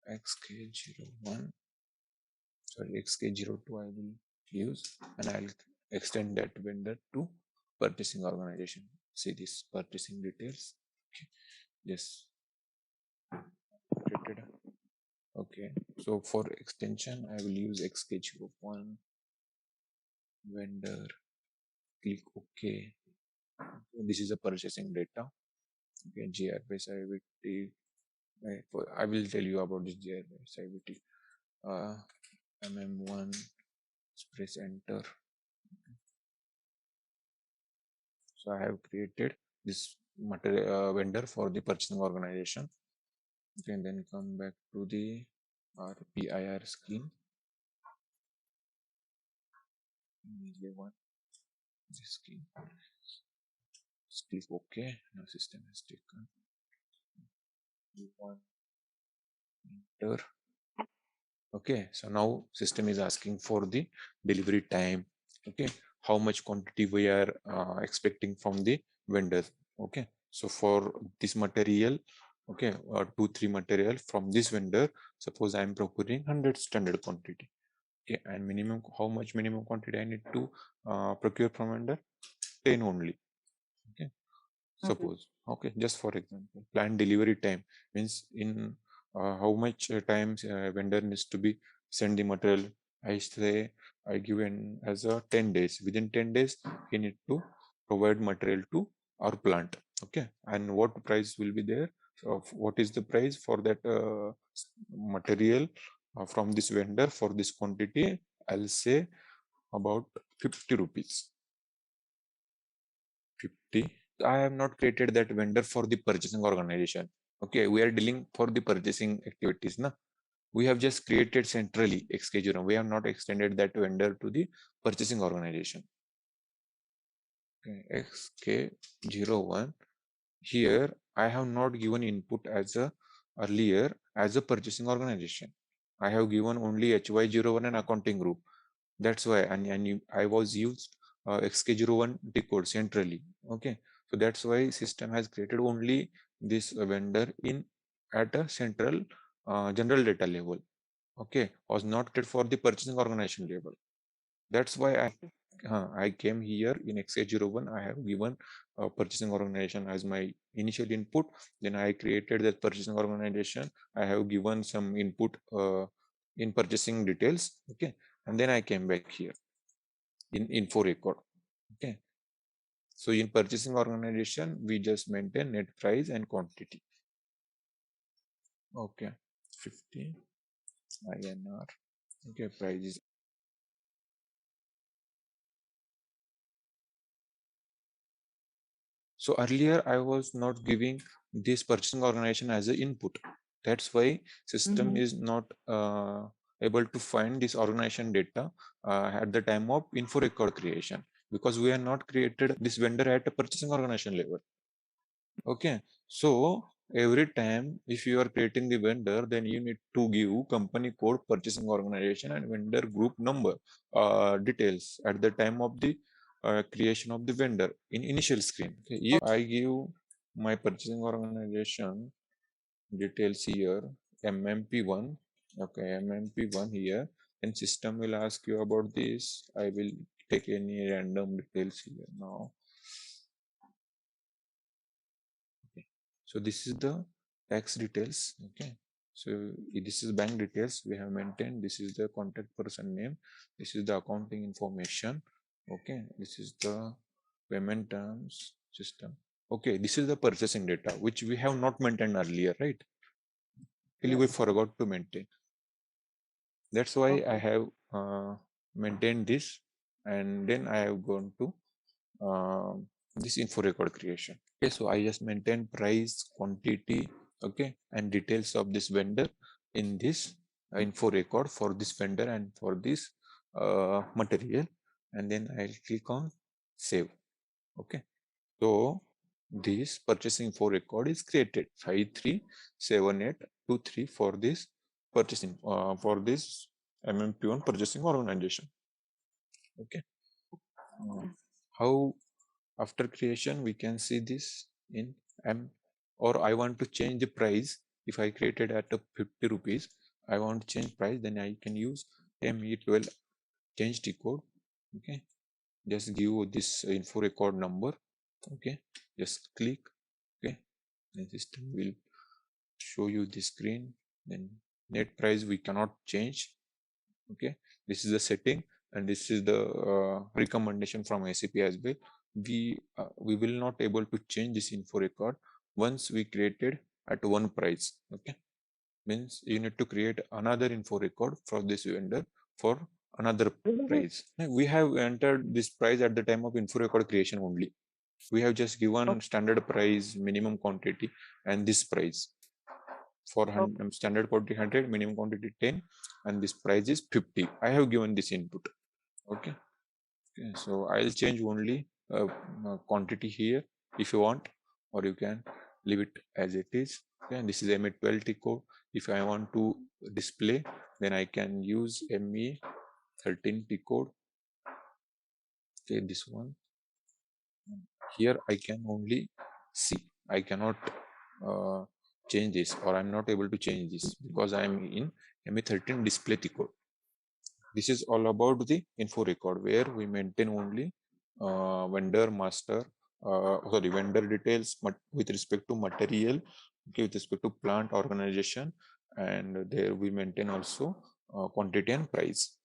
XK01, sorry, XK02 I will use, and I'll extend that vendor to purchasing organization. See this purchasing details. Okay. Yes. Created. Okay, so for extension I will use XK01 vendor. Click OK. This is a purchasing data. Okay, GR-based IVT. I will tell you about this GR-based IVT. MM1. Press enter. So I have created this material vendor for the purchasing organization. Okay, and then come back to the RPIR screen. This screen. Click OK. Now system has taken. Enter. Okay, so now system is asking for the delivery time. Okay, how much quantity we are expecting from the vendor. Okay, so for this material, okay, 2-3 material from this vendor, suppose I am procuring 100 standard quantity. Okay, and minimum, how much minimum quantity I need to procure from vendor? 10 only. Okay, suppose. Okay, just for example, planned delivery time means in how much times vendor needs to be send the material. I say I give in as a 10 days. Within 10 days, he need to provide material to our plant. Okay, and what price will be there? So what is the price for that material from this vendor for this quantity? I'll say about 50 rupees. 50. I have not created that vendor for the purchasing organization. Okay, we are dealing for the purchasing activities. Na? We have just created centrally XK01. We have not extended that vendor to the purchasing organization. Okay, XK01. Here, I have not given input as a earlier as a purchasing organization. I have given only HY01 and accounting group. That's why, and I was used XK01 decode centrally. Okay, so that's why system has created only this vendor in at a central general data level. Okay, was not created for the purchasing organization level. That's why I came here in XK01. I have given purchasing organization as my initial input. Then I created that purchasing organization. I have given some input in purchasing details. Okay, and then I came back here in info record. Okay, so in purchasing organization we just maintain net price and quantity. Okay, 50 INR. Okay, price is. So earlier I was not giving this purchasing organization as an input. That's why system is not able to find this organization data at the time of info record creation, because we are not created this vendor at a purchasing organization level. Okay, so every time if you are creating the vendor, then you need to give company code, purchasing organization, and vendor group number details at the time of the creation of the vendor in initial screen. Okay, if I give my purchasing organization details here, MMP1, okay, MMP1 here, and system will ask you about this. I will take any random details here now. So this is the tax details. Okay, so this is bank details we have maintained. This is the contact person name. This is the accounting information. Okay, this is the payment terms system. Okay, this is the purchasing data which we have not maintained earlier, right? Actually, we forgot to maintain. That's why I have maintained this, and then I have gone to this info record creation. Okay, so I just maintain price, quantity, okay, and details of this vendor in this info record for this vendor and for this material, and then I'll click on save. Okay, so this purchasing info record is created 537823 for this purchasing for this MMP1 purchasing organization. Okay, how after creation we can see this in M, or I want to change the price. If I created at a 50 rupees, I want to change price, then I can use ME12 change decode. Okay, just give this info record number. Okay, just click. Okay, and system will show you the screen. Then net price we cannot change. Okay, this is the setting, and this is the recommendation from SAP as well. We will not able to change this info record once we created at one price. Okay, means you need to create another info record for this vendor for another price. We have entered this price at the time of info record creation only. We have just given standard price, minimum quantity, and this price for standard quantity 100, minimum quantity 10, and this price is 50. I have given this input. Okay, so I'll change only quantity here if you want, or you can leave it as it is. Okay, and this is ME12 code. If I want to display, then I can use ME13 code. Okay, this one. Here I can only see. I cannot change this, or I'm not able to change this because I'm in ME13 display code. This is all about the info record where we maintain only vendor master, vendor details with respect to material, okay, with respect to plant organization, and there we maintain also quantity and price.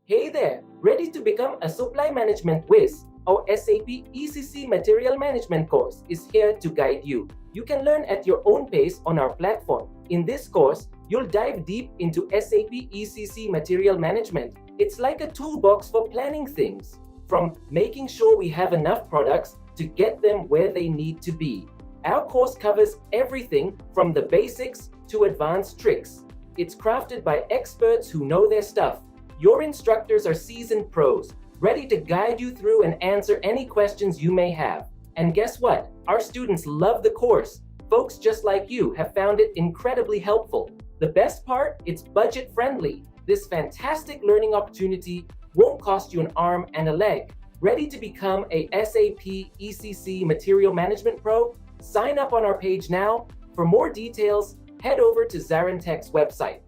Hey there, ready to become a supply management whiz? Our SAP ECC Material Management course is here to guide you. You can learn at your own pace on our platform. In this course, you'll dive deep into SAP ECC Material Management. It's like a toolbox for planning things, from making sure we have enough products to get them where they need to be. Our course covers everything from the basics to advanced tricks. It's crafted by experts who know their stuff. Your instructors are seasoned pros, ready to guide you through and answer any questions you may have. And guess what? Our students love the course. Folks just like you have found it incredibly helpful. The best part, it's budget friendly. This fantastic learning opportunity won't cost you an arm and a leg. Ready to become a SAP ECC Material Management Pro? Sign up on our page now. For more details, head over to ZaranTech's website.